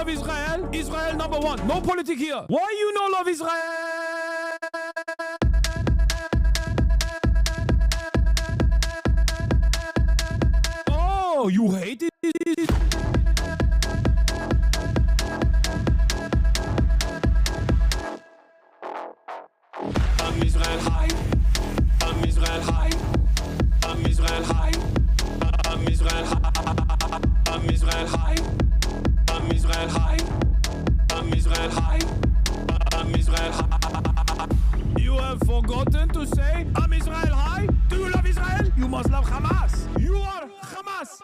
love Israel? Israel number one. No politics here. Why you no love Israel? Oh, you hate it? I'm Israel high. I'm Israel high. I'm Israel high. I'm Israel high. I'm Israel high. I'm Israel high. I'm Israel high. I'm Israel high. You have forgotten to say I'm Israel high? Do you love Israel? You must love Hamas. You are Hamas.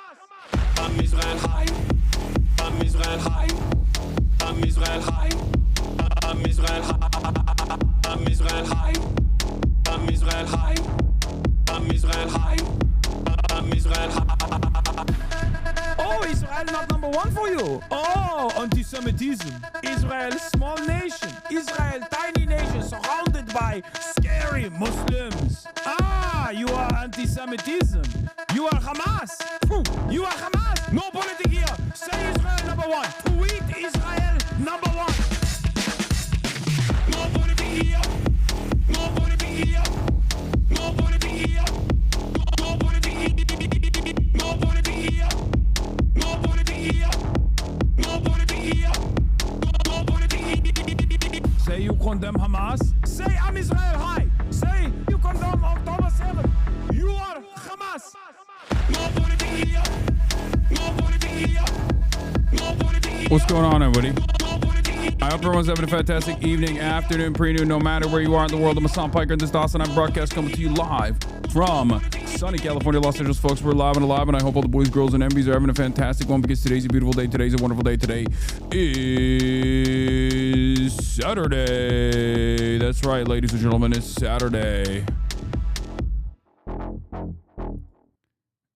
I'm Israel high. I'm Israel high. I'm Israel high. I'm Israel high. I'm Israel high. I'm Israel high. I'm Israel high. I'm Israel high. Oh, Israel not number one for you. Oh, anti-Semitism. Israel, small nation. Israel, tiny nation surrounded by scary Muslims. Ah, you are anti-Semitism. You are Hamas. You are Hamas. No politics here. Say Israel number one. Tweet Israel number one. No politics here. No politics here. No politics here. No politics here. No politics here. No politics here. No politics here. No politics here. Say you condemn Hamas. Say I'm Israel high. Say you condemn October 7. You are Hamas. No politics here. No politics here. No politics here. What's going on, everybody? I hope everyone's having a fantastic evening, afternoon, pre-noon, no matter where you are in the world. I'm Hasan Piker, and this is HasanAbi broadcast coming to you live from Sunny California, Los Angeles, folks. We're live and alive, and I hope all the boys, girls, and MBs are having a fantastic one because today's a beautiful day. Today's a wonderful day. Today is Saturday. That's right, ladies and gentlemen, it's Saturday.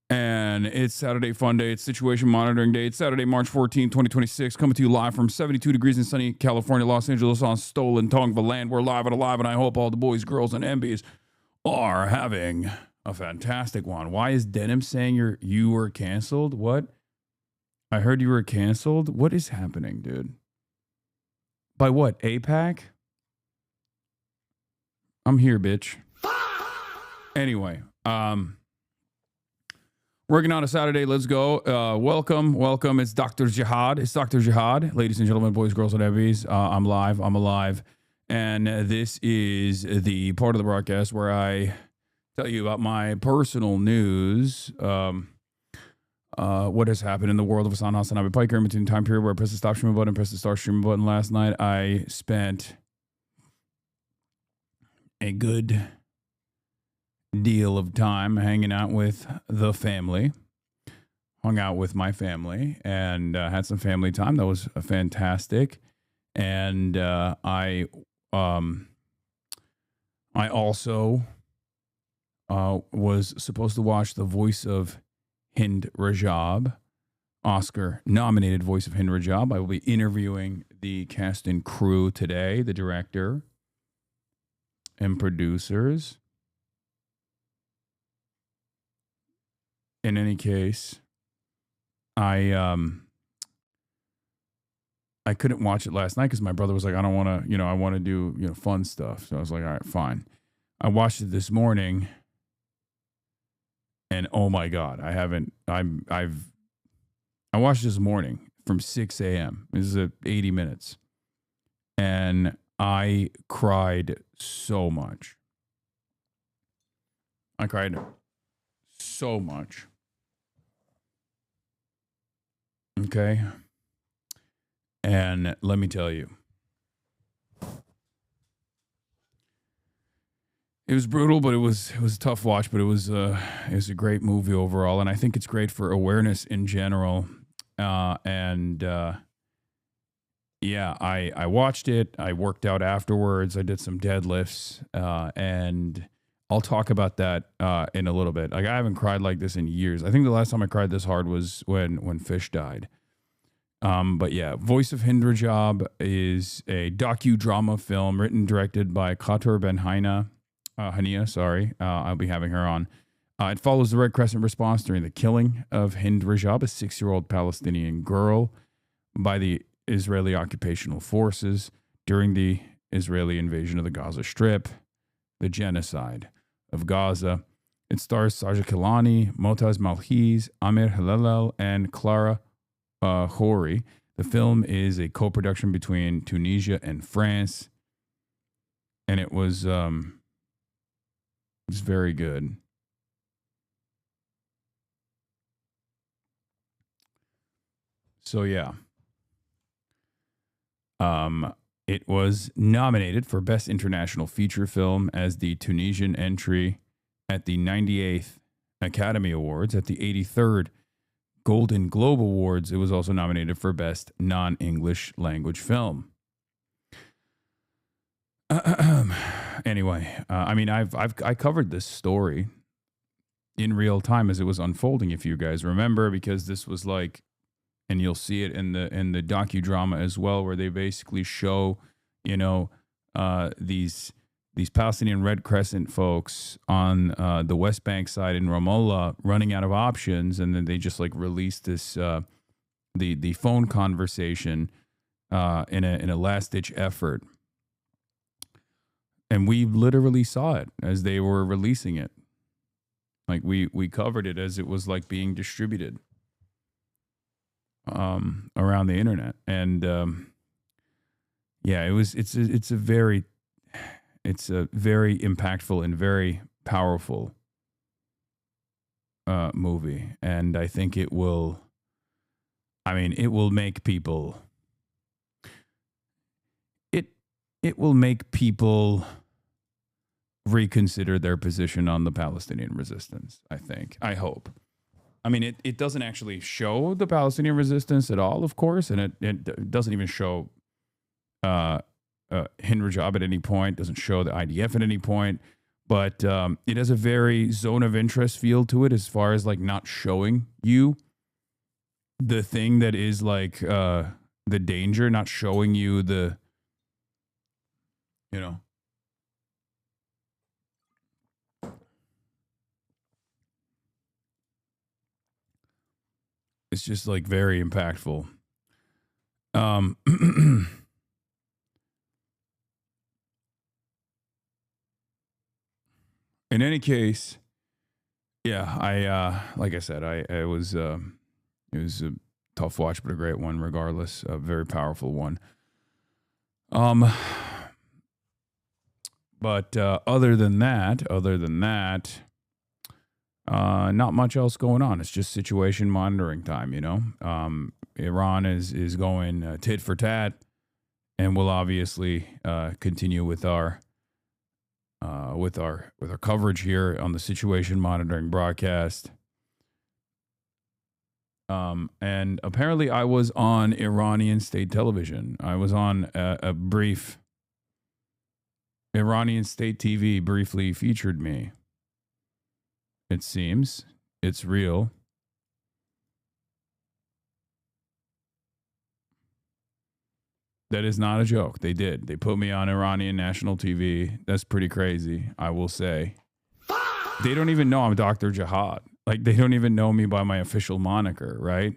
And it's Saturday Fun Day. It's Situation Monitoring Day. It's Saturday, March 14, 2026. Coming to you live from 72 degrees in sunny California, Los Angeles on stolen Tongva land. We're live and alive, and I hope all the boys, girls, and MBs are having a fantastic one. Why is Denim saying you were canceled? What? I heard you were canceled. What is happening, dude? By what? AIPAC? I'm here, bitch. Anyway, working on a Saturday. Let's go. Welcome. It's Dr. Jihad. It's Dr. Jihad. Ladies and gentlemen, boys, girls, and MBs. I'm live. I'm alive. And this is the part of the broadcast where I tell you about my personal news. What has happened in the world of HasanAbi March in between time period where I pressed the stop streaming button and pressed the start streaming button last night. I spent a good deal of time hanging out with the family. Hung out with my family and had some family time. That was fantastic. And I also was supposed to watch the Voice of Hind Rajab, Oscar-nominated Voice of Hind Rajab. I will be interviewing the cast and crew today, the director and producers. In any case, I couldn't watch it last night because my brother was like, I don't want to, I want to do, fun stuff. So I was like, all right, fine. I watched it this morning. And oh my God, I watched this morning from 6 a.m. This is 80 minutes. And I cried so much. I cried so much. Okay. And let me tell you, it was brutal, but it was a tough watch, but it was a great movie overall. And I think it's great for awareness in general. I watched it. I worked out afterwards. I did some deadlifts, and I'll talk about that in a little bit. Like, I haven't cried like this in years. I think the last time I cried this hard was when Fish died. But yeah, Voice of Hind Rajab is a docudrama film written and directed by Kaouther Ben Hania. I'll be having her on. It follows the Red Crescent response during the killing of Hind Rajab, a 6-year-old Palestinian girl, by the Israeli occupational forces during the Israeli invasion of the Gaza Strip, the genocide of Gaza. It stars Saja Kilani, Motaz Malhiz, Amir Halalel, and Clara Khoury. The film is a co-production between Tunisia and France, and it was very good. So yeah, it was nominated for Best International Feature Film as the Tunisian entry at the 98th Academy Awards. At the 83rd Golden Globe Awards, it was also nominated for Best Non-English Language Film. Anyway, I covered this story in real time as it was unfolding, if you guys remember, because this was like, and you'll see it in the docudrama as well, where they basically show, these Palestinian Red Crescent folks on the West Bank side in Ramallah running out of options, and then they just like released this the phone conversation in a last ditch effort. And we literally saw it as they were releasing it. Like we covered it as it was like being distributed around the internet. And it's a very impactful and very powerful movie. And I think it will make people reconsider their position on the Palestinian resistance, I hope. I mean, it doesn't actually show the Palestinian resistance at all, of course, and it doesn't even show Hind Rajab at any point, doesn't show the IDF at any point, but it has a very zone of interest feel to it as far as like not showing you the thing that is like the danger, not showing you the, you know. It's just like very impactful. In any case, yeah, I like I said, it was a tough watch, but a great one regardless, a very powerful one. But other than that, not much else going on. It's just situation monitoring time, you know. Iran is going tit for tat, and we'll obviously continue with our coverage here on the situation monitoring broadcast. And apparently, I was on Iranian state television. I was on a brief. Iranian state TV briefly featured me. It seems it's real. That is not a joke. They did. They put me on Iranian national TV. That's pretty crazy, I will say. They don't even know I'm Dr. Jihad. Like, they don't even know me by my official moniker, right?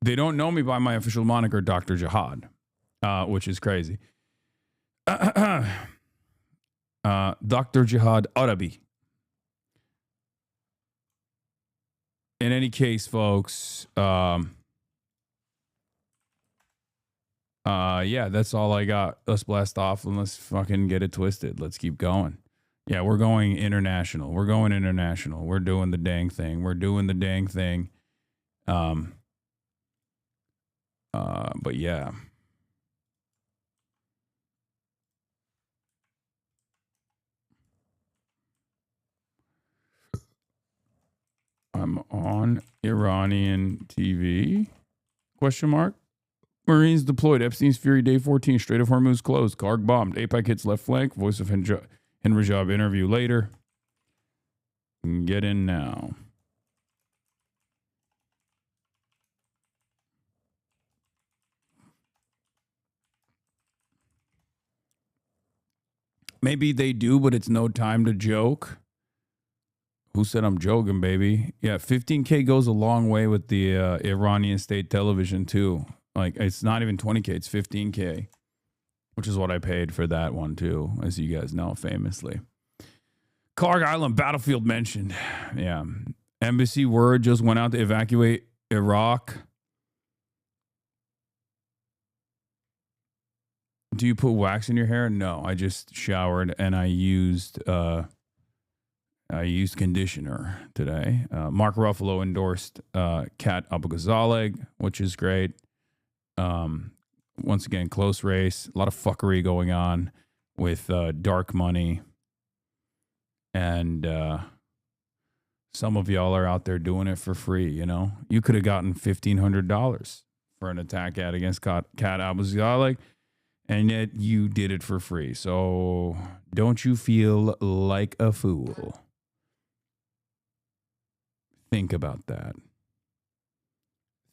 They don't know me by my official moniker, Dr. Jihad, which is crazy. Dr. Jihad Arabi. In any case, folks, yeah, that's all I got. Let's blast off and let's fucking get it twisted. Let's keep going. Yeah, we're going international. We're going international. We're doing the dang thing. But yeah. I'm on Iranian TV. Question mark. Marines deployed. Epstein's Fury Day 14. Strait of Hormuz closed. KHARG bombed. AIPAC hits left flank. Voice of Hind Rajab interview later. Get in now. Maybe they do, but it's no time to joke. Who said I'm joking, baby? Yeah, 15K goes a long way with the Iranian state television, too. Like, it's not even 20K, it's 15K, which is what I paid for that one, too, as you guys know, famously. KHARG Island battlefield mentioned. Yeah. Embassy word just went out to evacuate Iraq. Do you put wax in your hair? No, I just showered and I used conditioner today. Mark Ruffalo endorsed Kat Abu-Ghazaleh, which is great. Once again, close race. A lot of fuckery going on with dark money. And some of y'all are out there doing it for free, you know? You could have gotten $1,500 for an attack ad against Kat Abu-Ghazaleh, and yet you did it for free. So don't you feel like a fool? Think about that.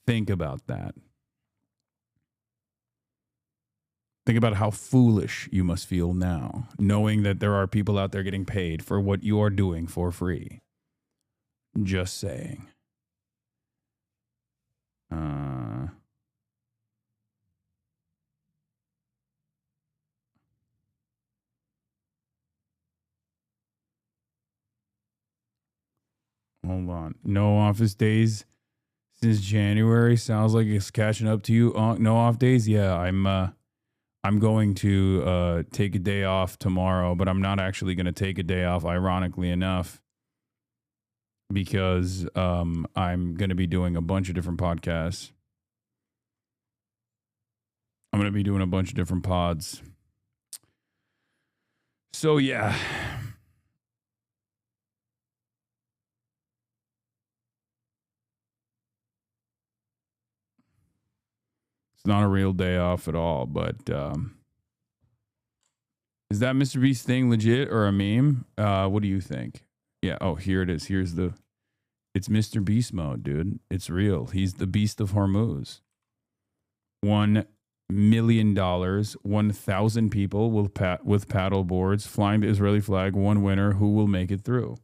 Think about that. Think about how foolish you must feel now, knowing that there are people out there getting paid for what you are doing for free. Just saying. Hold on. No office days since January. Sounds like it's catching up to you. No off days? Yeah, I'm going to take a day off tomorrow, but I'm not actually going to take a day off, ironically enough, because I'm going to be doing a bunch of different podcasts. I'm going to be doing a bunch of different pods. So yeah. It's not a real day off at all, but is that Mr. Beast thing legit or a meme? What do you think? Yeah, oh, here it is. It's Mr. Beast mode, dude. It's real. He's the Beast of Hormuz. $1 million, 1,000 people with paddle boards flying the Israeli flag, one winner. Who will make it through?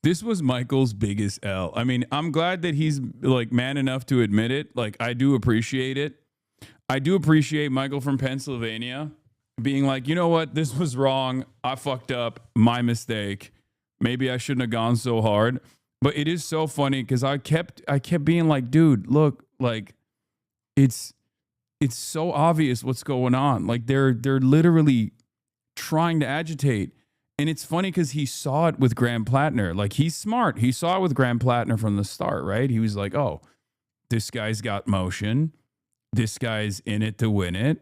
This was Michael's biggest L. I mean, I'm glad that he's like man enough to admit it. Like, I do appreciate it. I do appreciate Michael from Pennsylvania being like, you know what, this was wrong. I fucked up. My mistake. Maybe I shouldn't have gone so hard. But it is so funny because I kept being like, dude, look, like it's so obvious what's going on. Like they're literally trying to agitate. And it's funny because he saw it with Graham Plattner. Like, he's smart. He saw it with Graham Plattner from the start, right? He was like, oh, this guy's got motion. This guy's in it to win it.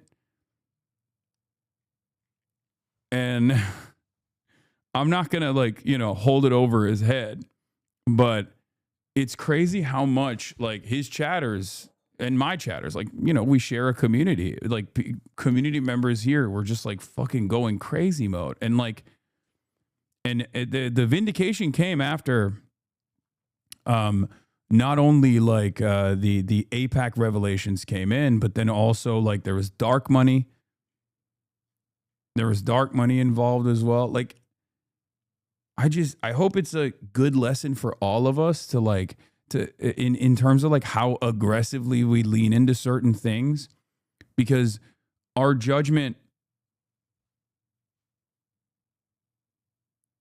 And I'm not going to, like, you know, hold it over his head. But it's crazy how much, like, his chatters and my chatters, like, you know, we share a community. Like, community members here were just, like, fucking going crazy mode. And, like, and the vindication came after not only like the AIPAC revelations came in, but then also like there was dark money. There was dark money involved as well. Like, I hope it's a good lesson for all of us to like in terms of like how aggressively we lean into certain things, because our judgment.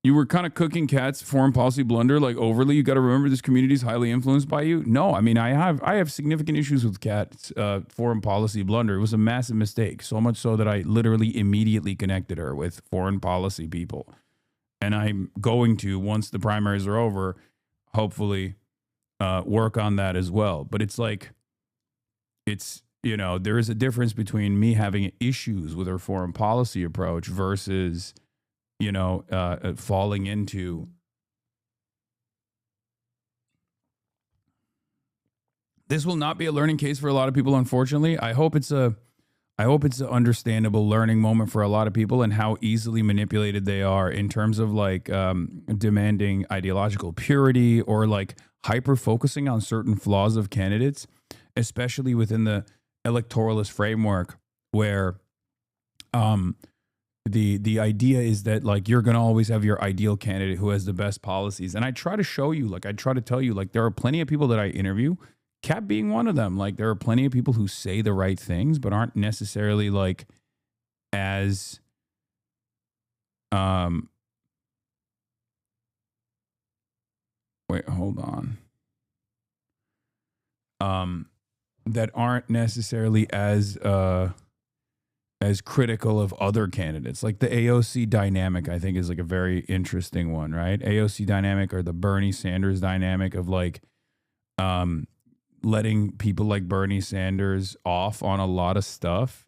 You were kind of cooking Kat's foreign policy blunder, like overly. You got to remember this community is highly influenced by you. No, I mean, I have significant issues with Kat's foreign policy blunder. It was a massive mistake, so much so that I literally immediately connected her with foreign policy people. And I'm going to, once the primaries are over, hopefully work on that as well. But it's like, it's, you know, there is a difference between me having issues with her foreign policy approach versus, you know, falling into this. Will not be a learning case for a lot of people, unfortunately. I hope it's an understandable learning moment for a lot of people, and how easily manipulated they are in terms of like demanding ideological purity or like hyper focusing on certain flaws of candidates, especially within the electoralist framework where the idea is that like you're going to always have your ideal candidate who has the best policies. And I try to show you, like I try to tell you, like there are plenty of people that I interview, Cap being one of them. Like there are plenty of people who say the right things but aren't necessarily like as wait, hold on. That aren't necessarily as critical of other candidates. Like the AOC dynamic, I think, is like a very interesting one, right? AOC dynamic, or the Bernie Sanders dynamic of like letting people like Bernie Sanders off on a lot of stuff.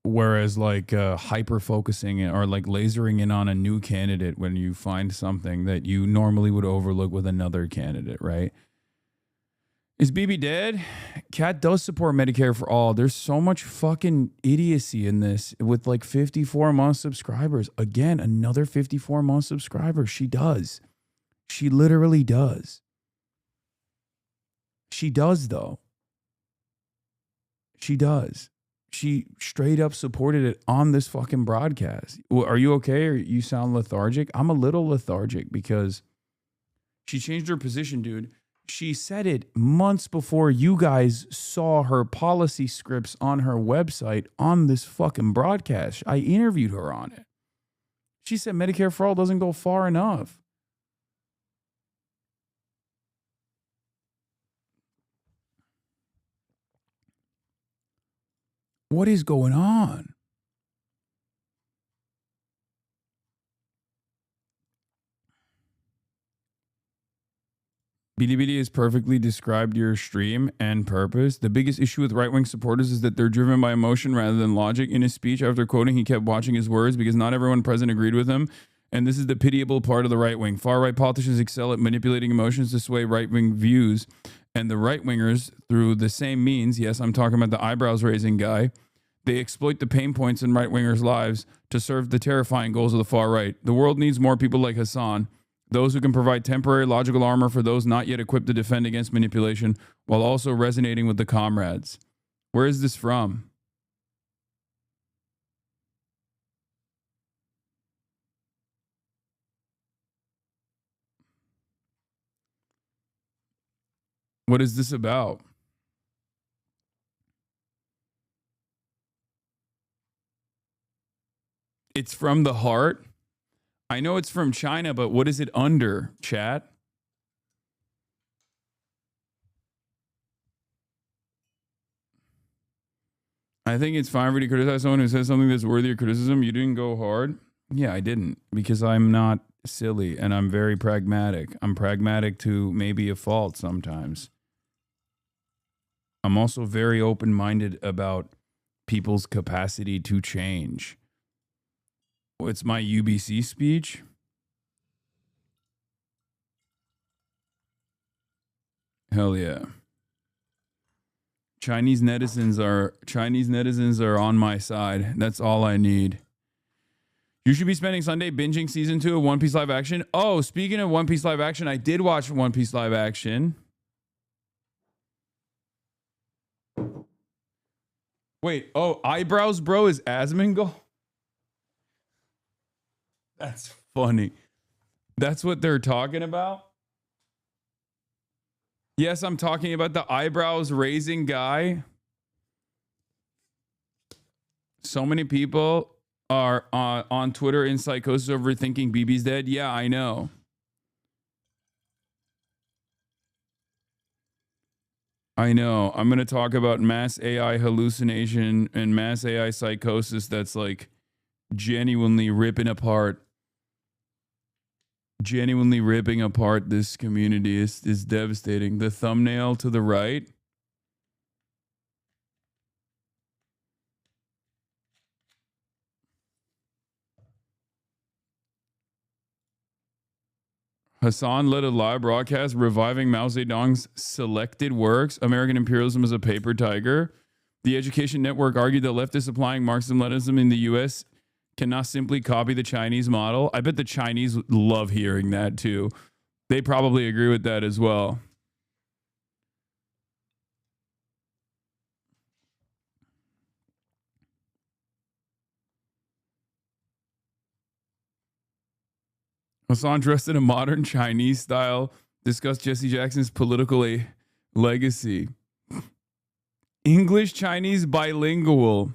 Whereas like hyper focusing or like lasering in on a new candidate when you find something that you normally would overlook with another candidate, right? Is BB dead? Kat does support Medicare for all. There's so much fucking idiocy in this with like 54-month subscribers. Again, another 54-month subscriber. She does. She literally does. She does, though. She does. She straight up supported it on this fucking broadcast. Are you okay? Or you sound lethargic? I'm a little lethargic because she changed her position, dude. She said it months before you guys saw her policy scripts on her website on this fucking broadcast. I interviewed her on it. She said Medicare for all doesn't go far enough. What is going on? BDBD has perfectly described your stream and purpose. The biggest issue with right-wing supporters is that they're driven by emotion rather than logic. In his speech after quoting, he kept watching his words because not everyone present agreed with him. And this is the pitiable part of the right wing. Far-right politicians excel at manipulating emotions to sway right-wing views. And the right-wingers, through the same means, yes, I'm talking about the eyebrows-raising guy, they exploit the pain points in right-wingers' lives to serve the terrifying goals of the far right. The world needs more people like Hasan, those who can provide temporary logical armor for those not yet equipped to defend against manipulation, while also resonating with the comrades. Where is this from? What is this about? It's from the heart. I know it's from China, but what is it under, chat? I think it's fine for you to criticize someone who says something that's worthy of criticism. You didn't go hard. Yeah, I didn't, because I'm not silly and I'm very pragmatic. I'm pragmatic to maybe a fault sometimes. I'm also very open-minded about people's capacity to change. It's my UBC speech. Hell yeah. Chinese netizens are on my side. That's all I need. You should be spending Sunday binging season 2 of One Piece live action. Oh, speaking of One Piece live action, I did watch One Piece live action. Wait, oh, eyebrows, bro, is Asmongold? That's funny. That's what they're talking about? Yes, I'm talking about the eyebrows raising guy. So many people are on Twitter in psychosis over thinking BB's dead. Yeah, I know. I know. I'm going to talk about mass AI hallucination and mass AI psychosis that's like genuinely ripping apart this community. Is devastating. The thumbnail to the right. Hasan led a live broadcast reviving Mao Zedong's selected works. American imperialism is a paper tiger. The Education Network argued that leftists applying Marxism-Leninism in the U.S. cannot simply copy the Chinese model. I bet the Chinese love hearing that too. They probably agree with that as well. Hasan, dressed in a modern Chinese style, discussed Jesse Jackson's political legacy. English Chinese bilingual.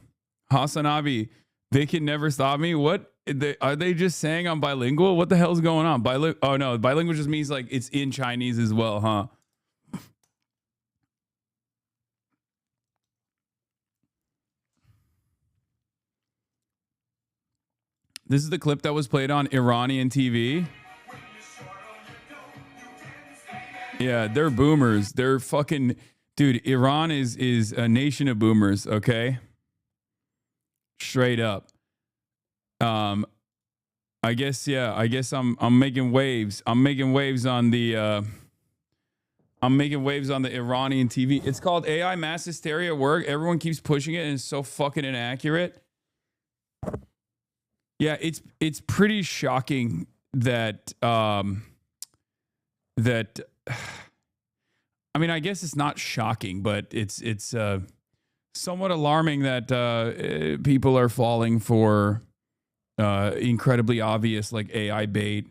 HasanAbi, they can never stop me. What are they just saying? I'm bilingual? What the hell's going on? Oh no, bilingual just means like it's in Chinese as well, huh? This is the clip that was played on Iranian TV. Yeah, they're boomers. They're fucking... Dude, Iran is a nation of boomers, okay? Straight up. I guess I'm making waves. I'm making waves on the Iranian TV. It's called AI mass hysteria at work. Everyone keeps pushing it and it's so fucking inaccurate. Yeah, it's pretty shocking that I mean, I guess it's not shocking, but it's somewhat alarming that people are falling for incredibly obvious like AI bait.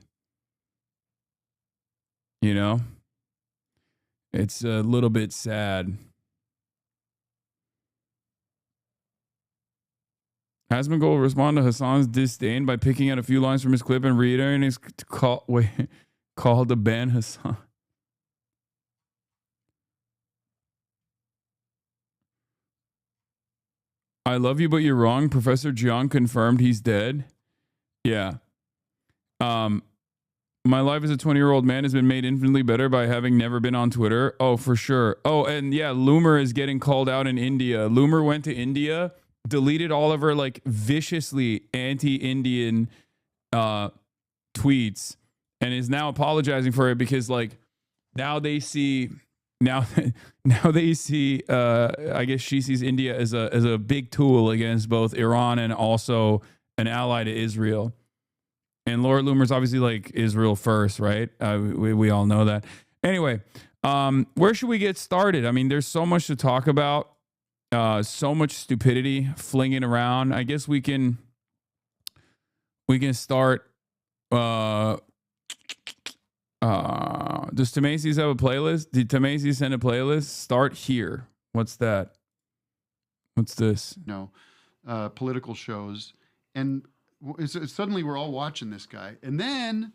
You know, it's a little bit sad. Hasman will respond to Hasan's disdain by picking out a few lines from his clip and reiterating his call to ban Hasan. I love you, but you're wrong. Professor Jiang confirmed he's dead. Yeah. My life as a 20-year-old man has been made infinitely better by having never been on Twitter. Oh, for sure. Oh, and yeah, Loomer is getting called out in India. Loomer went to India, deleted all of her like viciously anti-Indian tweets, and is now apologizing for it because like now they see I guess she sees India as a big tool against both Iran and also an ally to Israel. And Laura Loomer's obviously like Israel first, right? We all know that. Anyway, where should we get started? I mean, there's so much to talk about, so much stupidity flinging around. I guess we can start. Does Tamases have a playlist? Did Tamases send a playlist? Start here. What's that? What's this? No, political shows, and suddenly we're all watching this guy, and then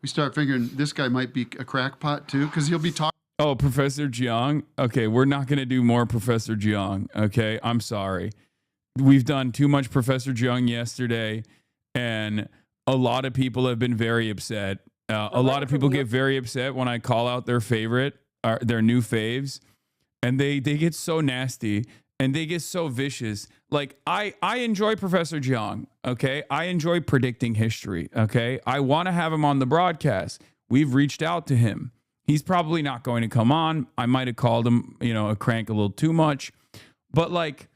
we start figuring this guy might be a crackpot too, because he'll be talking. Oh, Professor Jiang. Okay, we're not going to do more Professor Jiang. Okay, I'm sorry. We've done too much Professor Jiang yesterday, and a lot of people have been very upset. A lot of people get very upset when I call out their favorite, their new faves, and they get so nasty and they get so vicious. Like I enjoy Professor Jiang. Okay, I enjoy predicting history. Okay, I want to have him on the broadcast. We've reached out to him. He's probably not going to come on. I might have called him, a crank a little too much, but like,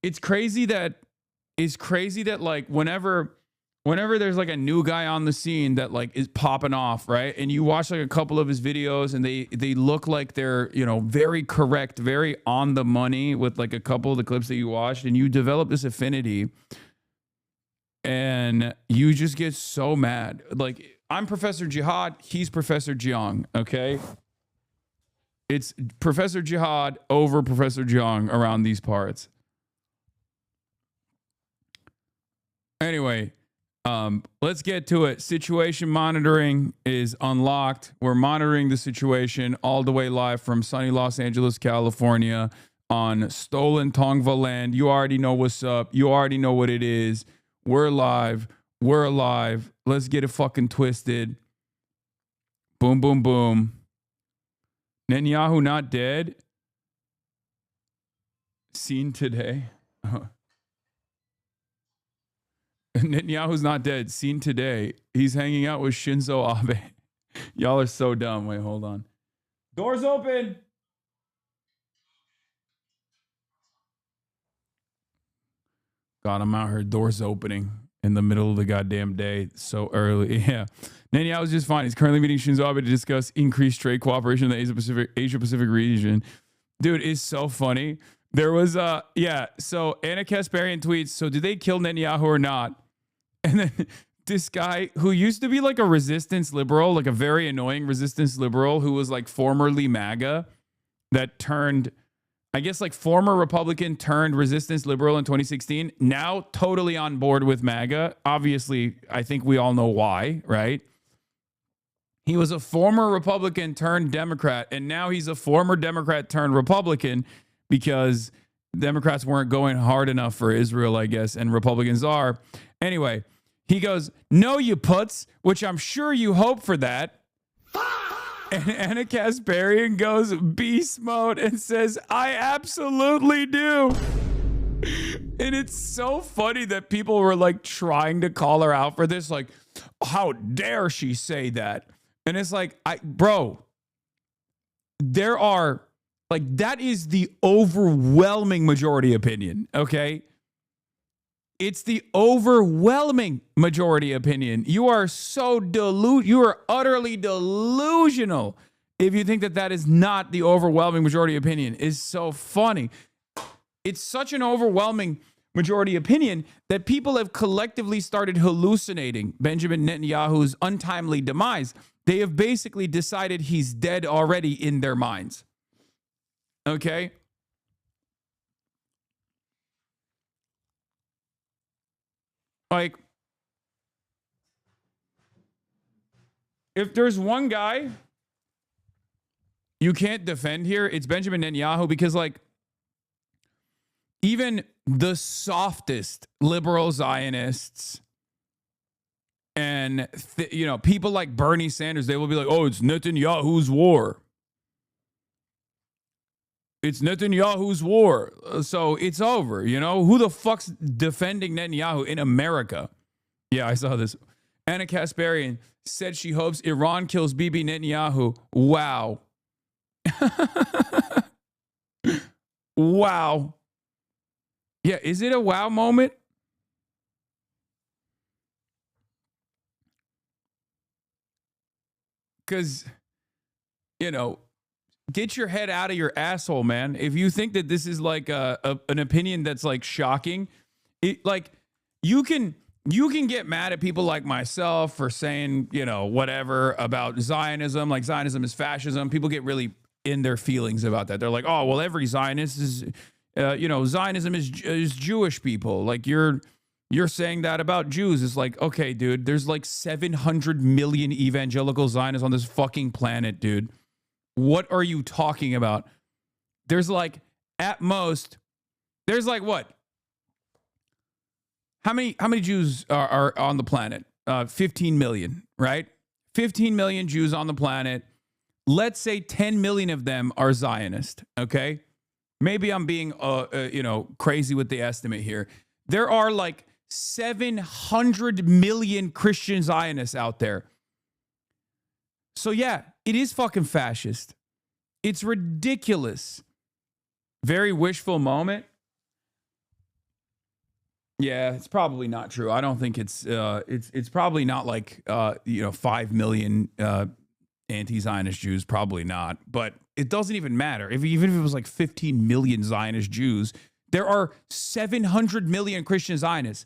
it's crazy that like whenever there's like a new guy on the scene that like is popping off, right? And you watch like a couple of his videos and they look like they're, very correct, very on the money with like a couple of the clips that you watched, and you develop this affinity and you just get so mad. Like, I'm Professor Jihad, he's Professor Jiang, okay? It's Professor Jihad over Professor Jiang around these parts. Anyway, let's get to it. Situation monitoring is unlocked. We're monitoring the situation all the way live from sunny Los Angeles, California on stolen Tongva land. You already know what's up. You already know what it is. We're live. We're alive. Let's get it fucking twisted. Boom, boom, boom. Netanyahu not dead. Seen today. Netanyahu's not dead. Seen today. He's hanging out with Shinzo Abe. Y'all are so dumb. Wait, hold on. Doors open. God, I'm out here. Doors opening in the middle of the goddamn day. So early. Yeah. Netanyahu's just fine. He's currently meeting Shinzo Abe to discuss increased trade cooperation in the Asia Pacific region. Dude, it's so funny. There was so Anna Kasparian tweets, so did they kill Netanyahu or not? And then this guy who used to be like a resistance liberal, like a very annoying resistance liberal who was like formerly MAGA, that turned, I guess, like former Republican turned resistance liberal in 2016, now totally on board with MAGA. Obviously, I think we all know why, right? He was a former Republican turned Democrat, and now he's a former Democrat turned Republican because Democrats weren't going hard enough for Israel, I guess, and Republicans are. Anyway, he goes, "No, you puts," which I'm sure you hope for that. And Anna Kasparian goes beast mode and says, "I absolutely do." And it's so funny that people were like trying to call her out for this. Like, how dare she say that? And it's like, bro, there are, like, that is the overwhelming majority opinion, okay? It's the overwhelming majority opinion. You are so you are utterly delusional if you think that that is not the overwhelming majority opinion. It's so funny. It's such an overwhelming majority opinion that people have collectively started hallucinating Benjamin Netanyahu's untimely demise. They have basically decided he's dead already in their minds. Okay? Like, if there's one guy you can't defend here, it's Benjamin Netanyahu, because, like, even the softest liberal Zionists and, people like Bernie Sanders, they will be like, oh, it's Netanyahu's war. It's Netanyahu's war. So it's over. Who the fuck's defending Netanyahu in America? Yeah, I saw this. Anna Kasparian said she hopes Iran kills Bibi Netanyahu. Wow. Wow. Yeah, is it a wow moment? Because, get your head out of your asshole, man. If you think that this is like an opinion that's like shocking, you can get mad at people like myself for saying, whatever about Zionism, like Zionism is fascism. People get really in their feelings about that. They're like, oh, well, every Zionist is, Zionism is Jewish people. Like you're saying that about Jews. It's like, okay, dude, there's like 700 million evangelical Zionists on this fucking planet, dude. What are you talking about? There's like, at most, there's like what? How many Jews are on the planet? 15 million, right? 15 million Jews on the planet. Let's say 10 million of them are Zionist, okay? Maybe I'm being, crazy with the estimate here. There are like 700 million Christian Zionists out there. So yeah, it is fucking fascist. It's ridiculous. Very wishful moment. Yeah, it's probably not true. I don't think it's probably not like 5 million anti-Zionist Jews, probably not. But it doesn't even matter. Even if it was like 15 million Zionist Jews, there are 700 million Christian Zionists.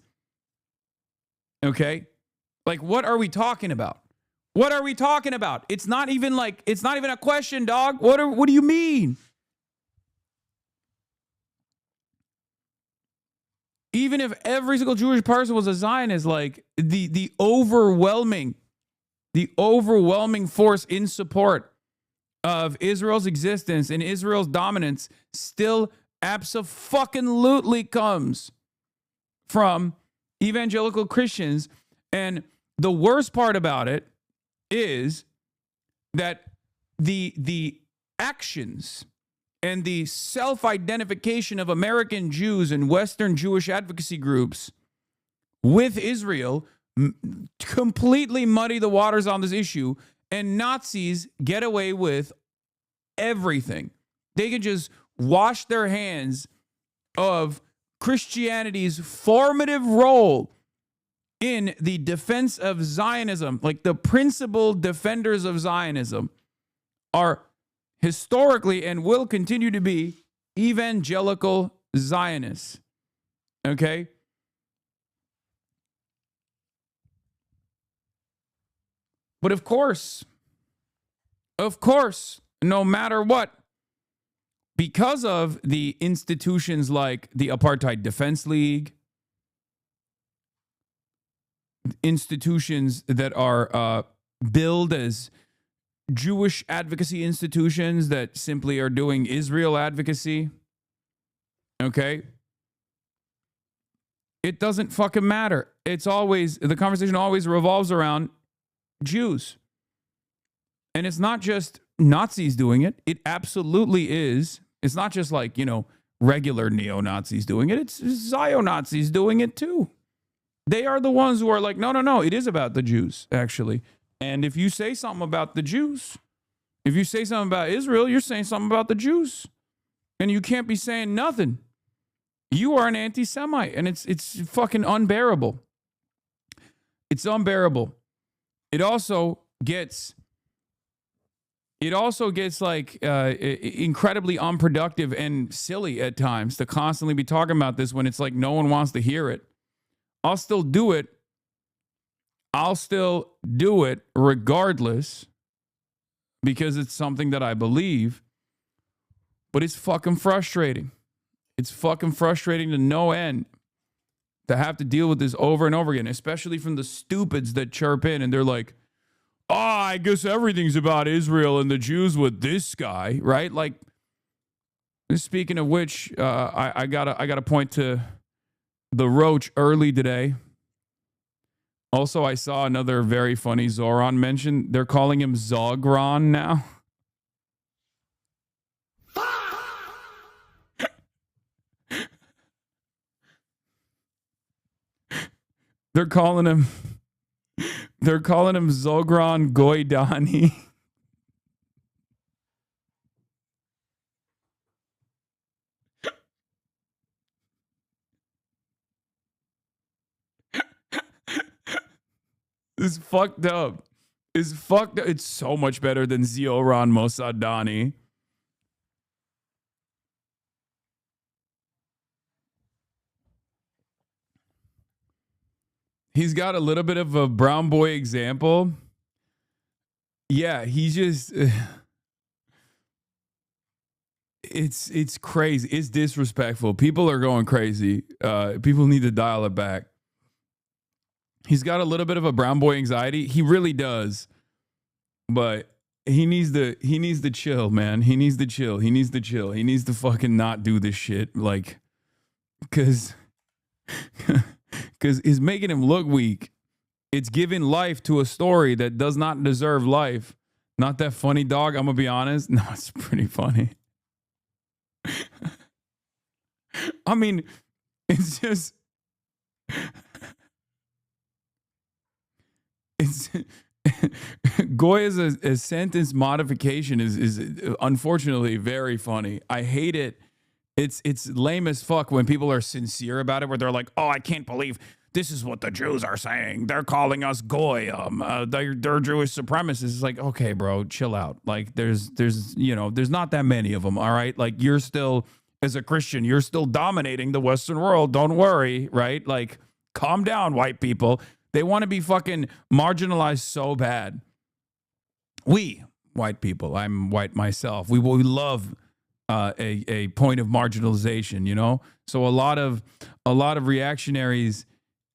Okay? Like, what are we talking about? What are we talking about? It's not even a question, dog. What do you mean? Even if every single Jewish person was a Zionist, like the overwhelming force in support of Israel's existence and Israel's dominance still abso-fucking-lutely comes from evangelical Christians. And the worst part about it is that the actions and the self-identification of American Jews and Western Jewish advocacy groups with Israel completely muddy the waters on this issue, and Nazis get away with everything. They can just wash their hands of Christianity's formative role in the defense of Zionism. Like, the principal defenders of Zionism are historically and will continue to be evangelical Zionists. Okay? But of course, no matter what, because of the institutions like the Apartheid Defense League, institutions that are billed as Jewish advocacy institutions that simply are doing Israel advocacy, okay? It doesn't fucking matter. The conversation always revolves around Jews. And it's not just Nazis doing it. It absolutely is. It's not just like, regular neo-Nazis doing it. It's Zio-Nazis doing it too. They are the ones who are like, no, it is about the Jews, actually. And if you say something about the Jews, if you say something about Israel, you're saying something about the Jews. And you can't be saying nothing. You are an anti-Semite, and it's fucking unbearable. It's unbearable. It also gets like incredibly unproductive and silly at times to constantly be talking about this when it's like no one wants to hear it. I'll still do it. I'll still do it regardless because it's something that I believe. But it's fucking frustrating. It's fucking frustrating to no end to have to deal with this over and over again, especially from the stupids that chirp in and they're like, oh, I guess everything's about Israel and the Jews with this guy, right? Like, Speaking of which, I gotta point to the Roach early today. Also, I saw another very funny Zoran mention. They're calling him Zogron now. They're calling him Zogron Goidani. It's fucked up. It's fucked up. It's so much better than Zioran Mossadani. He's got a little bit of a brown boy example. Yeah, he just it's crazy. It's disrespectful. People are going crazy. People need to dial it back. He's got a little bit of a brown boy anxiety. He really does. But he needs to chill, man. He needs to chill. He needs to chill. He needs to fucking not do this shit. Like, cause it's making him look weak. It's giving life to a story that does not deserve life. Not that funny, dog. I'm gonna be honest. No, it's pretty funny. I mean, it's just it's Goya's a sentence modification is unfortunately very funny. I hate it. It's lame as fuck when people are sincere about it, where they're like, "Oh, I can't believe this is what the Jews are saying. They're calling us goyim. They're Jewish supremacists." It's like, okay, bro, chill out. Like, there's not that many of them. All right, like, you're still, as a Christian, you're still dominating the Western world. Don't worry, right? Like, calm down, white people. They want to be fucking marginalized so bad. We white people, I'm white myself. We love a point of marginalization, you know. So a lot of reactionaries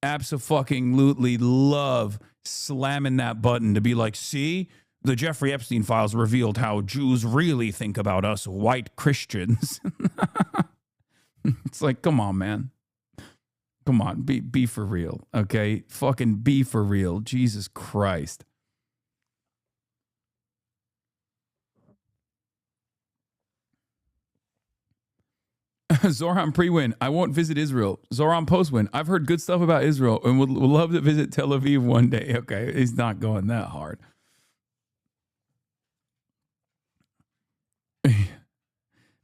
abso-fucking-lutely love slamming that button to be like, see, the Jeffrey Epstein files revealed how Jews really think about us white Christians. It's like, come on, man. Come on, be for real, okay? Fucking be for real. Jesus Christ. Zoran pre-win. I won't visit Israel. Zoran post-win. I've heard good stuff about Israel and would love to visit Tel Aviv one day. Okay, he's not going that hard.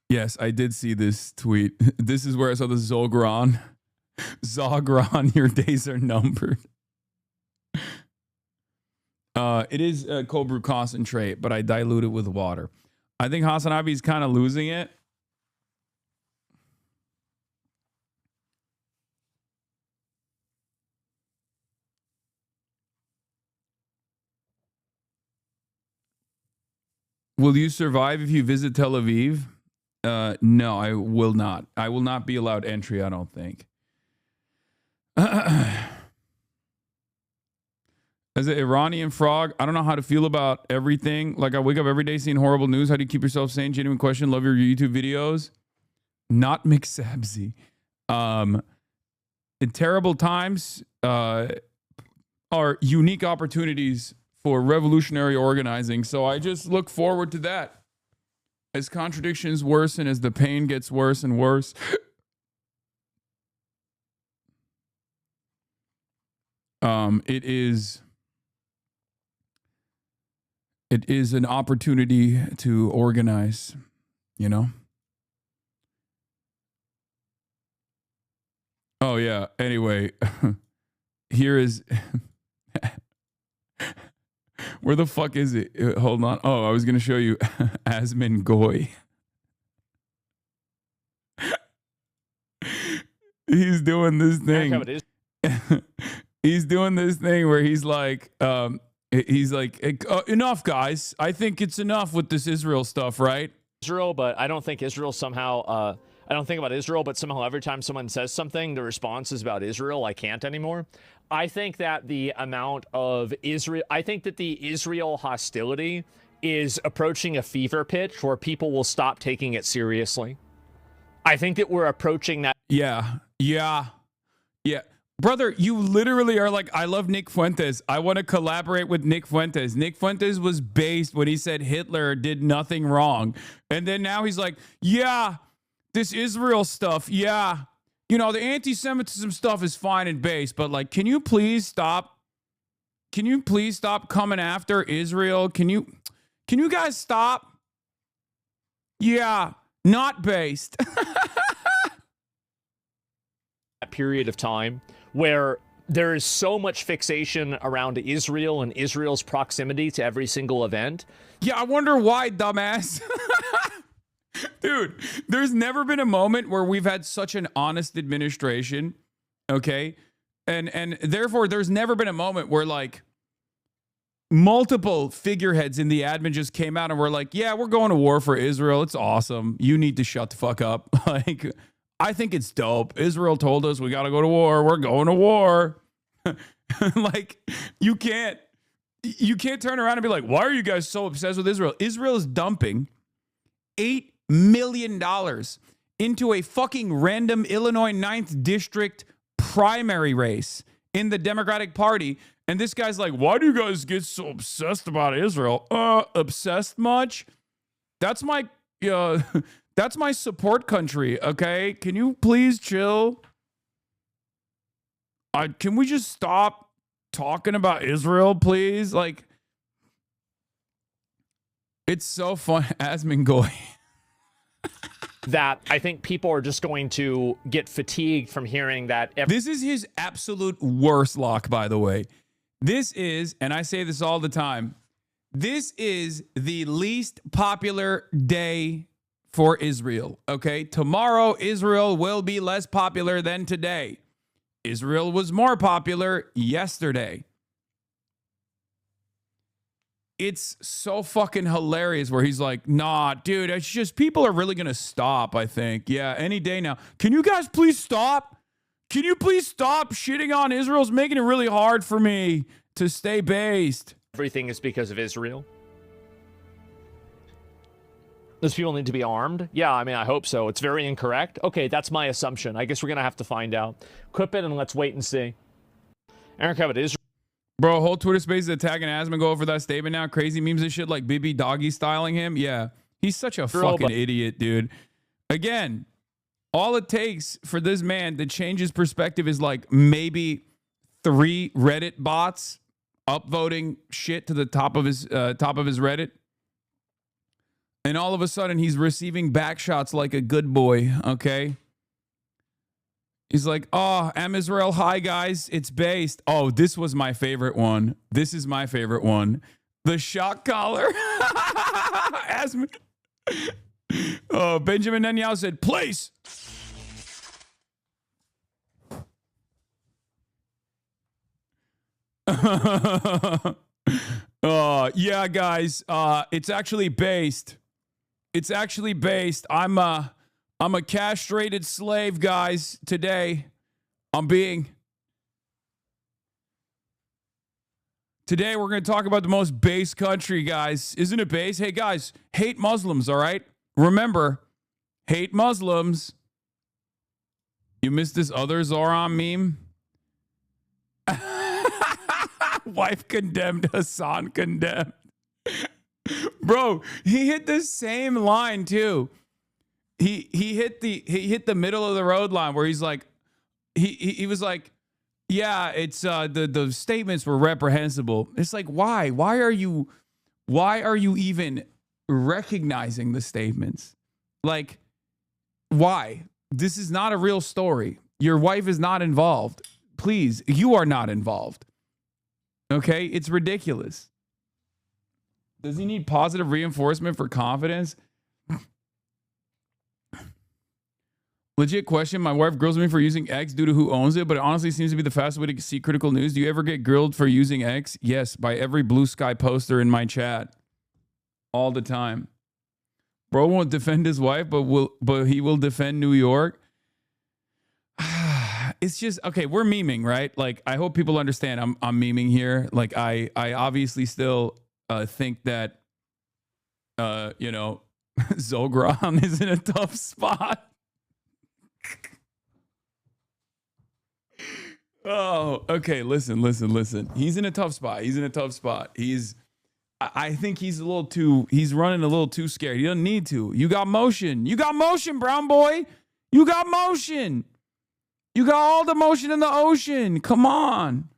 Yes, I did see this tweet. This is where I saw the Zogron. Zogron, your days are numbered. It is a cold brew concentrate, but I dilute it with water. I think HasanAbi is kind of losing it. Will you survive if you visit Tel Aviv? No, I will not. I will not be allowed entry, I don't think. As an Iranian frog, I don't know how to feel about everything. Like, I wake up every day seeing horrible news. How do you keep yourself sane? Genuine question. Love your YouTube videos. Not Mixabzi. In terrible times are unique opportunities for revolutionary organizing. So I just look forward to that. As contradictions worsen, as the pain gets worse and worse. It is an opportunity to organize, you know? Oh, yeah. Anyway, here is... Where the fuck is it? Hold on. Oh, I was going to show you Asmin Goy. He's doing this thing. He's doing this thing where he's like, enough, guys. I think it's enough with this Israel stuff, right? Israel, but I don't think Israel somehow, I don't think about Israel, but somehow every time someone says something, the response is about Israel. I can't anymore. I think that the amount of Israel, I think that the Israel hostility is approaching a fever pitch where people will stop taking it seriously. I think that we're approaching that. Yeah. Brother, you literally are like, I love Nick Fuentes. I want to collaborate with Nick Fuentes. Nick Fuentes was based when he said Hitler did nothing wrong. And then now he's like, yeah, this Israel stuff. Yeah. You know, the anti-Semitism stuff is fine and based, but like, can you please stop coming after Israel? Can you guys stop? Yeah, not based. Period of time where there is so much fixation around Israel and Israel's proximity to every single event. Yeah, I wonder why, dumbass. Dude, there's never been a moment where we've had such an honest administration, okay? And therefore, there's never been a moment where, like, multiple figureheads in the admin just came out and were like, yeah, we're going to war for Israel. It's awesome. You need to shut the fuck up. Like, I think it's dope. Israel told us we got to go to war. We're going to war. Like, you can't turn around and be like, why are you guys so obsessed with Israel? Israel is dumping $8 million into a fucking random Illinois 9th district primary race in the Democratic Party. And this guy's like, why do you guys get so obsessed about Israel? Obsessed much? That's my support country, okay? Can you please chill? Can we just stop talking about Israel, please? Like, it's so fun. Asmongoy. That I think people are just going to get fatigued from hearing that. This is his absolute worst lock, by the way. This is, and I say this all the time, this is the least popular day for Israel, okay? Tomorrow, Israel will be less popular than today. Israel was more popular yesterday. It's so fucking hilarious where he's like, nah, dude, it's just people are really going to stop, I think. Yeah, any day now. Can you guys please stop? Can you please stop shitting on Israel? It's making it really hard for me to stay based. Everything is because of Israel. Those people need to be armed? Yeah, I mean, I hope so. It's very incorrect. Okay, that's my assumption. I guess we're going to have to find out. Clip it and let's wait and see. Aaron Covet, Israel. Bro, whole Twitter space is attacking Asmongoy for that statement now. Crazy memes and shit like Bibi doggy styling him. Yeah, he's such a fucking idiot, dude. Again, all it takes for this man to change his perspective is like maybe 3 Reddit bots upvoting shit to the top of his Reddit. And all of a sudden, he's receiving backshots like a good boy, okay? He's like, oh, Am Israel, hi, guys. It's based. Oh, this was my favorite one. This is my favorite one. The shock collar. Oh, Benjamin Netanyahu said, place. Yeah, guys. It's actually based. It's actually based. I'm a castrated slave, guys. Today we're going to talk about the most base country, guys. Isn't it base? Hey, guys, hate Muslims, all right? Remember, hate Muslims. You missed this other Zoran meme? Wife condemned, Hasan condemned. Bro, he hit the same line too. He hit the middle of the road line where he's like, he was like, yeah, it's the statements were reprehensible. It's like, why are you even recognizing the statements? Like, why? This is not a real story. Your wife is not involved. Please, you are not involved. Okay, it's ridiculous. Does he need positive reinforcement for confidence? Legit question. My wife grills me for using X due to who owns it, but it honestly seems to be the fastest way to see critical news. Do you ever get grilled for using X? Yes, by every blue sky poster in my chat. All the time. Bro won't defend his wife, but he will defend New York. It's just, okay, we're memeing, right? Like, I hope people understand I'm memeing here. Like, I obviously still think that, Zogron is in a tough spot. Oh, okay. Listen. He's in a tough spot. I think he's running a little too scared. He doesn't need to. You got motion, brown boy. You got motion. You got all the motion in the ocean. Come on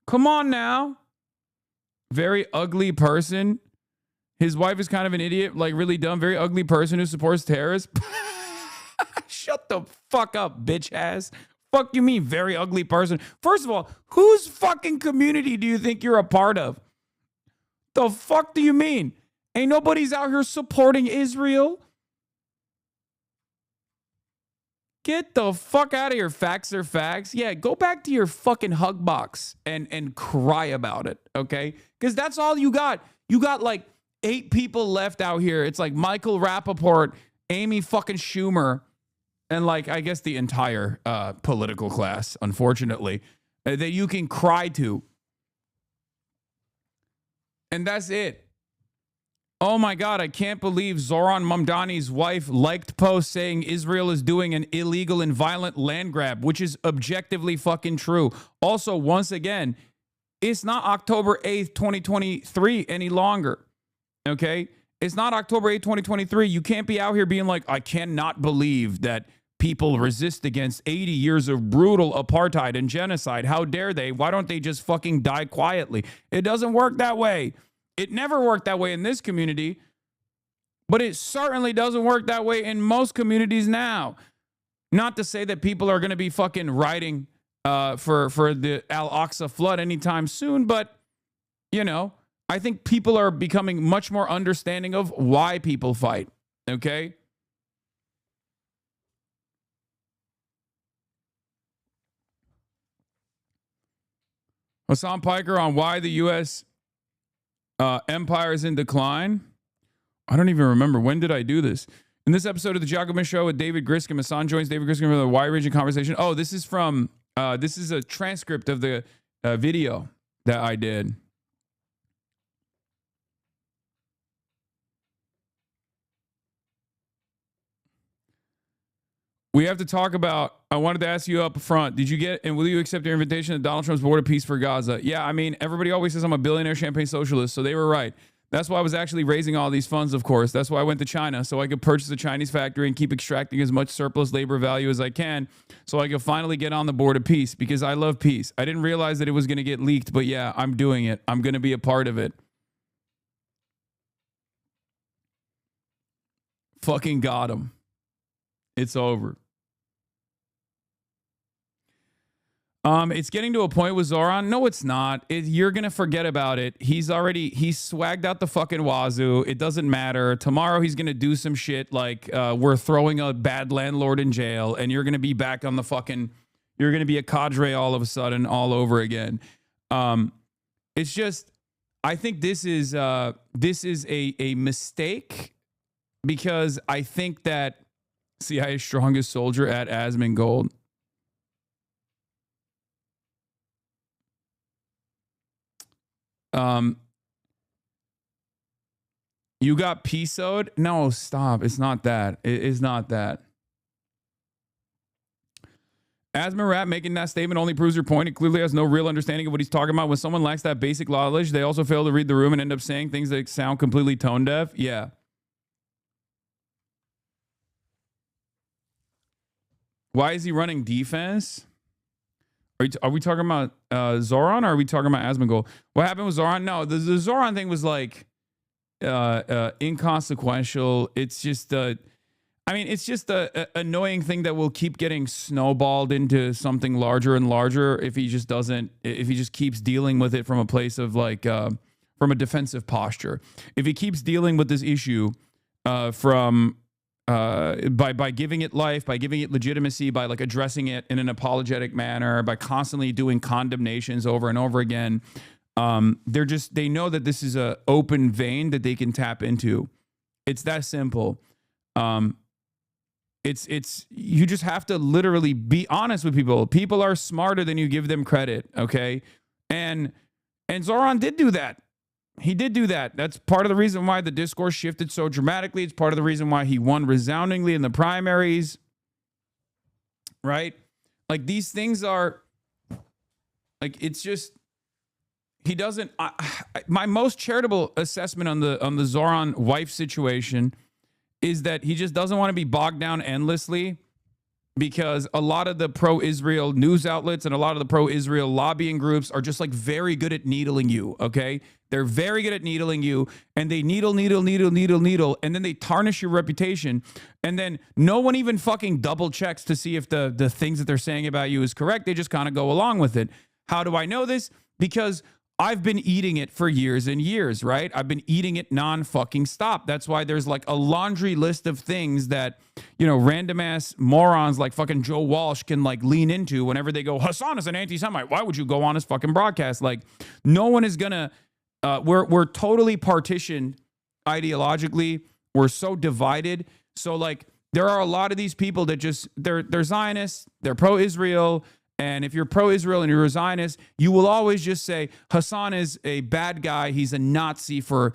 now. Very ugly person. His wife is kind of an idiot, like really dumb, very ugly person who supports terrorists. Shut the fuck up, bitch ass. Fuck you mean, very ugly person? First of all, whose fucking community do you think you're a part of? The fuck do you mean? Ain't nobody's out here supporting Israel. Get the fuck out of here. Facts are facts. Yeah, go back to your fucking hug box and cry about it, okay? Because that's all you got. You got like 8 people left out here. It's like Michael Rappaport, Amy fucking Schumer, and like, I guess the entire political class, unfortunately, that you can cry to. And that's it. Oh my God, I can't believe Zoran Mamdani's wife liked posts saying Israel is doing an illegal and violent land grab, which is objectively fucking true. Also, once again, it's not October 8th, 2023 any longer. Okay? It's not October 8th, 2023. You can't be out here being like, I cannot believe that people resist against 80 years of brutal apartheid and genocide. How dare they? Why don't they just fucking die quietly? It doesn't work that way. It never worked that way in this community, but it certainly doesn't work that way in most communities now. Not to say that people are going to be fucking rioting for the Al-Aqsa flood anytime soon, but, you know, I think people are becoming much more understanding of why people fight, okay? Hassan Piker on why the U.S. Empire is in decline. I don't even remember. When did I do this? In this episode of the Jacobin Show with David Griscom, Hasan joins David Griscom for the wide-ranging conversation. Oh, this is from, this is a transcript of the video that I did. We have to talk about, I wanted to ask you up front, did you get, and will you accept your invitation to Donald Trump's Board of Peace for Gaza? Yeah, I mean, everybody always says I'm a billionaire champagne socialist, so they were right. That's why I was actually raising all these funds, of course. That's why I went to China, so I could purchase a Chinese factory and keep extracting as much surplus labor value as I can, so I could finally get on the Board of Peace, because I love peace. I didn't realize that it was going to get leaked, but yeah, I'm doing it. I'm going to be a part of it. Fucking got him. It's over. It's getting to a point with Zoran. No, it's not. You're going to forget about it. He's swagged out the fucking wazoo. It doesn't matter. Tomorrow he's going to do some shit like we're throwing a bad landlord in jail, and you're going to be back on the fucking, you're going to be a cadre all of a sudden all over again. It's just, I think this is a mistake, because I think that CIA's strongest soldier at Asmongold. You got PSO'd? No, stop. It's not that. It is not that. Asma Rap making that statement only proves your point. It clearly has no real understanding of what he's talking about. When someone lacks that basic knowledge, they also fail to read the room and end up saying things that sound completely tone deaf. Yeah. Why is he running defense? Are we talking about Zoran, or are we talking about Asmongold? What happened with Zoran? No, the Zoran thing was like inconsequential. It's just it's just a annoying thing that will keep getting snowballed into something larger and larger if he just keeps dealing with it from a place of like from a defensive posture. If he keeps dealing with this issue by giving it life, by giving it legitimacy, by like addressing it in an apologetic manner, by constantly doing condemnations over and over again, they know that this is a open vein that they can tap into. It's that simple. It's you just have to literally be honest with people. People are smarter than you give them credit, okay? And Zoran did do that. He did do that. That's part of the reason why the discourse shifted so dramatically. It's part of the reason why he won resoundingly in the primaries. Right? Like, these things are Like, it's just, he doesn't. My most charitable assessment on the Zoran wife situation is that he just doesn't want to be bogged down endlessly, because a lot of the pro-Israel news outlets and a lot of the pro-Israel lobbying groups are just like very good at needling you, okay? They're very good at needling you, and they needle, and then they tarnish your reputation, and then no one even fucking double checks to see if the things that they're saying about you is correct. They just kind of go along with it. How do I know this? Because I've been eating it for years and years, right? I've been eating it non-fucking stop. That's why there's like a laundry list of things that, you know, random ass morons like fucking Joe Walsh can like lean into whenever they go, Hasan is an anti-Semite. Why would you go on his fucking broadcast? Like, no one is gonna, we're totally partitioned ideologically. We're so divided. So like, there are a lot of these people that just, they're Zionists, they're pro-Israel. And if you're pro-Israel and you're a Zionist, you will always just say, Hasan is a bad guy. He's a Nazi for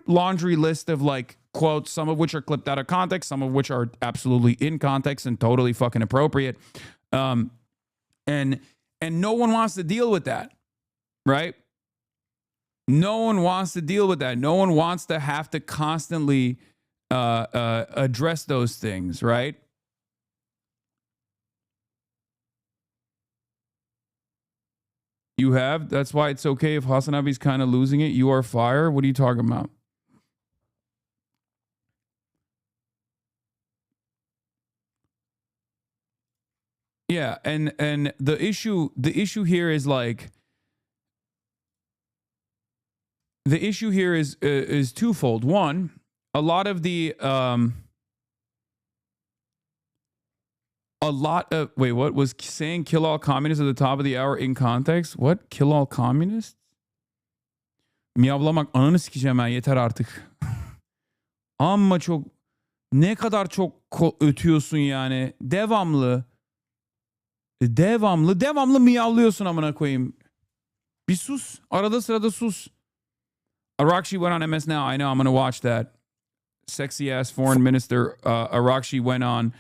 laundry list of like quotes, some of which are clipped out of context, some of which are absolutely in context and totally fucking appropriate. And no one wants to deal with that, right? No one wants to deal with that. No one wants to have to constantly address those things, right? You have? That's why it's okay if HasanAbi's kind of losing it. You are fire? What are you talking about? Yeah, and the issue here is like, the issue here is twofold. One, a lot of wait, what was saying kill all communists at the top of the hour in context? What? Kill all communists? Miyavlamak ananı sikeceğim ben, yeter artık. Amma çok, ne kadar çok ötüyorsun yani. Devamlı miyavlıyorsun amına koyayım. Bir sus. Arada sırada sus. Arakshi went on MS Now. I know, I'm going to watch that. Sexy ass foreign minister Arakshi went on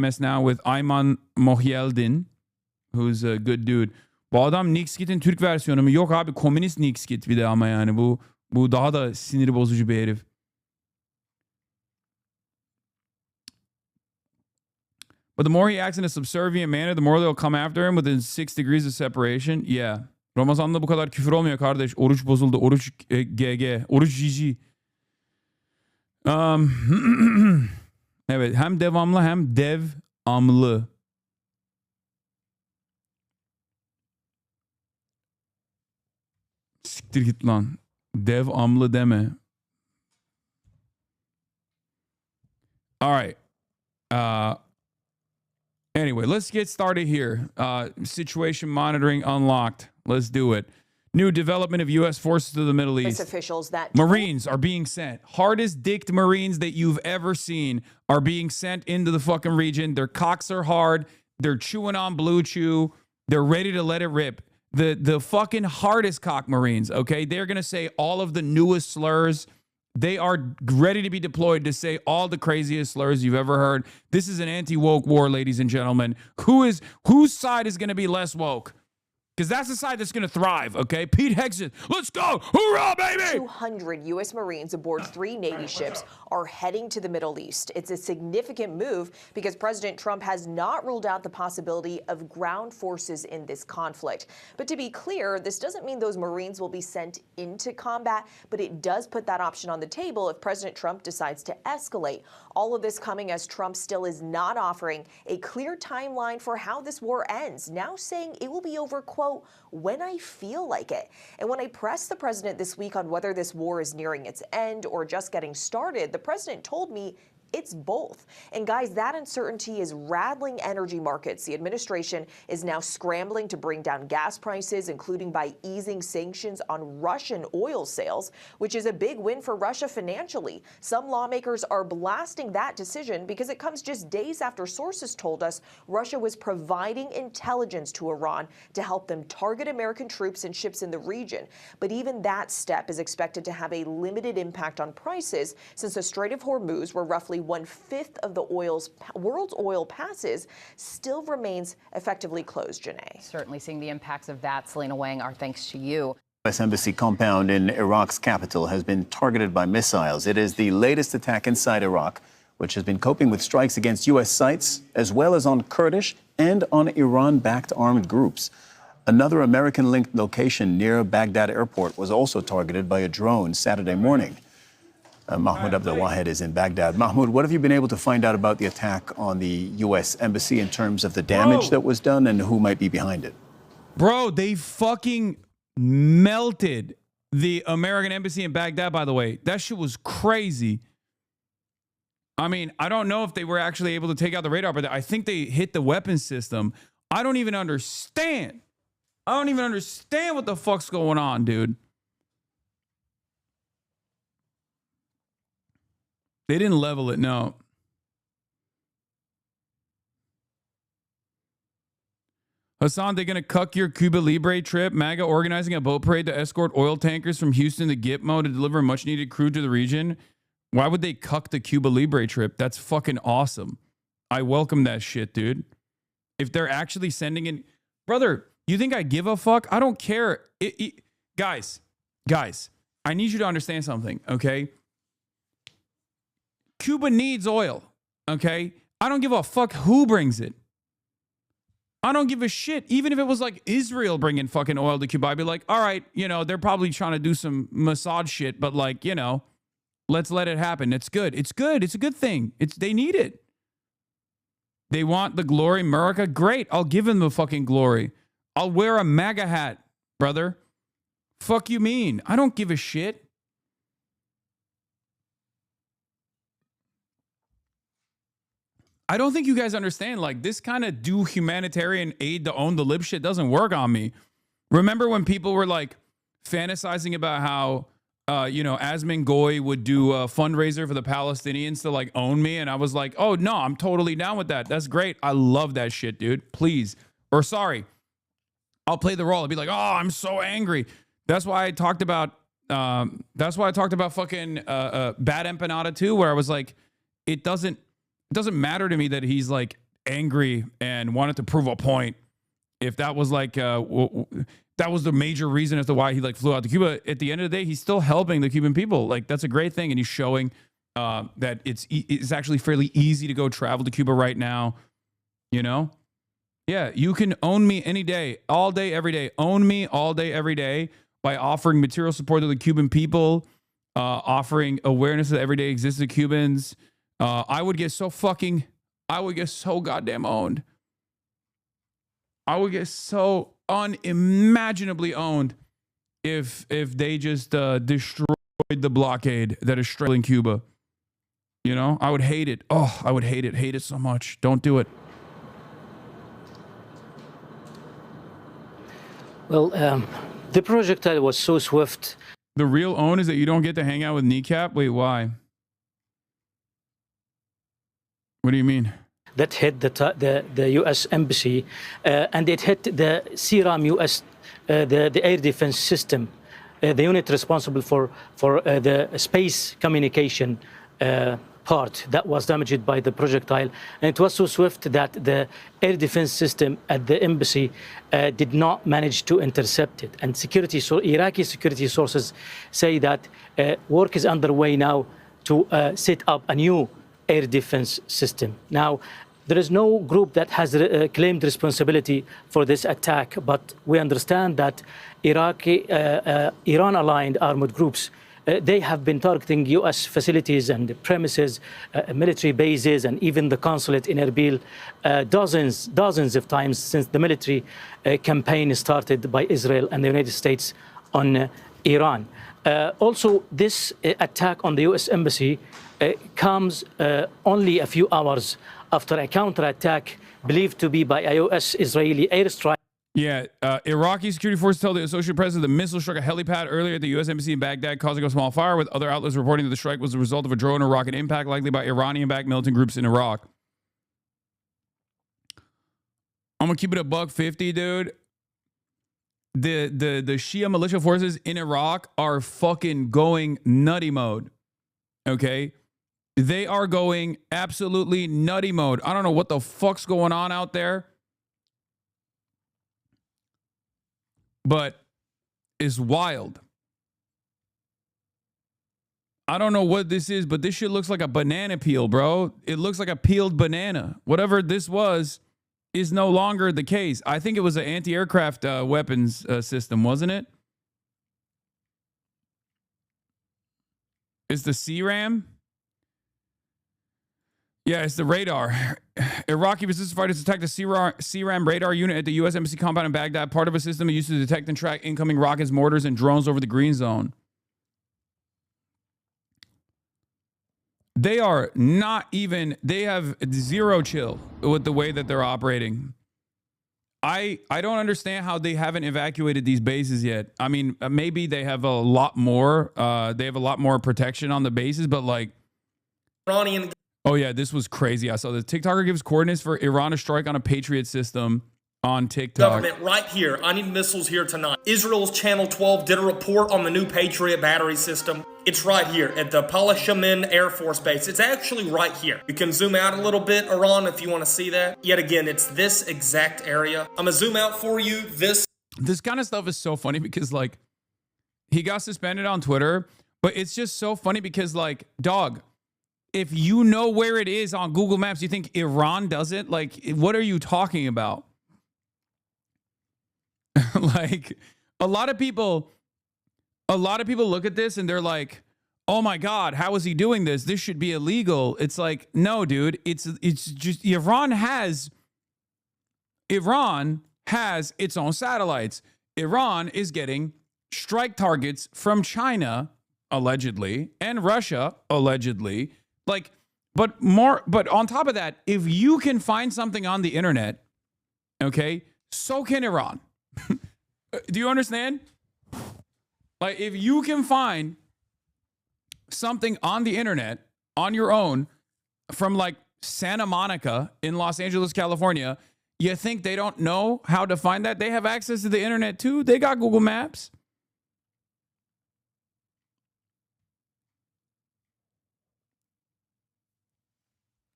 MS Now with Ayman Mohyeldin, who's a good dude. Bu adam Nick Skid'in Türk versiyonu mu? Yok abi, komünist Nick Skid bir de ama yani. Bu daha da sinir bozucu bir herif. But the more he acts in a subservient manner, the more they'll come after him within 6 degrees of separation. Yeah. Ramazan'da bu kadar küfür olmuyor kardeş. Oruç bozuldu. Oruç GG. Oruç GG. Evet, hem devamlı hem devamlı. Siktir git lan. Devamlı deme. All right. Anyway, let's get started here. Situation monitoring unlocked. Let's do it. New development of U.S. forces to the Middle East. Officials that Marines are being sent. Hardest dicked Marines that you've ever seen are being sent into the fucking region. Their cocks are hard. They're chewing on blue chew. They're ready to let it rip. The fucking hardest cock Marines, okay? They're going to say all of the newest slurs. They are ready to be deployed to say all the craziest slurs you've ever heard. This is an anti-woke war, ladies and gentlemen. Whose side is going to be less woke? Because that's the side that's going to thrive, okay? Pete Hegseth, let's go! Hoorah, baby! 200 U.S. Marines aboard 3 Navy ships are heading to the Middle East. It's a significant move because President Trump has not ruled out the possibility of ground forces in this conflict. But to be clear, this doesn't mean those Marines will be sent into combat, but it does put that option on the table if President Trump decides to escalate. All of this coming as Trump still is not offering a clear timeline for how this war ends, now saying it will be over, quote, when I feel like it. And when I pressed the president this week on whether this war is nearing its end or just getting started, the president told me it's both. And guys, that uncertainty is rattling energy markets. The administration is now scrambling to bring down gas prices, including by easing sanctions on Russian oil sales, which is a big win for Russia financially. Some lawmakers are blasting that decision because it comes just days after sources told us Russia was providing intelligence to Iran to help them target American troops and ships in the region. But even that step is expected to have a limited impact on prices since the Strait of Hormuz, where roughly nearly 1/5 of the world's oil passes still remains effectively closed, Janae. Certainly seeing the impacts of that. Selena Wang, our thanks to you. U.S. Embassy compound in Iraq's capital has been targeted by missiles. It is the latest attack inside Iraq, which has been coping with strikes against U.S. sites, as well as on Kurdish and on Iran-backed armed groups. Another American-linked location near Baghdad airport was also targeted by a drone Saturday morning. Mahmoud Abdelwahed is in Baghdad. Mahmoud, what have you been able to find out about the attack on the U.S. Embassy in terms of the damage that was done and who might be behind it? Bro, they fucking melted the American embassy in Baghdad, by the way. That shit was crazy. I mean, I don't know if they were actually able to take out the radar, but I think they hit the weapon system. I don't even understand. What the fuck's going on, dude. They didn't level it, no. Hasan, they're going to cuck your Cuba Libre trip. MAGA organizing a boat parade to escort oil tankers from Houston to Gitmo to deliver much-needed crude to the region. Why would they cuck the Cuba Libre trip? That's fucking awesome. I welcome that shit, dude. If they're actually sending in... Brother, you think I give a fuck? I don't care. Guys, I need you to understand something, okay? Cuba needs oil, okay? I don't give a fuck who brings it. I don't give a shit. Even if it was like Israel bringing fucking oil to Cuba, I'd be like, all right, you know, they're probably trying to do some Mossad shit, but like, you know, let's let it happen. It's good. It's good. It's a good thing. They need it. They want the glory. America, great. I'll give them the fucking glory. I'll wear a MAGA hat, brother. Fuck you mean? I don't give a shit. I don't think you guys understand, like, this kind of do humanitarian aid to own the lib shit doesn't work on me. Remember when people were, like, fantasizing about how, you know, Asmin Goy would do a fundraiser for the Palestinians to, like, own me? And I was like, oh, no, I'm totally down with that. That's great. I love that shit, dude. Please. Or, sorry, I'll play the role. I'll be like, oh, I'm so angry. That's why I talked about, fucking Bad Empanada too, where I was like, it doesn't matter to me that he's like angry and wanted to prove a point. If that was like, that was the major reason as to why he like flew out to Cuba. At the end of the day, he's still helping the Cuban people. Like, that's a great thing. And he's showing that it's actually fairly easy to go travel to Cuba right now. You know? Yeah, you can own me any day, all day, every day. Own me all day, every day by offering material support to the Cuban people, offering awareness of the everyday existence of Cubans. I would get so goddamn owned. I would get so unimaginably owned if they just destroyed the blockade that is straddling Cuba. You know, I would hate it. Oh, I would hate it so much. Don't do it. Well, the projectile was so swift. The real own is that you don't get to hang out with Kneecap? Wait, why? What do you mean? That hit the U.S. embassy, and it hit the CRAM U.S. The air defense system, the unit responsible for the space communication part that was damaged by the projectile. And it was so swift that the air defense system at the embassy did not manage to intercept it. And Iraqi security sources say that work is underway now to set up a new air defense system. Now, there is no group that has claimed responsibility for this attack, but we understand that Iran-aligned armed groups, they have been targeting U.S. facilities and premises, military bases, and even the consulate in Erbil dozens of times since the military campaign started by Israel and the United States on Iran. Also, this attack on the U.S. embassy comes only a few hours after a counterattack believed to be by a U.S.-Israeli airstrike. Yeah, Iraqi security forces told the Associated Press that the missile struck a helipad earlier at the U.S. Embassy in Baghdad, causing a small fire, with other outlets reporting that the strike was the result of a drone or rocket impact, likely by Iranian-backed militant groups in Iraq. I'm going to keep it $150, dude. The Shia militia forces in Iraq are fucking going nutty mode. Okay? They are going absolutely nutty mode. I don't know what the fuck's going on out there, but it's wild. I don't know what this is, but this shit looks like a banana peel, bro. It looks like a peeled banana. Whatever this was is no longer the case. I think it was an anti-aircraft weapons system, wasn't it? It's the CRAM? Yeah, it's the radar. Iraqi resistance fighters attacked the CRAM radar unit at the U.S. Embassy compound in Baghdad, part of a system used to detect and track incoming rockets, mortars, and drones over the green zone. They are not even, they have zero chill with the way that they're operating. I don't understand how they haven't evacuated these bases yet. I mean, maybe they have a lot more, protection on the bases, but like, Iranian. Oh yeah, this was crazy. I saw the TikToker gives coordinates for Iran to strike on a Patriot system on TikTok. Government right here. I need missiles here tonight. Israel's Channel 12 did a report on the new Patriot battery system. It's right here at the Palashamin Air Force Base. It's actually right here. You can zoom out a little bit, Iran, if you want to see that. Yet again, it's this exact area. I'm gonna zoom out for you. This kind of stuff is so funny because like he got suspended on Twitter, but it's just so funny because like, dog, if you know where it is on Google Maps, you think Iran does it? Like, what are you talking about? Like, a lot of people look at this and they're like, oh my God, how is he doing this? This should be illegal. It's like, no, dude, it's just Iran has its own satellites. Iran is getting strike targets from China, allegedly, and Russia, allegedly. Like, but on top of that, if you can find something on the internet, okay, so can Iran. Do you understand? Like, if you can find something on the internet on your own from like Santa Monica in Los Angeles, California, you think they don't know how to find that? They have access to the internet too. They got Google Maps.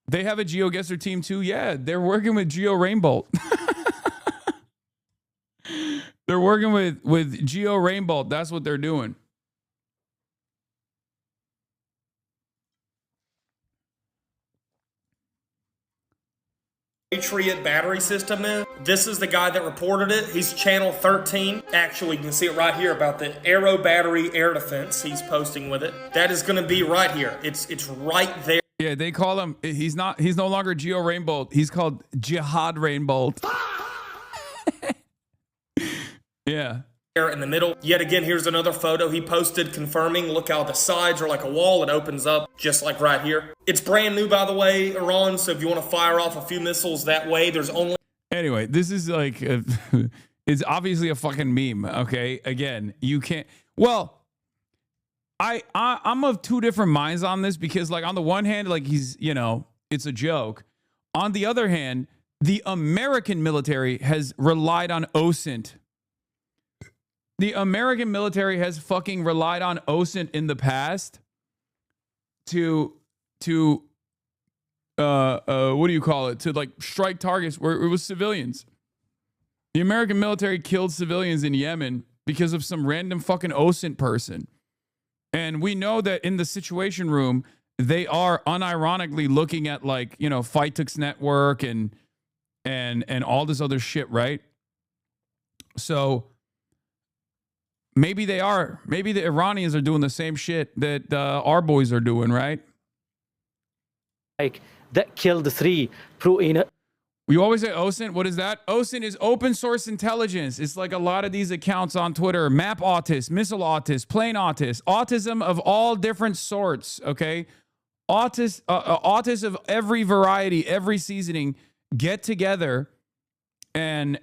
They have a GeoGuessr team too. Yeah, they're working with Geo Rainbolt. They're working with Geo Rainbolt. That's what they're doing. Patriot battery system is. This is the guy that reported it. He's channel 13. Actually, you can see it right here about the Aero battery air defense he's posting with it. That is going to be right here. It's right there. Yeah, they call him, he's no longer Geo Rainbolt. He's called Jihad Rainbolt. Yeah. There in the middle. Yet again, here's another photo he posted confirming, look how the sides are like a wall. It opens up just like right here. It's brand new, by the way, Iran. So if you want to fire off a few missiles that way, there's only... Anyway, this is like, it's obviously a fucking meme. Okay. Again, you can't, well, I'm of two different minds on this because like on the one hand, like he's, you know, it's a joke. On the other hand, the American military has relied on OSINT. The American military has fucking relied on OSINT in the past to what do you call it? To like strike targets where it was civilians. The American military killed civilians in Yemen because of some random fucking OSINT person. And we know that in the Situation Room, they are unironically looking at like, you know, Fightix Network and all this other shit, right? So maybe they are. Maybe the Iranians are doing the same shit that our boys are doing, right? Like that killed 3 pro-INA. We always say OSINT. What is that? OSINT is open source intelligence. It's like a lot of these accounts on Twitter. Map autists, missile autists, plane autists, autism of all different sorts, okay? Autists of every variety, every seasoning get together and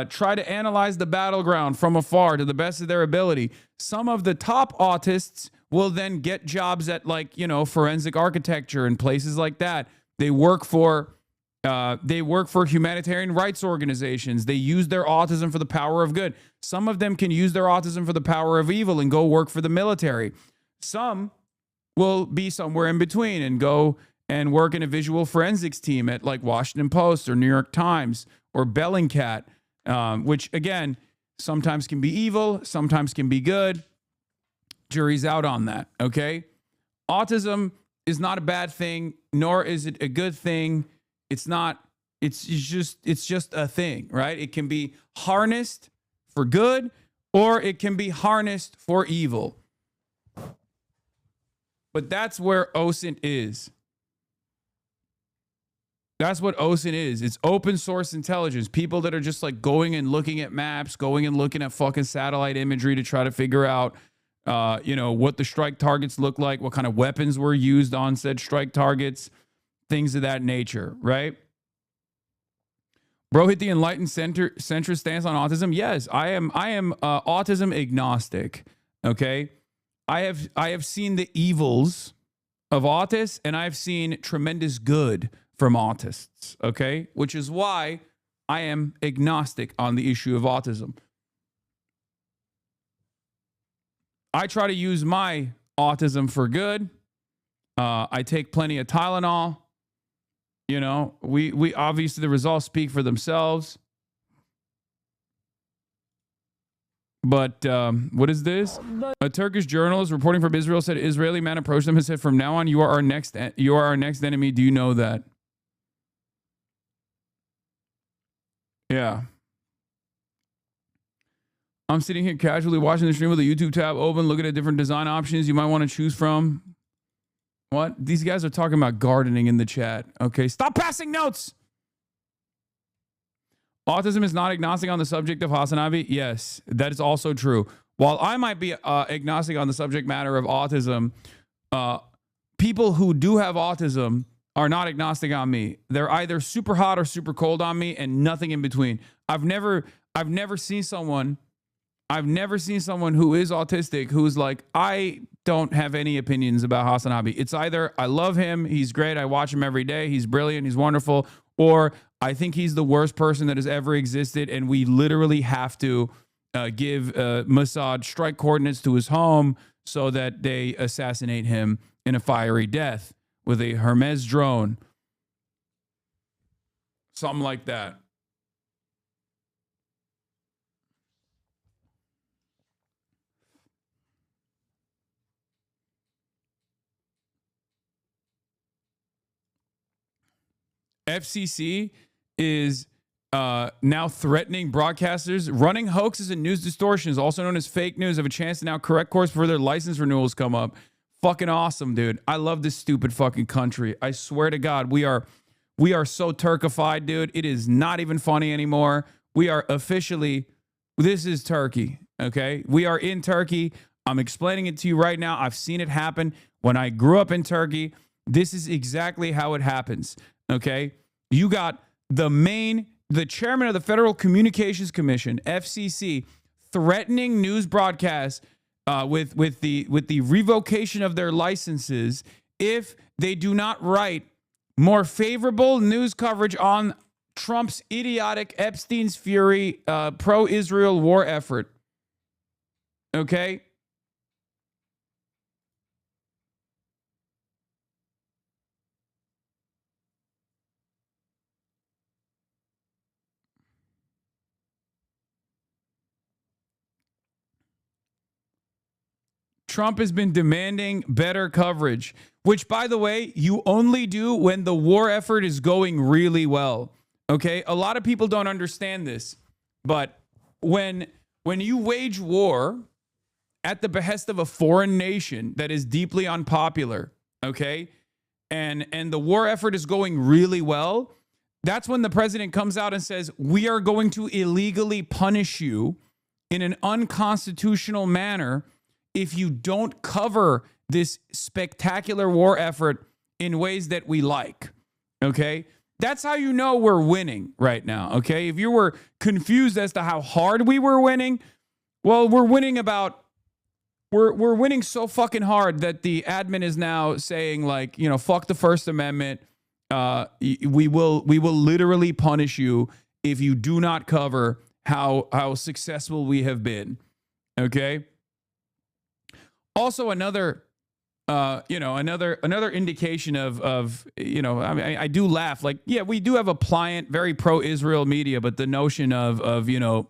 try to analyze the battleground from afar to the best of their ability. Some of the top autists will then get jobs at like, you know, forensic architecture and places like that. They work for humanitarian rights organizations. They use their autism for the power of good. Some of them can use their autism for the power of evil and go work for the military. Some will be somewhere in between and go and work in a visual forensics team at like Washington Post or New York Times or Bellingcat, which again, sometimes can be evil, sometimes can be good. Jury's out on that, okay? Autism is not a bad thing, nor is it a good thing. It's just a thing, right? It can be harnessed for good or it can be harnessed for evil. But that's where OSINT is. That's what OSINT is. It's open source intelligence. People that are just like going and looking at maps, going and looking at fucking satellite imagery to try to figure out, what the strike targets look like, what kind of weapons were used on said strike targets, things of that nature, right? Bro hit the enlightened centrist stance on autism. Yes, I am autism agnostic. Okay, I have seen the evils of autists, and I've seen tremendous good from autists. Okay, which is why I am agnostic on the issue of autism. I try to use my autism for good. I take plenty of Tylenol. You know, we obviously the results speak for themselves. But what is this? A Turkish journalist reporting from Israel said Israeli man approached them and said, "From now on, you are our next enemy. Do you know that?" Yeah. I'm sitting here casually watching the stream with a YouTube tab open, looking at different design options you might want to choose from. What? These guys are talking about gardening in the chat. Okay, stop passing notes. Autism is not agnostic on the subject of HasanAbi. Yes, that is also true. While I might be agnostic on the subject matter of autism, people who do have autism are not agnostic on me. They're either super hot or super cold on me and nothing in between. I've never seen someone who is autistic who's like, I don't have any opinions about HasanAbi. It's either I love him, he's great, I watch him every day, he's brilliant, he's wonderful, or I think he's the worst person that has ever existed, and we literally have to give Mossad strike coordinates to his home so that they assassinate him in a fiery death with a HORMUZ drone. Something like that. FCC is now threatening broadcasters running hoaxes and news distortions, also known as fake news, have a chance to now correct course before their license renewals come up. Fucking awesome, dude. I love this stupid fucking country. I swear to God, we are so Turkified, dude. It is not even funny anymore. We are officially, this is Turkey, okay? We are in Turkey. I'm explaining it to you right now. I've seen it happen. When I grew up in Turkey, this is exactly how it happens. Okay, you got the chairman of the Federal Communications Commission, FCC, threatening news broadcasts with the revocation of their licenses if they do not write more favorable news coverage on Trump's idiotic Epstein's Fury pro-Israel war effort. Okay. Trump has been demanding better coverage, which, by the way, you only do when the war effort is going really well. Okay? A lot of people don't understand this, but when you wage war at the behest of a foreign nation that is deeply unpopular, okay, and the war effort is going really well, that's when the president comes out and says, we are going to illegally punish you in an unconstitutional manner if you don't cover this spectacular war effort in ways that we like, okay? That's how you know we're winning right now, okay? If you were confused as to how hard we were winning, well, we're winning so fucking hard that the admin is now saying, like, you know, fuck the First Amendment. We will literally punish you if you do not cover how successful we have been, okay? Also, another you know, another indication of you know, I mean, I do laugh. Like, yeah, we do have a pliant, very pro-Israel media, but the notion of you know,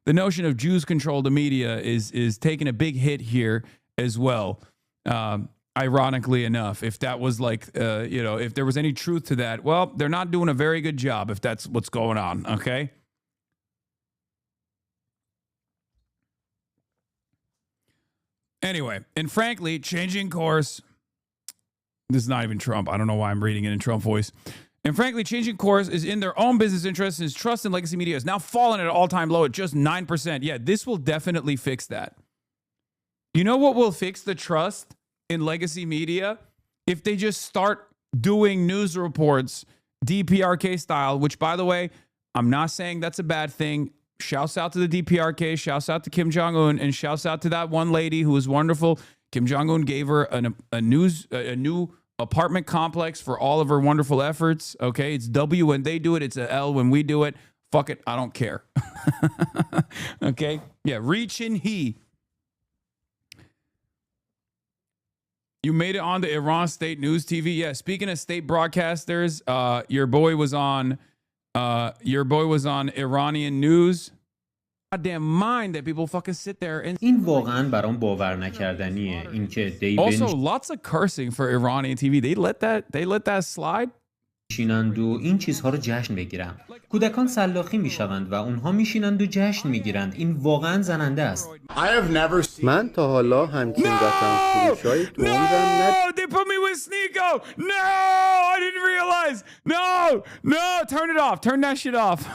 the notion of Jews control the media is taking a big hit here as well. Ironically enough, if that was like, you know, if there was any truth to that, well, they're not doing a very good job if that's what's going on. Okay. Anyway, and frankly, changing course. This is not even Trump. I don't know why I'm reading it in Trump voice. And frankly, changing course is in their own business interest. His trust in legacy media has now fallen at an all-time low at just 9%. Yeah, this will definitely fix that. You know what will fix the trust in legacy media? If they just start doing news reports DPRK style, which, by the way, I'm not saying that's a bad thing. Shouts out to the DPRK, shouts out to Kim Jong-un, and shouts out to that one lady who was wonderful. Kim Jong-un gave her a new apartment complex for all of her wonderful efforts. Okay, it's W when they do it, it's a L when we do it. Fuck it, I don't care. Okay, yeah, reach in he. You made it on the Iran State News TV. Yeah, speaking of state broadcasters, your boy was on Iranian news. Goddamn mind that people fucking sit there and این واقعا برام باور نکردنیه اینکه also lots of cursing for Iranian TV. They let that slide. میشینند و این چیزها رو جشن بگیرن. کودکان سلاخی میشوند و اونها میشینند و جشن میگیرند. این واقعا زننده است. من تا حالا همچین وطن فروشای تو عمرم They put me with Sneeko. No, I didn't realize. No, turn it off. Turn that shit off.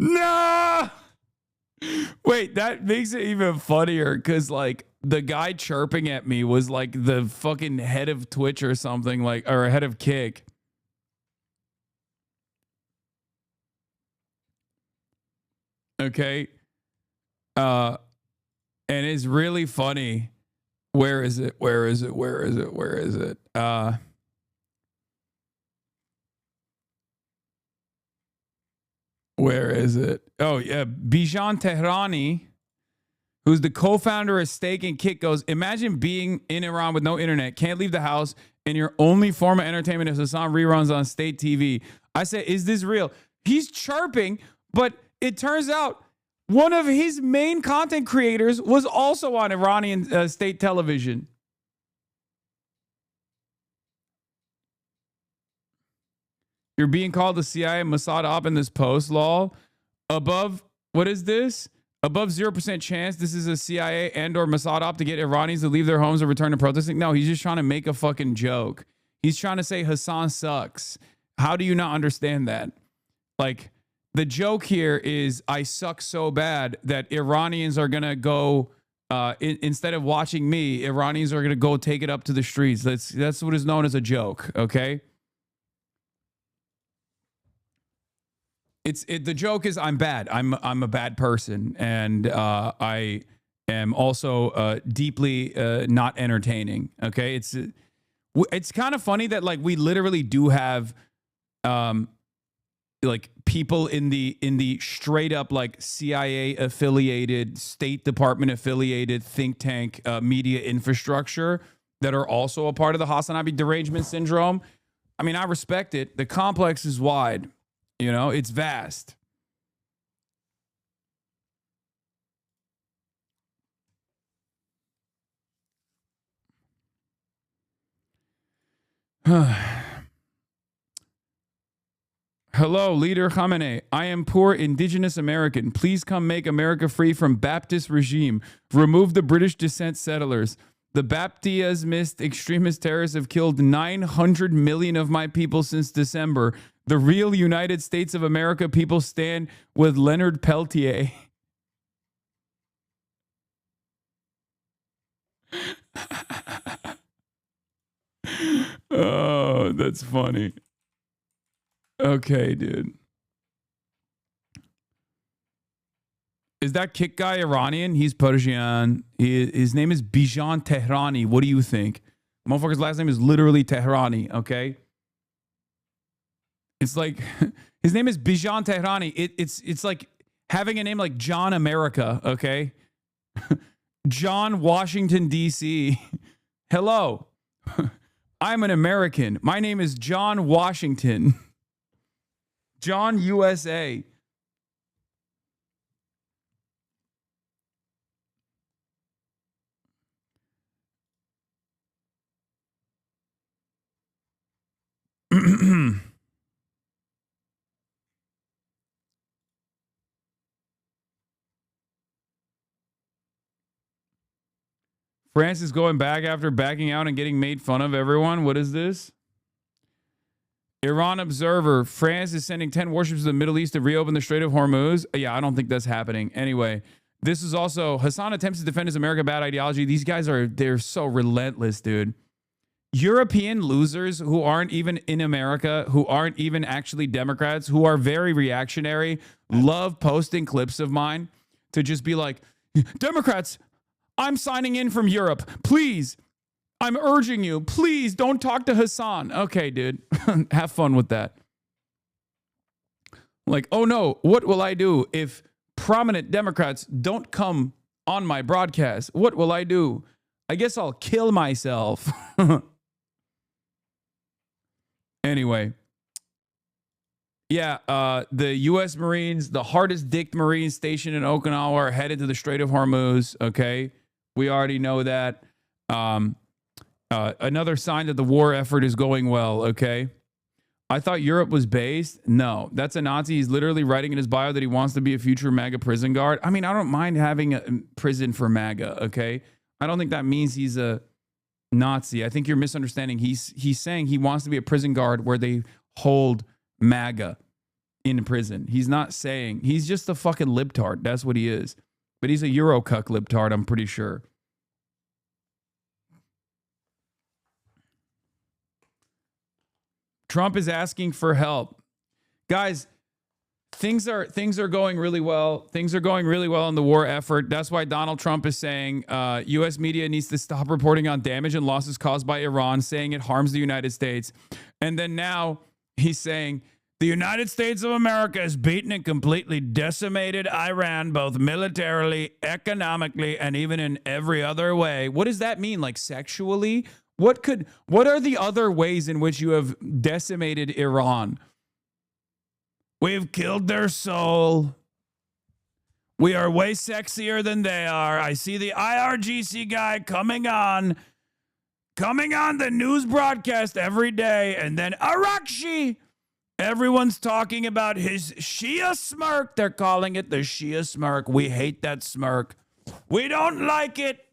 No. Wait, that makes it even funnier because like the guy chirping at me was like the fucking head of Twitch or something, like, or head of Kick. Okay. And it's really funny. Where is it? Where is it? Where is it? Where is it? Where is it? Oh, yeah. Bijan Tehrani, who's the co-founder of Stake and Kick, goes, imagine being in Iran with no internet, can't leave the house, and your only form of entertainment is Hasan reruns on state TV. I said, is this real? He's chirping, but it turns out one of his main content creators was also on Iranian state television. You're being called the CIA Mossad op in this post, lol. Above, what is this? Above 0% chance this is a CIA and or Mossad op to get Iranians to leave their homes or return to protesting. No, he's just trying to make a fucking joke. He's trying to say Hasan sucks. How do you not understand that? Like, the joke here is I suck so bad that Iranians are going to go, instead of watching me, Iranians are going to go take it up to the streets. That's what is known as a joke, okay? The joke is I'm bad. I'm a bad person, and I am also deeply not entertaining. Okay, it's kind of funny that like we literally do have like people in the straight up like CIA affiliated, State Department affiliated think tank media infrastructure that are also a part of the HasanAbi derangement syndrome. I mean, I respect it. The complex is wide. You know, it's vast. Hello, Leader Khamenei. I am poor indigenous American. Please come make America free from Baptist regime. Remove the British descent settlers. The Baptismist extremist terrorists have killed 900 million of my people since December. The real United States of America people stand with Leonard Peltier. Oh, that's funny. Okay, dude. Is that Kick guy Iranian? He's Persian. His name is Bijan Tehrani. What do you think? Motherfucker's last name is literally Tehrani, okay? It's like, his name is Bijan Tehrani. It's like having a name like John America, okay? John Washington, D.C. Hello. I'm an American. My name is John Washington. John USA. France is going back after backing out and getting made fun of everyone. What is this? Iran observer. France is sending 10 warships to the Middle East to reopen the Strait of Hormuz. Yeah, I don't think that's happening. Anyway, this is also Hasan attempts to defend his America bad ideology. These guys they're so relentless, dude. European losers who aren't even in America, who aren't even actually Democrats, who are very reactionary, love posting clips of mine to just be like, Democrats, I'm signing in from Europe. Please, I'm urging you, please don't talk to Hasan. Okay, dude, have fun with that. Like, oh no, what will I do if prominent Democrats don't come on my broadcast? What will I do? I guess I'll kill myself. Anyway, yeah, the U.S. Marines, the hardest dicked Marines stationed in Okinawa, are headed to the Strait of Hormuz. Okay, we already know that. Another sign that the war effort is going well. Okay, I thought Europe was based. No, that's a Nazi. He's literally writing in his bio that he wants to be a future MAGA prison guard. I mean, I don't mind having a prison for MAGA. Okay, I don't think that means he's a Nazi. I think you're misunderstanding. He's saying he wants to be a prison guard where they hold MAGA in prison. He's not saying, he's just a fucking libtard. That's what he is. But he's a Eurocuck libtard, I'm pretty sure. Trump is asking for help. Guys, things are going really well. Things are going really well in the war effort. That's why Donald Trump is saying U.S. media needs to stop reporting on damage and losses caused by Iran, saying it harms the United States. And then now he's saying the United States of America has beaten and completely decimated Iran, both militarily, economically, and even in every other way. What does that mean? Like sexually? What are the other ways in which you have decimated Iran? We've killed their soul. We are way sexier than they are. I see the IRGC guy coming on the news broadcast every day. And then Arakshi. Everyone's talking about his Shia smirk. They're calling it the Shia smirk. We hate that smirk. We don't like it.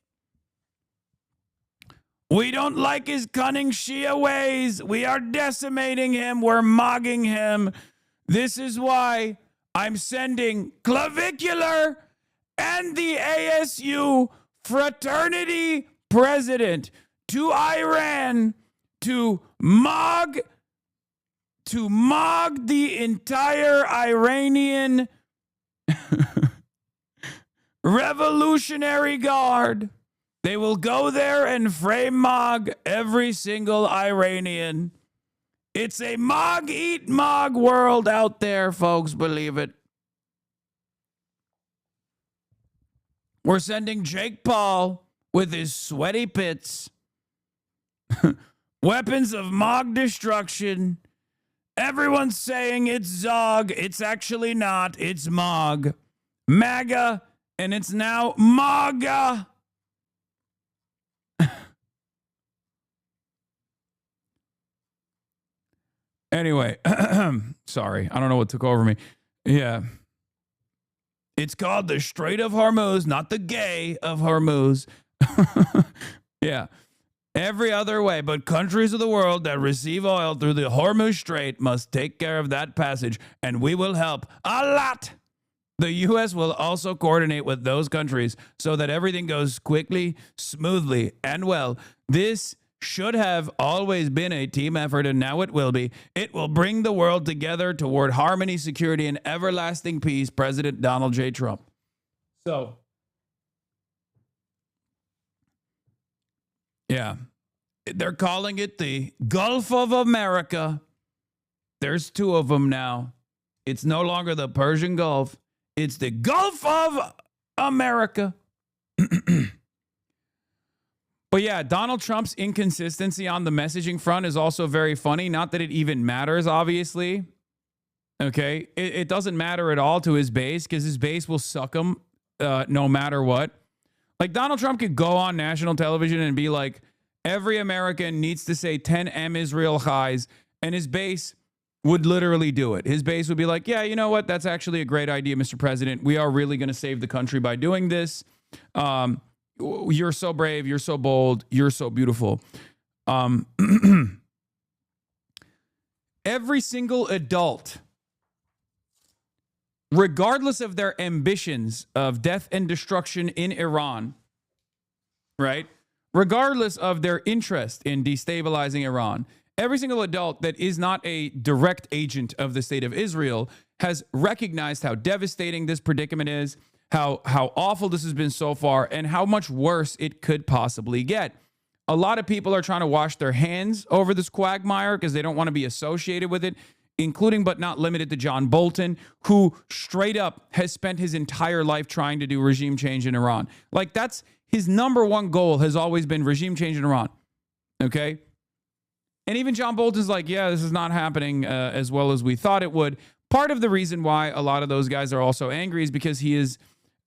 We don't like his cunning Shia ways. We are decimating him. We're mogging him. This is why I'm sending Clavicular and the ASU fraternity president to Iran to mog the entire Iranian Revolutionary Guard. They will go there and frame mog every single Iranian. It's a mog eat mog world out there, folks. Believe it. We're sending Jake Paul with his sweaty pits. Weapons of mog destruction. Everyone's saying it's Zog. It's actually not. It's mog. MAGA. And it's now MAGA. Anyway, sorry. I don't know what took over me. Yeah. It's called the Strait of Hormuz, not the gay of Hormuz. Yeah. Every other way, but countries of the world that receive oil through the Hormuz Strait must take care of that passage, and we will help a lot. The U.S. will also coordinate with those countries so that everything goes quickly, smoothly, and well. This should have always been a team effort, and now it will be. It will bring the world together toward harmony, security, and everlasting peace. President Donald J. Trump. So, yeah, they're calling it the Gulf of America. There's two of them now. It's no longer the Persian Gulf. It's the Gulf of America. But yeah, Donald Trump's inconsistency on the messaging front is also very funny. Not that it even matters, obviously. Okay? It doesn't matter at all to his base because his base will suck him no matter what. Like, Donald Trump could go on national television and be like, every American needs to say 10 M Israel highs, and his base would literally do it. His base would be like, yeah, you know what? That's actually a great idea, Mr. President. We are really going to save the country by doing this. You're so brave. You're so bold. You're so beautiful. Every single adult, regardless of their ambitions of death and destruction in Iran, right? Regardless of their interest in destabilizing Iran, every single adult that is not a direct agent of the state of Israel has recognized how devastating this predicament is, how awful this has been so far, and how much worse it could possibly get. A lot of people are trying to wash their hands over this quagmire because they don't want to be associated with it, including but not limited to John Bolton, who straight up has spent his entire life trying to do regime change in Iran. Like, that's his number one goal, has always been regime change in Iran. Okay? And even John Bolton's like, yeah, this is not happening as well as we thought it would. Part of the reason why a lot of those guys are also angry is because he is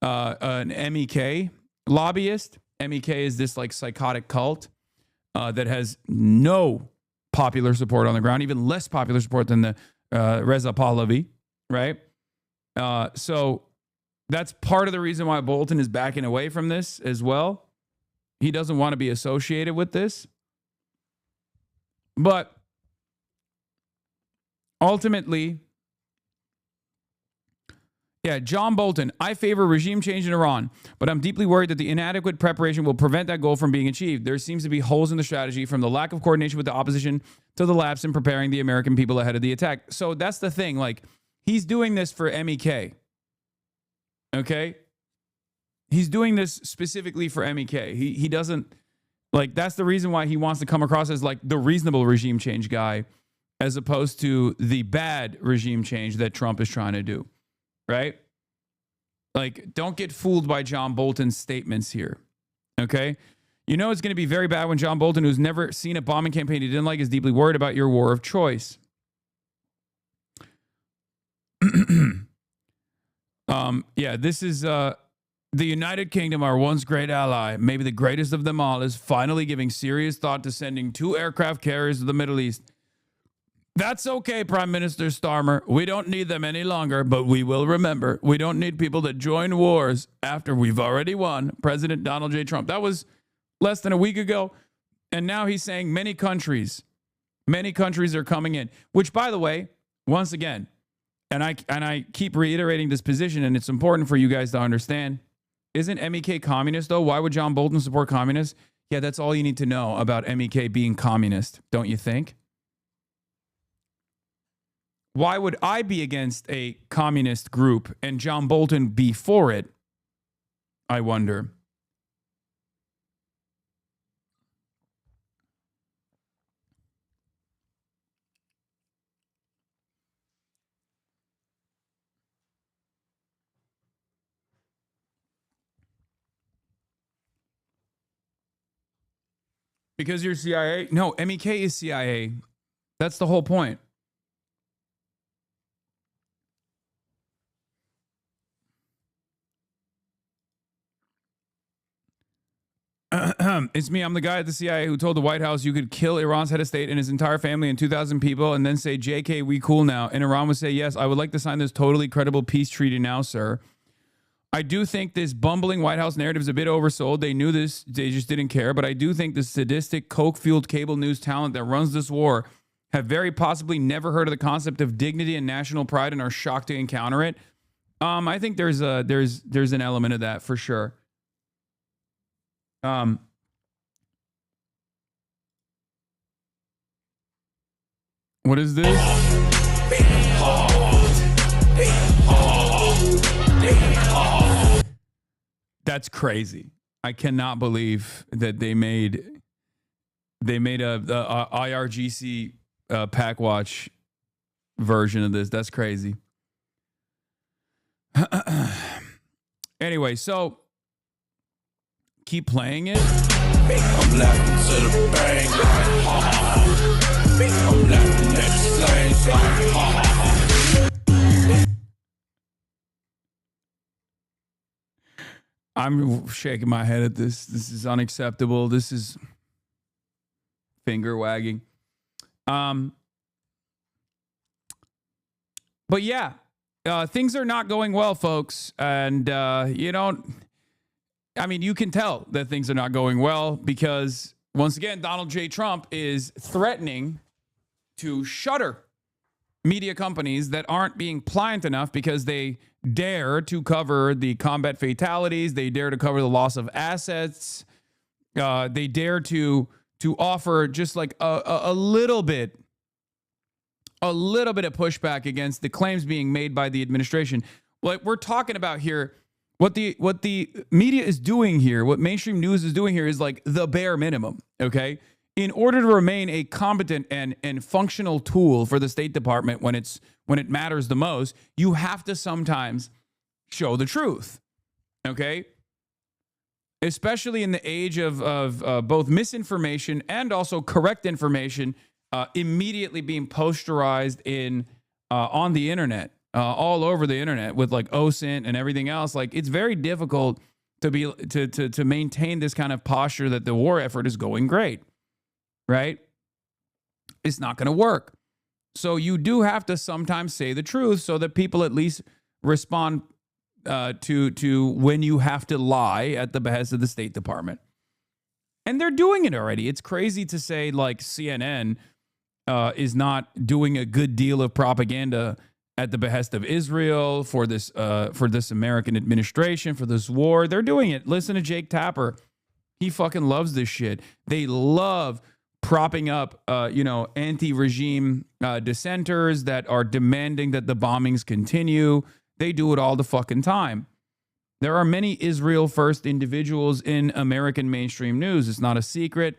an MEK lobbyist. MEK is this like psychotic cult that has no popular support on the ground, even less popular support than the Reza Pahlavi, right? So that's part of the reason why Bolton is backing away from this as well. He doesn't want to be associated with this. But ultimately, yeah, John Bolton, I favor regime change in Iran, but I'm deeply worried that the inadequate preparation will prevent that goal from being achieved. There seems to be holes in the strategy, from the lack of coordination with the opposition to the lapse in preparing the American people ahead of the attack. So that's the thing. Like, he's doing this for MEK. Okay? He's doing this specifically for MEK. He doesn't, like, that's the reason why he wants to come across as like the reasonable regime change guy, as opposed to the bad regime change that Trump is trying to do. Right? Like, don't get fooled by John Bolton's statements here. Okay? You know it's going to be very bad when John Bolton, who's never seen a bombing campaign he didn't like, is deeply worried about your war of choice. Yeah, this is the United Kingdom, our once great ally, maybe the greatest of them all, is finally giving serious thought to sending 2 aircraft carriers to the Middle East. That's okay, Prime Minister Starmer. We don't need them any longer, but we will remember. We don't need people that join wars after we've already won. President Donald J. Trump. That was less than a week ago. And now he's saying many countries are coming in. Which, by the way, once again, and I keep reiterating this position, and it's important for you guys to understand. Isn't MEK communist, though? Why would John Bolton support communists? Yeah, that's all you need to know about MEK being communist, don't you think? Why would I be against a communist group and John Bolton be for it? I wonder. Because you're CIA? No, MEK is CIA. That's the whole point. It's me. I'm the guy at the CIA who told the White House you could kill Iran's head of state and his entire family and 2,000 people and then say, JK, we cool now. And Iran would say, yes, I would like to sign this totally credible peace treaty now, sir. I do think this bumbling White House narrative is a bit oversold. They knew this. They just didn't care. But I do think the sadistic, coke-fueled cable news talent that runs this war have very possibly never heard of the concept of dignity and national pride and are shocked to encounter it. I think there's an element of that for sure. What is this? That's crazy. I cannot believe that they made a IRGC pack watch version of this. That's crazy. Anyway, so keep playing it. I'm laughing to the bang like ha ha ha. I'm laughing at the slangs like ha ha ha. I'm shaking my head at this. This is unacceptable. This is finger wagging. But yeah, things are not going well, folks. And, you can tell that things are not going well because, once again, Donald J. Trump is threatening to shutter media companies that aren't being pliant enough because they dare to cover the combat fatalities. They dare to cover the loss of assets. They dare to offer just like a little bit of pushback against the claims being made by the administration. What we're talking about here, what the media is doing here, what mainstream news is doing here is like the bare minimum, okay? In order to remain a competent and functional tool for the State Department when it matters the most, you have to sometimes show the truth, okay? Especially in the age of both misinformation and also correct information immediately being posterized on the internet, all over the internet with like OSINT and everything else. Like, it's very difficult to maintain this kind of posture that the war effort is going great. Right? It's not going to work. So you do have to sometimes say the truth so that people at least respond to when you have to lie at the behest of the State Department. And they're doing it already. It's crazy to say like CNN is not doing a good deal of propaganda at the behest of Israel for this American administration, for this war. They're doing it. Listen to Jake Tapper. He fucking loves this shit. They love propping up, anti-regime dissenters that are demanding that the bombings continue. They do it all the fucking time. There are many Israel-first individuals in American mainstream news. It's not a secret.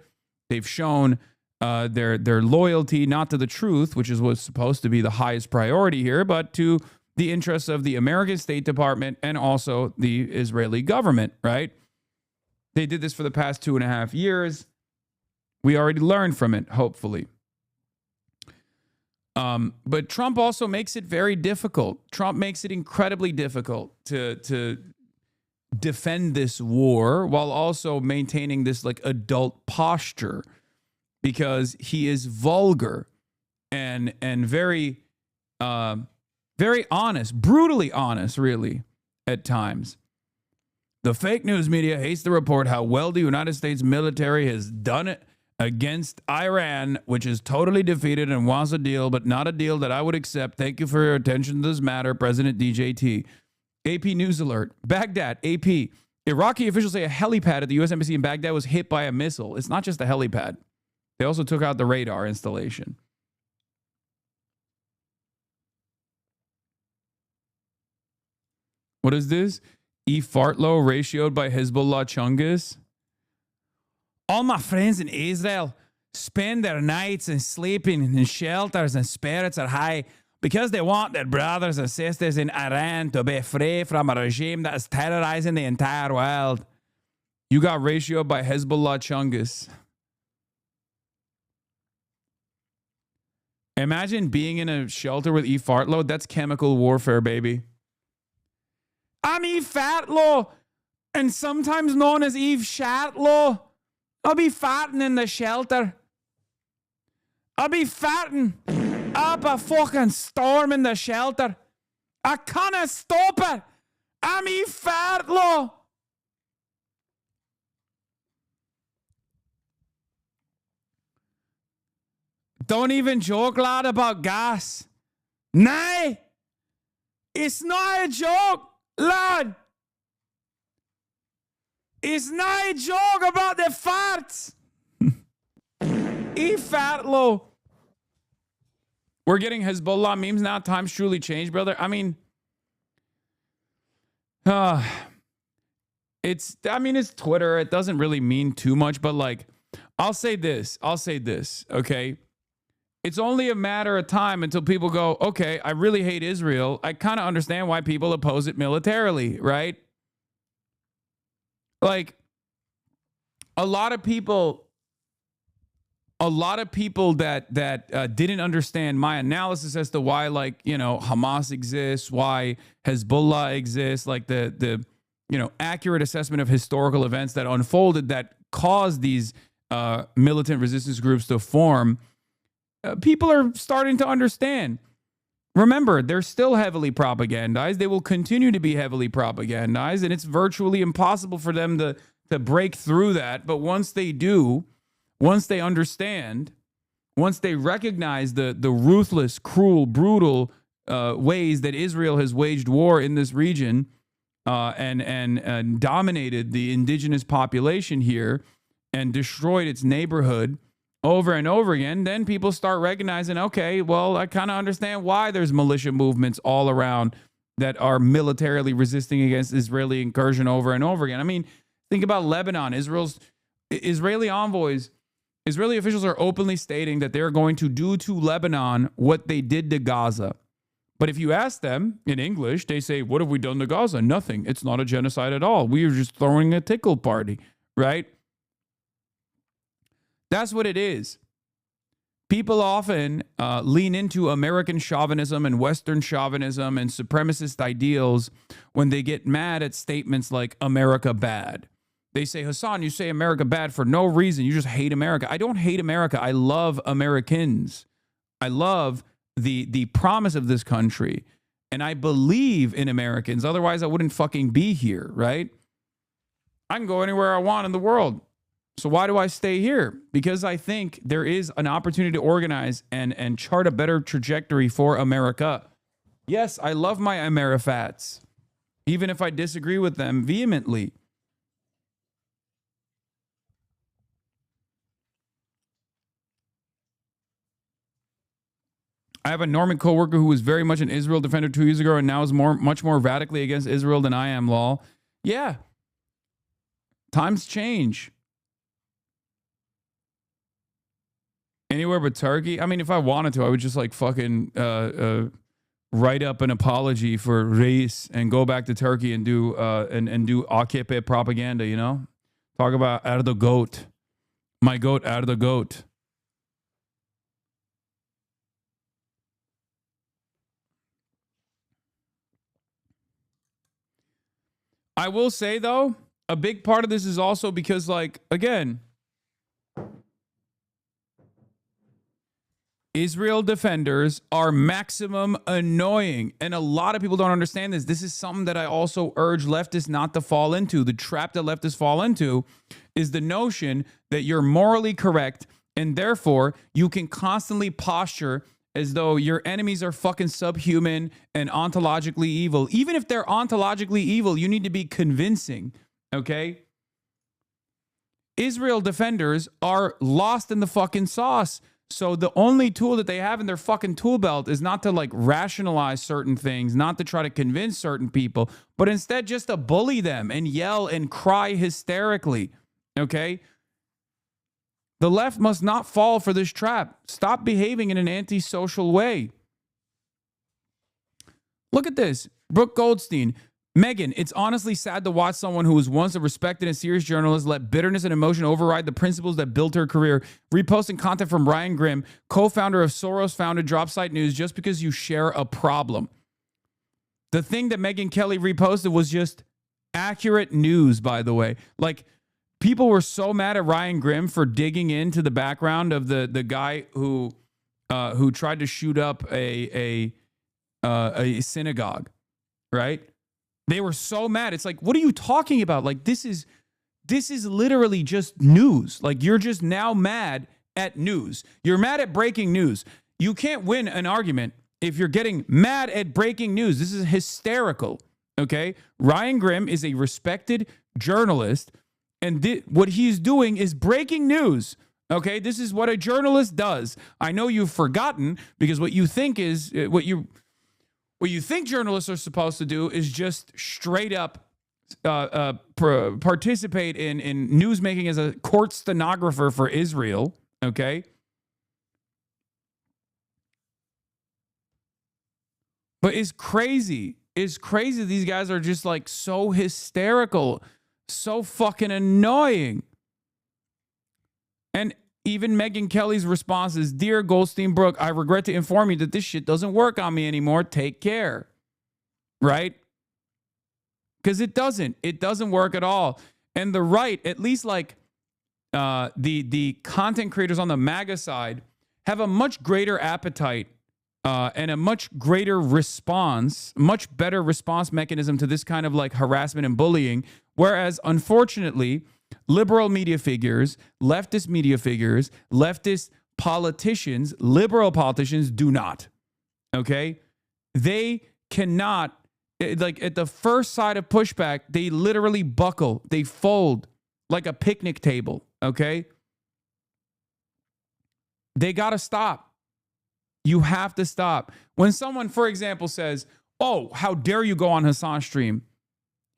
They've shown their loyalty, not to the truth, which is what's supposed to be the highest priority here, but to the interests of the American State Department and also the Israeli government, right? They did this for the past 2.5 years. We already learned from it, hopefully. But Trump also makes it very difficult. Trump makes it incredibly difficult to defend this war while also maintaining this like adult posture, because he is vulgar and very very honest, brutally honest, really, at times. The fake news media hates to report how well the United States military has done it against Iran, which is totally defeated and wants a deal, but not a deal that I would accept. Thank you for your attention to this matter, President DJT. AP News Alert. Baghdad, AP. Iraqi officials say a helipad at the U.S. Embassy in Baghdad was hit by a missile. It's not just a helipad. They also took out the radar installation. What is this? Fartlow ratioed by Hezbollah Chungus. All my friends in Israel spend their nights and sleeping in shelters and spirits are high because they want their brothers and sisters in Iran to be free from a regime that is terrorizing the entire world. You got ratioed by Hezbollah Chungus. Imagine being in a shelter with Fartlow. That's chemical warfare, baby. I'm Fartlow, and sometimes known as Shatlow. I'll be farting in the shelter. I'll be farting up a fucking storm in the shelter. I can't stop it. I'm Fartlow. Don't even joke, lad, about gas. Nay, it's not a joke, lad. It's not a joke about the farts. Fartlow. We're getting Hezbollah memes now. Times truly changed, brother. I mean, it's Twitter. It doesn't really mean too much, but like, I'll say this, okay? It's only a matter of time until people go, okay, I really hate Israel. I kind of understand why people oppose it militarily, right? Like, a lot of people that didn't understand my analysis as to why, like, you know, Hamas exists, why Hezbollah exists, like the accurate assessment of historical events that unfolded that caused these militant resistance groups to form. People are starting to understand. Remember, they're still heavily propagandized. They will continue to be heavily propagandized, and it's virtually impossible for them to break through that. But once they do, once they understand, once they recognize the ruthless, cruel, brutal ways that Israel has waged war in this region and dominated the indigenous population here and destroyed its neighborhood over and over again, then people start recognizing, okay, well, I kind of understand why there's militia movements all around that are militarily resisting against Israeli incursion over and over again. I mean, think about Lebanon. Israeli officials are openly stating that they're going to do to Lebanon what they did to Gaza. But if you ask them in English, they say, what have we done to Gaza? Nothing. It's not a genocide at all. We were just throwing a tickle party, right? That's what it is. People often lean into American chauvinism and Western chauvinism and supremacist ideals when they get mad at statements like America bad. They say, Hasan, you say America bad for no reason. You just hate America. I don't hate America. I love Americans. I love the promise of this country. And I believe in Americans. Otherwise, I wouldn't fucking be here, right? I can go anywhere I want in the world. So why do I stay here? Because I think there is an opportunity to organize and chart a better trajectory for America. Yes, I love my Amerifats, even if I disagree with them vehemently. I have a Norman coworker who was very much an Israel defender 2 years ago and now is much more radically against Israel than I am, lol. Yeah. Times change. Anywhere but Turkey? I mean, if I wanted to, I would just like fucking write up an apology for Reis and go back to Turkey and do AKP propaganda, you know? Talk about Erdogan. My goat, Erdogan. I will say, though, a big part of this is also because, like, again, Israel defenders are maximum annoying. And a lot of people don't understand this. This is something that I also urge leftists not to fall into. The trap that leftists fall into is the notion that you're morally correct and therefore you can constantly posture as though your enemies are fucking subhuman and ontologically evil. Even if they're ontologically evil, you need to be convincing, okay? Israel defenders are lost in the fucking sauce. So the only tool that they have in their fucking tool belt is not to like rationalize certain things, not to try to convince certain people, but instead just to bully them and yell and cry hysterically, okay? The left must not fall for this trap. Stop behaving in an antisocial way. Look at this. Brooke Goldstein. Megan, it's honestly sad to watch someone who was once a respected and serious journalist let bitterness and emotion override the principles that built her career. Reposting content from Ryan Grimm, co-founder of Soros-founded Dropsite News, just because you share a problem. The thing that Megyn Kelly reposted was just accurate news, by the way. Like, people were so mad at Ryan Grimm for digging into the background of the guy who tried to shoot up a synagogue, right? They were so mad. It's like, what are you talking about? Like, this is literally just news. Like, you're just now mad at news. You're mad at breaking news. You can't win an argument if you're getting mad at breaking news. This is hysterical, okay? Ryan Grimm is a respected journalist, and what he's doing is breaking news, okay? This is what a journalist does. I know you've forgotten, because what you think is, what you think journalists are supposed to do is just straight up participate in newsmaking as a court stenographer for Israel, okay? But it's crazy. It's crazy. These guys are just like so hysterical, so fucking annoying. And even Megyn Kelly's response is, "Dear Goldstein Brook, I regret to inform you that this shit doesn't work on me anymore. Take care." Right? Because it doesn't. It doesn't work at all. And the right, at least like the content creators on the MAGA side, have a much greater appetite and a much greater response, much better response mechanism to this kind of like harassment and bullying. Whereas, unfortunately, liberal media figures, leftist media figures, leftist politicians, liberal politicians do not. Okay? They cannot, like at the first side of pushback, they literally buckle, they fold like a picnic table. Okay? They got to stop. You have to stop. When someone, for example, says, "Oh, how dare you go on Hasan's stream?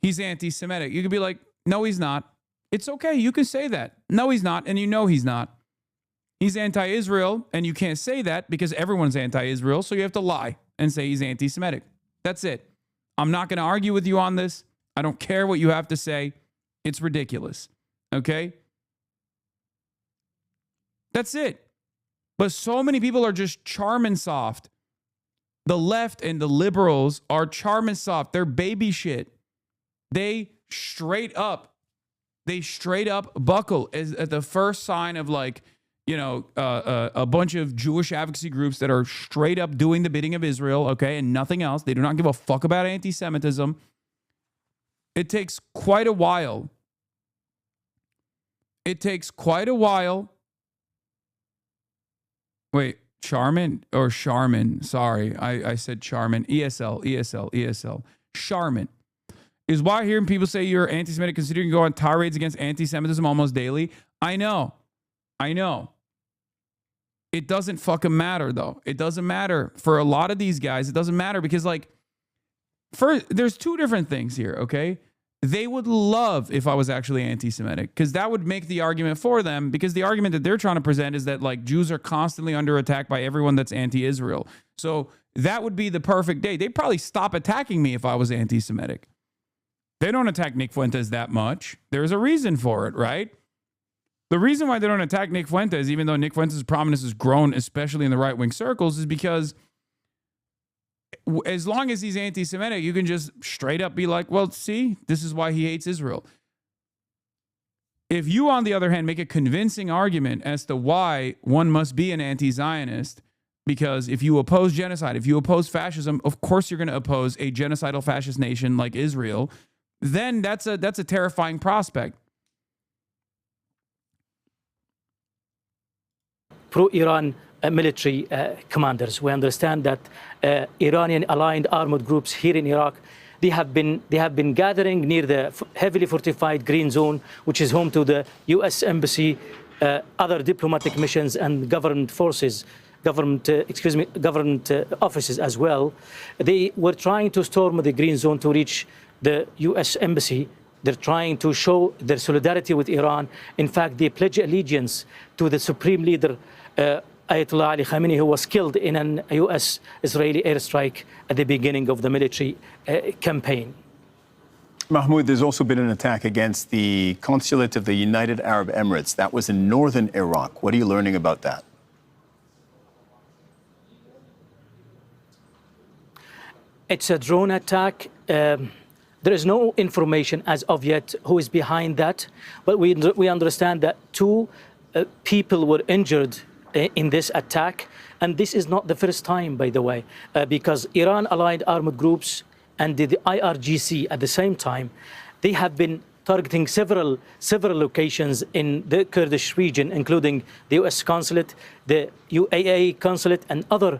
He's anti-Semitic." You could be like, "No, he's not." It's okay. You can say that. "No, he's not." And you know he's not. He's anti-Israel, and you can't say that because everyone's anti-Israel. So you have to lie and say he's anti-Semitic. That's it. I'm not going to argue with you on this. I don't care what you have to say. It's ridiculous. Okay? That's it. But so many people are just charm and soft. The left and the liberals are charm and soft. They're baby shit. They straight up buckle at the first sign of like, you know, a bunch of Jewish advocacy groups that are straight up doing the bidding of Israel, okay, and nothing else. They do not give a fuck about anti-Semitism. It takes quite a while. Wait, Charmin or Charmin? Sorry, I said Charmin. ESL. Charmin. Is why hearing people say you're anti-Semitic considering you go on tirades against anti-Semitism almost daily. I know. It doesn't fucking matter though. It doesn't matter for a lot of these guys. It doesn't matter because like, there's two different things here. Okay. They would love if I was actually anti-Semitic because that would make the argument for them, because the argument that they're trying to present is that like Jews are constantly under attack by everyone that's anti-Israel. So that would be the perfect day. They'd probably stop attacking me if I was anti-Semitic. They don't attack Nick Fuentes that much. There's a reason for it, right? The reason why they don't attack Nick Fuentes, even though Nick Fuentes' prominence has grown, especially in the right-wing circles, is because as long as he's anti-Semitic, you can just straight up be like, well, see, this is why he hates Israel. If you, on the other hand, make a convincing argument as to why one must be an anti-Zionist, because if you oppose genocide, if you oppose fascism, of course you're going to oppose a genocidal fascist nation like Israel, then that's a terrifying prospect. Pro-Iran military commanders. We understand that Iranian aligned armored groups here in Iraq, they have been gathering near the heavily fortified Green Zone, which is home to the U.S. Embassy, other diplomatic missions, and government forces, government offices as well. They were trying to storm the Green Zone to reach the U.S. Embassy. They're trying to show their solidarity with Iran. In fact, they pledge allegiance to the supreme leader, Ayatollah Ali Khamenei, who was killed in an U.S.-Israeli airstrike at the beginning of the military campaign. Mahmoud, there's also been an attack against the consulate of the United Arab Emirates. That was in northern Iraq. What are you learning about that? It's a drone attack. There is no information as of yet who is behind that, but we understand that two people were injured in this attack, and this is not the first time, by the way, because Iran-aligned armored groups and the IRGC at the same time, they have been targeting several locations in the Kurdish region, including the U.S. consulate, the UAE consulate, and other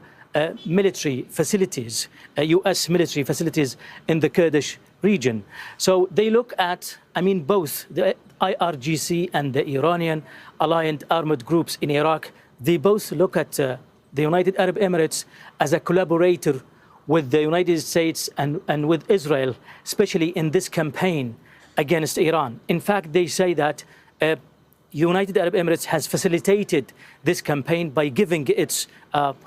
military facilities, U.S. military facilities in the Kurdish region. So they look at, both the IRGC and the Iranian aligned armored groups in Iraq, they both look at the United Arab Emirates as a collaborator with the United States and with Israel, especially in this campaign against Iran. In fact, they say that United Arab Emirates has facilitated this campaign by giving its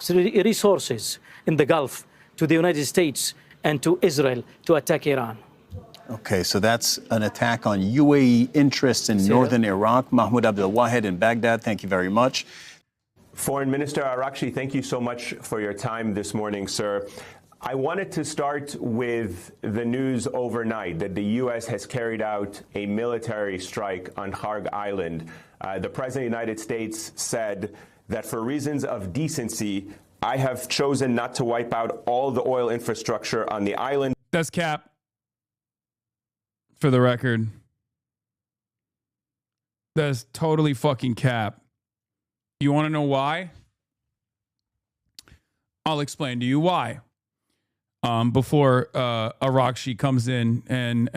resources in the Gulf to the United States and to Israel to attack Iran. Okay, so that's an attack on UAE interests in northern Iraq. Mahmoud Abdul Wahed in Baghdad, thank you very much. Foreign Minister Arakshi, thank you so much for your time this morning, sir. I wanted to start with the news overnight that the U.S. has carried out a military strike on KHARG Island. The President of the United States said that for reasons of decency, I have chosen not to wipe out all the oil infrastructure on the island. That's cap. For the record. That's totally fucking cap. You want to know why? I'll explain to you why. Before Arakshi comes in and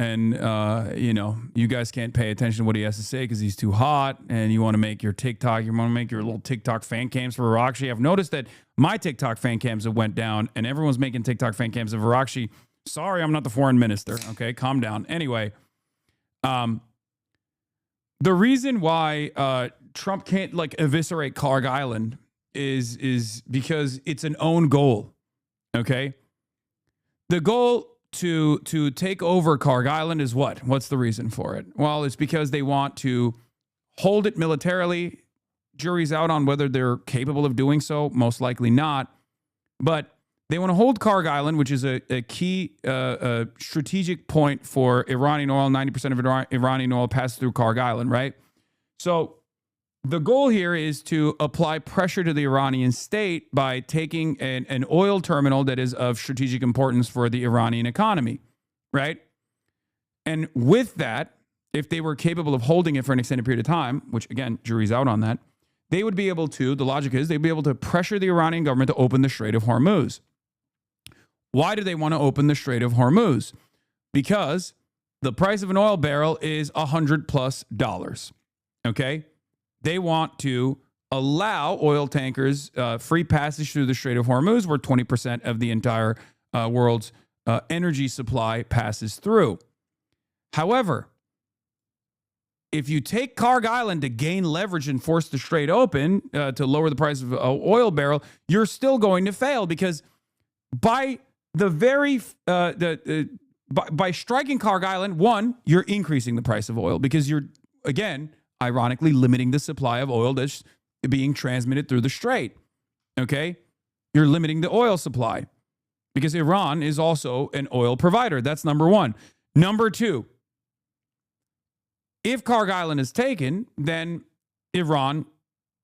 you know, you guys can't pay attention to what he has to say because he's too hot, and you want to make your TikTok, you want to make your little TikTok fan cams for Arakshi. I've noticed that my TikTok fan cams have went down, and everyone's making TikTok fan cams of Arakshi. Sorry, I'm not the foreign minister. Okay, calm down. Anyway, the reason why Trump can't like eviscerate KHARG Island is because it's an own goal. Okay. The goal to take over KHARG Island is what? What's the reason for it? Well, it's because they want to hold it militarily. Jury's out on whether they're capable of doing so. Most likely not. But they want to hold KHARG Island, which is a key strategic point for Iranian oil. 90% of Iranian oil passes through KHARG Island, right? So the goal here is to apply pressure to the Iranian state by taking an oil terminal that is of strategic importance for the Iranian economy, right? And with that, if they were capable of holding it for an extended period of time, which again, jury's out on that, they would be able to, the logic is, they'd be able to pressure the Iranian government to open the Strait of Hormuz. Why do they want to open the Strait of Hormuz? Because the price of an oil barrel is $100+. Okay? They want to allow oil tankers free passage through the Strait of Hormuz, where 20% of the entire world's energy supply passes through. However, if you take KHARG Island to gain leverage and force the strait open to lower the price of an oil barrel, you're still going to fail, because by the very by striking KHARG Island, one, you're increasing the price of oil because you're, again, ironically limiting the supply of oil that's being transmitted through the strait. Okay? You're limiting the oil supply because Iran is also an oil provider. That's number one. Number two, if KHARG Island is taken, then Iran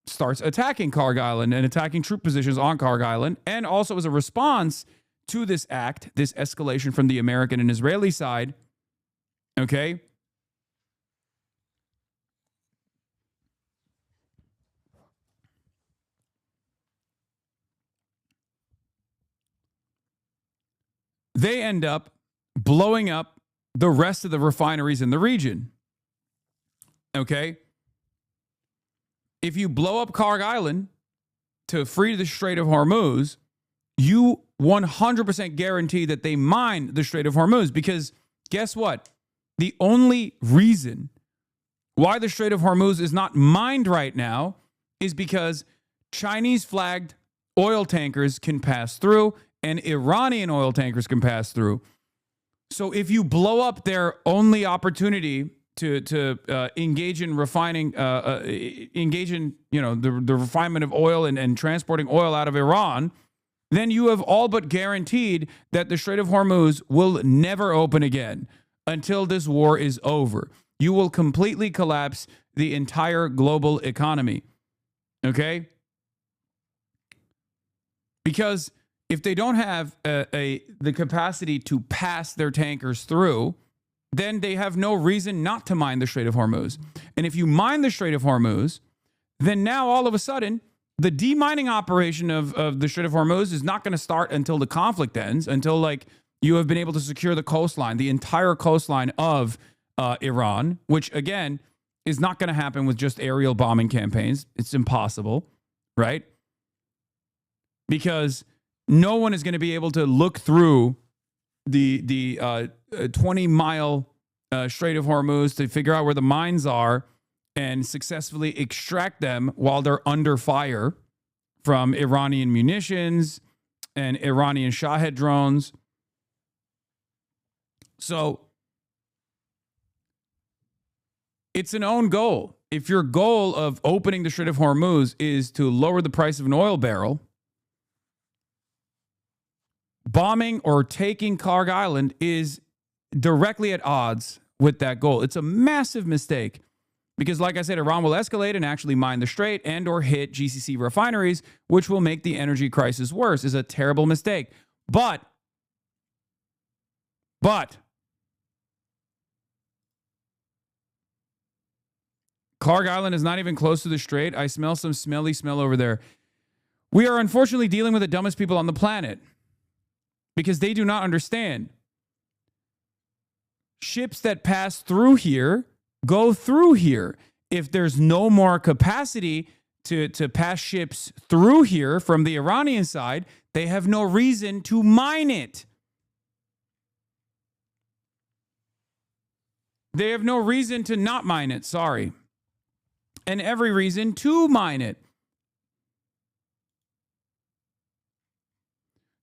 starts attacking KHARG Island and attacking troop positions on KHARG Island. And also as a response to this act, this escalation from the American and Israeli side, okay, they end up blowing up the rest of the refineries in the region. Okay? If you blow up KHARG Island to free the Strait of Hormuz, you 100% guarantee that they mine the Strait of Hormuz, because guess what? The only reason why the Strait of Hormuz is not mined right now is because Chinese flagged oil tankers can pass through and Iranian oil tankers can pass through. So if you blow up their only opportunity to engage in refining, engage in, you know, the refinement of oil and transporting oil out of Iran, then you have all but guaranteed that the Strait of Hormuz will never open again until this war is over. You will completely collapse the entire global economy. Okay? Because if they don't have the capacity to pass their tankers through, then they have no reason not to mine the Strait of Hormuz. And if you mine the Strait of Hormuz, then now all of a sudden, the demining operation of the Strait of Hormuz is not going to start until the conflict ends, until like you have been able to secure the coastline, the entire coastline of Iran, which again is not going to happen with just aerial bombing campaigns. It's impossible, right? Because no one is going to be able to look through the 20-mile Strait of Hormuz to figure out where the mines are and successfully extract them while they're under fire from Iranian munitions and Iranian Shahed drones. So it's an own goal. If your goal of opening the Strait of Hormuz is to lower the price of an oil barrel, bombing or taking KHARG Island is directly at odds with that goal. It's a massive mistake because, like I said, Iran will escalate and actually mine the strait and or hit GCC refineries, which will make the energy crisis worse. Is a terrible mistake. But KHARG Island is not even close to the strait. I smell some smelly smell over there. We are unfortunately dealing with the dumbest people on the planet because they do not understand. Ships that pass through here go through here. If there's no more capacity to pass ships through here from the Iranian side, they have no reason to mine it. They have no reason to not mine it, sorry. And every reason to mine it.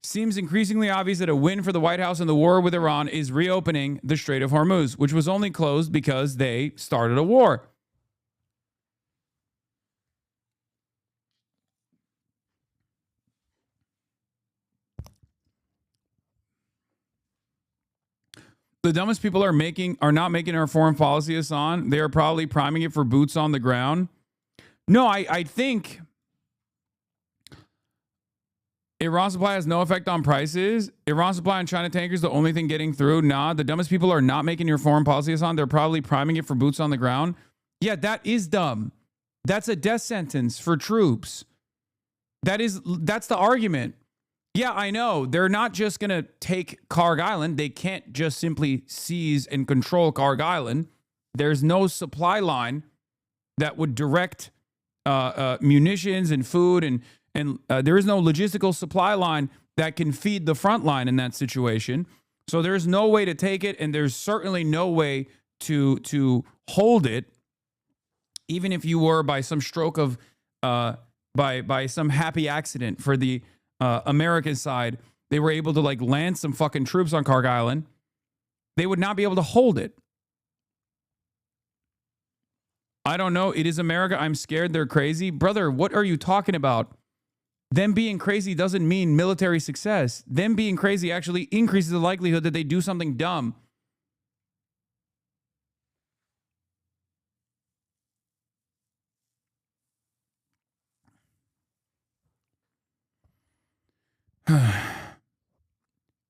Seems increasingly obvious that a win for the White House in the war with Iran is reopening the Strait of Hormuz, which was only closed because they started a war. The dumbest people are not making our foreign policy, Hasan. They are probably priming it for boots on the ground. No, I think Iran supply has no effect on prices. Iran supply on China tankers, the only thing getting through. Nah, the dumbest people are not making your foreign policy, Hasan. They're probably priming it for boots on the ground. Yeah, that is dumb. That's a death sentence for troops. That's the argument. Yeah, I know. They're not just going to take KHARG Island. They can't just simply seize and control KHARG Island. There's no supply line that would direct munitions and food, and there is no logistical supply line that can feed the front line in that situation. So there's no way to take it, and there's certainly no way to hold it, even if you were by some stroke of by some happy accident for the American side, they were able to like land some fucking troops on KHARG Island. They would not be able to hold it. I don't know. It is America. I'm scared. They're crazy. Brother, what are you talking about? Them being crazy doesn't mean military success. Them being crazy actually increases the likelihood that they do something dumb.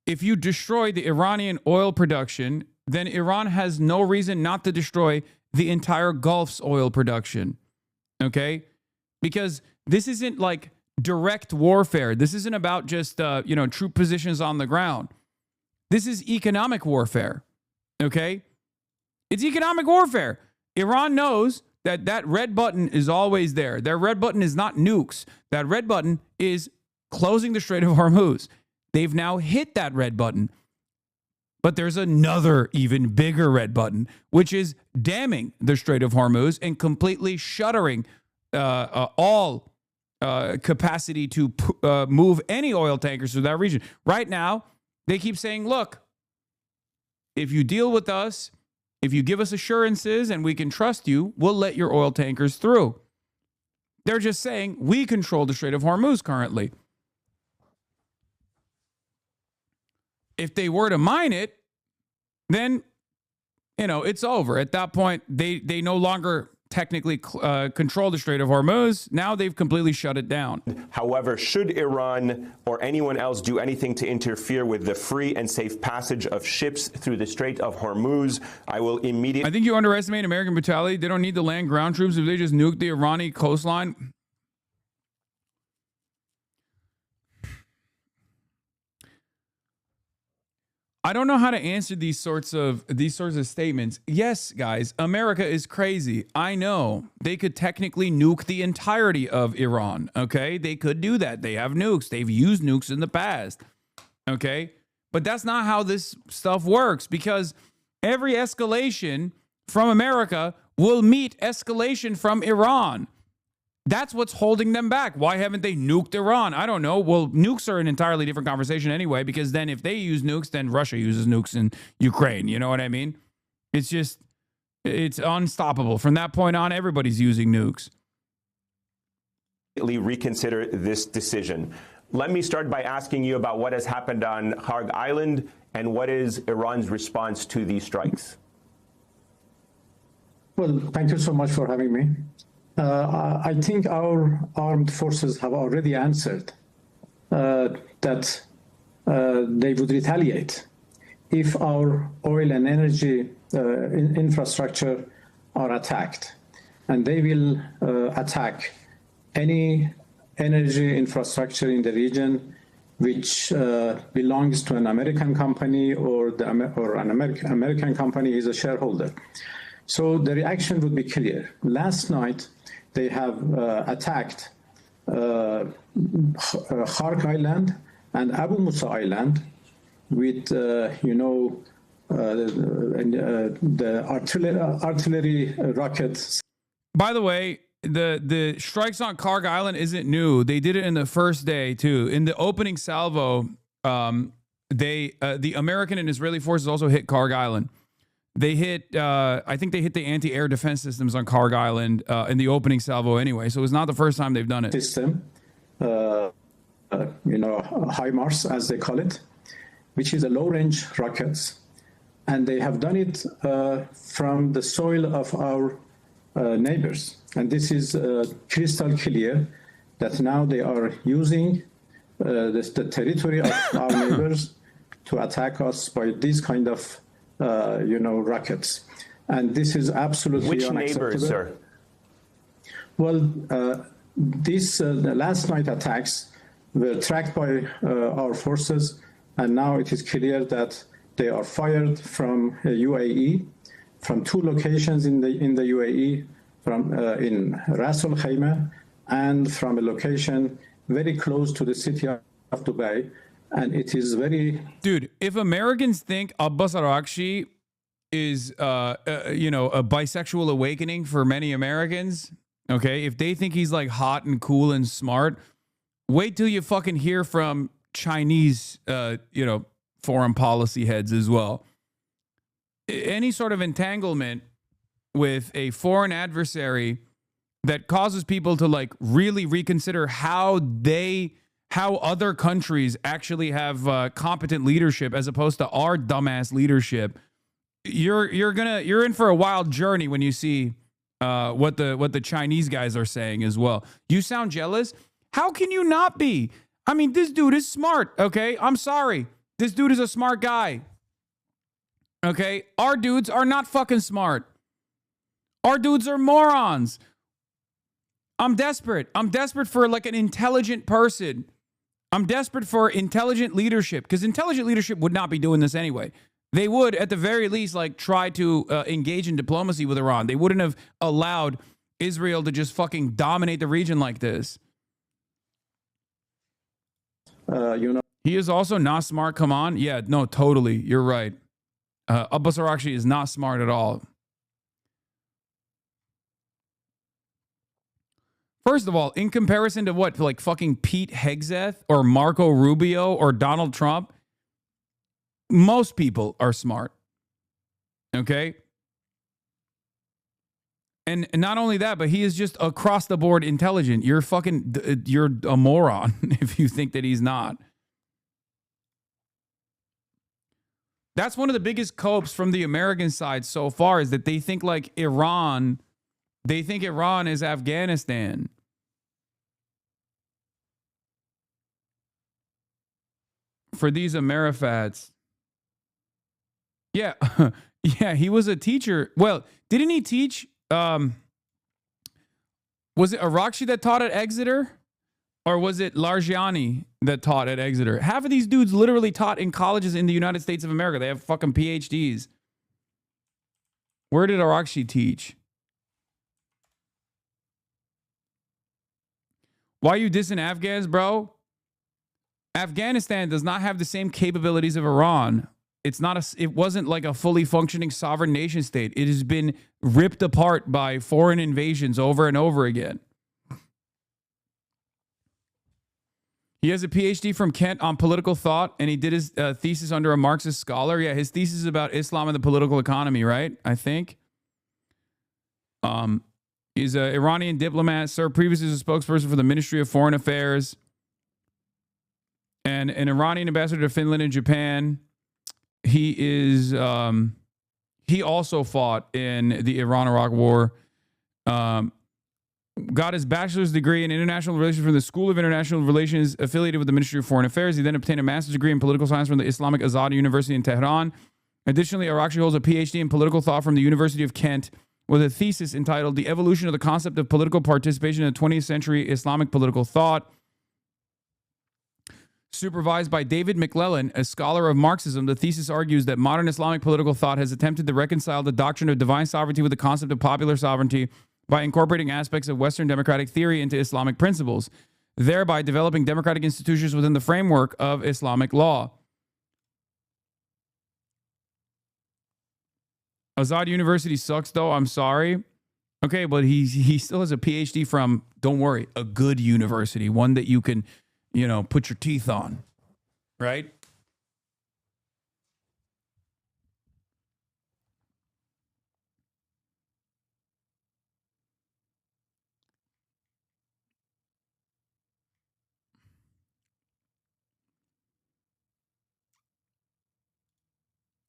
If you destroy the Iranian oil production, then Iran has no reason not to destroy the entire Gulf's oil production. Okay? Because this isn't like direct warfare. This isn't about just, troop positions on the ground. This is economic warfare. Okay? It's economic warfare. Iran knows that red button is always there. That red button is not nukes. That red button is closing the Strait of Hormuz. They've now hit that red button. But there's another even bigger red button, which is damming the Strait of Hormuz and completely shuttering all capacity to move any oil tankers through that region. Right now, they keep saying, look, if you deal with us, if you give us assurances and we can trust you, we'll let your oil tankers through. They're just saying we control the Strait of Hormuz currently. If they were to mine it, then, it's over. At that point, they no longer technically control the Strait of Hormuz. Now they've completely shut it down. However, should Iran or anyone else do anything to interfere with the free and safe passage of ships through the Strait of Hormuz, I will immediately... I think you underestimate American brutality. They don't need to land ground troops if they just nuke the Iranian coastline. I don't know how to answer these sorts of statements. Yes, guys, America is crazy. I know. They could technically nuke the entirety of Iran, okay? They could do that. They have nukes. They've used nukes in the past, okay? But that's not how this stuff works, because every escalation from America will meet escalation from Iran. That's what's holding them back. Why haven't they nuked Iran? I don't know. Well, nukes are an entirely different conversation anyway, because then if they use nukes, then Russia uses nukes in Ukraine. You know what I mean? It's just, it's unstoppable. From that point on, everybody's using nukes. Reconsider this decision. Let me start by asking you about what has happened on KHARG Island and what is Iran's response to these strikes. Well, thank you so much for having me. I think our armed forces have already answered that they would retaliate if our oil and energy infrastructure are attacked. And they will attack any energy infrastructure in the region which belongs to an American company or an American company is a shareholder. So the reaction would be clear. Last night, they have attacked KHARG Island and Abu Musa Island with, the artillery rockets. By the way, the strikes on KHARG Island isn't new. They did it in the first day too. In the opening salvo, the American and Israeli forces also hit KHARG Island. They hit, I think they hit the anti-air defense systems on KHARG Island in the opening salvo anyway. So it's not the first time they've done it. System, HIMARS as they call it, which is a low-range rockets, and they have done it from the soil of our neighbors. And this is crystal clear that now they are using the territory of our neighbors to attack us by these kind of rockets. And this is absolutely unacceptable. Which neighbors, sir? Well, the last night attacks were tracked by our forces, and now it is clear that they are fired from UAE, from two locations in the UAE, from in Ras Al Khaimah, and from a location very close to the city of Dubai. And it is very... Dude, if Americans think Abbas Araghchi is, a bisexual awakening for many Americans, okay, if they think he's like hot and cool and smart, wait till you fucking hear from Chinese, foreign policy heads as well. Any sort of entanglement with a foreign adversary that causes people to like really reconsider how other countries actually have competent leadership as opposed to our dumbass leadership. You're in for a wild journey when you see what the Chinese guys are saying as well. You sound jealous? How can you not be? I mean, this dude is smart, okay? I'm sorry. This dude is a smart guy. Okay? Our dudes are not fucking smart. Our dudes are morons. I'm desperate. I'm desperate for like an intelligent person. I'm desperate for intelligent leadership, because intelligent leadership would not be doing this anyway. They would, at the very least, like try to engage in diplomacy with Iran. They wouldn't have allowed Israel to just fucking dominate the region like this. He is also not smart. Come on. Yeah, no, totally. You're right. Abbas Araghchi is not smart at all. First of all, in comparison to what, like fucking Pete Hegseth or Marco Rubio or Donald Trump, most people are smart. Okay? And not only that, but he is just across the board intelligent. You're a moron if you think that he's not. That's one of the biggest copes from the American side so far, is that they think like Iran, they think Iran is Afghanistan. For these Amerifats. Yeah. Yeah, he was a teacher. Well, didn't he teach? Was it Araghchi that taught at Exeter? Or was it Largiani that taught at Exeter? Half of these dudes literally taught in colleges in the United States of America. They have fucking PhDs. Where did Araghchi teach? Why are you dissing Afghans, bro? Afghanistan does not have the same capabilities of Iran. It wasn't like a fully functioning sovereign nation state. It has been ripped apart by foreign invasions over and over again. He has a PhD from Kent on political thought, and he did his thesis under a Marxist scholar. Yeah, his thesis is about Islam and the political economy, right? I think. He's an Iranian diplomat, served previously as a spokesperson for the Ministry of Foreign Affairs, and an Iranian ambassador to Finland and Japan. He is. He also fought in the Iran-Iraq War. Got his bachelor's degree in international relations from the School of International Relations affiliated with the Ministry of Foreign Affairs. He then obtained a master's degree in political science from the Islamic Azad University in Tehran. Additionally, Arakshi holds a PhD in political thought from the University of Kent with a thesis entitled The Evolution of the Concept of Political Participation in the 20th Century Islamic Political Thought. Supervised by David McClellan, a scholar of Marxism, the thesis argues that modern Islamic political thought has attempted to reconcile the doctrine of divine sovereignty with the concept of popular sovereignty by incorporating aspects of Western democratic theory into Islamic principles, thereby developing democratic institutions within the framework of Islamic law. Azad University sucks, though. I'm sorry. Okay, but he still has a PhD from, don't worry, a good university, one that you can, you know, put your teeth on, right?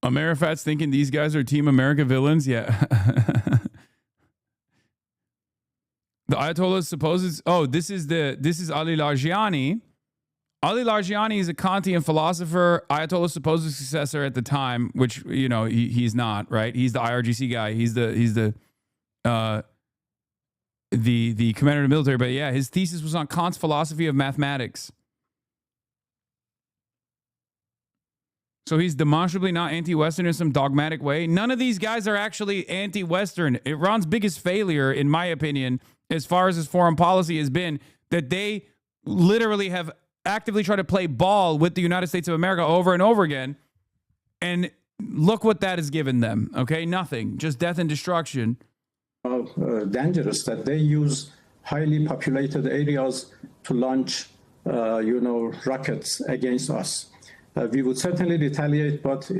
Amerifat's thinking these guys are Team America villains. Yeah. The Ayatollah supposes, this is Ali Lajiani. Ali Lajiani is a Kantian philosopher. Ayatollah's supposed successor at the time, which, you know, he's not, right? He's the IRGC guy. He's the commander of the military. But yeah, his thesis was on Kant's philosophy of mathematics. So he's demonstrably not anti-Western in some dogmatic way. None of these guys are actually anti-Western. Iran's biggest failure, in my opinion, as far as his foreign policy has been, that they literally have actively tried to play ball with the United States of America over and over again. And look what that has given them, okay? Nothing, just death and destruction. Dangerous that they use highly populated areas to launch, rockets against us. We would certainly retaliate, but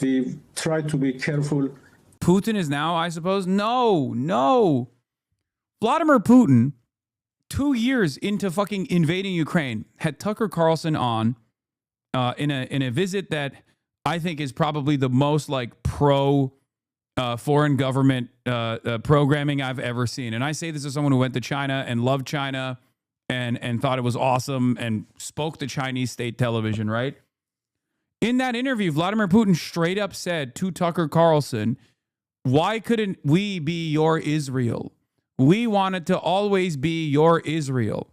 we try to be careful. Putin is now, I suppose? No. Vladimir Putin, 2 years into fucking invading Ukraine, had Tucker Carlson on in a visit that I think is probably the most like pro foreign government programming I've ever seen. And I say this as someone who went to China and loved China and thought it was awesome and spoke to Chinese state television, right? In that interview, Vladimir Putin straight up said to Tucker Carlson, why couldn't we be your Israel? We wanted to always be your Israel.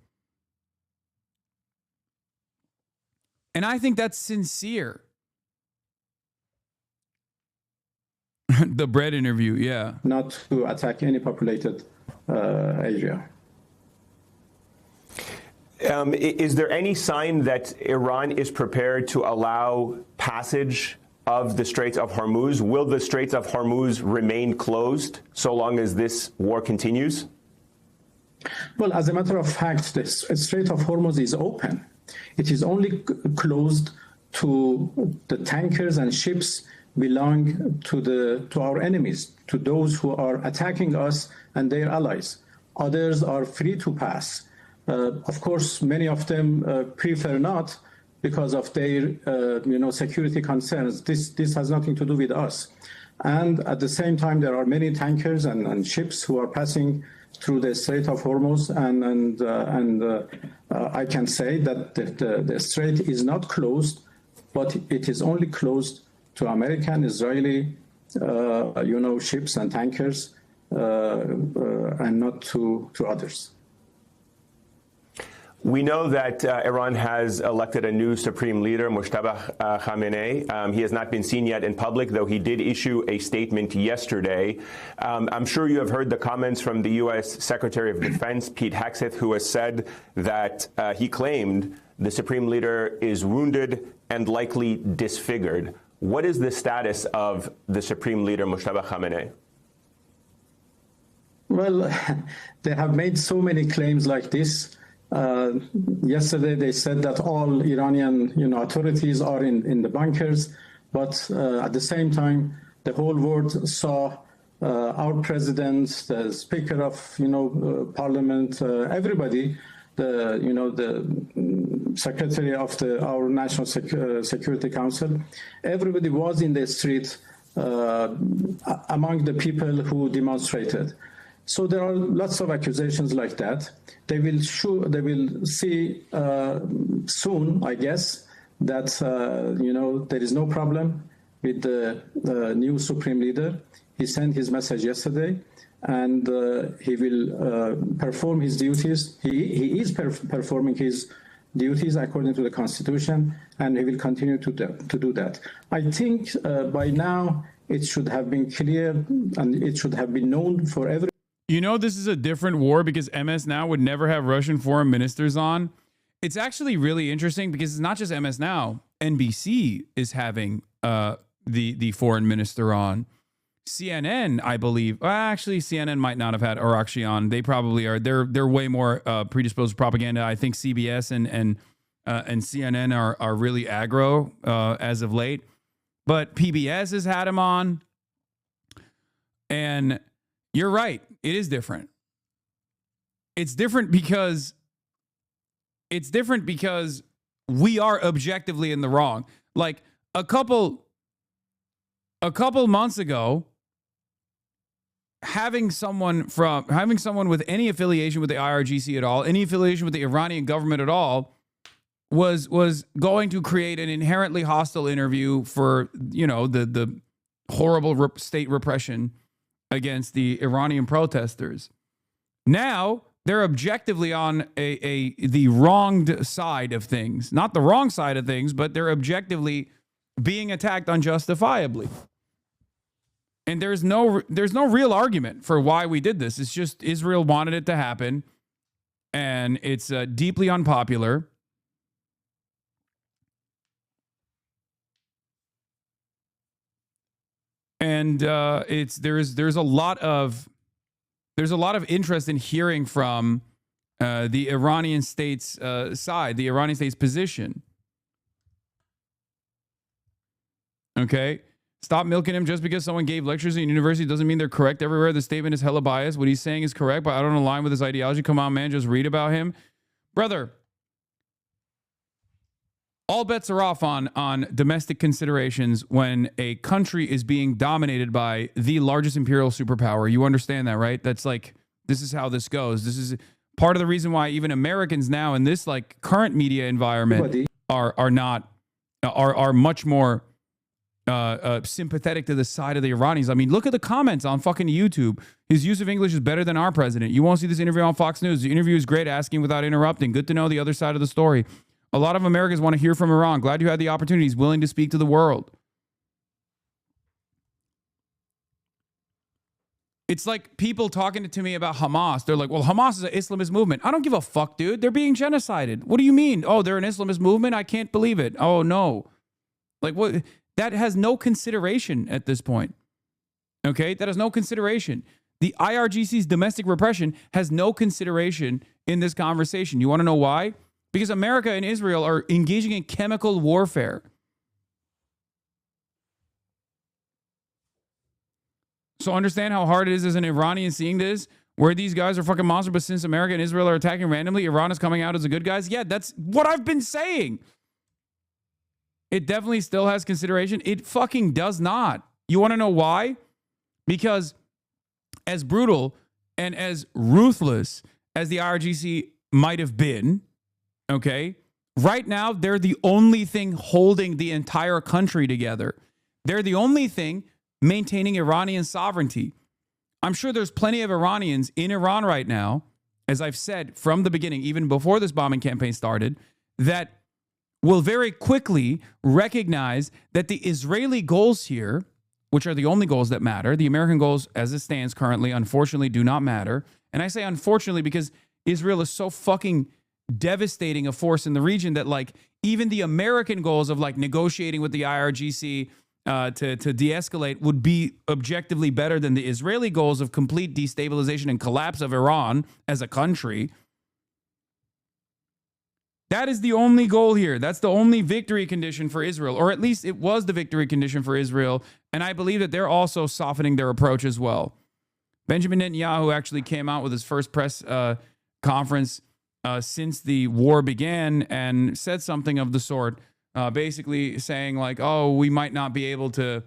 And I think that's sincere. The bread interview, yeah. Not to attack any populated area. Is there any sign that Iran is prepared to allow passage of the Straits of Hormuz? Will the Straits of Hormuz remain closed so long as this war continues? Well, as a matter of fact, the Strait of Hormuz is open. It is only closed to the tankers and ships belong to our enemies, to those who are attacking us and their allies. Others are free to pass. Of course, many of them prefer not because of their, security concerns. This has nothing to do with us. And at the same time, there are many tankers and ships who are passing through the Strait of Hormuz, and I can say that the strait is not closed, but it is only closed to American, Israeli, ships and tankers, and not to others. We know that Iran has elected a new supreme leader, Mojtaba Khamenei. He has not been seen yet in public, though he did issue a statement yesterday. I'm sure you have heard the comments from the U.S. Secretary of Defense, Pete Hegseth, who has said that he claimed the supreme leader is wounded and likely disfigured. What is the status of the supreme leader, Mojtaba Khamenei? Well, they have made so many claims like this. Yesterday, they said that all Iranian authorities are in the bunkers, but at the same time, the whole world saw our president, the Speaker of Parliament, everybody, the Secretary of our National Security Council, everybody was in the street among the people who demonstrated. So there are lots of accusations like that. They will see soon, I guess, that there is no problem with the new supreme leader. He sent his message yesterday, and he will perform his duties. He is performing his duties according to the Constitution, and he will continue to do that. I think by now it should have been clear, and it should have been known for everyone. You know, this is a different war because MS Now would never have Russian foreign ministers on. It's actually really interesting because it's not just MS Now. NBC is having the foreign minister on. CNN, I believe. Well, actually, CNN might not have had Arakshi on. They probably are. They're way more predisposed to propaganda. I think CBS and CNN are really aggro as of late. But PBS has had him on. And you're right. It is different. It's different because we are objectively in the wrong. Like a couple months ago, having someone with any affiliation with the IRGC at all, any affiliation with the Iranian government at all, was going to create an inherently hostile interview for the horrible state repression against the Iranian protesters. Now they're objectively on the wronged side of things. Not the wrong side of things, but they're objectively being attacked unjustifiably. And there's no real argument for why we did this. It's just Israel wanted it to happen, and it's deeply unpopular. And there's a lot of interest in hearing from the Iranian state's side, the Iranian state's position. Okay, stop milking him. Just because someone gave lectures in university doesn't mean they're correct everywhere. The statement is hella biased. What he's saying is correct, but I don't align with his ideology. Come on, man, just read about him, brother. All bets are off on domestic considerations when a country is being dominated by the largest imperial superpower. You understand that, right? That's like, this is how this goes. This is part of the reason why even Americans now in this like current media environment are much more sympathetic to the side of the Iranians. I mean, look at the comments on fucking YouTube. His use of English is better than our president. You won't see this interview on Fox News. The interview is great, asking without interrupting. Good to know the other side of the story. A lot of Americans want to hear from Iran. Glad you had the opportunity. He's willing to speak to the world. It's like people talking to me about Hamas. They're like, well, Hamas is an Islamist movement. I don't give a fuck, dude. They're being genocided. What do you mean? Oh, they're an Islamist movement? I can't believe it. Oh, no. Like, what? That has no consideration at this point. Okay? That has no consideration. The IRGC's domestic repression has no consideration in this conversation. You want to know why? Because America and Israel are engaging in chemical warfare. So understand how hard it is as an Iranian seeing this, where these guys are fucking monsters, but since America and Israel are attacking randomly, Iran is coming out as the good guys. Yeah, that's what I've been saying. It definitely still has consideration. It fucking does not. You want to know why? Because as brutal and as ruthless as the IRGC might have been, okay, right now they're the only thing holding the entire country together. They're the only thing maintaining Iranian sovereignty. I'm sure there's plenty of Iranians in Iran right now, as I've said from the beginning, even before this bombing campaign started, that will very quickly recognize that the Israeli goals here, which are the only goals that matter, the American goals as it stands currently, unfortunately, do not matter. And I say unfortunately because Israel is so fucking devastating a force in the region that like even the American goals of like negotiating with the IRGC to de-escalate would be objectively better than the Israeli goals of complete destabilization and collapse of Iran as a country. That is the only goal here. That's the only victory condition for Israel, or at least it was the victory condition for Israel. And I believe that they're also softening their approach as well. Benjamin Netanyahu actually came out with his first press conference since the war began and said something of the sort, basically saying like, oh, we might not be able to,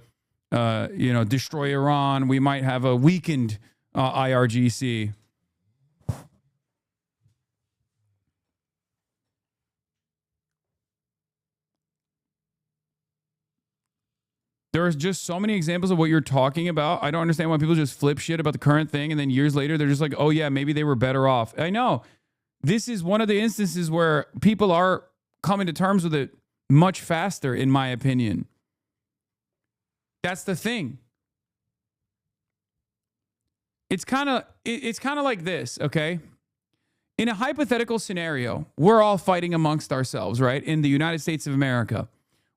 destroy Iran. We might have a weakened IRGC. There's just so many examples of what you're talking about. I don't understand why people just flip shit about the current thing and then years later they're just like, oh yeah, maybe they were better off. I know. This is one of the instances where people are coming to terms with it much faster, in my opinion. That's the thing. It's kind of like this, okay? In a hypothetical scenario, we're all fighting amongst ourselves, right? In the United States of America.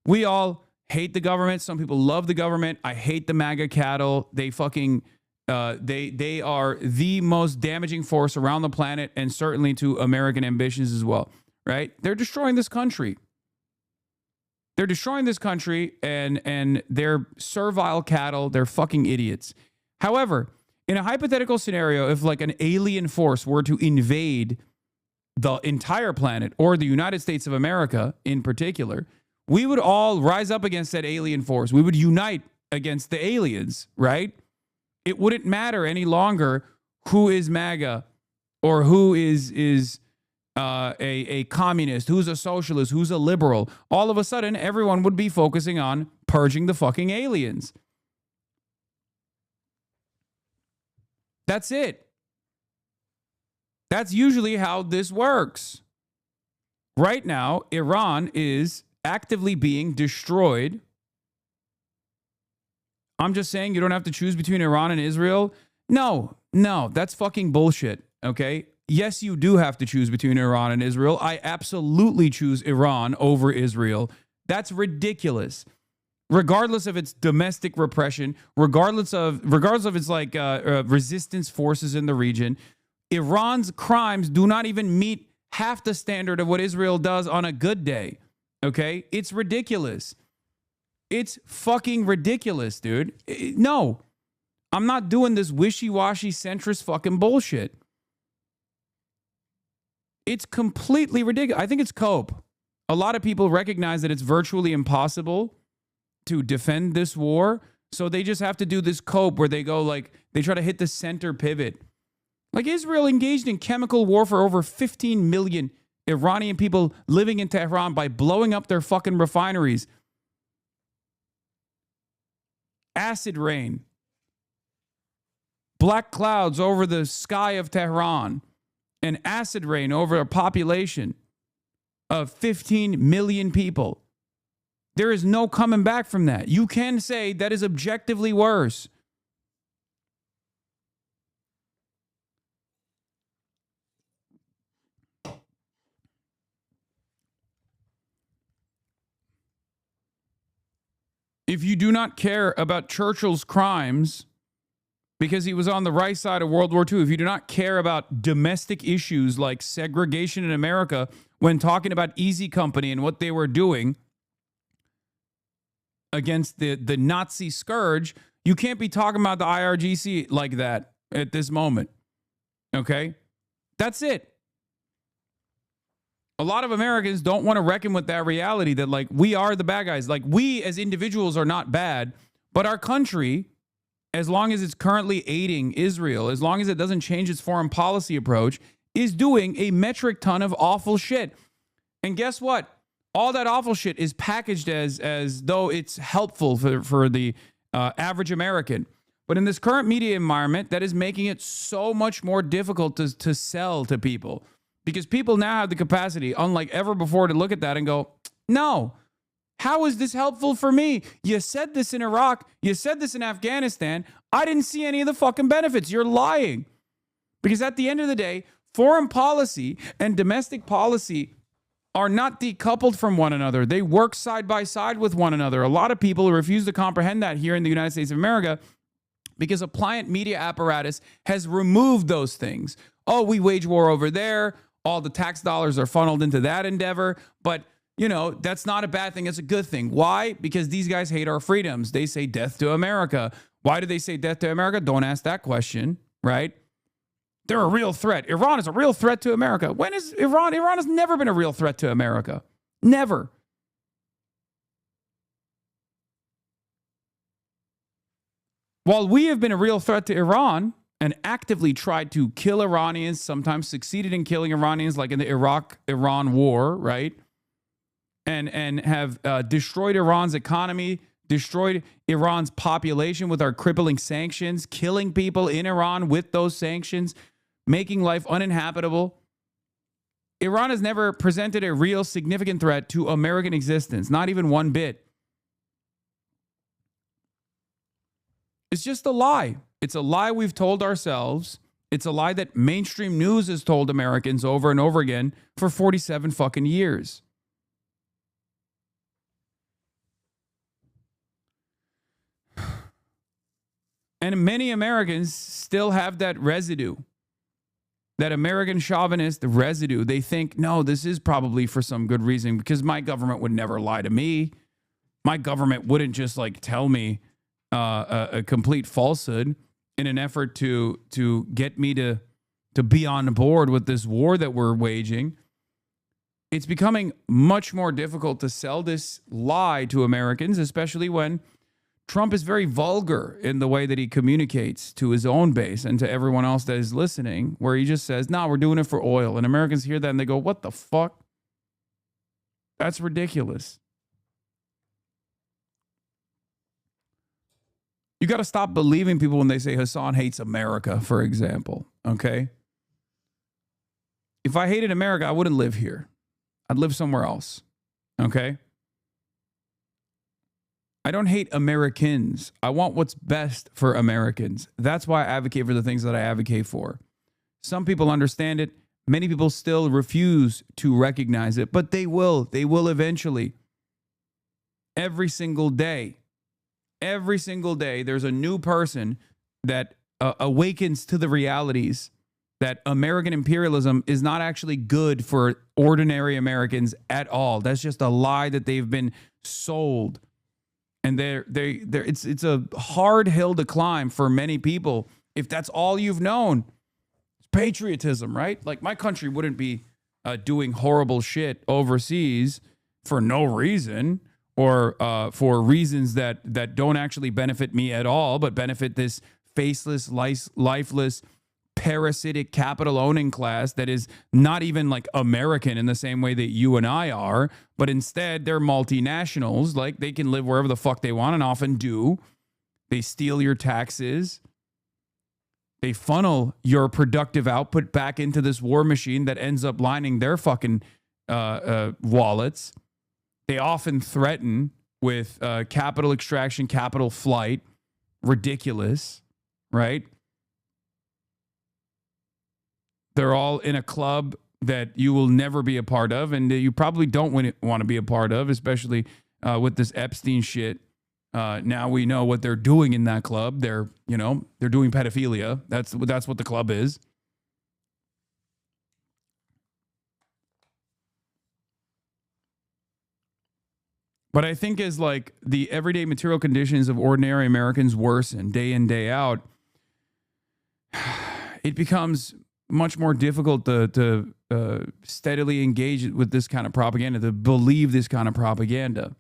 We all hate the government. Some people love the government. I hate the MAGA cattle. They fucking, they are the most damaging force around the planet and certainly to American ambitions as well, right? They're destroying this country. They're destroying this country and they're servile cattle. They're fucking idiots. However, in a hypothetical scenario, if like an alien force were to invade the entire planet or the United States of America in particular, we would all rise up against that alien force. We would unite against the aliens, right? It wouldn't matter any longer who is MAGA or who is a communist, who's a socialist, who's a liberal. All of a sudden, everyone would be focusing on purging the fucking aliens. That's it. That's usually how this works. Right now, Iran is actively being destroyed. I'm just saying you don't have to choose between Iran and Israel. No, that's fucking bullshit, okay? Yes, you do have to choose between Iran and Israel. I absolutely choose Iran over Israel. That's ridiculous. Regardless of its domestic repression, regardless of its like resistance forces in the region, Iran's crimes do not even meet half the standard of what Israel does on a good day. Okay? It's ridiculous. It's fucking ridiculous, dude. No. I'm not doing this wishy-washy centrist fucking bullshit. It's completely ridiculous. I think it's cope. A lot of people recognize that it's virtually impossible to defend this war, so they just have to do this cope where they go like, they try to hit the center pivot. Like Israel engaged in chemical war for over 15 million Iranian people living in Tehran by blowing up their fucking refineries. Acid rain. Black clouds over the sky of Tehran. And acid rain over a population of 15 million people. There is no coming back from that. You can say that is objectively worse. If you do not care about Churchill's crimes because he was on the right side of World War II, if you do not care about domestic issues like segregation in America when talking about Easy Company and what they were doing against the Nazi scourge, you can't be talking about the IRGC like that at this moment. Okay? That's it. A lot of Americans don't want to reckon with that reality that, like, we are the bad guys. Like, we as individuals are not bad, but our country, as long as it's currently aiding Israel, as long as it doesn't change its foreign policy approach, is doing a metric ton of awful shit. And guess what? All that awful shit is packaged as though it's helpful for the average American. But in this current media environment, that is making it so much more difficult to sell to people. Because people now have the capacity, unlike ever before, to look at that and go, no, how is this helpful for me? You said this in Iraq. You said this in Afghanistan. I didn't see any of the fucking benefits. You're lying. Because at the end of the day, foreign policy and domestic policy are not decoupled from one another. They work side by side with one another. A lot of people refuse to comprehend that here in the United States of America because a pliant media apparatus has removed those things. Oh, we wage war over there. All the tax dollars are funneled into that endeavor. But, you know, that's not a bad thing. It's a good thing. Why? Because these guys hate our freedoms. They say death to America. Why do they say death to America? Don't ask that question, right? They're a real threat. Iran is a real threat to America. When is Iran? Iran has never been a real threat to America. Never. While we have been a real threat to Iran and actively tried to kill Iranians, sometimes succeeded in killing Iranians, like in the Iraq-Iran war, right? And have destroyed Iran's economy, destroyed Iran's population with our crippling sanctions, killing people in Iran with those sanctions, making life uninhabitable. Iran has never presented a real significant threat to American existence, not even one bit. It's just a lie. It's a lie we've told ourselves. It's a lie that mainstream news has told Americans over and over again for 47 fucking years. And many Americans still have that residue, that American chauvinist residue. They think, no, this is probably for some good reason because my government would never lie to me. My government wouldn't just like tell me a complete falsehood in an effort to get me to be on board with this war that we're waging. It's becoming much more difficult to sell this lie to Americans, especially when Trump is very vulgar in the way that he communicates to his own base and to everyone else that is listening, where he just says, no, we're doing it for oil. And Americans hear that and they go, what the fuck? That's ridiculous. You got to stop believing people when they say Hasan hates America, for example, okay? If I hated America, I wouldn't live here. I'd live somewhere else, okay? I don't hate Americans. I want what's best for Americans. That's why I advocate for the things that I advocate for. Some people understand it. Many people still refuse to recognize it, but they will. They will eventually. Every single day, there's a new person that awakens to the realities that American imperialism is not actually good for ordinary Americans at all. That's just a lie that they've been sold. And it's a hard hill to climb for many people if that's all you've known. It's patriotism, right? Like my country wouldn't be doing horrible shit overseas for no reason or for reasons that don't actually benefit me at all, but benefit this faceless, lifeless, parasitic capital owning class that is not even like American in the same way that you and I are, but instead they're multinationals. Like they can live wherever the fuck they want and often do. They steal your taxes. They funnel your productive output back into this war machine that ends up lining their fucking wallets. They often threaten with capital extraction, capital flight. Ridiculous, right? They're all in a club that you will never be a part of and that you probably don't want to be a part of, especially with this Epstein shit. Now we know what they're doing in that club. They're doing pedophilia. That's what the club is. But I think as like the everyday material conditions of ordinary Americans worsen day in, day out, it becomes much more difficult to steadily engage with this kind of propaganda, to believe this kind of propaganda.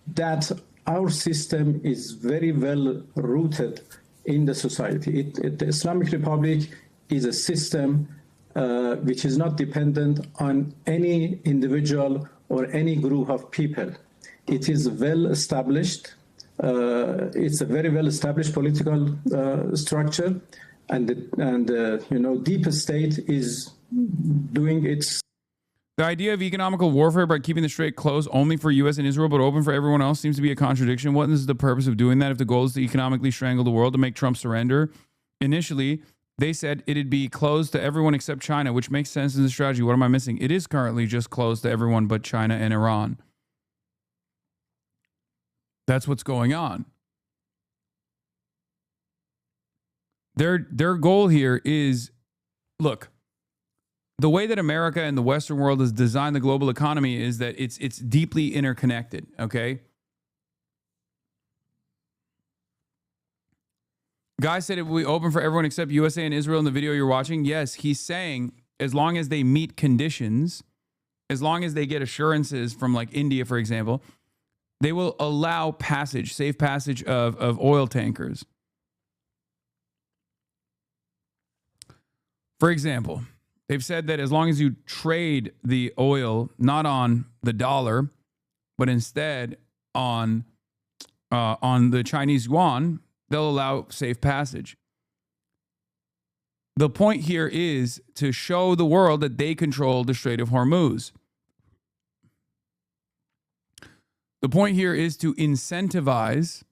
That our system is very well rooted in the society. The Islamic Republic is a system which is not dependent on any individual or any group of people. It is well established. It's a very well-established political structure, and deep state is doing its. The idea of economical warfare by keeping the strait closed only for U.S. and Israel, but open for everyone else, seems to be a contradiction. What is the purpose of doing that if the goal is to economically strangle the world to make Trump surrender? Initially, they said it'd be closed to everyone except China, which makes sense in the strategy. What am I missing? It is currently just closed to everyone but China and Iran. That's what's going on. Their goal here is, look, the way that America and the Western world has designed the global economy is that it's deeply interconnected, okay? Guy said it will be open for everyone except USA and Israel in the video you're watching. Yes, he's saying as long as they meet conditions, as long as they get assurances from like India, for example, they will allow passage, safe passage of oil tankers. For example, they've said that as long as you trade the oil not on the dollar, but instead on the Chinese yuan, they'll allow safe passage. The point here is to show the world that they control the Strait of Hormuz. The point here is to incentivize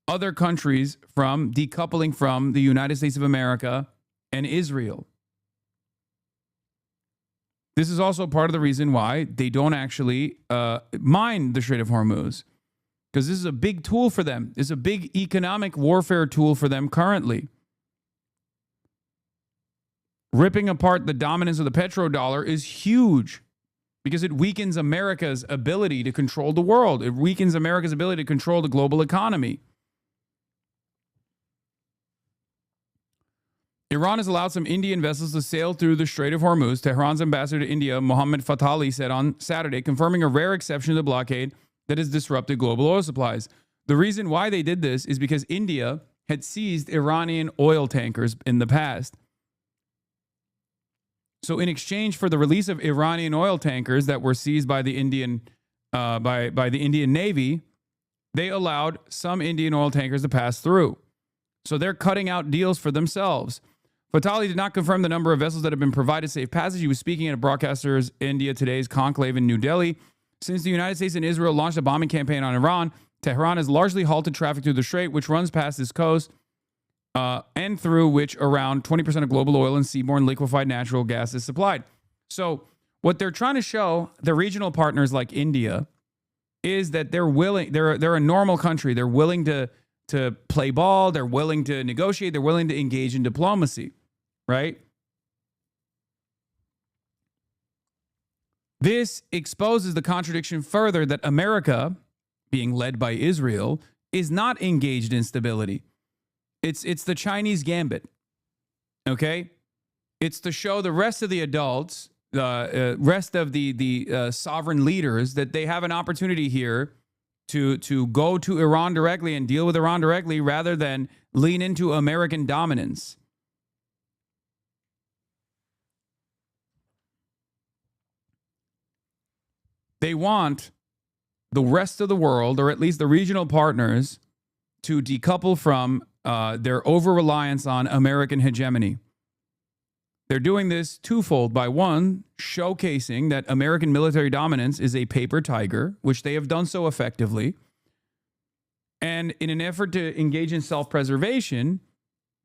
other countries from decoupling from the United States of America and Israel. This is also part of the reason why they don't actually mine the Strait of Hormuz, because this is a big tool for them. It's a big economic warfare tool for them currently. Ripping apart the dominance of the petrodollar is huge because it weakens America's ability to control the world. It weakens America's ability to control the global economy. Iran has allowed some Indian vessels to sail through the Strait of Hormuz. Tehran's ambassador to India, Mohammad Fatali, said on Saturday, confirming a rare exception to the blockade that has disrupted global oil supplies. The reason why they did this is because India had seized Iranian oil tankers in the past. So in exchange for the release of Iranian oil tankers that were seized by the Indian by the Indian Navy, they allowed some Indian oil tankers to pass through. So they're cutting out deals for themselves. Fatali did not confirm the number of vessels that have been provided safe passage. He was speaking at a Broadcasters India Today's conclave in New Delhi. Since the United States and Israel launched a bombing campaign on Iran, Tehran has largely halted traffic through the strait, which runs past this coast, and through which around 20% of global oil and seaborne liquefied natural gas is supplied. So what they're trying to show the regional partners like India is that they're willing, they're a normal country. They're willing to play ball. They're willing to negotiate. They're willing to engage in diplomacy, right? This exposes the contradiction further that America, being led by Israel, is not engaged in stability. It's the Chinese gambit, okay? It's to show the rest of the adults, rest of the sovereign leaders, that they have an opportunity here to go to Iran directly and deal with Iran directly rather than lean into American dominance. They want the rest of the world, or at least the regional partners, to decouple from their over-reliance on American hegemony. They're doing this twofold. By one, showcasing that American military dominance is a paper tiger, which they have done so effectively. And in an effort to engage in self-preservation,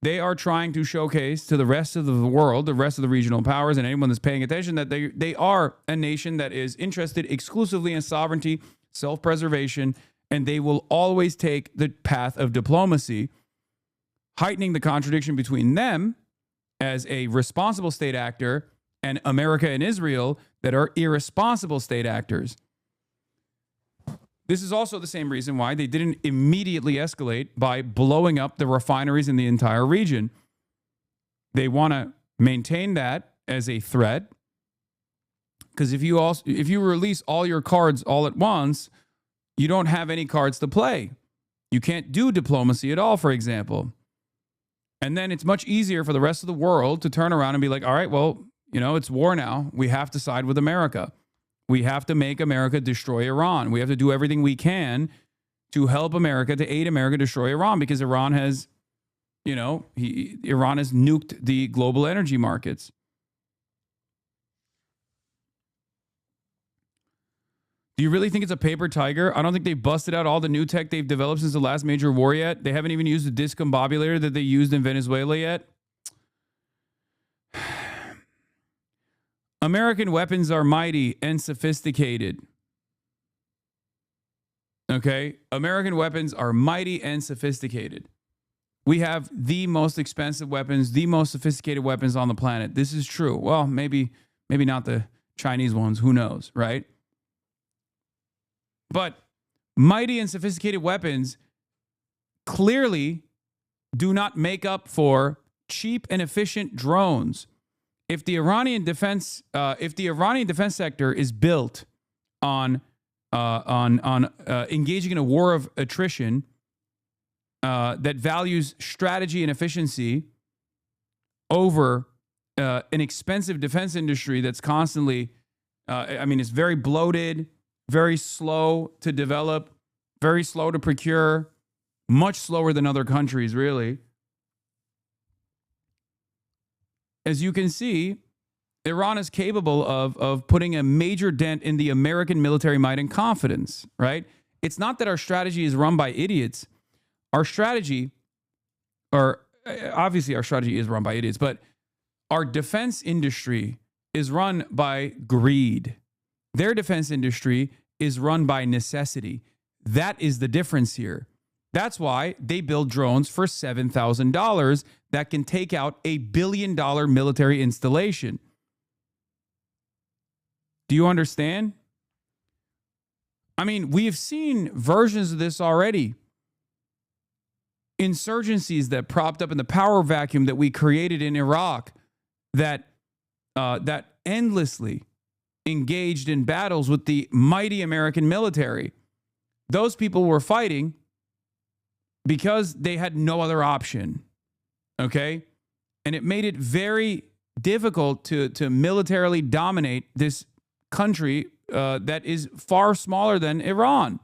they are trying to showcase to the rest of the world, the rest of the regional powers, and anyone that's paying attention, that they are a nation that is interested exclusively in sovereignty, self-preservation, and they will always take the path of diplomacy, heightening the contradiction between them as a responsible state actor and America and Israel that are irresponsible state actors. This is also the same reason why they didn't immediately escalate by blowing up the refineries in the entire region. They want to maintain that as a threat, because if you release all your cards all at once, you don't have any cards to play. You can't do diplomacy at all, for example. And then it's much easier for the rest of the world to turn around and be like, all right, well, it's war now. We have to side with America. We have to make America destroy Iran. We have to do everything we can to help America, to aid America destroy Iran, because Iran has, Iran has nuked the global energy markets. Do you really think it's a paper tiger? I don't think they've busted out all the new tech they've developed since the last major war yet. They haven't even used the discombobulator that they used in Venezuela yet. American weapons are mighty and sophisticated. Okay? American weapons are mighty and sophisticated. We have the most expensive weapons, the most sophisticated weapons on the planet. This is true. Well, maybe not the Chinese ones. Who knows, right? But mighty and sophisticated weapons clearly do not make up for cheap and efficient drones. If the Iranian defense sector is built on engaging in a war of attrition that values strategy and efficiency over an expensive defense industry that's constantly, it's very bloated, very slow to develop, very slow to procure, much slower than other countries, really. As you can see, Iran is capable of putting a major dent in the American military might and confidence, right? It's not that our strategy is run by idiots. Our strategy, or obviously our strategy is run by idiots, but our defense industry is run by greed. Their defense industry is run by necessity. That is the difference here. That's why they build drones for $7,000 that can take out $1 billion military installation. Do you understand? I mean, we have seen versions of this already. Insurgencies that propped up in the power vacuum that we created in Iraq that endlessly engaged in battles with the mighty American military. Those people were fighting because they had no other option. Okay? And it made it very difficult to militarily dominate this country that is far smaller than Iran.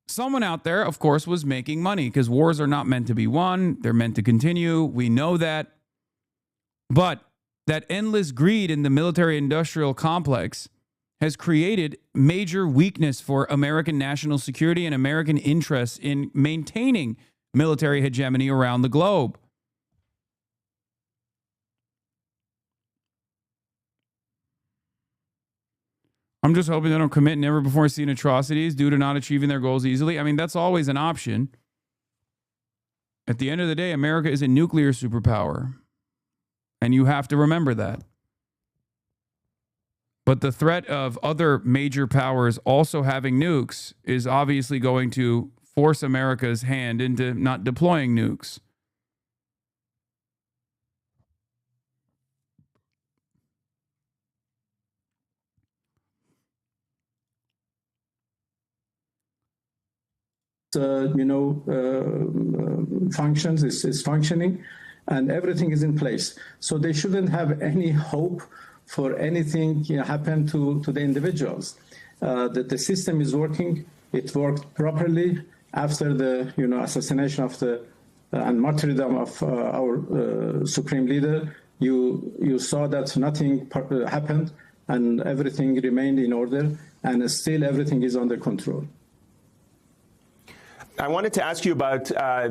Someone out there, of course, was making money because wars are not meant to be won. They're meant to continue. We know that. But that endless greed in the military-industrial complex has created major weakness for American national security and American interests in maintaining military hegemony around the globe. I'm just hoping they don't commit never before seen atrocities due to not achieving their goals easily. I mean, that's always an option. At the end of the day, America is a nuclear superpower. And you have to remember that. But the threat of other major powers also having nukes is obviously going to force America's hand into not deploying nukes. Functions, is functioning, and everything is in place. So they shouldn't have any hope for anything happen to the individuals. That the system is working. It worked properly after the assassination of and martyrdom of our supreme leader. You saw that nothing happened and everything remained in order, and still everything is under control. I wanted to ask you about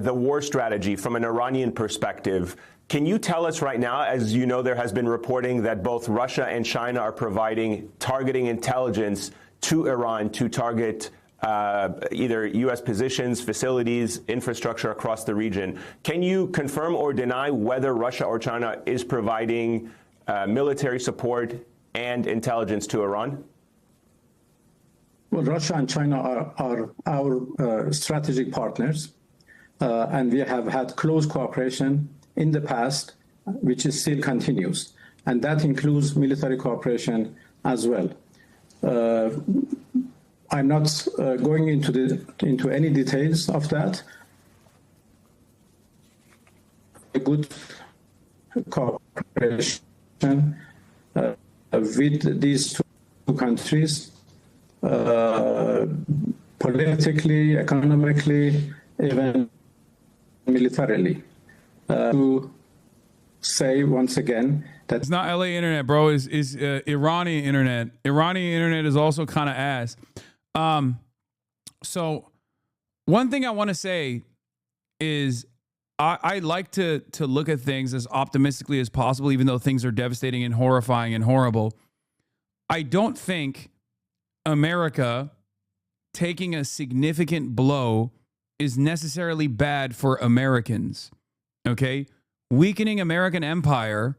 the war strategy from an Iranian perspective. Can you tell us right now, as you know, there has been reporting that both Russia and China are providing targeting intelligence to Iran to target either U.S. positions, facilities, infrastructure across the region. Can you confirm or deny whether Russia or China is providing military support and intelligence to Iran? Well, Russia and China are our strategic partners, and we have had close cooperation in the past, which still continues, and that includes military cooperation as well. I'm not going into any details of that. A good cooperation with these two countries. Politically, economically, even militarily. To say once again that it's not LA internet, bro. Is Iranian internet. Iranian internet is also kind of ass. So one thing I want to say is I like to look at things as optimistically as possible, even though things are devastating and horrifying and horrible. I don't think America taking a significant blow is necessarily bad for Americans. Okay? Weakening American empire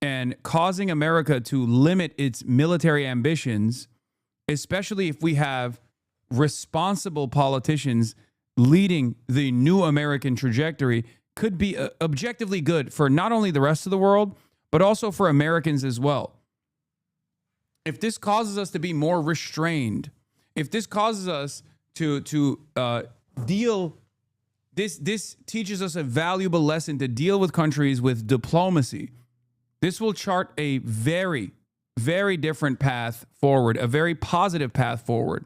and causing America to limit its military ambitions, especially if we have responsible politicians leading the new American trajectory, could be objectively good for not only the rest of the world, but also for Americans as well. If this causes us to be more restrained, if this causes us to deal, this teaches us a valuable lesson to deal with countries with diplomacy. This will chart a very, very different path forward, a very positive path forward.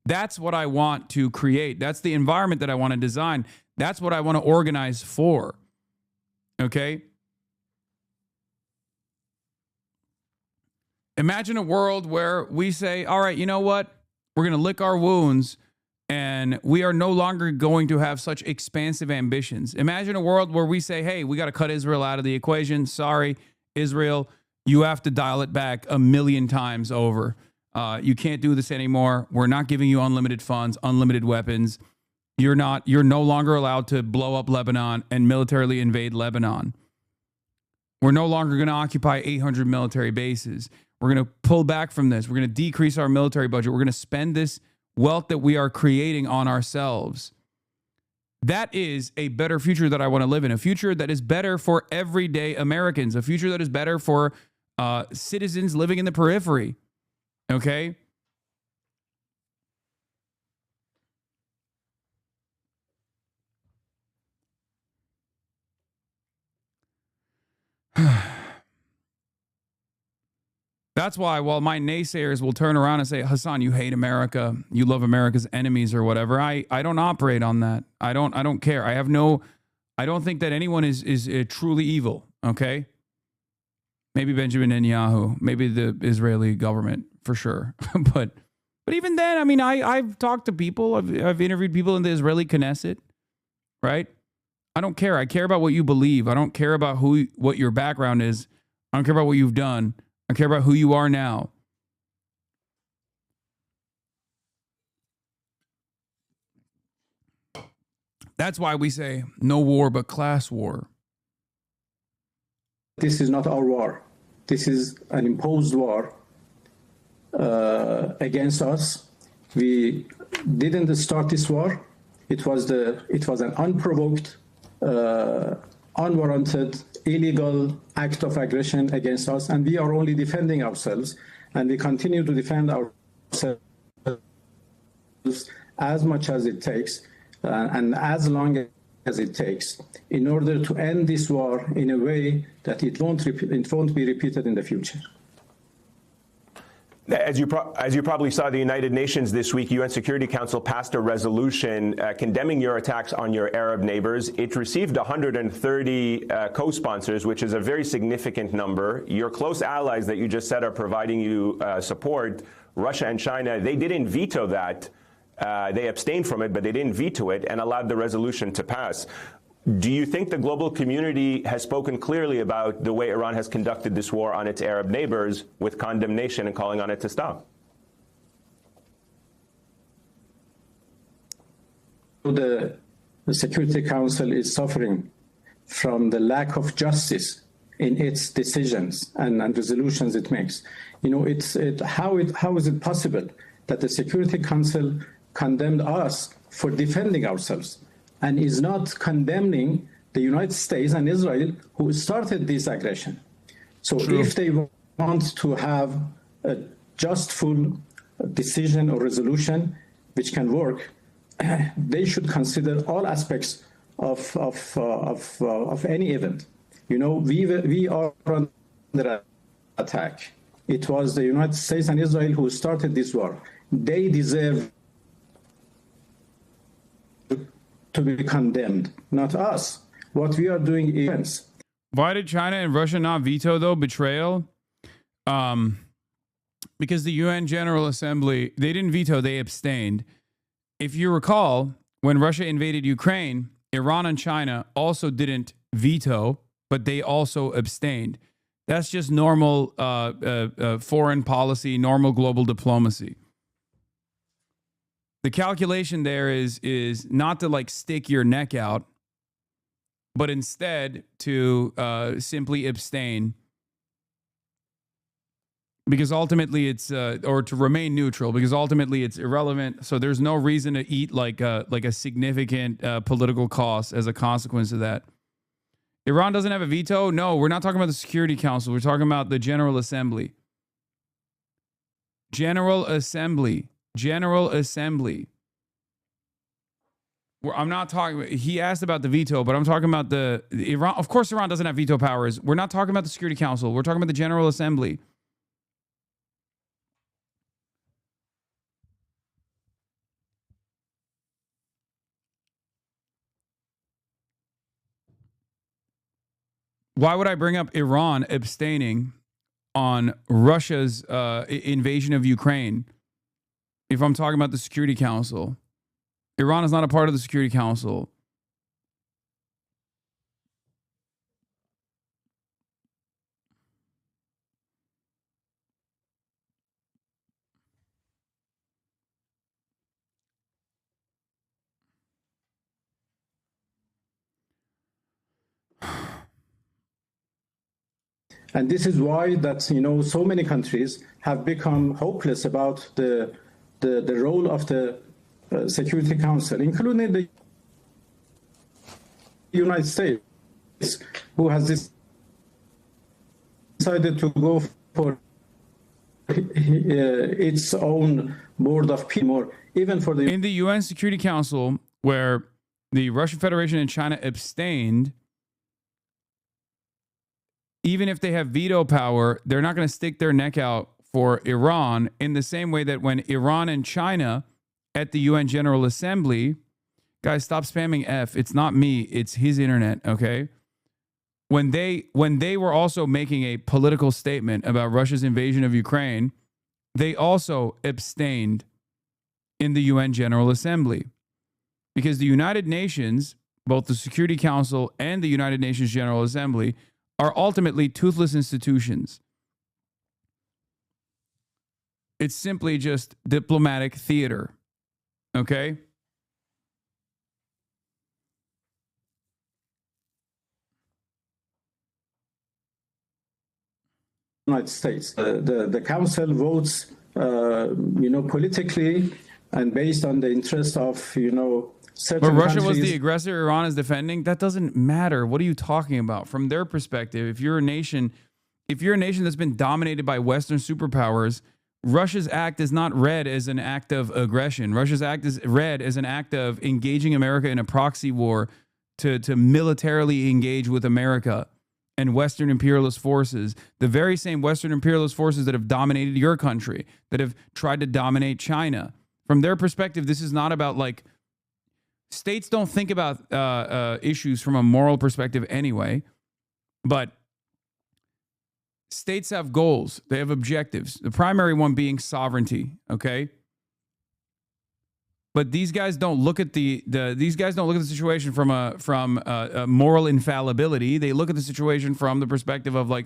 That's what I want to create. That's the environment that I want to design. That's what I want to organize for. Okay? Imagine a world where we say, all right, you know what? We're going to lick our wounds and we are no longer going to have such expansive ambitions. Imagine a world where we say, hey, we got to cut Israel out of the equation. Sorry, Israel, you have to dial it back 1,000,000 times over. You can't do this anymore. We're not giving you unlimited funds, unlimited weapons. You're no longer allowed to blow up Lebanon and militarily invade Lebanon. We're no longer going to occupy 800 military bases. We're going to pull back from this. We're going to decrease our military budget. We're going to spend this wealth that we are creating on ourselves. That is a better future that I want to live in, a future that is better for everyday Americans, a future that is better for citizens living in the periphery. Okay? That's why, while my naysayers will turn around and say, Hasan, you hate America, you love America's enemies or whatever, I don't operate on that. I don't care. I don't think that anyone is truly evil, okay? Maybe Benjamin Netanyahu, maybe the Israeli government, for sure. but even then, I mean, I've talked to people, I've interviewed people in the Israeli Knesset, right? I don't care. I care about what you believe. I don't care about what your background is. I don't care about what you've done. I care about who you are now. That's why we say no war but class war. This is not our war. This is an imposed war against us. We didn't start this war. It was an unprovoked, unwarranted, illegal act of aggression against us, and we are only defending ourselves, and we continue to defend ourselves as much as it takes and as long as it takes in order to end this war in a way that it won't be repeated in the future. As you probably saw, the United Nations this week, UN Security Council passed a resolution condemning your attacks on your Arab neighbors. It received 130 co-sponsors, which is a very significant number. Your close allies that you just said are providing you support, Russia and China, they didn't veto that. They abstained from it, but they didn't veto it and allowed the resolution to pass. Do you think the global community has spoken clearly about the way Iran has conducted this war on its Arab neighbors with condemnation and calling on it to stop? The Security Council is suffering from the lack of justice in its decisions and resolutions it makes. You know, how is it possible that the Security Council condemned us for defending ourselves and is not condemning the United States and Israel who started this aggression? So if they want to have a just, full decision or resolution which can work, they should consider all aspects of any event. You know, we are under attack. It was the United States and Israel who started this war. They deserve to be condemned, not us. What we are doing is... Why did China and Russia not veto, though, betrayal? Because the UN General Assembly, they didn't veto, they abstained. If you recall, when Russia invaded Ukraine, Iran and China also didn't veto, but they also abstained. That's just normal foreign policy, normal global diplomacy. The calculation there is not to like stick your neck out, but instead to simply abstain, because ultimately it's or to remain neutral, because ultimately it's irrelevant. So there's no reason to eat like a significant political cost as a consequence of that. Iran doesn't have a veto. No, we're not talking about the Security Council. We're talking about the General Assembly. General Assembly. General Assembly. I'm not talking. He asked about the veto, but I'm talking about the Iran. Of course, Iran doesn't have veto powers. We're not talking about the Security Council. We're talking about the General Assembly. Why would I bring up Iran abstaining on Russia's invasion of Ukraine if I'm talking about the Security Council? Iran is not a part of the Security Council. And this is why that, so many countries have become hopeless about the role of the Security Council, including the United States, who has decided to go for its own board of peace, or even for the... In the UN Security Council, where the Russian Federation and China abstained, even if they have veto power, they're not going to stick their neck out for Iran, in the same way that when Iran and China at the UN General Assembly, guys, stop spamming F. It's not me. It's his internet. Okay. When they were also making a political statement about Russia's invasion of Ukraine, they also abstained in the UN General Assembly, because the United Nations, both the Security Council and the United Nations General Assembly, are ultimately toothless institutions. It's simply just diplomatic theater. Okay? United States. The council votes, politically and based on the interest of, certain But Russia countries. was the aggressor, Iran is defending. That doesn't matter. What are you talking about? From their perspective, if you're a nation that's been dominated by Western superpowers, Russia's act is not read as an act of aggression. Russia's act is read as an act of engaging America in a proxy war to militarily engage with America and Western imperialist forces, the very same Western imperialist forces that have dominated your country, that have tried to dominate China. From their perspective, this is not about, like, states don't think about issues from a moral perspective anyway, but states have goals. They have objectives. The primary one being sovereignty, okay? But these guys don't look at the situation from a moral infallibility. They look at the situation from the perspective of, like,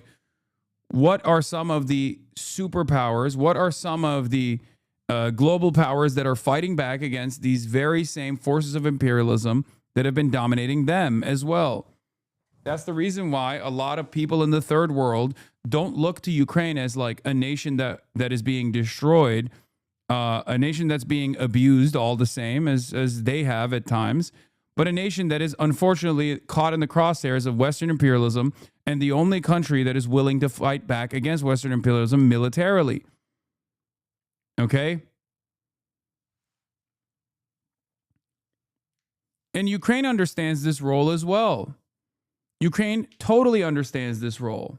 what are some of the superpowers? What are some of the global powers that are fighting back against these very same forces of imperialism that have been dominating them as well? That's the reason why a lot of people in the third world don't look to Ukraine as, like, a nation that is being destroyed, a nation that's being abused all the same as they have at times, but a nation that is unfortunately caught in the crosshairs of Western imperialism, and the only country that is willing to fight back against Western imperialism militarily. Okay? And Ukraine understands this role as well. Ukraine totally understands this role.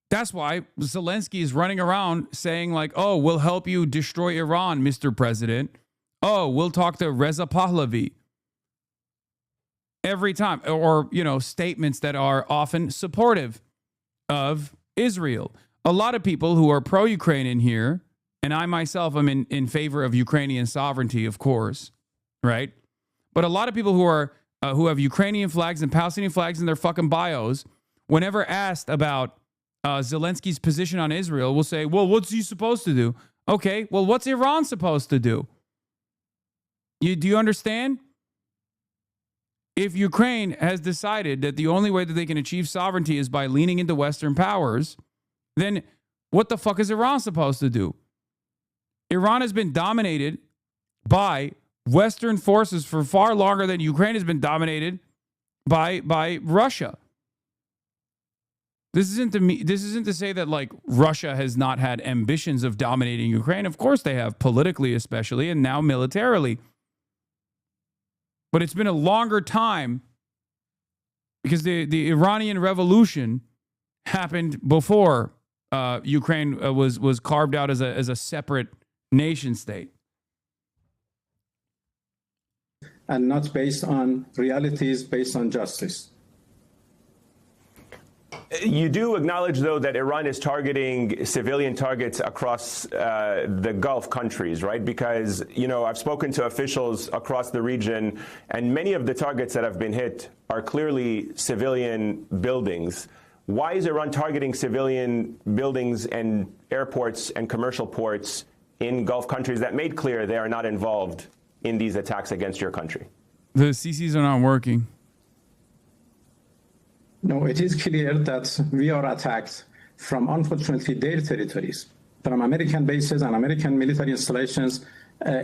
That's why Zelensky is running around saying, like, oh, we'll help you destroy Iran, Mr. President. Oh, we'll talk to Reza Pahlavi. Every time. Or, statements that are often supportive of Israel. A lot of people who are pro-Ukrainian here, and I myself am in favor of Ukrainian sovereignty, of course, right? But a lot of people who have Ukrainian flags and Palestinian flags in their fucking bios, whenever asked about Zelensky's position on Israel will say, well, what's he supposed to do? Okay, well, what's Iran supposed to do? Do you understand? If Ukraine has decided that the only way that they can achieve sovereignty is by leaning into Western powers, then what the fuck is Iran supposed to do? Iran has been dominated by Western forces for far longer than Ukraine has been dominated by Russia. This isn't to say that like Russia has not had ambitions of dominating Ukraine. Of course they have, politically especially, and now militarily. But it's been a longer time because the Iranian Revolution happened before Ukraine was carved out as a separate nation state. And not based on realities, based on justice. You do acknowledge, though, that Iran is targeting civilian targets across the Gulf countries, right? Because, you know, I've spoken to officials across the region, and many of the targets that have been hit are clearly civilian buildings. Why is Iran targeting civilian buildings and airports and commercial ports in Gulf countries that made clear they are not involved in these attacks against your country? The CCs are not working. No, it is clear that we are attacked from, unfortunately, their territories, from American bases and American military installations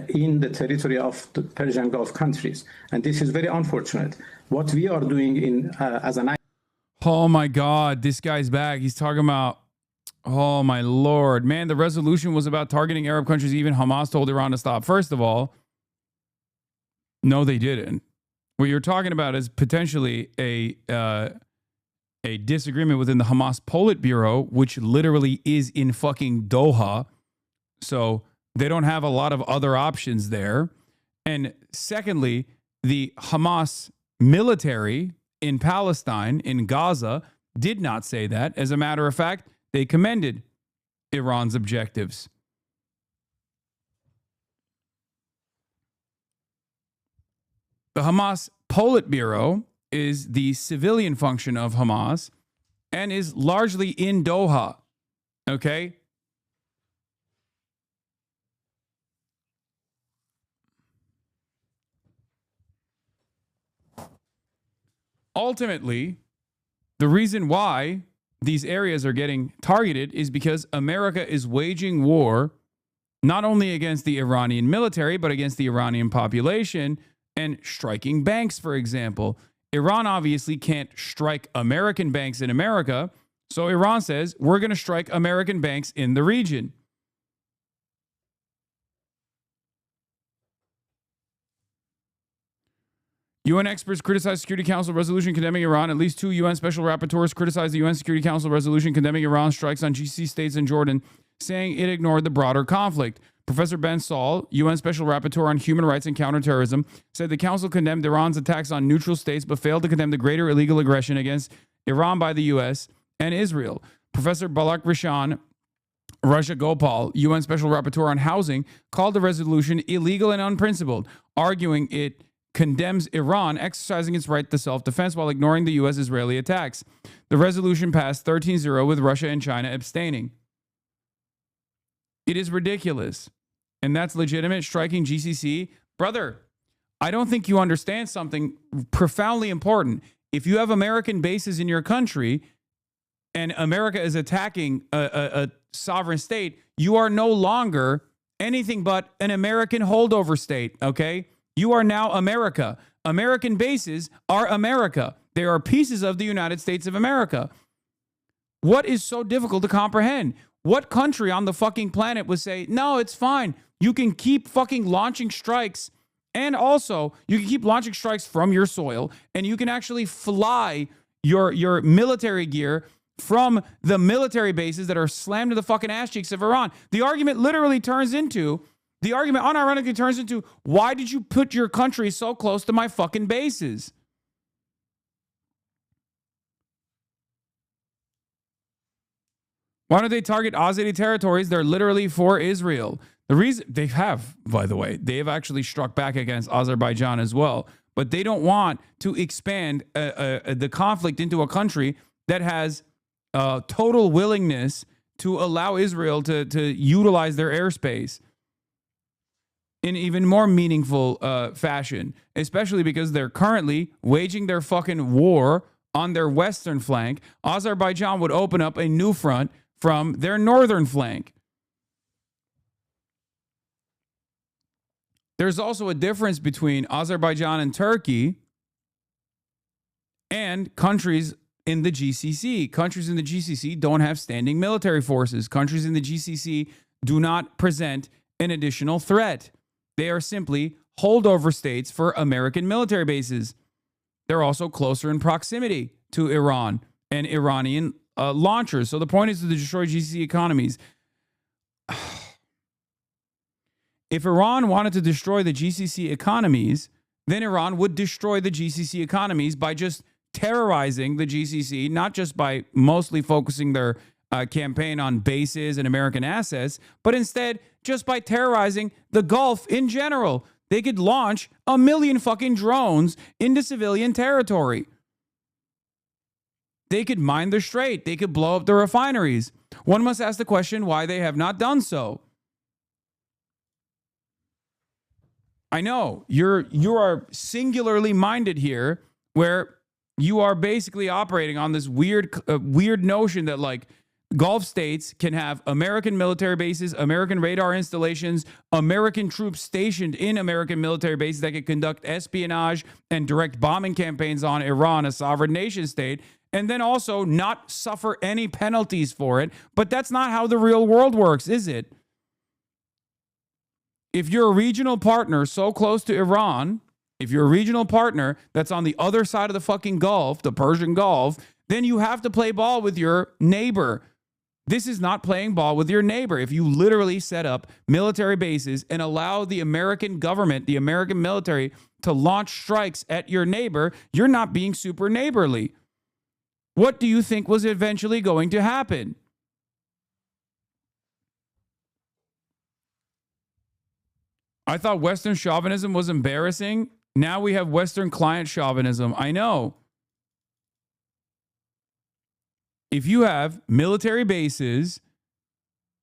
in the territory of the Persian Gulf countries. And this is very unfortunate. What we are doing as an... Oh, my God. This guy's back. He's talking about... Oh, my Lord. Man, the resolution was about targeting Arab countries. Even Hamas told Iran to stop. First of all, no, they didn't. What you're talking about is potentially a disagreement within the Hamas Politburo, which literally is in fucking Doha. So they don't have a lot of other options there. And secondly, the Hamas military in Palestine, in Gaza, did not say that. As a matter of fact, they commended Iran's objectives. The Hamas Politburo is the civilian function of Hamas and is largely in Doha. Okay? Ultimately, the reason why these areas are getting targeted is because America is waging war not only against the Iranian military, but against the Iranian population and striking banks, for example. Iran obviously can't strike American banks in America, so Iran says, we're going to strike American banks in the region. UN experts criticize Security Council resolution condemning Iran. At least 2 UN special rapporteurs criticized the UN Security Council resolution condemning Iran strikes on GCC states and Jordan, saying it ignored the broader conflict. Professor Ben Saul, UN Special Rapporteur on Human Rights and Counterterrorism, said the Council condemned Iran's attacks on neutral states but failed to condemn the greater illegal aggression against Iran by the U.S. and Israel. Professor Balak Rishan Rajagopal, UN Special Rapporteur on Housing, called the resolution illegal and unprincipled, arguing it condemns Iran exercising its right to self-defense while ignoring the U.S.-Israeli attacks. The resolution passed 13-0 with Russia and China abstaining. It is ridiculous. And that's legitimate. Striking GCC. Brother, I don't think you understand something profoundly important. If you have American bases in your country and America is attacking a sovereign state, you are no longer anything but an American holdover state, okay? You are now America. American bases are America. They are pieces of the United States of America. What is so difficult to comprehend? What country on the fucking planet would say, no, it's fine. You can keep fucking launching strikes. And also, you can keep launching strikes from your soil. And you can actually fly your military gear from the military bases that are slammed to the fucking ass cheeks of Iran. The argument literally turns into, unironically turns into, why did you put your country so close to my fucking bases? Why don't they target Azeri territories? They're literally for Israel. The reason they have, by the way, they have actually struck back against Azerbaijan as well. But they don't want to expand the conflict into a country that has total willingness to allow Israel to utilize their airspace in even more meaningful fashion, especially because they're currently waging their fucking war on their western flank. Azerbaijan would open up a new front from their northern flank. There's also a difference between Azerbaijan and Turkey and countries in the GCC. Countries in the GCC don't have standing military forces. Countries in the GCC do not present an additional threat. They are simply holdover states for American military bases. They're also closer in proximity to Iran and Iranian launchers. So the point is to destroy GCC economies. If Iran wanted to destroy the GCC economies, then Iran would destroy the GCC economies by just terrorizing the GCC, not just by mostly focusing their campaign on bases and American assets, but instead just by terrorizing the Gulf in general. They could launch 1 million fucking drones into civilian territory. They could mine the Strait. They could blow up the refineries. One must ask the question why they have not done so. I know you are singularly minded here, where you are basically operating on this weird notion that like Gulf states can have American military bases, American radar installations, American troops stationed in American military bases that can conduct espionage and direct bombing campaigns on Iran, a sovereign nation state, and then also not suffer any penalties for it. But that's not how the real world works, is it? If you're a regional partner so close to Iran, if you're a regional partner that's on the other side of the fucking Gulf, the Persian Gulf, then you have to play ball with your neighbor. This is not playing ball with your neighbor. If you literally set up military bases and allow the American government, the American military, to launch strikes at your neighbor, you're not being super neighborly. What do you think was eventually going to happen? I thought Western chauvinism was embarrassing. Now we have Western client chauvinism. I know. If you have military bases,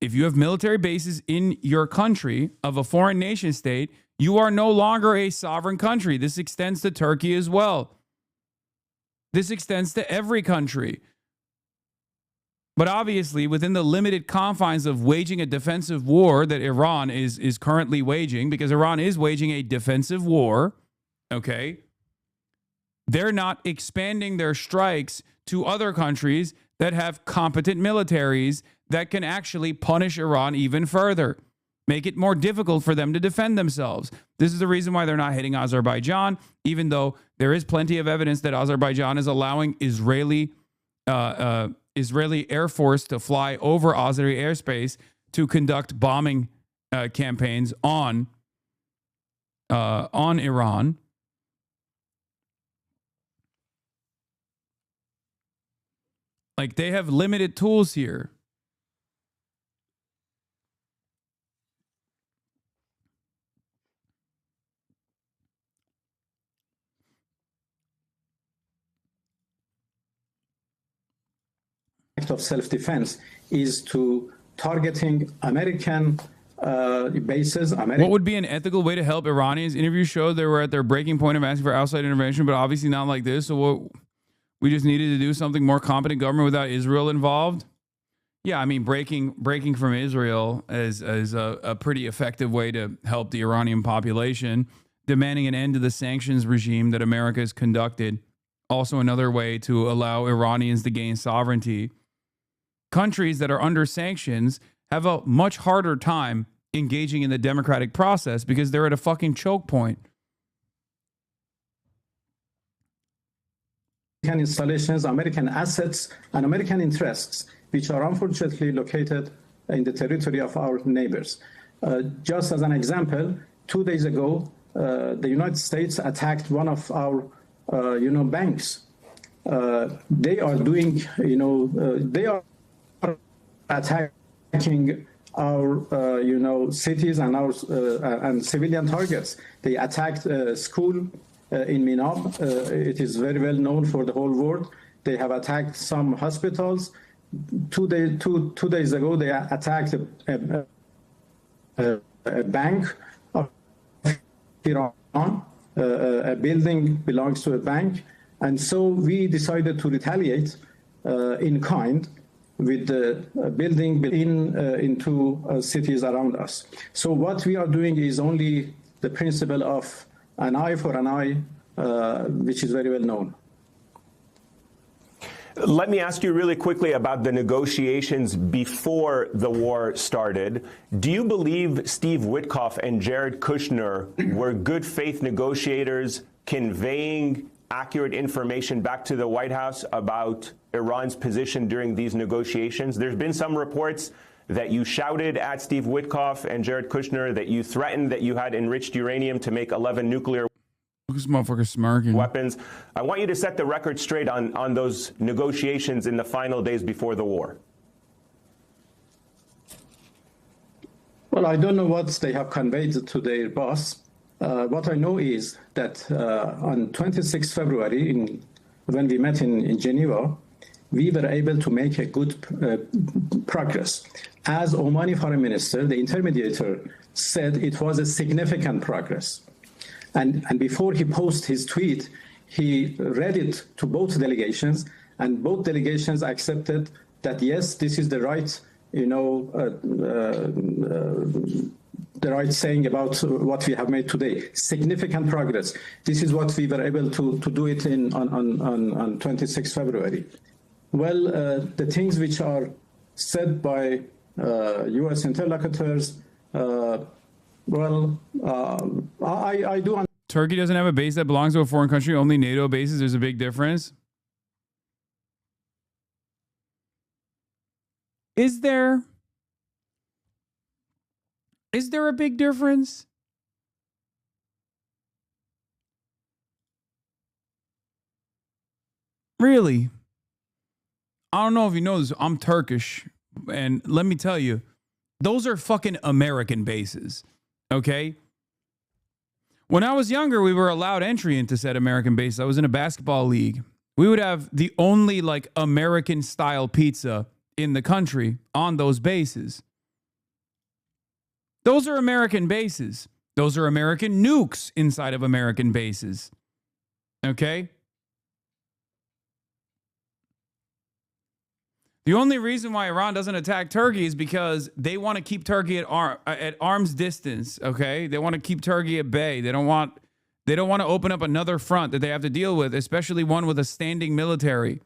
in your country of a foreign nation state, you are no longer a sovereign country. This extends to Turkey as well. This extends to every country. But obviously, within the limited confines of waging a defensive war that Iran is currently waging, because Iran is waging a defensive war, okay, they're not expanding their strikes to other countries that have competent militaries that can actually punish Iran even further, make it more difficult for them to defend themselves. This is the reason why they're not hitting Azerbaijan, even though there is plenty of evidence that Azerbaijan is allowing Israeli Air Force to fly over Azeri airspace to conduct bombing campaigns on Iran. Like, they have limited tools here. Of self-defense is to targeting American bases. What would be an ethical way to help Iranians? Interviews showed they were at their breaking point of asking for outside intervention, but obviously not like this. So what, we just needed to do something more competent government without Israel involved? Yeah, I mean, breaking from Israel is a pretty effective way to help the Iranian population. Demanding an end to the sanctions regime that America has conducted. Also another way to allow Iranians to gain sovereignty. Countries that are under sanctions have a much harder time engaging in the democratic process because they're at a fucking choke point. American installations, American assets, and American interests, which are unfortunately located in the territory of our neighbors. Just as an example, 2 days ago, the United States attacked one of our, banks. They are doing, they are attacking our, cities and our and civilian targets. They attacked a school in Minab. It is very well known for the whole world. They have attacked some hospitals. 2 days ago, they attacked a bank of Iran. A building belongs to a bank. And so we decided to retaliate in kind with the building in two cities around us. So what we are doing is only the principle of an eye for an eye, which is very well known. Let me ask you really quickly about the negotiations before the war started. Do you believe Steve Witkoff and Jared Kushner were good faith negotiators conveying accurate information back to the White House about Iran's position during these negotiations? There's been some reports that you shouted at Steve Witkoff and Jared Kushner, that you threatened that you had enriched uranium to make 11 nuclear This motherfucker smirking. weapons. I want you to set the record straight on those negotiations in the final days before the war. Well, I don't know what they have conveyed to their boss. What I know is that on 26 February, when we met in Geneva, we were able to make a good progress. As Omani Foreign Minister, the intermediator, said it was a significant progress. And before he posted his tweet, he read it to both delegations, and both delegations accepted that, yes, this is the right, the right saying about what we have made today. Significant progress. This is what we were able to do it on 26 February. Well, the things which are said by U.S. interlocutors, I do. Turkey doesn't have a base that belongs to a foreign country, only NATO bases. There's a big difference. Is there a big difference? Really? I don't know if you know this. I'm Turkish. And let me tell you, those are fucking American bases. Okay? When I was younger, we were allowed entry into said American bases. I was in a basketball league. We would have the only like American style pizza in the country on those bases. Those are American bases. Those are American nukes inside of American bases. Okay? The only reason why Iran doesn't attack Turkey is because they want to keep Turkey at arm's distance, okay? They want to keep Turkey at bay. They don't want to open up another front that they have to deal with, especially one with a standing military.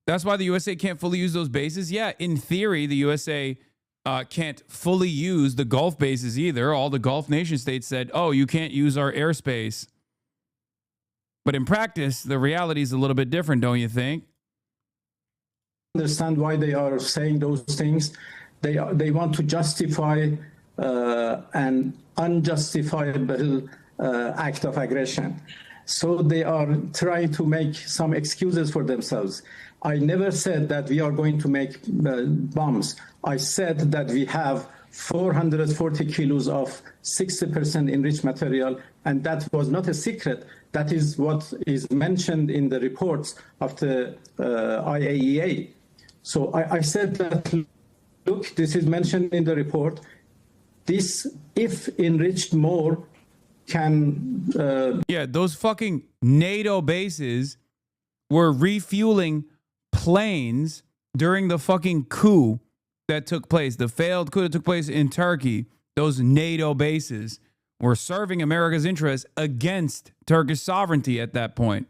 That's why the USA can't fully use those bases. Yeah, in theory, the USA can't fully use the Gulf bases either. All the Gulf nation states said, oh, you can't use our airspace. But in practice, the reality is a little bit different, don't you think? Understand why they are saying those things. They want to justify an unjustifiable act of aggression. So they are trying to make some excuses for themselves. I never said that we are going to make bombs. I said that we have 440 kilos of 60% enriched material, and that was not a secret. That is what is mentioned in the reports of the IAEA. So I said that, look, this is mentioned in the report. This, if enriched more, can... Yeah, those fucking NATO bases were refueling planes during the fucking coup that took place, the failed coup that took place in Turkey. Those NATO bases were serving America's interests against Turkish sovereignty at that point.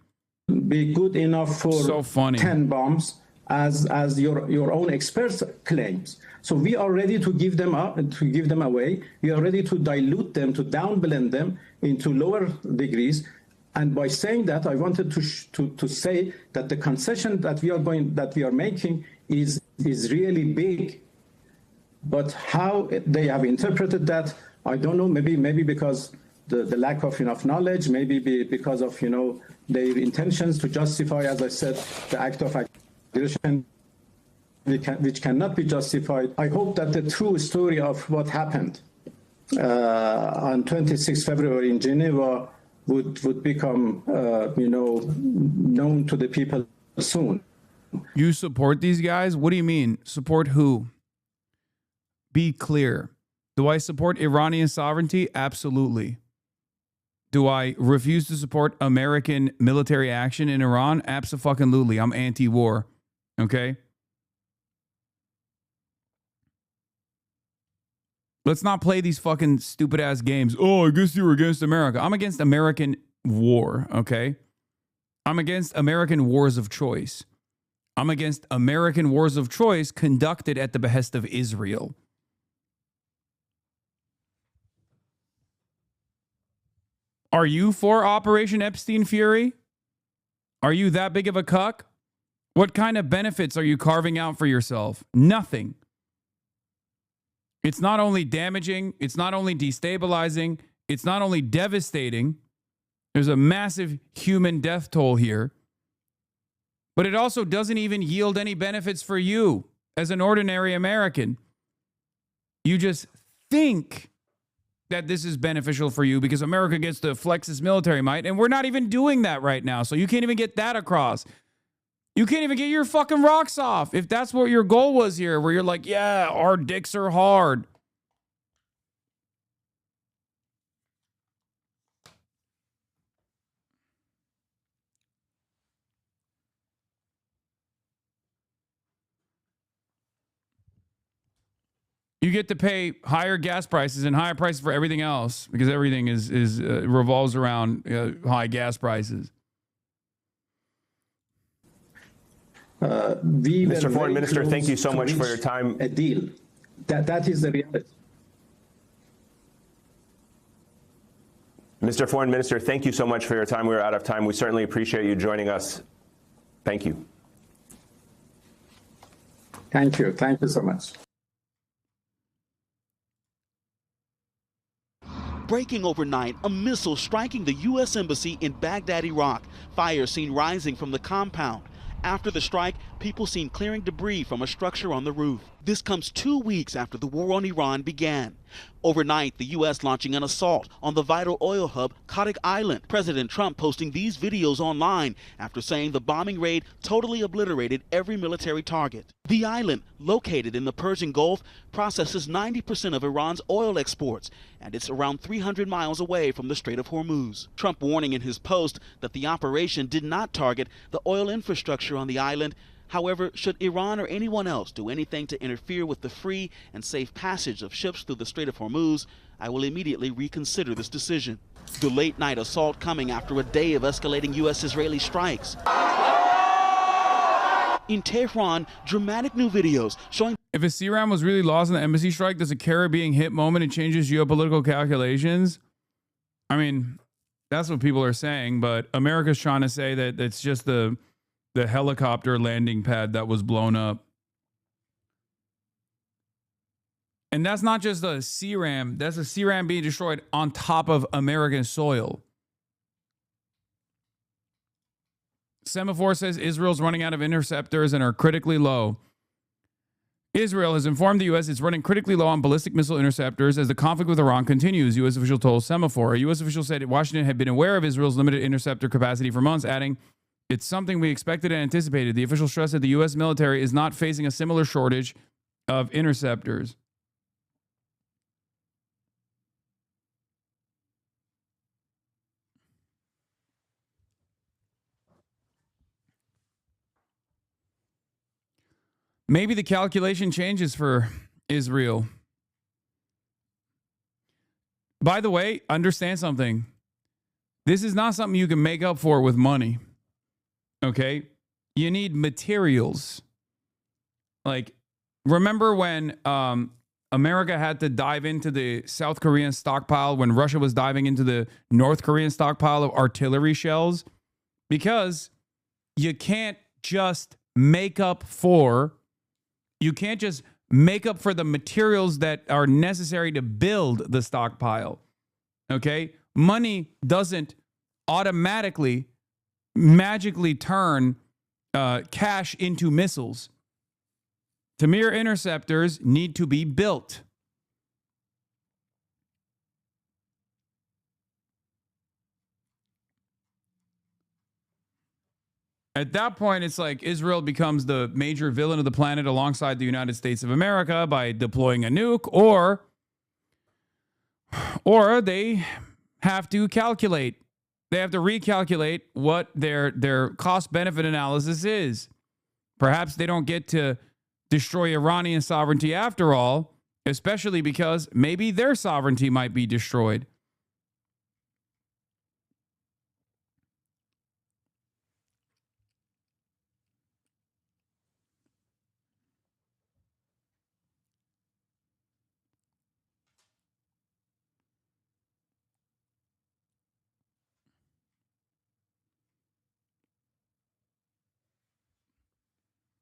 Be good enough for so funny. 10 bombs, as your own experts claims. So we are ready to give them up, to give them away. We are ready to dilute them, to downblend them into lower degrees. And by saying that, I wanted to say that the concession that we are making is really big. But how they have interpreted that, I don't know. Maybe because the lack of enough knowledge, maybe because of their intentions to justify, as I said, the act of aggression, which cannot be justified. I hope that the true story of what happened on 26 February in Geneva would become, known to the people soon. You support these guys? What do you mean? Support who? Be clear. Do I support Iranian sovereignty? Absolutely. Do I refuse to support American military action in Iran? Abso-fucking-lutely. I'm anti-war. Okay? Let's not play these fucking stupid-ass games. Oh, I guess you were against America. I'm against American war, okay? I'm against American wars of choice. I'm against American wars of choice conducted at the behest of Israel. Are you for Operation Epstein Fury? Are you that big of a cuck? What kind of benefits are you carving out for yourself? Nothing. It's not only damaging, it's not only destabilizing, it's not only devastating. There's a massive human death toll here. But it also doesn't even yield any benefits for you as an ordinary American. You just think that this is beneficial for you because America gets to flex its military might, and we're not even doing that right now. So you can't even get that across. You can't even get your fucking rocks off if that's what your goal was here, where you're like, yeah, our dicks are hard. You get to pay higher gas prices and higher prices for everything else because everything revolves around high gas prices. Mr. Foreign Minister, thank you so much for your time. A deal. That is the reality. Mr. Foreign Minister, thank you so much for your time. We're out of time. We certainly appreciate you joining us. Thank you. Thank you. Thank you so much. Breaking overnight, a missile striking the U.S. Embassy in Baghdad, Iraq. Fire seen rising from the compound. After the strike, people seen clearing debris from a structure on the roof. This comes 2 weeks after the war on Iran began. Overnight, the U.S. launching an assault on the vital oil hub, KHARG Island. President Trump posting these videos online after saying the bombing raid totally obliterated every military target. The island, located in the Persian Gulf, processes 90% of Iran's oil exports, and it's around 300 miles away from the Strait of Hormuz. Trump warning in his post that the operation did not target the oil infrastructure on the island. However, should Iran or anyone else do anything to interfere with the free and safe passage of ships through the Strait of Hormuz, I will immediately reconsider this decision. The late-night assault coming after a day of escalating U.S.-Israeli strikes. In Tehran, dramatic new videos showing... If a CRAM was really lost in the embassy strike, does a Caribbean hit moment and changes geopolitical calculations? I mean, that's what people are saying, but America's trying to say that it's just the helicopter landing pad that was blown up. And that's not just a CRAM. That's a CRAM being destroyed on top of American soil. Semaphore says Israel's running out of interceptors and are critically low. Israel has informed the U.S. it's running critically low on ballistic missile interceptors as the conflict with Iran continues, U.S. official told Semaphore. A U.S. official said Washington had been aware of Israel's limited interceptor capacity for months, adding, "It's something we expected and anticipated." The official stressed that the U.S. military is not facing a similar shortage of interceptors. Maybe the calculation changes for Israel. By the way, understand something. This is not something you can make up for with money. Okay? You need materials. Like, remember when America had to dive into the South Korean stockpile when Russia was diving into the North Korean stockpile of artillery shells? Because you can't just make up for the materials that are necessary to build the stockpile. Okay? Money doesn't automatically, magically turn cash into missiles. Tamir interceptors need to be built. At that point, it's like Israel becomes the major villain of the planet alongside the United States of America by deploying a nuke, or they have to calculate. They have to recalculate what their cost-benefit analysis is. Perhaps they don't get to destroy Iranian sovereignty after all, especially because maybe their sovereignty might be destroyed.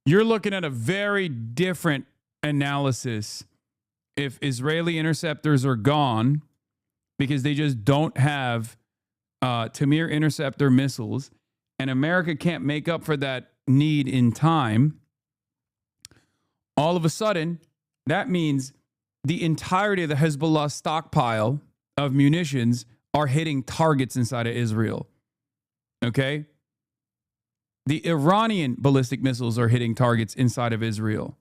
You're looking at a very different analysis if Israeli interceptors are gone because they just don't have Tamir interceptor missiles, and America can't make up for that need in time. All of a sudden, that means the entirety of the Hezbollah stockpile of munitions are hitting targets inside of Israel. Okay? The Iranian ballistic missiles are hitting targets inside of Israel.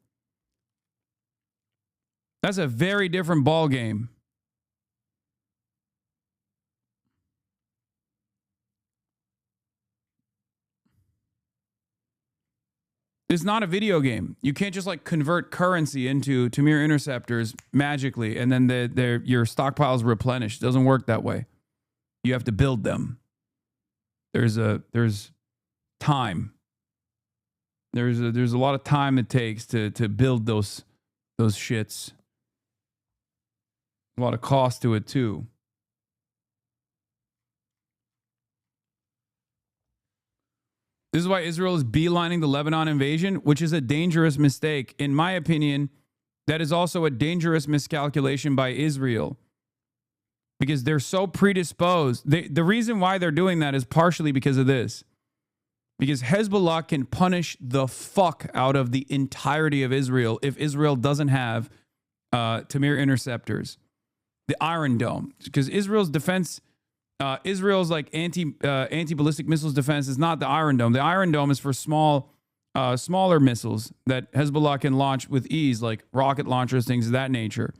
That's a very different ball game. It's not a video game. You can't just like convert currency into Tamir interceptors magically and then your stockpiles replenished. It doesn't work that way. You have to build them. There's time. There's a lot of time it takes to build those shits. A lot of cost to it too. This is why Israel is beelining the Lebanon invasion, which is a dangerous mistake. In my opinion, that is also a dangerous miscalculation by Israel. Because they're so predisposed. The reason why they're doing that is partially because of this. Because Hezbollah can punish the fuck out of the entirety of Israel if Israel doesn't have Tamir interceptors. The Iron Dome. Because Israel's defense... Israel's like anti-ballistic missiles defense is not the Iron Dome. The Iron Dome is for smaller missiles that Hezbollah can launch with ease, like rocket launchers, things of that nature.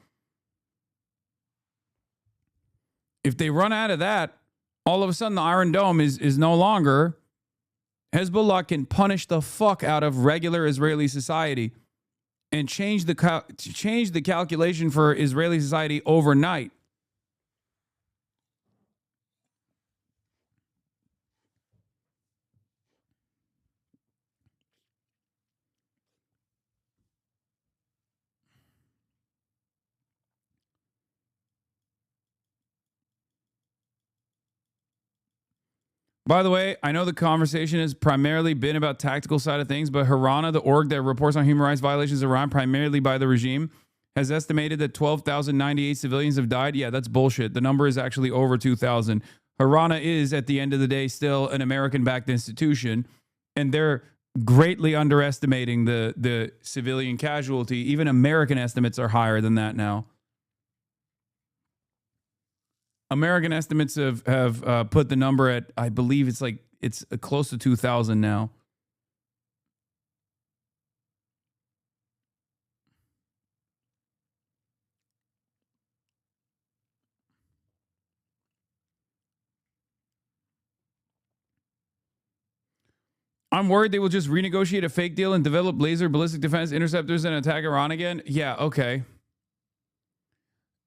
If they run out of that, all of a sudden the Iron Dome is no longer. Hezbollah can punish the fuck out of regular Israeli society and change the calculation for Israeli society overnight. By the way, I know the conversation has primarily been about tactical side of things, but Harana, the org that reports on human rights violations in Iran, primarily by the regime, has estimated that 12,098 civilians have died. Yeah, that's bullshit. The number is actually over 2,000. Harana is, at the end of the day, still an American-backed institution, and they're greatly underestimating the civilian casualty. Even American estimates are higher than that now. American estimates have put the number at, I believe it's close to 2,000 now. I'm worried they will just renegotiate a fake deal and develop laser ballistic defense interceptors and attack Iran again. Yeah, okay.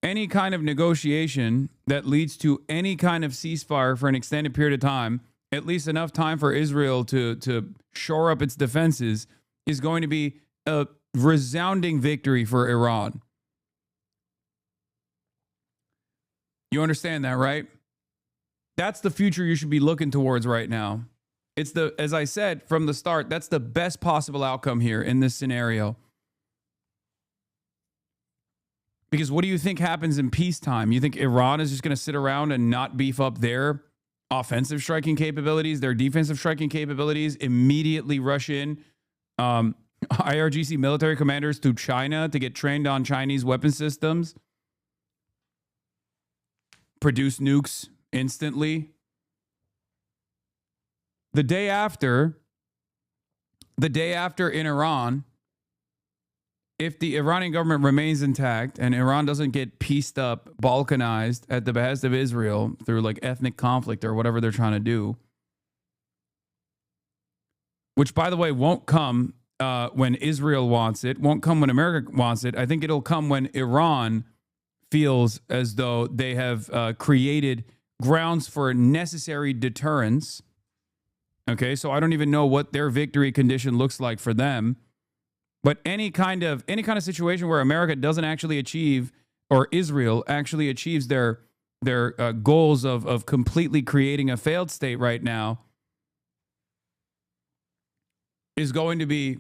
Any kind of negotiation that leads to any kind of ceasefire for an extended period of time, at least enough time for Israel to shore up its defenses, is going to be a resounding victory for Iran. You understand that, right? That's the future you should be looking towards right now. It's as I said from the start, that's the best possible outcome here in this scenario. Because what do you think happens in peacetime? You think Iran is just going to sit around and not beef up their offensive striking capabilities, their defensive striking capabilities, immediately rush in IRGC military commanders to China to get trained on Chinese weapon systems, produce nukes instantly? The day after, the day after in Iran, if the Iranian government remains intact and Iran doesn't get pieced up, balkanized at the behest of Israel through like ethnic conflict or whatever they're trying to do, which, by the way, won't come when Israel wants it, won't come when America wants it. I think it'll come when Iran feels as though they have created grounds for necessary deterrence. Okay, so I don't even know what their victory condition looks like for them. But any kind of situation where America doesn't actually achieve, or Israel actually achieves their goals of completely creating a failed state right now, is going to be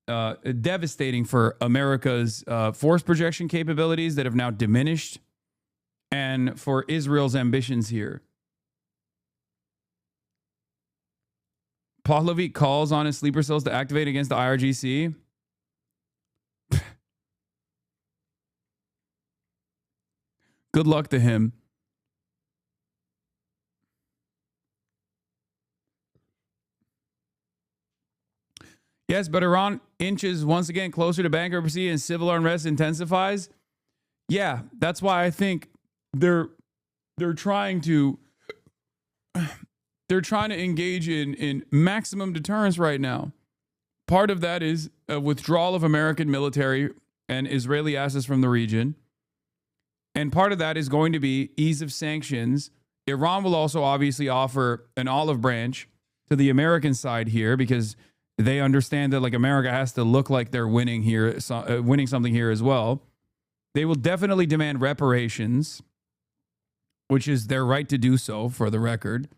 devastating for America's force projection capabilities that have now diminished, and for Israel's ambitions here. Pahlavi calls on his sleeper cells to activate against the IRGC. Good luck to him. Yes, but Iran inches once again closer to bankruptcy and civil unrest intensifies. Yeah, that's why I think they're trying to engage in maximum deterrence right now. Part of that is a withdrawal of American military and Israeli assets from the region. And part of that is going to be ease of sanctions. Iran will also obviously offer an olive branch to the American side here, because they understand that like America has to look like they're winning here, winning something here as well. They will definitely demand reparations, which is their right to do so, for the record.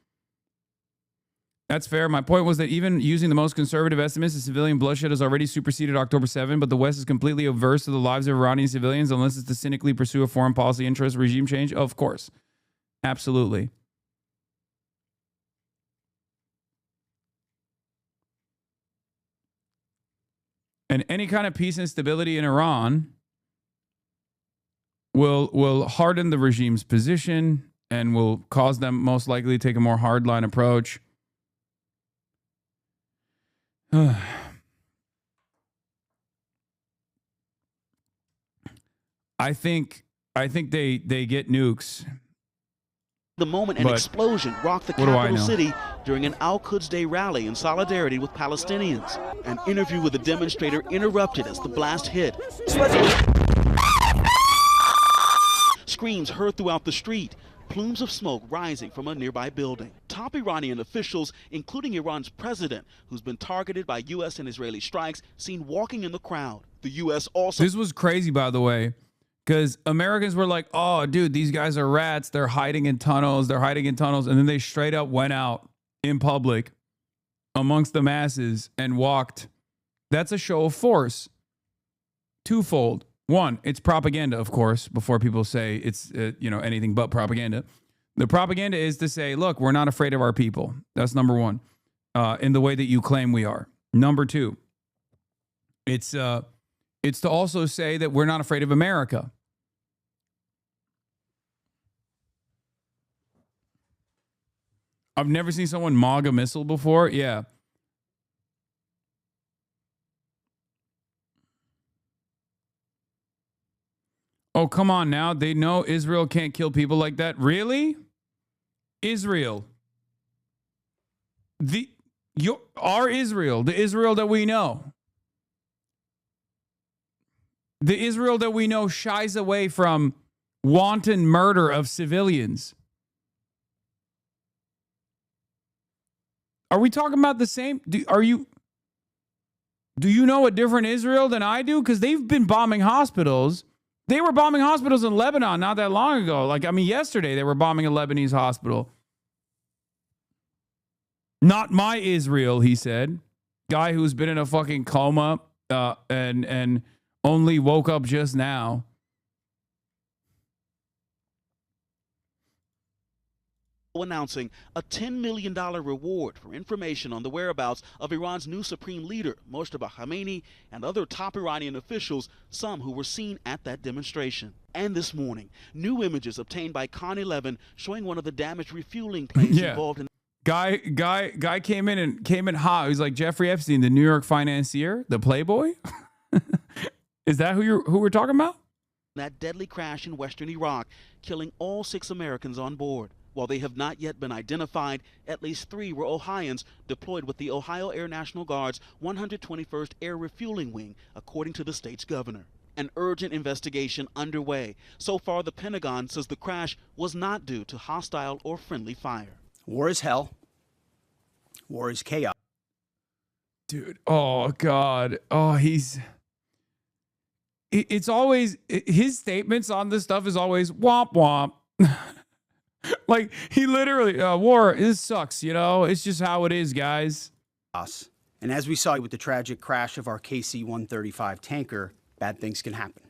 That's fair. My point was that even using the most conservative estimates, the civilian bloodshed has already superseded October 7, but the West is completely averse to the lives of Iranian civilians unless it's to cynically pursue a foreign policy interest regime change. Of course. Absolutely. And any kind of peace and stability in Iran will harden the regime's position and will cause them most likely to take a more hardline approach. I think they get nukes. The moment an explosion rocked the capital city during an Al-Quds Day rally in solidarity with Palestinians. An interview with a demonstrator interrupted as the blast hit. Screams heard throughout the street. Plumes of smoke rising from a nearby building. Top Iranian officials, including Iran's president, who's been targeted by U.S. and Israeli strikes, seen walking in the crowd. The U.S. also... This was crazy, by the way, because Americans were like, oh, dude, these guys are rats. They're hiding in tunnels. They're hiding in tunnels. And then they straight up went out in public amongst the masses and walked. That's a show of force. Twofold. One, it's propaganda, of course, before people say it's, anything but propaganda. The propaganda is to say, look, we're not afraid of our people. That's number one, in the way that you claim we are. Number two, it's to also say that we're not afraid of America. I've never seen someone MAGA missile before. Yeah. Oh, come on now. They know Israel can't kill people like that. Really? Israel. Our Israel, the Israel that we know. The Israel that we know shies away from wanton murder of civilians. Are we talking about the same? Do you know a different Israel than I do? Because they've been bombing hospitals. They were bombing hospitals in Lebanon not that long ago. Yesterday they were bombing a Lebanese hospital. Not my Israel, he said. Guy who's been in a fucking coma and only woke up just now. Announcing a $10 million reward for information on the whereabouts of Iran's new supreme leader, Mojtaba Khamenei, and other top Iranian officials, some who were seen at that demonstration. And this morning, new images obtained by Con 11 showing one of the damaged refueling planes involved in... Guy came in hot. He's like Jeffrey Epstein, the New York financier, the Playboy. Is that who we're talking about? That deadly crash in western Iraq, killing all 6 Americans on board. While they have not yet been identified, at least 3 were Ohioans deployed with the Ohio Air National Guard's 121st Air Refueling Wing, according to the state's governor. An urgent investigation underway. So far, the Pentagon says the crash was not due to hostile or friendly fire. War is hell. War is chaos. Dude, oh God. Oh, it's always, his statements on this stuff is always womp womp. Like, he literally, war, this sucks, you know? It's just how it is, guys. And as we saw with the tragic crash of our KC-135 tanker, bad things can happen.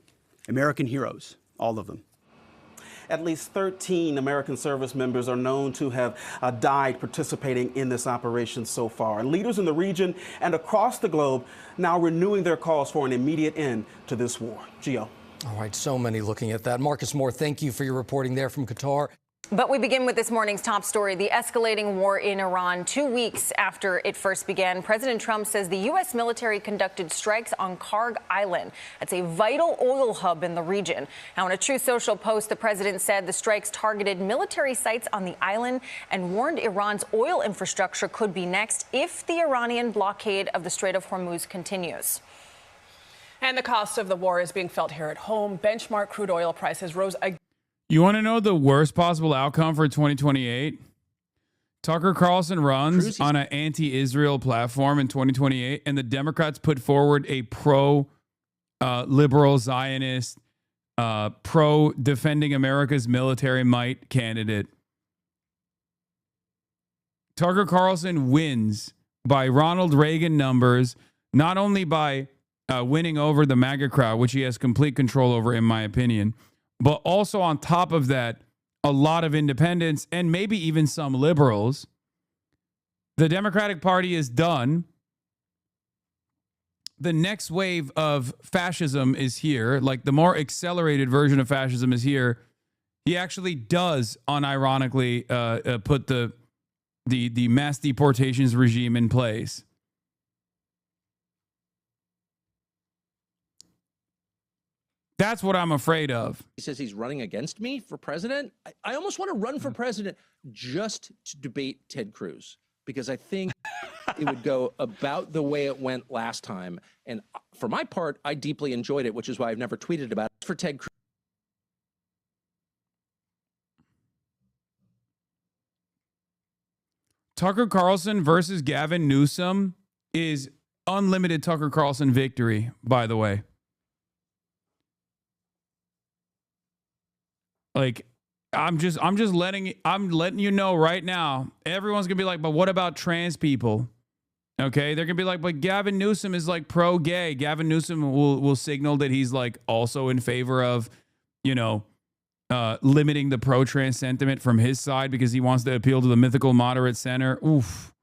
American heroes, all of them. At least 13 American service members are known to have died participating in this operation so far. And leaders in the region and across the globe now renewing their calls for an immediate end to this war. Gio. All right, so many looking at that. Marcus Moore, thank you for your reporting there from Qatar. But we begin with this morning's top story, the escalating war in Iran. 2 weeks after it first began, President Trump says the U.S. military conducted strikes on KHARG Island. That's a vital oil hub in the region. Now, in a Truth Social post, the president said the strikes targeted military sites on the island and warned Iran's oil infrastructure could be next if the Iranian blockade of the Strait of Hormuz continues. And the cost of the war is being felt here at home. Benchmark crude oil prices rose again. You want to know the worst possible outcome for 2028? Tucker Carlson runs on an anti-Israel platform in 2028, and the Democrats put forward a pro-liberal Zionist, pro-defending America's military might candidate. Tucker Carlson wins by Ronald Reagan numbers, not only by winning over the MAGA crowd, which he has complete control over, in my opinion, but also on top of that, a lot of independents and maybe even some liberals. The Democratic Party is done. The next wave of fascism is here. Like, the more accelerated version of fascism is here. He actually does, unironically, put the mass deportations regime in place. That's what I'm afraid of. He says he's running against me for president. I almost want to run for president just to debate Ted Cruz, because I think it would go about the way it went last time. And for my part, I deeply enjoyed it, which is why I've never tweeted about it. For Ted Cruz. Tucker Carlson versus Gavin Newsom is unlimited Tucker Carlson victory, by the way. Like, I'm letting you know right now, everyone's gonna be like, but what about trans people? Okay, they're gonna be like, but Gavin Newsom is like pro-gay. Gavin Newsom will signal that he's like also in favor of, you know, limiting the pro-trans sentiment from his side because he wants to appeal to the mythical moderate center. Oof.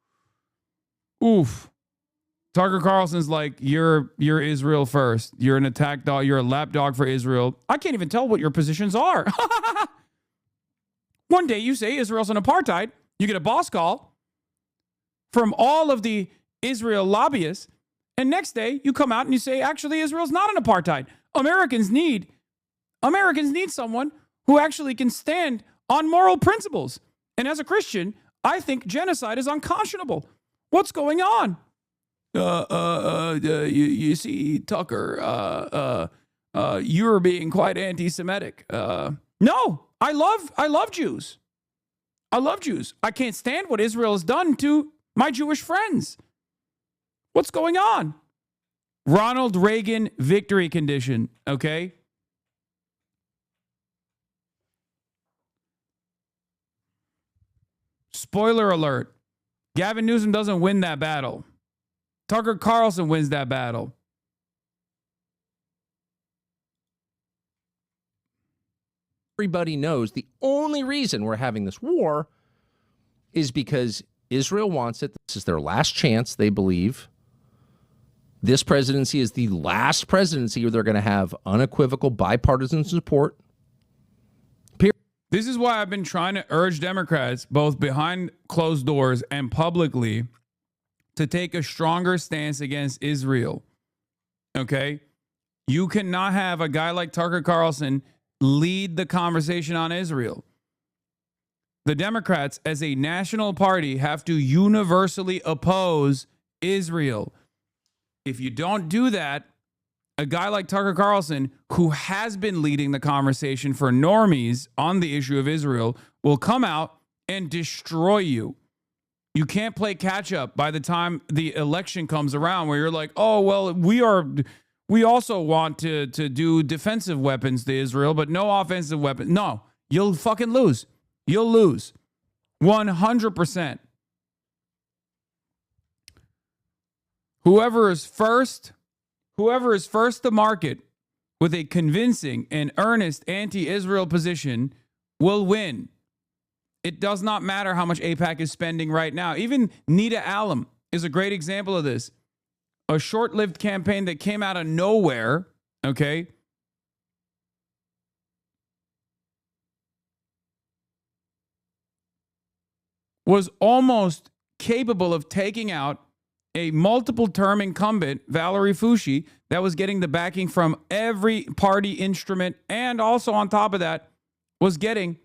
Tucker Carlson's like, you're Israel first. You're an attack dog. You're a lapdog for Israel. I can't even tell what your positions are. One day you say Israel's an apartheid. You get a boss call from all of the Israel lobbyists. And next day you come out and you say, actually, Israel's not an apartheid. Americans need someone who actually can stand on moral principles. And as a Christian, I think genocide is unconscionable. What's going on? You see, Tucker, you're being quite anti-Semitic. No, I love Jews. I love Jews. I can't stand what Israel has done to my Jewish friends. What's going on? Ronald Reagan victory condition, okay? Spoiler alert. Gavin Newsom doesn't win that battle. Tucker Carlson wins that battle. Everybody knows the only reason we're having this war is because Israel wants it. This is their last chance, they believe. This presidency is the last presidency where they're going to have unequivocal bipartisan support. This is why I've been trying to urge Democrats, both behind closed doors and publicly, to take a stronger stance against Israel. Okay? You cannot have a guy like Tucker Carlson lead the conversation on Israel. The Democrats, as a national party, have to universally oppose Israel. If you don't do that, a guy like Tucker Carlson, who has been leading the conversation for normies on the issue of Israel, will come out and destroy you. You can't play catch up by the time the election comes around where you're like, oh, well, we also want to do defensive weapons to Israel, but no offensive weapons. No, you'll fucking lose. You'll lose. 100%. Whoever is first to market with a convincing and earnest anti-Israel position will win. It does not matter how much AIPAC is spending right now. Even Nita Allam is a great example of this. A short-lived campaign that came out of nowhere, okay? Was almost capable of taking out a multiple-term incumbent, Valerie Foushee, that was getting the backing from every party instrument, and also on top of that, was getting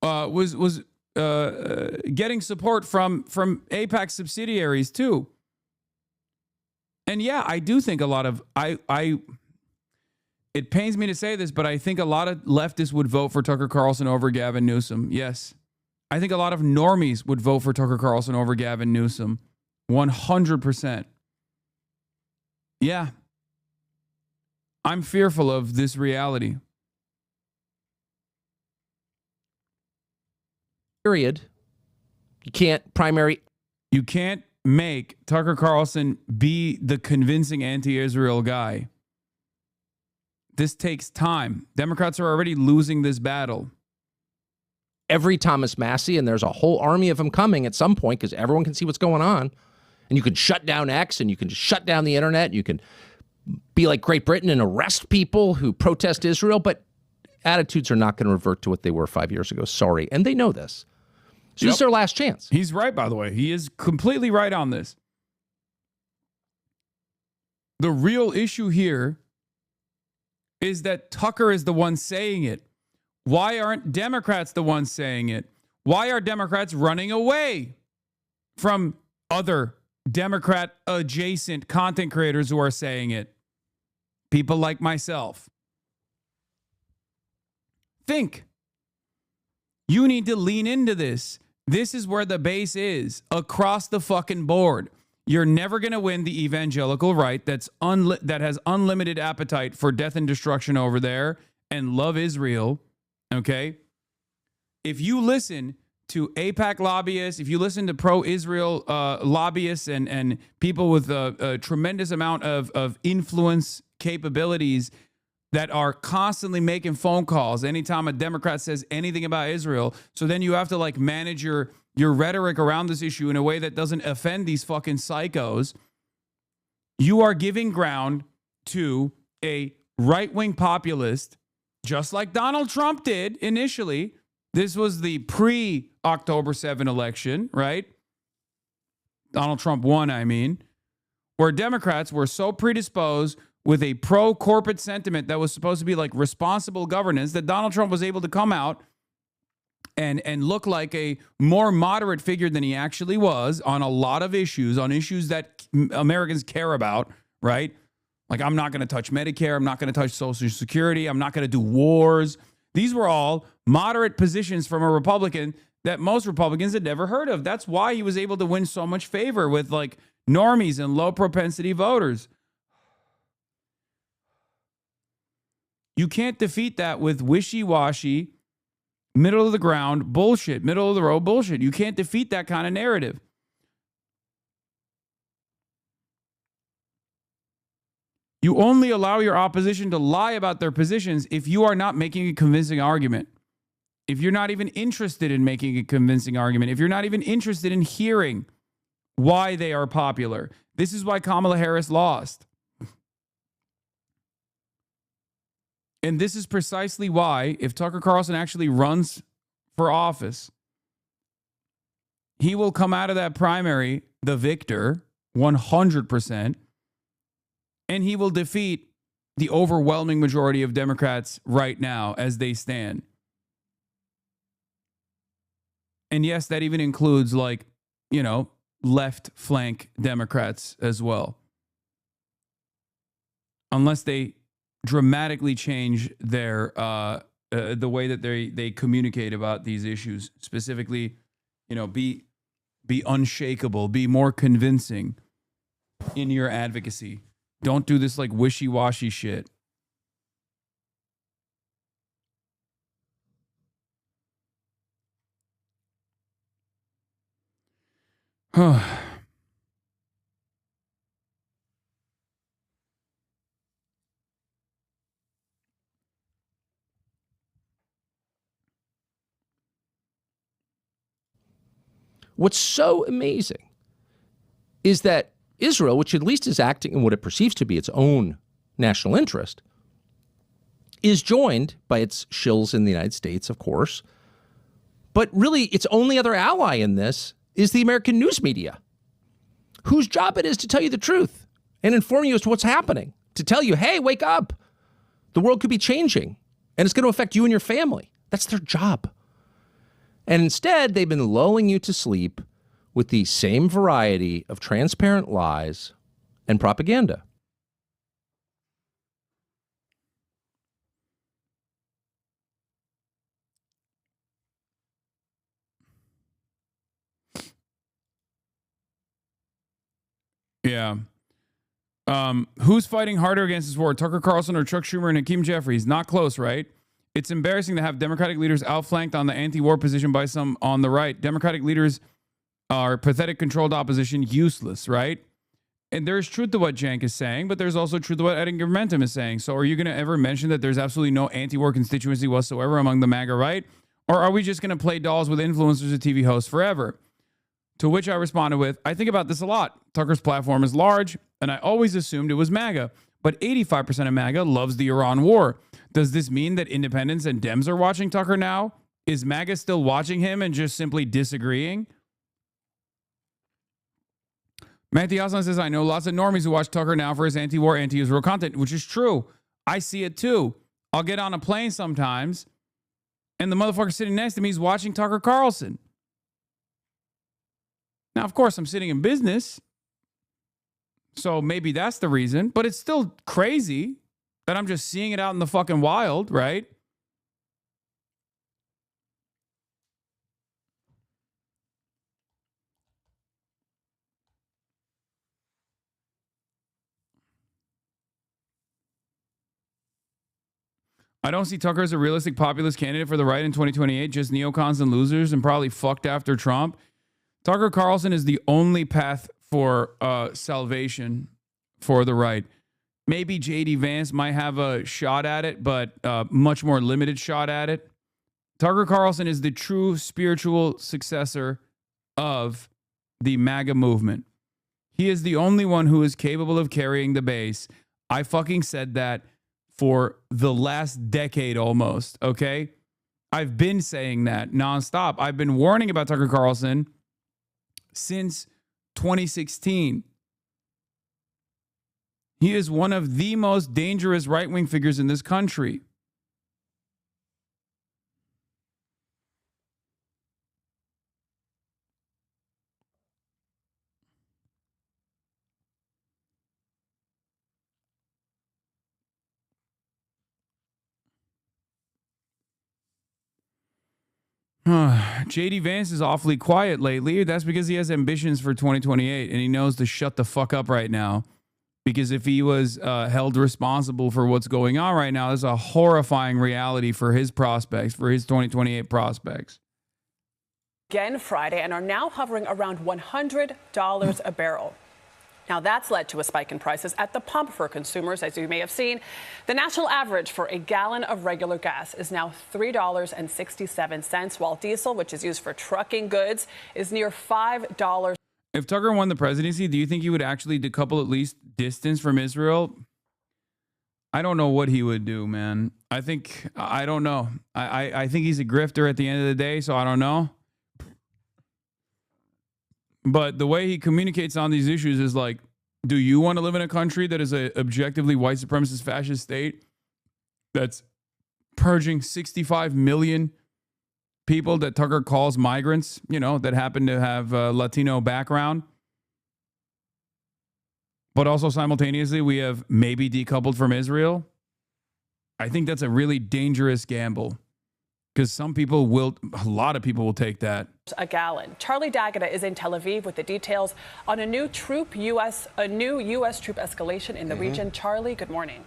getting support from AIPAC subsidiaries too. And yeah, I do think a lot of it pains me to say this, but I think a lot of leftists would vote for Tucker Carlson over Gavin Newsom. Yes. I think a lot of normies would vote for Tucker Carlson over Gavin Newsom. 100%. Yeah. I'm fearful of this reality. Period. You can't make Tucker Carlson be the convincing anti-Israel guy. This takes time. Democrats are already losing this battle. Every Thomas Massey, and there's a whole army of them coming at some point because everyone can see what's going on. And you can shut down X, and you can shut down the internet. You can be like Great Britain and arrest people who protest Israel, but attitudes are not going to revert to what they were 5 years ago. Sorry. And they know this. So this is their last chance. He's right, by the way. He is completely right on this. The real issue here is that Tucker is the one saying it. Why aren't Democrats the ones saying it? Why are Democrats running away from other Democrat-adjacent content creators who are saying it? People like myself. Think. You need to lean into this. This is where the base is, across the fucking board. You're never going to win the evangelical right that has unlimited appetite for death and destruction over there and love Israel, okay? If you listen to AIPAC lobbyists, if you listen to pro-Israel lobbyists and people with a tremendous amount of influence capabilities that are constantly making phone calls anytime a Democrat says anything about Israel, so then you have to like manage your rhetoric around this issue in a way that doesn't offend these fucking psychos, you are giving ground to a right-wing populist, just like Donald Trump did initially. This was the pre-October 7 election, right? Donald Trump won, I mean, where Democrats were so predisposed with a pro-corporate sentiment that was supposed to be like responsible governance that Donald Trump was able to come out and look like a more moderate figure than he actually was on a lot of issues, on issues that Americans care about, right? Like, I'm not going to touch Medicare. I'm not going to touch Social Security. I'm not going to do wars. These were all moderate positions from a Republican that most Republicans had never heard of. That's why he was able to win so much favor with like normies and low propensity voters. You can't defeat that with wishy-washy, middle of the ground bullshit, middle of the road bullshit. You can't defeat that kind of narrative. You only allow your opposition to lie about their positions if you are not making a convincing argument. If you're not even interested in making a convincing argument, if you're not even interested in hearing why they are popular. This is why Kamala Harris lost. And this is precisely why, if Tucker Carlson actually runs for office, he will come out of that primary the victor 100%, and he will defeat the overwhelming majority of Democrats right now as they stand. And yes, that even includes, like, you know, left flank Democrats as well. Unless they dramatically change their the way that they communicate about these issues, specifically, you know, be unshakable, be more convincing in your advocacy. Don't do this like wishy-washy shit. What's so amazing is that Israel, which at least is acting in what it perceives to be its own national interest, is joined by its shills in the United States, of course. But really, its only other ally in this is the American news media, whose job it is to tell you the truth and inform you as to what's happening, to tell you, hey, wake up. The world could be changing, and it's going to affect you and your family. That's their job. And instead, they've been lulling you to sleep with the same variety of transparent lies and propaganda. Yeah. Who's fighting harder against this war, Tucker Carlson or Chuck Schumer and Hakeem Jeffries? Not close, right? It's embarrassing to have Democratic leaders outflanked on the anti-war position by some on the right. Democratic leaders are pathetic, controlled opposition, useless, right? And there's truth to what Jank is saying, but there's also truth to what Edgar Mentum is saying. So are you going to ever mention that there's absolutely no anti-war constituency whatsoever among the MAGA right? Or are we just going to play dolls with influencers and TV hosts forever? To which I responded with, I think about this a lot. Tucker's platform is large, and I always assumed it was MAGA. But 85% of MAGA loves the Iran war. Does this mean that independents and Dems are watching Tucker now? Is MAGA still watching him and just simply disagreeing? Matthew Hasan says, I know lots of normies who watch Tucker now for his anti-war, anti-Israel content, which is true. I see it too. I'll get on a plane sometimes, and the motherfucker sitting next to me is watching Tucker Carlson. Now, of course, I'm sitting in business, so maybe that's the reason, but it's still crazy that I'm just seeing it out in the fucking wild, right? I don't see Tucker as a realistic populist candidate for the right in 2028, just neocons and losers and probably fucked after Trump. Tucker Carlson is the only path for salvation for the right. Maybe J.D. Vance might have a shot at it, but much more limited shot at it. Tucker Carlson is the true spiritual successor of the MAGA movement. He is the only one who is capable of carrying the base. I fucking said that for the last decade almost, okay? I've been saying that nonstop. I've been warning about Tucker Carlson since 2016. He is one of the most dangerous right-wing figures in this country. J.D. Vance is awfully quiet lately. That's because he has ambitions for 2028, and he knows to shut the fuck up right now. Because if he was held responsible for what's going on right now, there's a horrifying reality for his prospects, for his 2028 prospects. Again Friday and are now hovering around $100 a barrel. Now, that's led to a spike in prices at the pump for consumers. As you may have seen, the national average for a gallon of regular gas is now $3.67, while diesel, which is used for trucking goods, is near $5. If Tucker won the presidency, do you think he would actually decouple at least distance from Israel? I don't know what he would do, man. I don't know. I think he's a grifter at the end of the day, so I don't know. But the way he communicates on these issues is like, do you want to live in a country that is a objectively white supremacist fascist state that's purging 65 million people that Tucker calls migrants, you know, that happen to have a Latino background? But also simultaneously, we have maybe decoupled from Israel. I think that's a really dangerous gamble because a lot of people will take that. A gallon. Charlie D'Agata is in Tel Aviv with the details on a new U.S. troop escalation in the region. Charlie, good morning.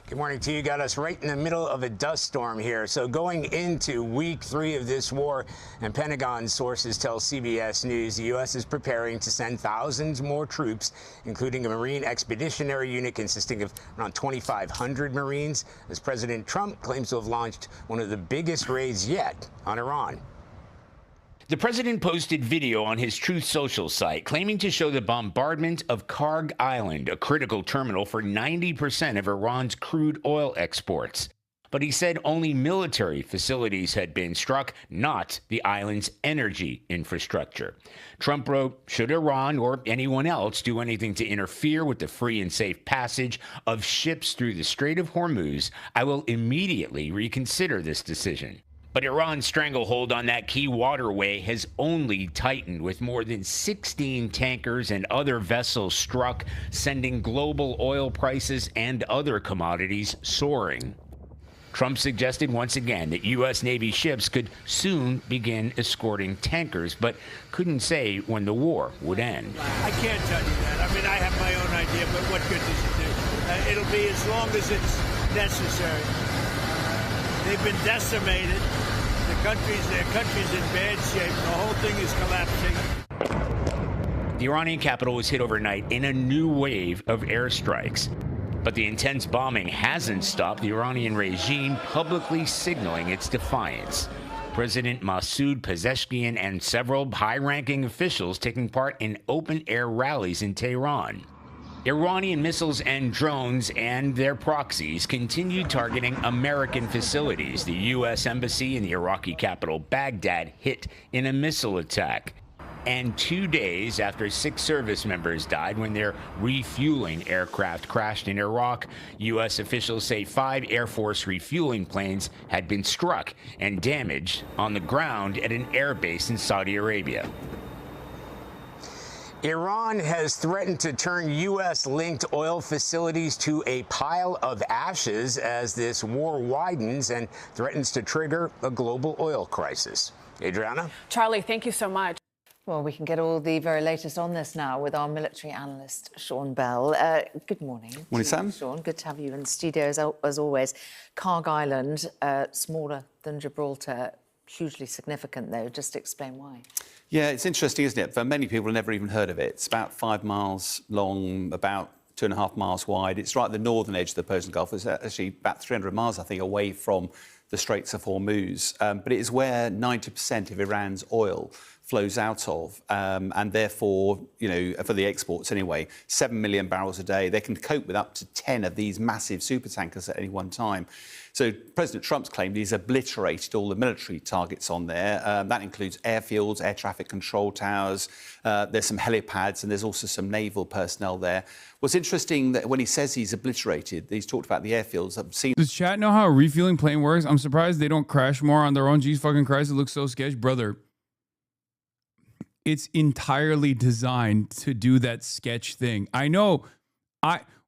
Good morning to you. Got us right in the middle of a dust storm here. So going into week 3 of this war, and Pentagon sources tell CBS News the U.S. is preparing to send thousands more troops, including a Marine Expeditionary Unit consisting of around 2,500 Marines, as President Trump claims to have launched one of the biggest raids yet on Iran. The president posted video on his Truth Social site claiming to show the bombardment of KHARG Island, a critical terminal for 90% of Iran's crude oil exports. But he said only military facilities had been struck, not the island's energy infrastructure. Trump wrote, should Iran or anyone else do anything to interfere with the free and safe passage of ships through the Strait of HORMUZ, I will immediately reconsider this decision. But Iran's stranglehold on that key waterway has only tightened, with more than 16 tankers and other vessels struck, sending global oil prices and other commodities soaring. Trump suggested once again that U.S. Navy ships could soon begin escorting tankers, but couldn't say when the war would end. I can't tell you that. I mean, I have my own idea, but what good does it do? It'll be as long as it's necessary. They've been decimated. Their country's in bad shape. The whole thing is collapsing. The Iranian capital was hit overnight in a new wave of airstrikes. But the intense bombing hasn't stopped the Iranian regime publicly signaling its defiance. President Masoud Pezeshkian and several high-ranking officials taking part in open-air rallies in Tehran. Iranian missiles and drones and their proxies continued targeting American facilities. The U.S. Embassy in the Iraqi capital, Baghdad, hit in a missile attack. And 2 days after 6 service members died when their refueling aircraft crashed in Iraq, U.S. officials say 5 Air Force refueling planes had been struck and damaged on the ground at an air base in Saudi Arabia. Iran has threatened to turn U.S.-linked oil facilities to a pile of ashes as this war widens and threatens to trigger a global oil crisis. Adriana? Charlie, thank you so much. Well, we can get all the very latest on this now with our military analyst, Sean Bell. Good morning. Morning, Sam. Sean, good to have you in the studio as always. KHARG Island, smaller than Gibraltar, hugely significant, though. Just explain why. Yeah, it's interesting, isn't it? For many people have never even heard of it. It's about 5 miles long, about 2.5 miles wide. It's right at the northern edge of the Persian Gulf. It's actually about 300 miles, I think, away from the Straits of Hormuz. But it is where 90% of Iran's oil flows out of, and therefore, you know, for the exports anyway, 7 million barrels a day. They can cope with up to 10 of these massive supertankers at any one time. So President Trump's claimed he's obliterated all the military targets on there. That includes airfields, air traffic control towers. There's some helipads, and there's also some naval personnel there. What's interesting that when he says he's obliterated, he's talked about the airfields. I've seen. Does chat know how a refueling plane works? I'm surprised they don't crash more on their own. Jesus fucking Christ, it looks so sketch, brother. It's entirely designed to do that sketch thing. I know.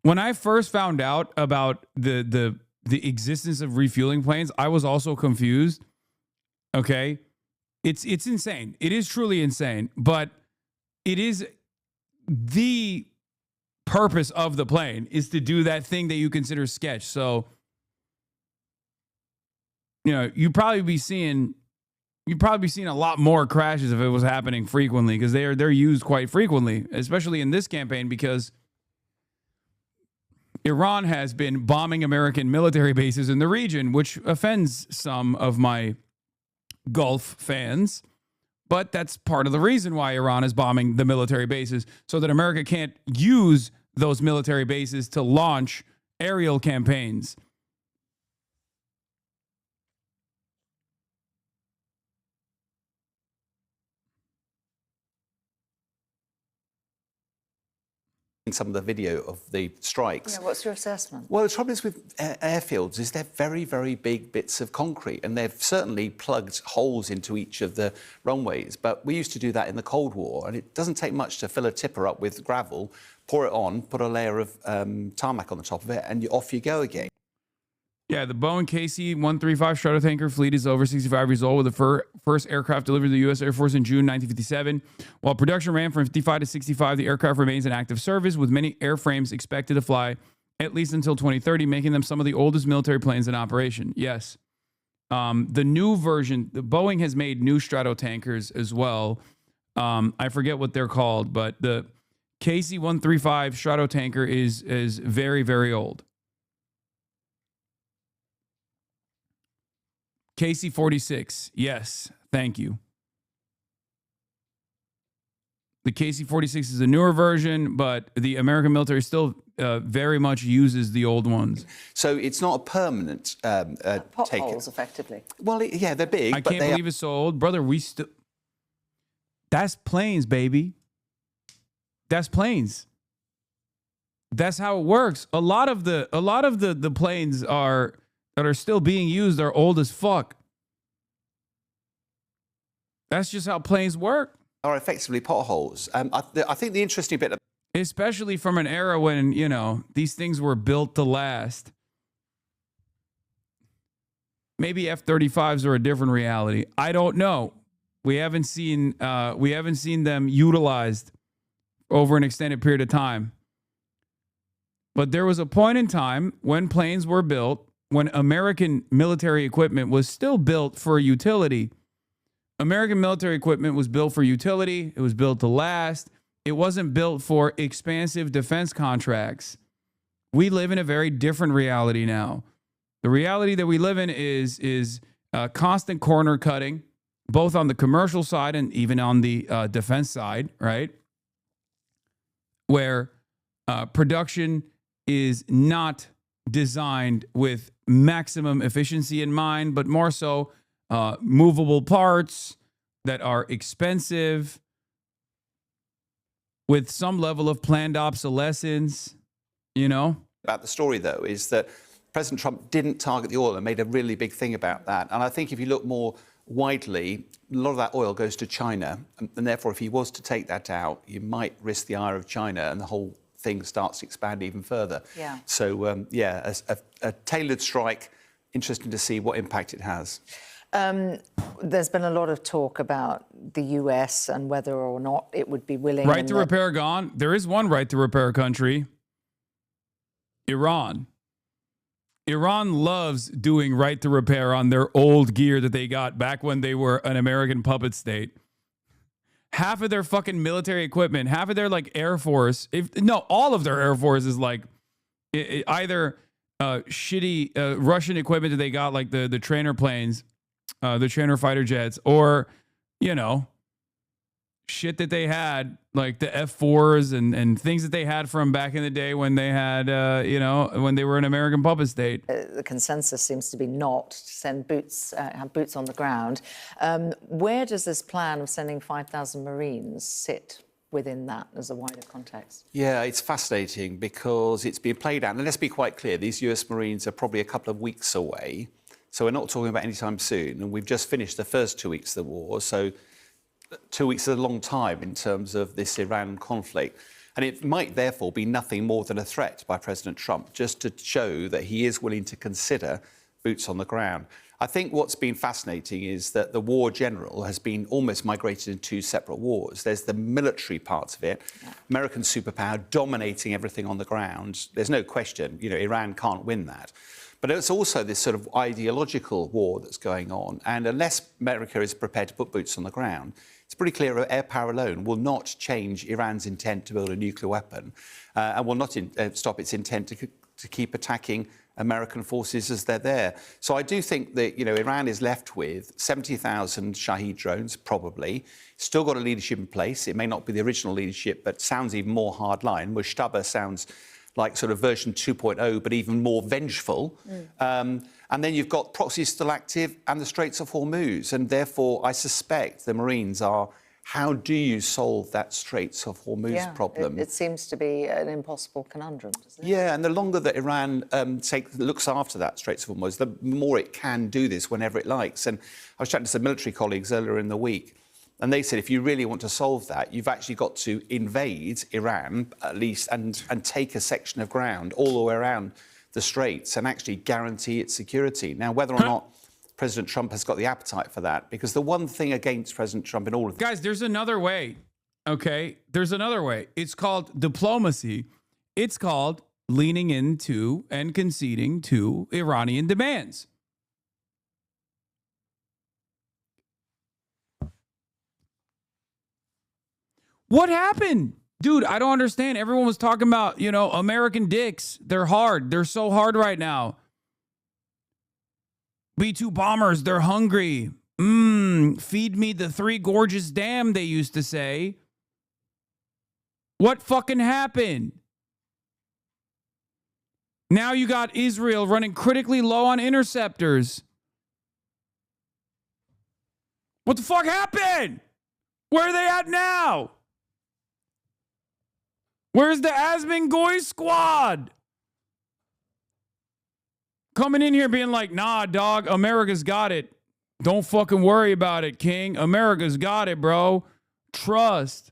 When I first found out about the existence of refueling planes, I was also confused. Okay, it's insane. It is truly insane, but it is the purpose of the plane is to do that thing that you consider sketch. So, you know, you'd probably be seeing a lot more crashes if it was happening frequently, because they're used quite frequently, especially in this campaign, because Iran has been bombing American military bases in the region, which offends some of my Gulf fans. But that's part of the reason why Iran is bombing the military bases, so that America can't use those military bases to launch aerial campaigns. Some of the video of the strikes. Yeah, what's your assessment? Well, the trouble is with airfields is they're very, very big bits of concrete, and they've certainly plugged holes into each of the runways. But we used to do that in the Cold War, and it doesn't take much to fill a tipper up with gravel, pour it on, put a layer of tarmac on the top of it, and off you go again. Yeah, the Boeing KC-135 Stratotanker fleet is over 65 years old, with the first aircraft delivered to the U.S. Air Force in June 1957. While production ran from 55 to 65, the aircraft remains in active service, with many airframes expected to fly at least until 2030, making them some of the oldest military planes in operation. Yes. The new version, the Boeing has made new Stratotankers as well. I forget what they're called, but the KC-135 Stratotanker is very, very old. KC-46, yes, thank you. The KC-46 is a newer version, but the American military still very much uses the old ones. So it's not a permanent potholes, effectively. Well, yeah, they're big. I can't believe it's so old, brother. We still. That's planes, baby. That's planes. That's how it works. A lot of the planes that are still being used are old as fuck. That's just how planes work. Are effectively potholes. I think the interesting bit, especially from an era when, you know, these things were built to last. Maybe F-35s are a different reality. I don't know. We haven't seen them utilized over an extended period of time. But there was a point in time when planes were built, when American military equipment was still built for utility. American military equipment was built for utility. It was built to last. It wasn't built for expansive defense contracts. We live in a very different reality now. The reality that we live in is constant corner cutting, both on the commercial side and even on the defense side, right? Where production is not designed with maximum efficiency in mind, but more so movable parts that are expensive with some level of planned obsolescence, you know? About the story, though, is that President Trump didn't target the oil and made a really big thing about that. And I think if you look more widely, a lot of that oil goes to China. And therefore, if he was to take that out, you might risk the ire of China and the whole thing starts to expand even further. Yeah. So, yeah, a tailored strike, interesting to see what impact it has. There's been a lot of talk about the US and whether or not it would be willing. Right to repair gone. There is one right to repair country. Iran. Iran loves doing right to repair on their old gear that they got back when they were an American puppet state. Half of their fucking military equipment, half of their like Air Force, all of their Air Force is like either shitty Russian equipment that they got, like the trainer planes, the trainer fighter jets, or, you know, shit that they had, like the F-4s and things that they had from back in the day when they had, when they were an American puppet state. The consensus seems to be not to send have boots on the ground. Where does this plan of sending 5,000 Marines sit within that as a wider context? Yeah, it's fascinating because it's being played out. And let's be quite clear, these US Marines are probably a couple of weeks away. So we're not talking about any time soon. And we've just finished the first 2 weeks of the war. So 2 weeks is a long time in terms of this Iran conflict. And it might therefore be nothing more than a threat by President Trump, just to show that he is willing to consider boots on the ground. I think what's been fascinating is that the war general has been almost migrated into two separate wars. There's the military parts of it, American superpower dominating everything on the ground. There's no question, Iran can't win that. But it's also this sort of ideological war that's going on. And unless America is prepared to put boots on the ground, it's pretty clear air power alone will not change Iran's intent to build a nuclear weapon and will not stop its intent to keep attacking American forces as they're there. So I do think that, Iran is left with 70,000 Shahed drones, probably. Still got a leadership in place. It may not be the original leadership, but sounds even more hardline. Mushtaba sounds like sort of version 2.0, but even more vengeful. And then you've got proxies still active and the Straits of Hormuz. And therefore, I suspect the Marines are, how do you solve that Straits of Hormuz problem? It seems to be an impossible conundrum, doesn't it? Yeah, and the longer that Iran looks after that Straits of Hormuz, the more it can do this whenever it likes. And I was chatting to some military colleagues earlier in the week, and they said if you really want to solve that, you've actually got to invade Iran, at least, and take a section of ground all the way around the Straits and actually guarantee its security. Now, whether or not President Trump has got the appetite for that, because the one thing against President Trump in all of this... Guys, there's another way, okay? There's another way. It's called diplomacy. It's called leaning into and conceding to Iranian demands. What happened? Dude, I don't understand. Everyone was talking about, American dicks. They're hard. They're so hard right now. B-2 bombers, they're hungry. Feed me the three gorgeous damn, they used to say. What fucking happened? Now you got Israel running critically low on interceptors. What the fuck happened? Where are they at now? Where's the Asmin Goy squad? Coming in here being like, nah, dog, America's got it. Don't fucking worry about it, King. America's got it, bro. Trust.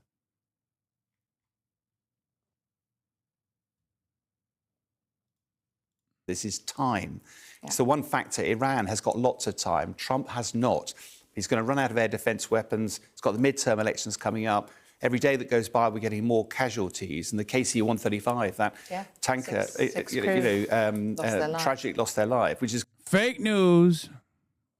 This is time. It's the one factor. Iran has got lots of time. Trump has not. He's going to run out of air defense weapons. He's got the midterm elections coming up. Every day that goes by, we're getting more casualties. And the KC-135, that tanker, tragically lost their life, which is fake news.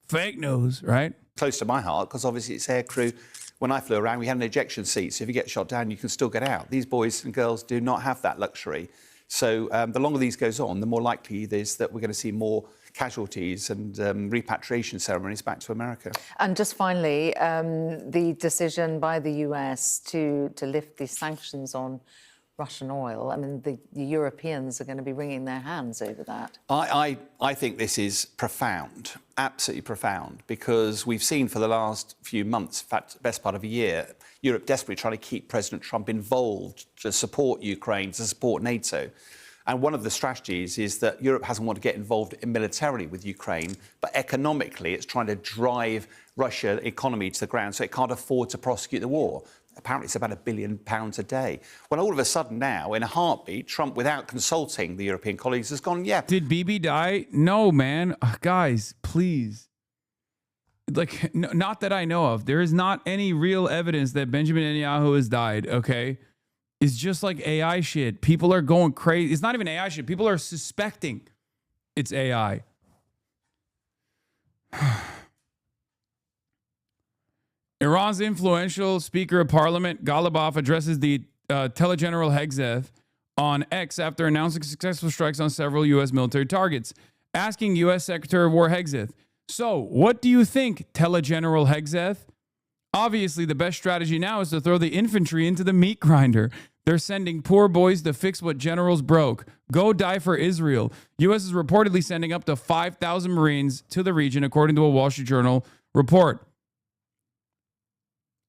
Fake news, right? Close to my heart, because obviously it's aircrew. When I flew around, we had an ejection seat. So if you get shot down, you can still get out. These boys and girls do not have that luxury. So the longer these goes on, the more likely it is that we're going to see more casualties and repatriation ceremonies back to America. And just finally, the decision by the US to lift the sanctions on Russian oil. I mean, the Europeans are going to be wringing their hands over that. I think this is profound, absolutely profound, because we've seen for the last few months, in fact, the best part of a year, Europe desperately trying to keep President Trump involved to support Ukraine, to support NATO. And one of the strategies is that Europe hasn't wanted to get involved militarily with Ukraine, but economically it's trying to drive Russia's economy to the ground so it can't afford to prosecute the war. Apparently it's about £1 billion a day. Well, all of a sudden now, in a heartbeat, Trump, without consulting the European colleagues, has gone, yeah. Did Bibi die? No, man. Guys, please. Like, not that I know of. There is not any real evidence that Benjamin Netanyahu has died, okay? It's just like AI shit. People are going crazy. It's not even AI shit. People are suspecting it's AI. Iran's influential Speaker of Parliament, Ghalibaf, addresses the Telegeneral Hegzeth on X after announcing successful strikes on several U.S. military targets, asking U.S. Secretary of War Hegzeth, so what do you think, Telegeneral Hegzeth? Obviously, the best strategy now is to throw the infantry into the meat grinder. They're sending poor boys to fix what generals broke. Go die for Israel. U.S. is reportedly sending up to 5,000 Marines to the region, according to a Wall Street Journal report.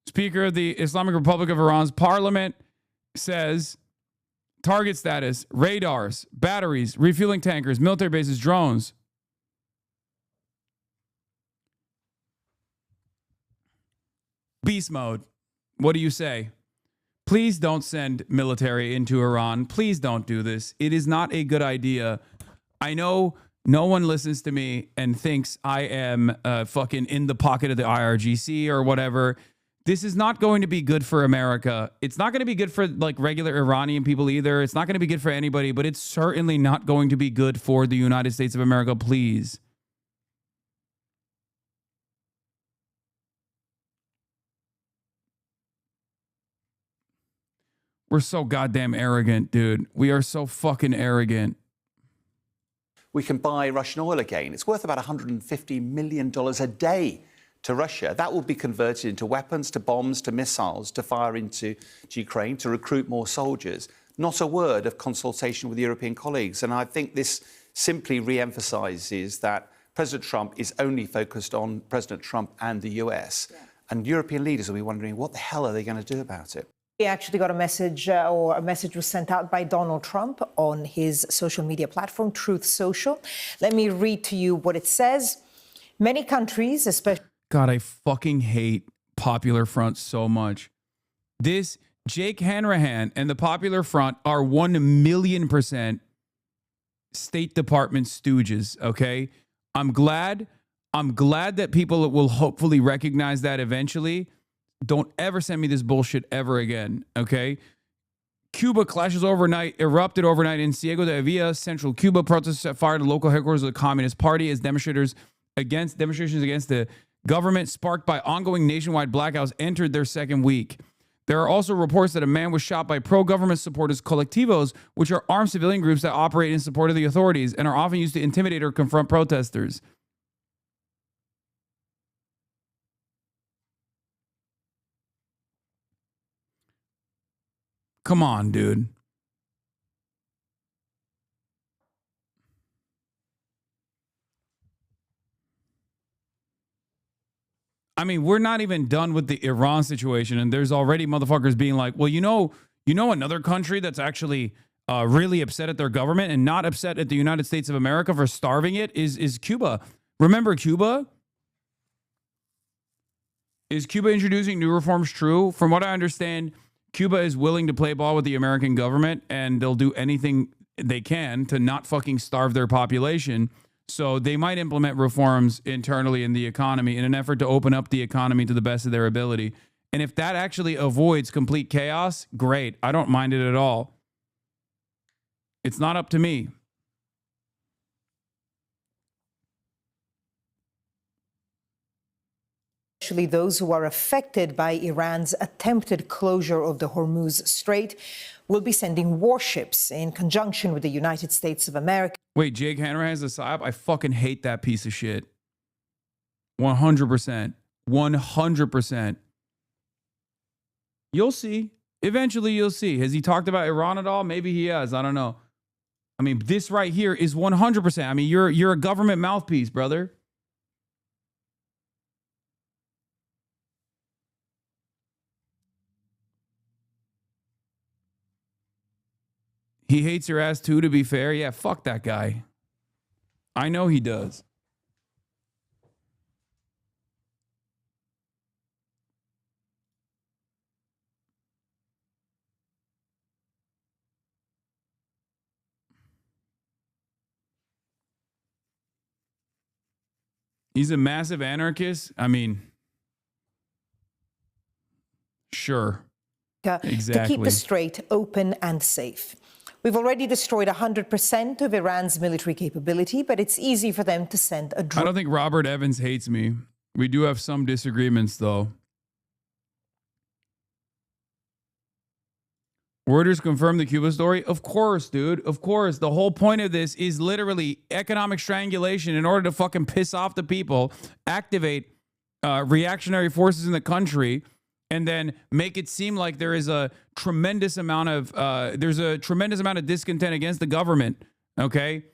Speaker of the Islamic Republic of Iran's parliament says target status, radars, batteries, refueling tankers, military bases, drones. Beast mode. What do you say? Please don't send military into Iran. Please don't do this. It is not a good idea. I know no one listens to me and thinks I am fucking in the pocket of the IRGC or whatever. This is not going to be good for America. It's not going to be good for like regular Iranian people either. It's not going to be good for anybody, but it's certainly not going to be good for the United States of America. Please. We're so goddamn arrogant, dude. We are so fucking arrogant. we can buy Russian oil again. It's worth about $150 million a day to Russia. That will be converted into weapons, to bombs, to missiles, to fire into Ukraine, to recruit more soldiers. Not a word of consultation with European colleagues. And I think this simply re-emphasises that President Trump is only focused on President Trump and the US. Yeah. And European leaders will be wondering, what the hell are they going to do about it? We actually got a message, or a message was sent out by Donald Trump on his social media platform, Truth Social. Let me read to you what it says. Many countries, especially... God, I fucking hate Popular Front so much. This Jake Hanrahan and the Popular Front are 1,000,000% State Department stooges, okay? I'm glad that people will hopefully recognize that eventually. Don't ever send me this bullshit ever again, okay? Cuba clashes erupted overnight in Ciego de Avila, central Cuba. Protests set fire to local headquarters of the Communist Party as demonstrations against the government sparked by ongoing nationwide blackouts entered their second week. There are also reports that a man was shot by pro-government supporters colectivos, which are armed civilian groups that operate in support of the authorities and are often used to intimidate or confront protesters. Come on, dude. I mean, we're not even done with the Iran situation, and there's already motherfuckers being like, well, you know another country that's actually really upset at their government and not upset at the United States of America for starving it is Cuba. Remember Cuba? Is Cuba introducing new reforms true? From what I understand, Cuba is willing to play ball with the American government, and they'll do anything they can to not fucking starve their population. So they might implement reforms internally in the economy in an effort to open up the economy to the best of their ability. And if that actually avoids complete chaos, great. I don't mind it at all. It's not up to me. Especially those who are affected by Iran's attempted closure of the HORMUZ Strait will be sending warships in conjunction with the United States of America. Wait, Jake Hanrahan has a psyop? I fucking hate that piece of shit. 100%. 100%. You'll see. Eventually you'll see. Has he talked about Iran at all? Maybe he has. I don't know. I mean, this right here is 100%. I mean, you're a government mouthpiece, brother. He hates your ass too, to be fair. Yeah, fuck that guy. I know he does. He's a massive anarchist. I mean, sure. Exactly. To keep the strait open and safe. We've already destroyed 100% of Iran's military capability, but it's easy for them to send a drone. I don't think Robert Evans hates me. We do have some disagreements, though. Reuters confirmed the Cuba story? Of course, dude. Of course. The whole point of this is literally economic strangulation in order to fucking piss off the people, activate reactionary forces in the country, and then make it seem like there is a tremendous amount of discontent against the government. Okay,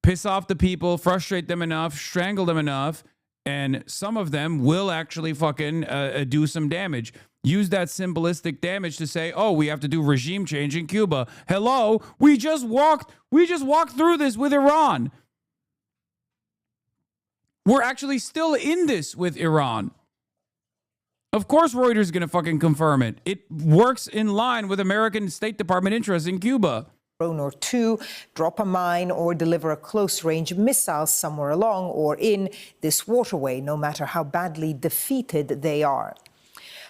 piss off the people, frustrate them enough, strangle them enough, and some of them will actually fucking do some damage. Use that symbolistic damage to say, "Oh, we have to do regime change in Cuba." Hello, we just walked through this with Iran. We're actually still in this with Iran. Of course Reuters is going to fucking confirm it. It works in line with American State Department interests in Cuba. Drone or two, drop a mine or deliver a close-range missile somewhere along or in this waterway, no matter how badly defeated they are.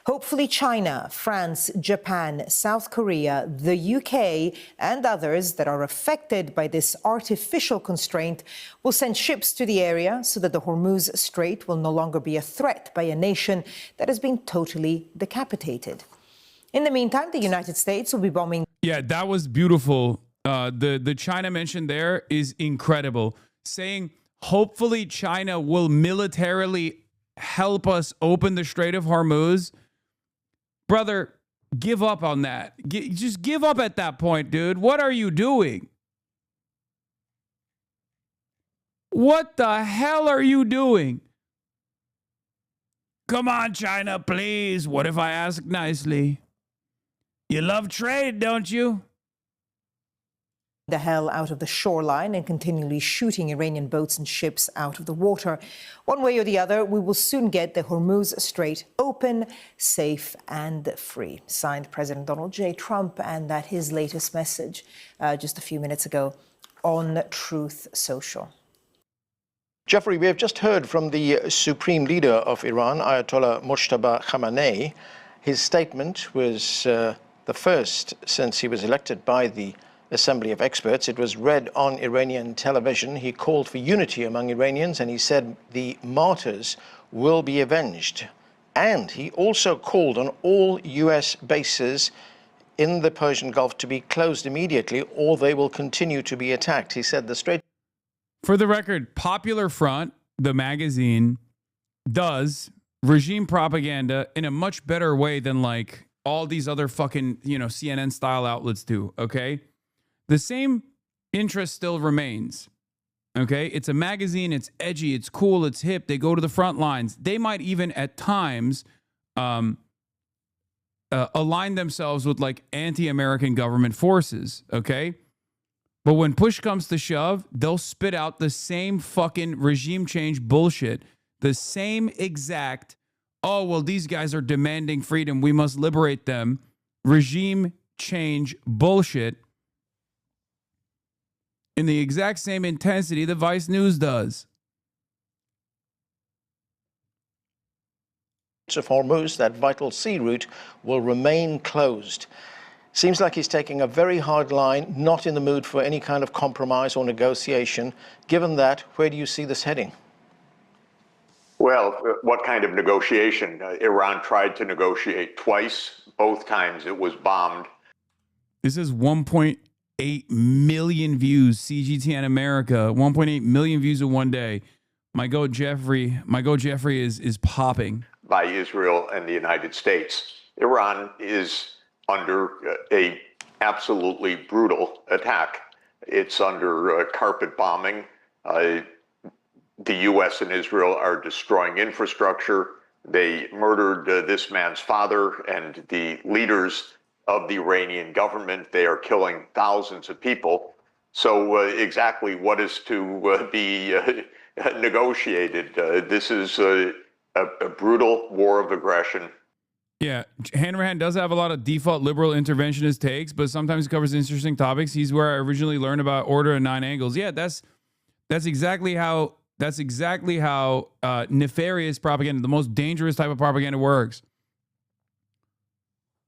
Hopefully China, France, Japan, South Korea, the UK and others that are affected by this artificial constraint will send ships to the area so that the Hormuz Strait will no longer be a threat by a nation that has been totally decapitated. In the meantime, the United States will be bombing. Yeah, that was beautiful. The China mention there is incredible. Saying hopefully China will militarily help us open the Strait of Hormuz. Brother, give up on that. Just give up at that point, dude. What are you doing? What the hell are you doing? Come on, China, please. What if I ask nicely? You love trade, don't you? The hell out of the shoreline and continually shooting Iranian boats and ships out of the water. One way or the other, we will soon get the Hormuz Strait open, safe and free. Signed, President Donald J. Trump, and that his latest message just a few minutes ago on Truth Social. Jeffrey, we have just heard from the supreme leader of Iran, Ayatollah Mojtaba Khamenei. His statement was the first since he was elected by the Assembly of Experts. It was read on Iranian television. He called for unity among Iranians and he said the martyrs will be avenged. And he also called on all US bases in the Persian Gulf to be closed immediately or they will continue to be attacked. He said the Strait. For the record, Popular Front, the magazine, does regime propaganda in a much better way than like all these other fucking, CNN style outlets do. Okay. The same interest still remains. Okay. It's a magazine. It's edgy. It's cool. It's hip. They go to the front lines. They might even at times align themselves with like anti-American government forces. Okay. But when push comes to shove, they'll spit out the same fucking regime change bullshit. The same exact, oh, well, these guys are demanding freedom. We must liberate them. Regime change bullshit in the exact same intensity that Vice News does. Of Hormuz, that vital sea route, will remain closed. Seems like he's taking a very hard line, not in the mood for any kind of compromise or negotiation. Given that, where do you see this heading? Well, what kind of negotiation? Iran tried to negotiate twice. Both times it was bombed. This is 1.8 million views, CGTN America, 1.8 million views in one day. My goat Jeffrey is popping. By Israel and the United States. Iran is under a absolutely brutal attack. It's under carpet bombing. The U.S. and Israel are destroying infrastructure. They murdered this man's father and the leaders of the Iranian government. They are killing thousands of people. So exactly what is to be negotiated? This is a brutal war of aggression. Yeah, Hanrahan does have a lot of default liberal interventionist takes, but sometimes he covers interesting topics. He's where I originally learned about order and nine angles. Yeah, that's exactly how nefarious propaganda, the most dangerous type of propaganda, works.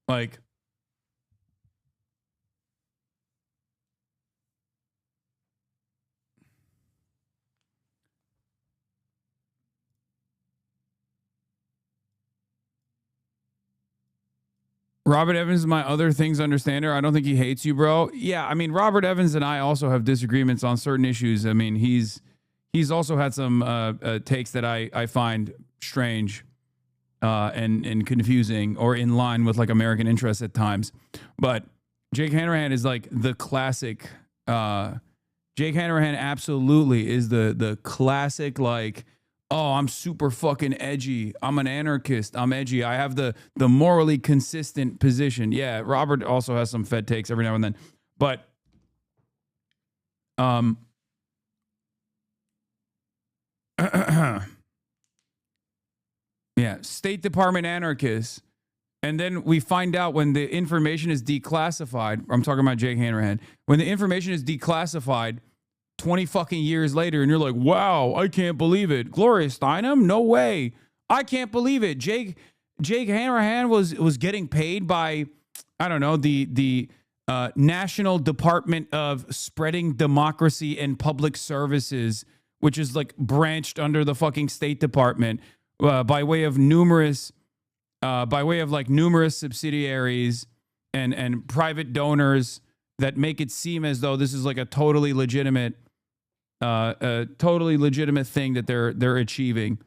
Like, Robert Evans is my other things understander. I don't think he hates you, bro. Yeah, I mean, Robert Evans and I also have disagreements on certain issues. I mean, he's also had some takes that I find strange and confusing or in line with like American interests at times. But Jake Hanrahan is like the classic. Jake Hanrahan absolutely is the classic like, oh, I'm super fucking edgy. I'm an anarchist. I'm edgy. I have the morally consistent position. Yeah, Robert also has some Fed takes every now and then. But yeah, State Department anarchists. And then we find out when the information is declassified. I'm talking about Jake Hanrahan. When the information is declassified 20 fucking years later, and you're like, wow, I can't believe it. Gloria Steinem? No way. I can't believe it. Jake Hanrahan was getting paid by, I don't know, the National Department of Spreading Democracy and Public Services, which is like branched under the fucking State Department by way of numerous subsidiaries and private donors that make it seem as though this is like a totally legitimate thing that they're achieving.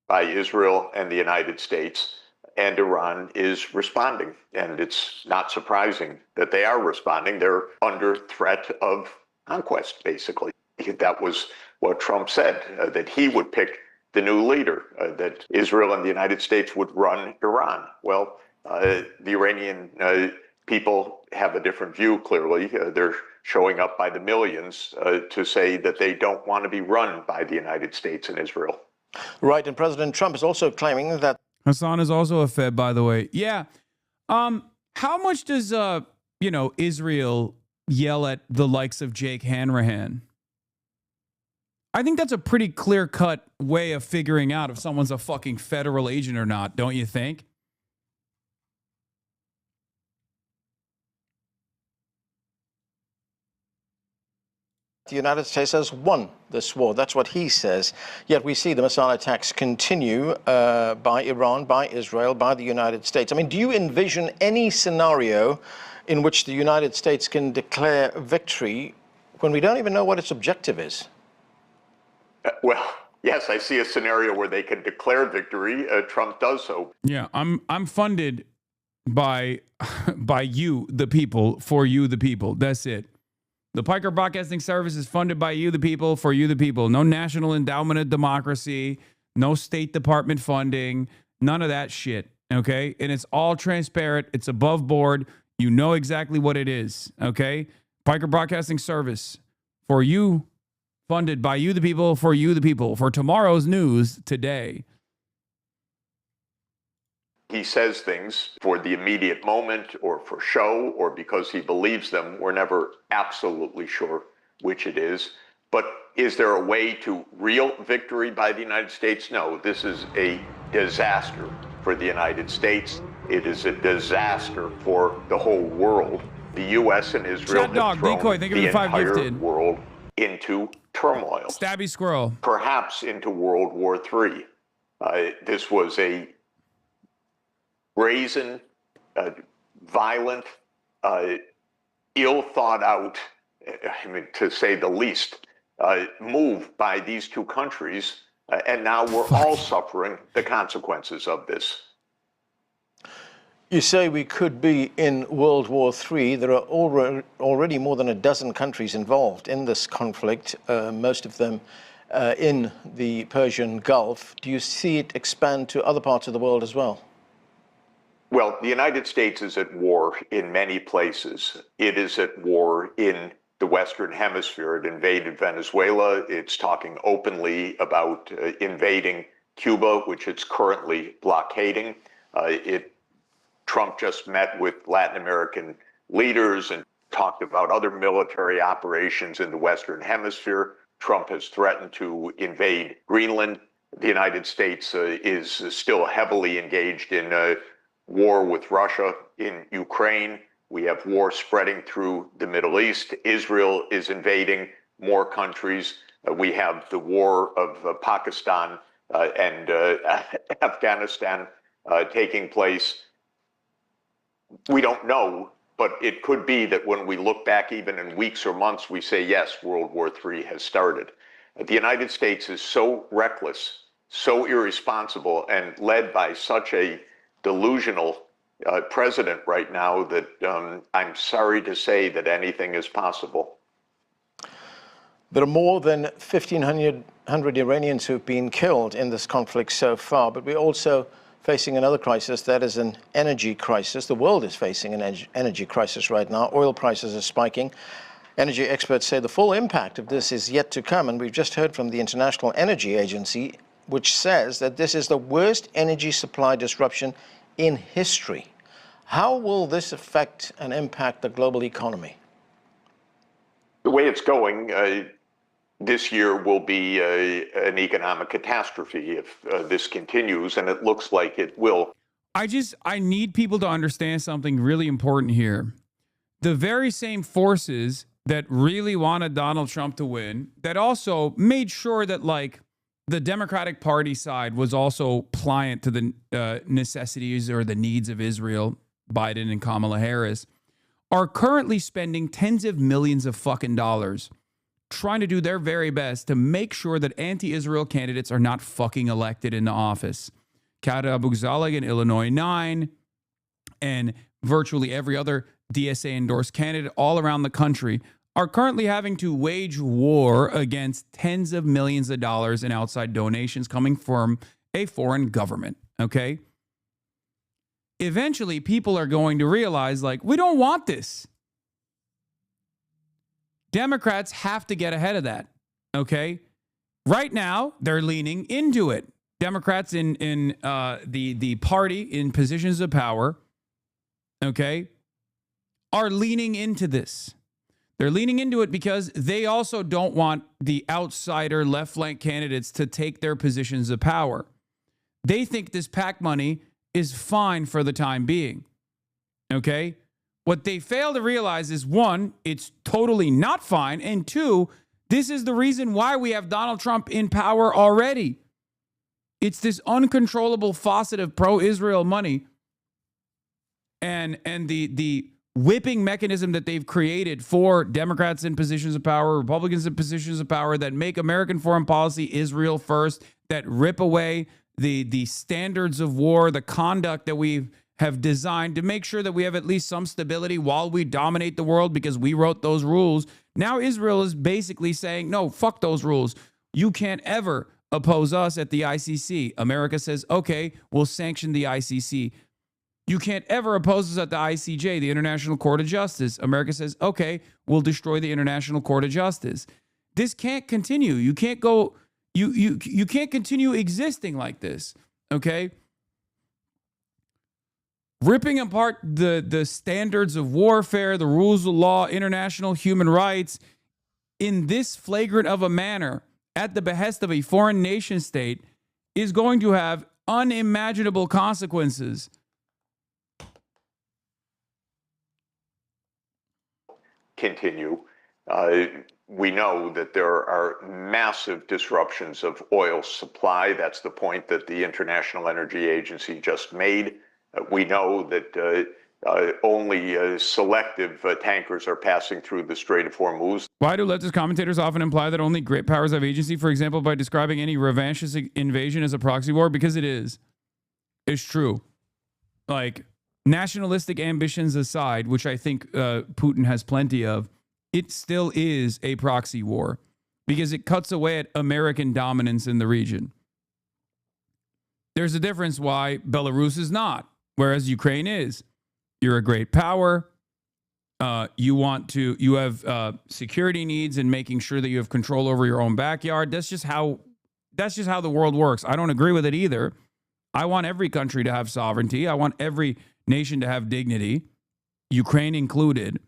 By Israel and the United States, and Iran is responding. And it's not surprising that they are responding. They're under threat of conquest, basically. That was what Trump said, that he would pick the new leader, that Israel and the United States would run Iran. Well, the Iranian people have a different view, clearly. They're showing up by the millions to say that they don't want to be run by the United States and Israel. Right, and President Trump is also claiming that Hasan is also a Fed, by the way. Yeah. How much does Israel yell at the likes of Jake Hanrahan? I think that's a pretty clear-cut way of figuring out if someone's a fucking federal agent or not, don't you think? the United States has won this war. That's what he says. Yet we see the missile attacks continue by Iran, by Israel, by the United States. I mean, do you envision any scenario in which the United States can declare victory when we don't even know what its objective is? Well, yes, I see a scenario where they can declare victory. Trump does so. Yeah, I'm funded by you, the people, for you, the people. That's it. The Piker Broadcasting Service is funded by you, the people, for you, the people. No National Endowment of Democracy, no State Department funding, none of that shit, okay? And it's all transparent. It's above board. You know exactly what it is, okay? Piker Broadcasting Service, for you, funded by you, the people, for you, the people. For tomorrow's news today. He says things for the immediate moment or for show or because he believes them. We're never absolutely sure which it is. But is there a way to real victory by the United States? No, this is a disaster for the United States. It is a disaster for the whole world. The U.S. and Israel have thrown the entire world into turmoil. Stabby squirrel. Perhaps into World War III. This was a brazen, violent, ill thought out, I mean, to say the least, move by these two countries. And now we're all suffering the consequences of this. You say we could be in World War III. There are already more than a dozen countries involved in this conflict, most of them in the Persian Gulf. Do you see it expand to other parts of the world as well? Well, the United States is at war in many places. It is at war in the Western Hemisphere. It invaded Venezuela. It's talking openly about invading Cuba, which it's currently blockading. Trump just met with Latin American leaders and talked about other military operations in the Western Hemisphere. Trump has threatened to invade Greenland. The United States is still heavily engaged in war with Russia in Ukraine. We have war spreading through the Middle East. Israel is invading more countries. We have the war of Pakistan and Afghanistan taking place. We don't know, but it could be that when we look back even in weeks or months, we say, yes, World War III has started. The United States is so reckless, so irresponsible, and led by such a delusional president right now that I'm sorry to say that anything is possible. There are more than 1,500 Iranians who've been killed in this conflict so far, but we're also facing another crisis, that is an energy crisis. The world is facing an energy crisis right now. Oil prices are spiking. Energy experts say the full impact of this is yet to come, and we've just heard from the International Energy Agency, which says that this is the worst energy supply disruption in history. How will this affect and impact the global economy? The way it's going, this year will be an economic catastrophe if this continues, and it looks like it will. I need people to understand something really important here. The very same forces that really wanted Donald Trump to win, that also made sure that, like, the Democratic Party side was also pliant to the necessities or the needs of Israel, Biden and Kamala Harris, are currently spending tens of millions of fucking dollars trying to do their very best to make sure that anti-Israel candidates are not fucking elected into office. Kaouther Abu Zalig in Illinois 9 and virtually every other DSA-endorsed candidate all around the country are currently having to wage war against tens of millions of dollars in outside donations coming from a foreign government, okay? Eventually, people are going to realize, like, we don't want this. Democrats have to get ahead of that, okay? Right now, they're leaning into it. Democrats in the party in positions of power, okay, are leaning into this. They're leaning into it because they also don't want the outsider left flank candidates to take their positions of power. They think this PAC money is fine for the time being. Okay? What they fail to realize is, one, it's totally not fine. And two, this is the reason why we have Donald Trump in power already. It's this uncontrollable faucet of pro-Israel money and the whipping mechanism that they've created for Democrats in positions of power, Republicans in positions of power that make American foreign policy Israel first, that rip away the standards of war, the conduct that we have designed to make sure that we have at least some stability while we dominate the world because we wrote those rules. Now Israel is basically saying, no, fuck those rules. You can't ever oppose us at the ICC. America says, okay, we'll sanction the ICC. You can't ever oppose us at the ICJ, the International Court of Justice. America says, okay, we'll destroy the International Court of Justice. This can't continue. You can't go, you can't continue existing like this, okay? Ripping apart the standards of warfare, the rules of law, international human rights in this flagrant of a manner at the behest of a foreign nation state is going to have unimaginable consequences. Continue. We know that there are massive disruptions of oil supply. That's the point that the International Energy Agency just made. We know that only selective tankers are passing through the Strait of Hormuz. Why do leftist commentators often imply that only great powers have agency, for example, by describing any revanchist invasion as a proxy war? Because it is. It's true. Like, nationalistic ambitions aside, which I think Putin has plenty of, it still is a proxy war because it cuts away at American dominance in the region. There's a difference why Belarus is not, whereas Ukraine is. You're a great power. You have security needs and making sure that you have control over your own backyard. That's just how the world works. I don't agree with it either. I want every country to have sovereignty. I want every nation to have dignity, Ukraine included.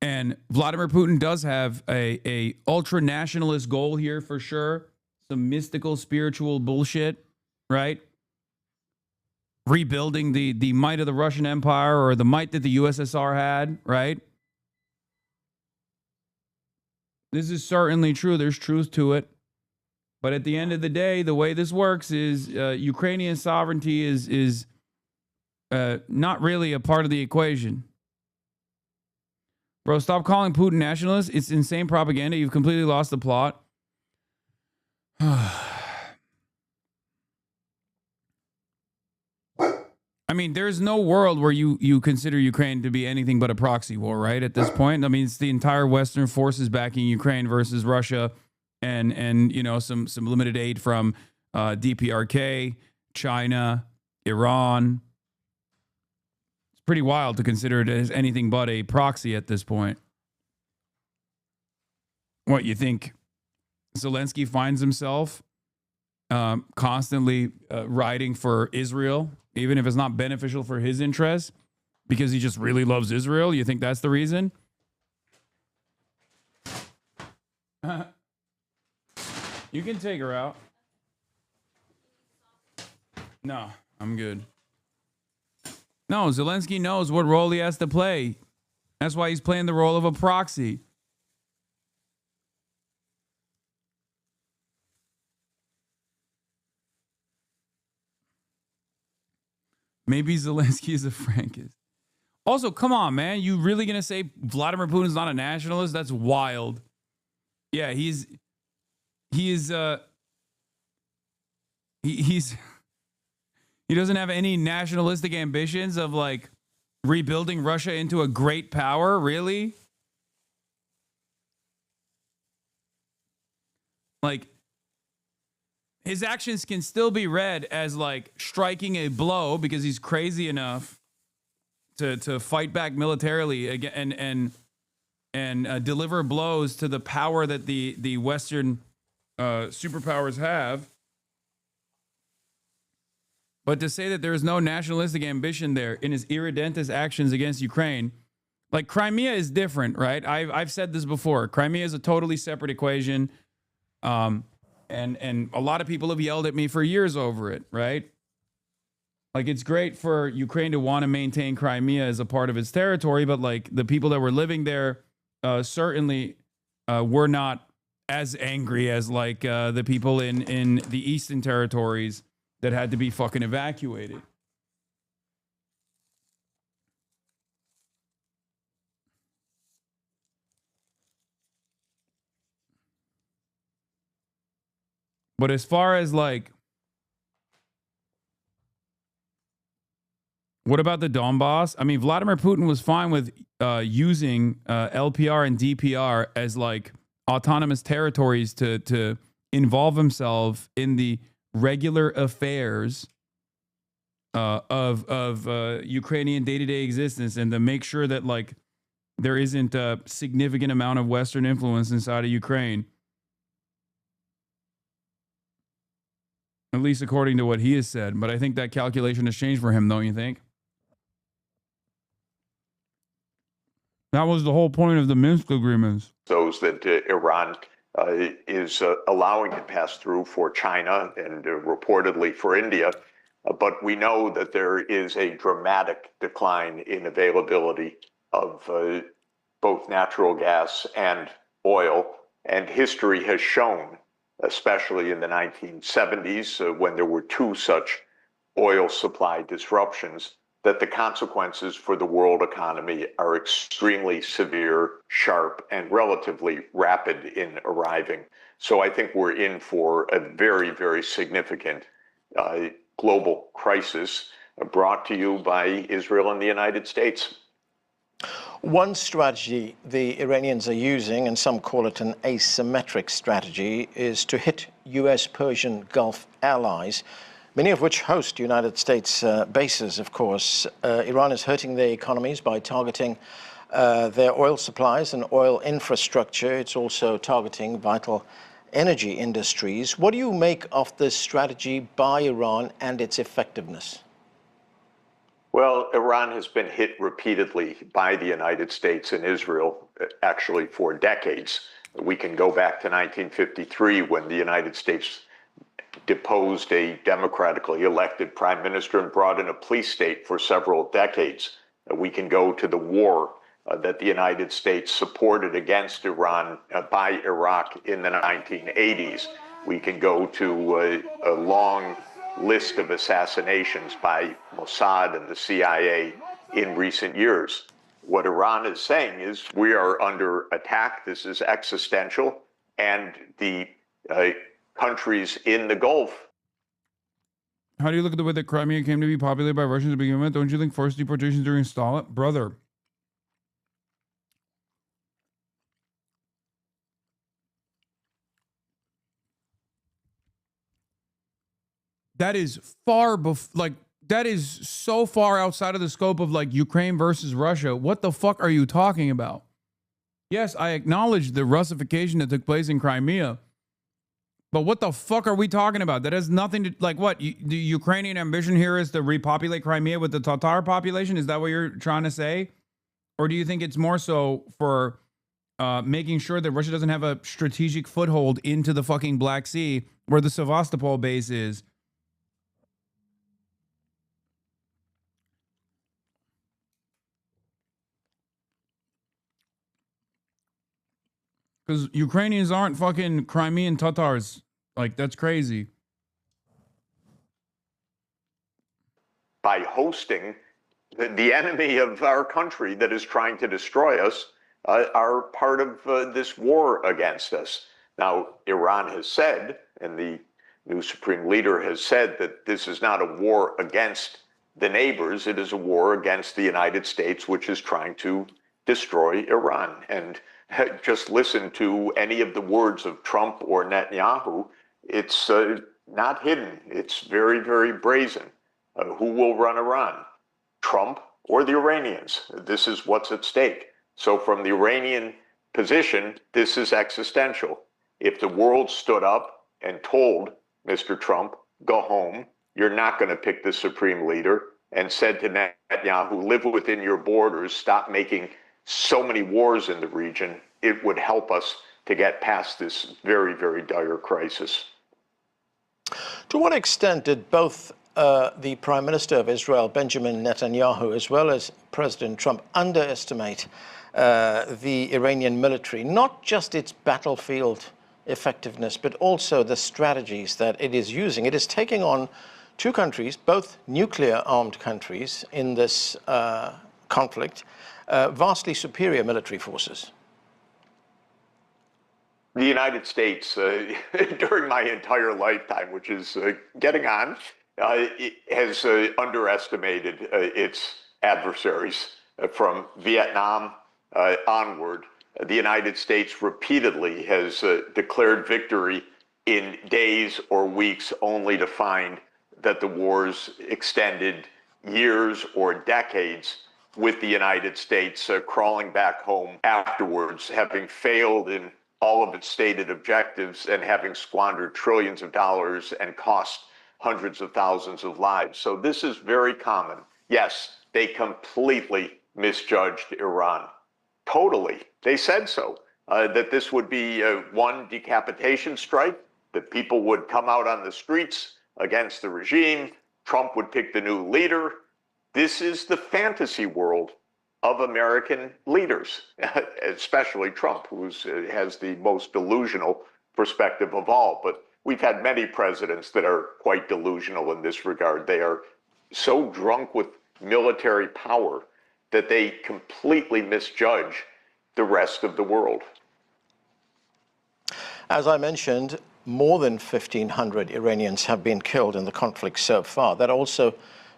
And Vladimir Putin does have a ultra-nationalist goal here for sure. Some mystical, spiritual bullshit, right? Rebuilding the might of the Russian Empire or the might that the USSR had, right? This is certainly true. There's truth to it. But at the end of the day, the way this works is Ukrainian sovereignty is not really a part of the equation. Bro, stop calling Putin nationalist. It's insane propaganda. You've completely lost the plot. I mean, there's no world where you consider Ukraine to be anything but a proxy war, right? At this point, I mean, it's the entire Western forces backing Ukraine versus Russia, and you know, some limited aid from DPRK, China, Iran. It's pretty wild to consider it as anything but a proxy at this point. What, you think Zelensky finds himself constantly writing for Israel, even if it's not beneficial for his interests, because he just really loves Israel? You think that's the reason? You can take her out. No, I'm good. No, Zelensky knows what role he has to play. That's why he's playing the role of a proxy. Maybe Zelensky is a Frankist. Also, come on, man. You really going to say Vladimir Putin's not a nationalist? That's wild. Yeah, he doesn't have any nationalistic ambitions of like rebuilding Russia into a great power, really? Like, his actions can still be read as like striking a blow because he's crazy enough to fight back militarily again and deliver blows to the power that the Western superpowers have. But to say that there is no nationalistic ambition there in his irredentist actions against Ukraine, like Crimea is different, right? I've said this before. Crimea is a totally separate equation. And a lot of people have yelled at me for years over it, right? Like, it's great for Ukraine to want to maintain Crimea as a part of its territory, but like the people that were living there certainly were not as angry as like the people in the eastern territories that had to be fucking evacuated. But as far as like, what about the Donbass? I mean, Vladimir Putin was fine with using LPR and DPR as like autonomous territories to involve himself in the regular affairs of Ukrainian day-to-day existence and to make sure that like there isn't a significant amount of Western influence inside of Ukraine. At least according to what he has said. But I think that calculation has changed for him, don't you think? That was the whole point of the Minsk agreements. Those that Iran is allowing to pass through for China and reportedly for India. But we know that there is a dramatic decline in availability of both natural gas and oil. And history has shown, especially in the 1970s, when there were two such oil supply disruptions, that the consequences for the world economy are extremely severe, sharp, and relatively rapid in arriving. So I think we're in for a very, very significant global crisis brought to you by Israel and the United States. One strategy the Iranians are using, and some call it an asymmetric strategy, is to hit U.S. Persian Gulf allies, many of which host United States bases, of course. Iran is hurting their economies by targeting their oil supplies and oil infrastructure. It's also targeting vital energy industries. What do you make of this strategy by Iran and its effectiveness? Well, Iran has been hit repeatedly by the United States and Israel, actually for decades. We can go back to 1953 when the United States deposed a democratically elected prime minister and brought in a police state for several decades. We can go to the war that the United States supported against Iran by Iraq in the 1980s. We can go to a long list of assassinations by Mossad and the CIA in recent years. What Iran is saying is we are under attack. This is existential. And the countries in the Gulf. How do you look at the way that Crimea came to be populated by Russians to begin with? Don't you think forced deportations during Stalin? Brother. That is that is so far outside of the scope of like Ukraine versus Russia. What the fuck are you talking about? Yes, I acknowledge the Russification that took place in Crimea. But what the fuck are we talking about? That has nothing to, like what? The Ukrainian ambition here is to repopulate Crimea with the Tatar population? Is that what you're trying to say? Or do you think it's more so for making sure that Russia doesn't have a strategic foothold into the fucking Black Sea where the Sevastopol base is? Because Ukrainians aren't fucking Crimean Tatars. Like, that's crazy. by hosting the enemy of our country that is trying to destroy us, are part of this war against us. Now, Iran has said, and the new supreme leader has said, that this is not a war against the neighbors, it is a war against the United States, which is trying to destroy Iran. And just listen to any of the words of Trump or Netanyahu. It's not hidden. It's very, very brazen. Who will run Iran? Trump or the Iranians? This is what's at stake. So from the Iranian position, this is existential. If the world stood up and told Mr. Trump, go home, you're not going to pick the supreme leader, and said to Netanyahu, live within your borders, stop making so many wars in the region, it would help us to get past this very, very dire crisis. To what extent did both the Prime Minister of Israel, Benjamin Netanyahu, as well as President Trump underestimate the Iranian military, not just its battlefield effectiveness, but also the strategies that it is using? It is taking on two countries, both nuclear-armed countries in this conflict, vastly superior military forces. The United States, during my entire lifetime, which is getting on, has underestimated its adversaries from Vietnam onward. The United States repeatedly has declared victory in days or weeks, only to find that the wars extended years or decades, with the United States crawling back home afterwards, having failed in all of its stated objectives and having squandered trillions of dollars and cost hundreds of thousands of lives. So this is very common. Yes, they completely misjudged Iran. Totally. They said so, that this would be one decapitation strike, that people would come out on the streets against the regime, Trump would pick the new leader. This is the fantasy world of American leaders, especially Trump, who has the most delusional perspective of all. But we've had many presidents that are quite delusional in this regard. They are so drunk with military power that they completely misjudge the rest of the world. As I mentioned, more than 1,500 Iranians have been killed in the conflict so far. That also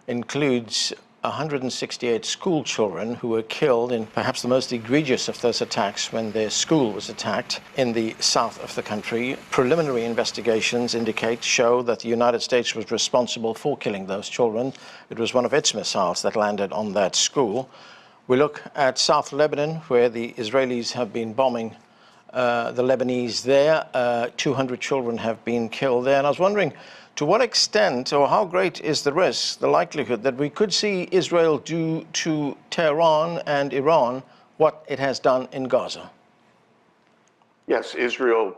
includes 168 school children who were killed in perhaps the most egregious of those attacks, when their school was attacked in the south of the country. Preliminary investigations show that the United States was responsible for killing those children. It was one of its missiles that landed on that school. We look at South Lebanon, where the Israelis have been bombing the Lebanese there. 200 children have been killed there. And I was wondering, to what extent, or how great is the risk, the likelihood that we could see Israel do to Tehran and Iran what it has done in Gaza? Yes, Israel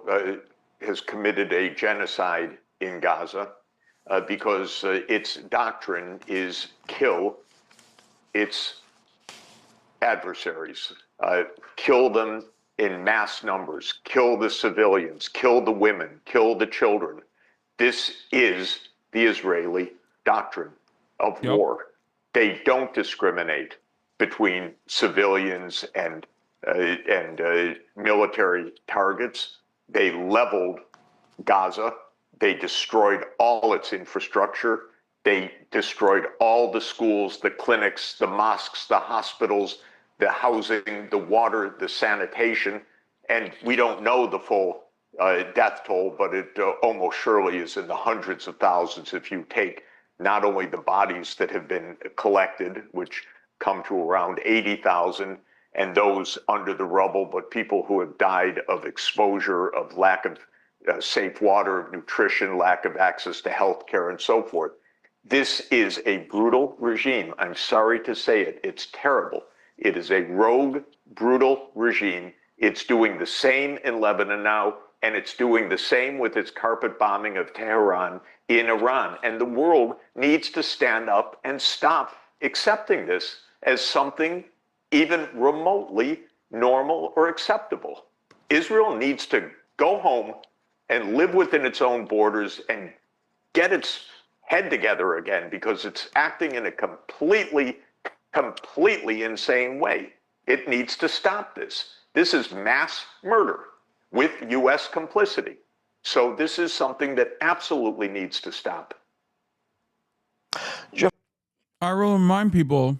has committed a genocide in Gaza because its doctrine is kill its adversaries, kill them in mass numbers, kill the civilians, kill the women, kill the children. This is the Israeli doctrine of war. They don't discriminate between civilians and military targets. They leveled Gaza. They destroyed all its infrastructure. They destroyed all the schools, the clinics, the mosques, the hospitals, the housing, the water, the sanitation. And we don't know the full death toll, but it almost surely is in the hundreds of thousands if you take not only the bodies that have been collected, which come to around 80,000, and those under the rubble, but people who have died of exposure, of lack of safe water, of nutrition, lack of access to health care, and so forth. This is a brutal regime. I'm sorry to say it. It's terrible. It is a rogue, brutal regime. It's doing the same in Lebanon now, and it's doing the same with its carpet bombing of Tehran in Iran. And the world needs to stand up and stop accepting this as something even remotely normal or acceptable. Israel needs to go home and live within its own borders and get its head together again, because it's acting in a completely insane way. It needs to stop this. This is mass murder with U.S. complicity. So this is something that absolutely needs to stop. I will remind people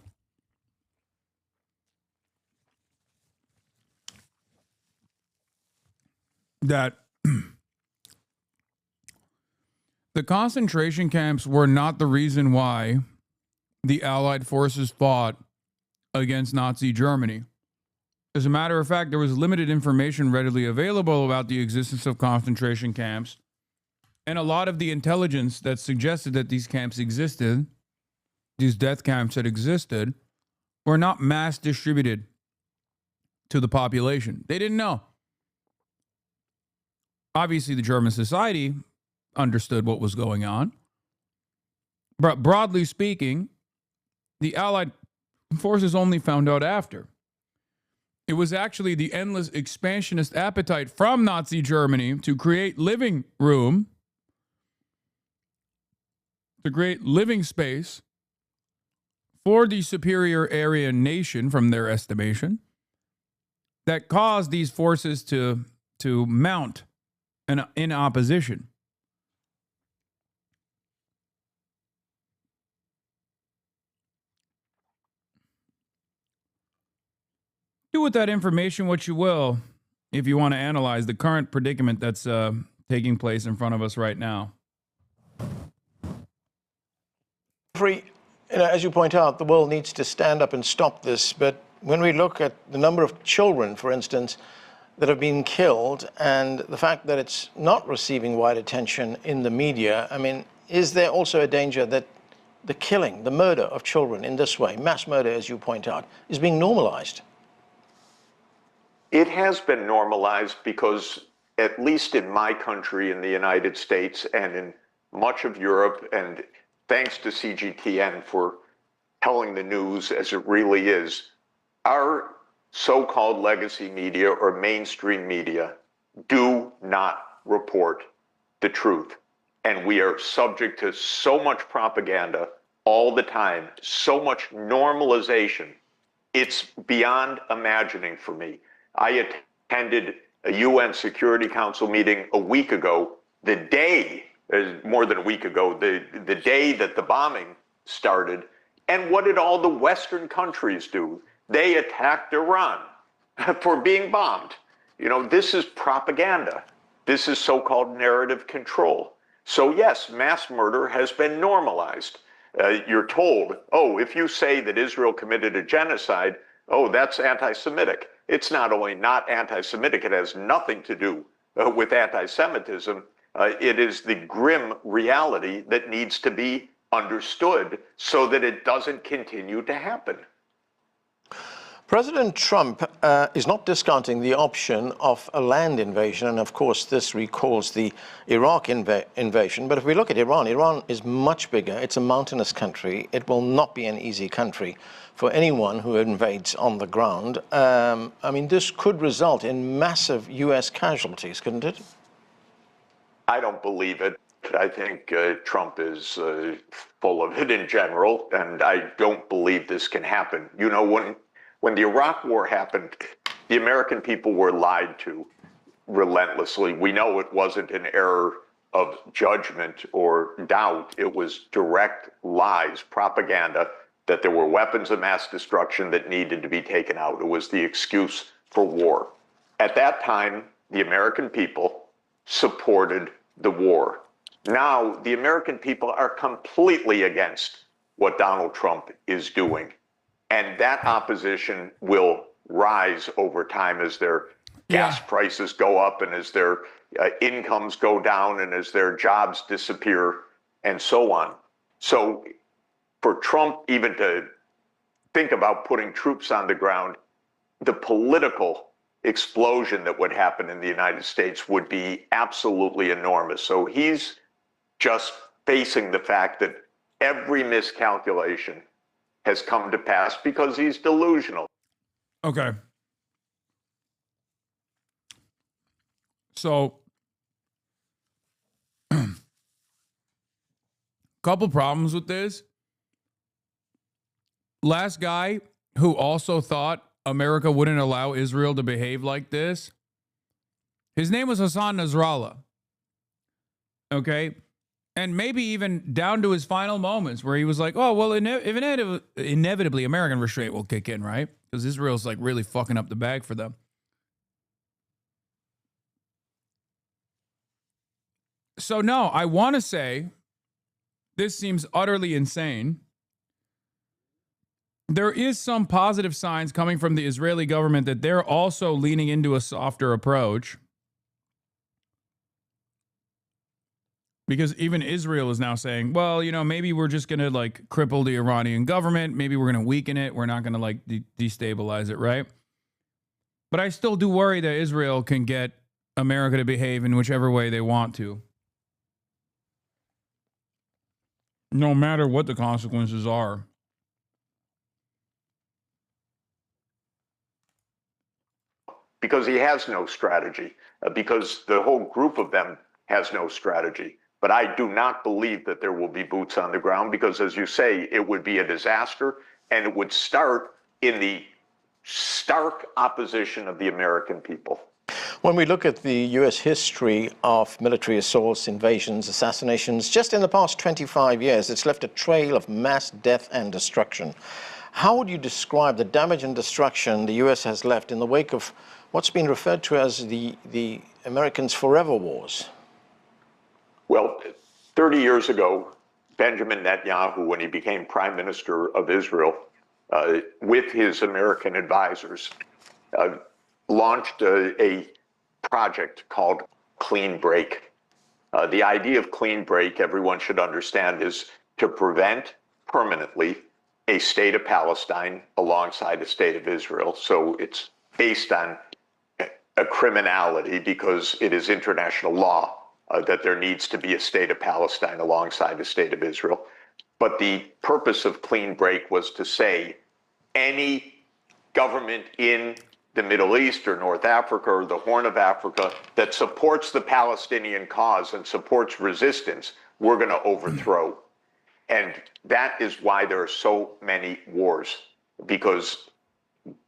that the concentration camps were not the reason why the Allied forces fought against Nazi Germany. As a matter of fact, there was limited information readily available about the existence of concentration camps, and a lot of the intelligence that suggested that these camps existed, these death camps that existed, were not mass distributed to the population. They didn't know. Obviously, the German society understood what was going on. But broadly speaking, the Allied forces only found out after. It was actually the endless expansionist appetite from Nazi Germany to create living room, to create living space for the superior Aryan nation, from their estimation, that caused these forces to mount in opposition. Do with that information what you will if you want to analyze the current predicament that's taking place in front of us right now. Jeffrey, as you point out, the world needs to stand up and stop this. But when we look at the number of children, for instance, that have been killed, and the fact that it's not receiving wide attention in the media, I mean, is there also a danger that the killing, the murder of children in this way, mass murder, as you point out, is being normalized? It has been normalized because, at least in my country, in the United States, and in much of Europe, and thanks to CGTN for telling the news as it really is, our so-called legacy media or mainstream media do not report the truth. And we are subject to so much propaganda all the time, so much normalization. It's beyond imagining for me. I attended a UN Security Council meeting a week ago, the day, more than a week ago, the day that the bombing started. And what did all the Western countries do? They attacked Iran for being bombed. You know, this is propaganda. This is so-called narrative control. So yes, mass murder has been normalized. You're told, oh, if you say that Israel committed a genocide, oh, that's anti-Semitic. It's not only not anti-Semitic, it has nothing to do with anti-Semitism. It is the grim reality that needs to be understood so that it doesn't continue to happen. President Trump is not discounting the option of a land invasion, and of course this recalls the Iraq invasion. But if we look at Iran, Iran is much bigger. It's a mountainous country. It will not be an easy country for anyone who invades on the ground. I mean, this could result in massive U.S. casualties, couldn't it? I don't believe it. I think Trump is full of it in general, and I don't believe this can happen. You know, when the Iraq War happened, the American people were lied to relentlessly. We know it wasn't an error of judgment or doubt. It was direct lies, propaganda, that there were weapons of mass destruction that needed to be taken out. It was the excuse for war. At that time, the American people supported the war. Now, the American people are completely against what Donald Trump is doing. And that opposition will rise over time as their gas prices go up and as their incomes go down and as their jobs disappear and so on. So for Trump even to think about putting troops on the ground, the political explosion that would happen in the United States would be absolutely enormous. So he's just facing the fact that every miscalculation has come to pass because he's delusional. Okay. So, a couple problems with this. Last guy who also thought America wouldn't allow Israel to behave like this, his name was Hasan Nasrallah. Okay? And maybe even down to his final moments where he was like, oh, well, inevitably American restraint will kick in, right? Because Israel's like really fucking up the bag for them. So no, I want to say this seems utterly insane. There is some positive signs coming from the Israeli government that they're also leaning into a softer approach. Because even Israel is now saying, well, you know, maybe we're just going to like cripple the Iranian government. Maybe we're going to weaken it. We're not going to like destabilize it, right? But I still do worry that Israel can get America to behave in whichever way they want to. No matter what the consequences are. Because he has no strategy, because the whole group of them has no strategy. But I do not believe that there will be boots on the ground because, as you say, it would be a disaster and it would start in the stark opposition of the American people. When we look at the U.S. history of military assaults, invasions, assassinations, just in the past 25 years, it's left a trail of mass death and destruction. How would you describe the damage and destruction the U.S. has left in the wake of what's been referred to as the Americans' forever wars? Well, 30 years ago, Benjamin Netanyahu, when he became prime minister of Israel, with his American advisors, launched a project called Clean Break. The idea of Clean Break, everyone should understand, is to prevent permanently a state of Palestine alongside a state of Israel. So it's based on a criminality because it is international law that there needs to be a state of Palestine alongside the state of Israel. But the purpose of Clean Break was to say any government in the Middle East or North Africa or the Horn of Africa that supports the Palestinian cause and supports resistance, we're going to overthrow. And that is why there are so many wars, because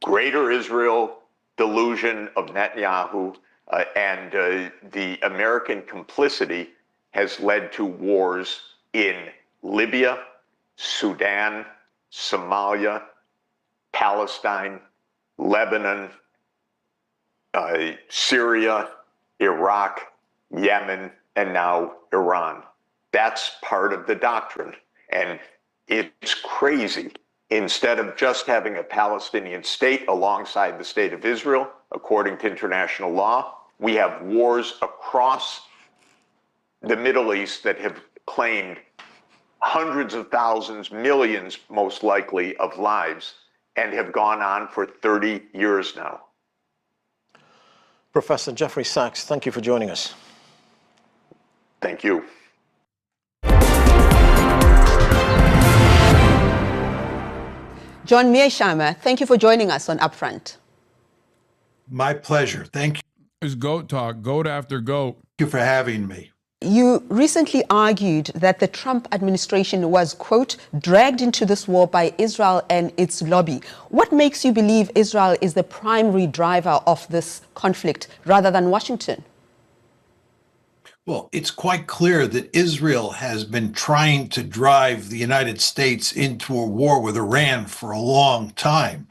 greater Israel delusion of Netanyahu and the American complicity has led to wars in Libya, Sudan, Somalia, Palestine, Lebanon, Syria, Iraq, Yemen, and now Iran. That's part of the doctrine. And it's crazy. Instead of just having a Palestinian state alongside the state of Israel, according to international law, we have wars across the Middle East that have claimed hundreds of thousands, millions most likely, of lives and have gone on for 30 years now. Professor Jeffrey Sachs, thank you for joining us. Thank you. John Mearsheimer, thank you for joining us on Upfront. My pleasure. Thank you. It's goat talk, goat after goat. Thank you for having me. You recently argued that the Trump administration was, quote, dragged into this war by Israel and its lobby. What makes you believe Israel is the primary driver of this conflict rather than Washington? Well, it's quite clear that Israel has been trying to drive the United States into a war with Iran for a long time.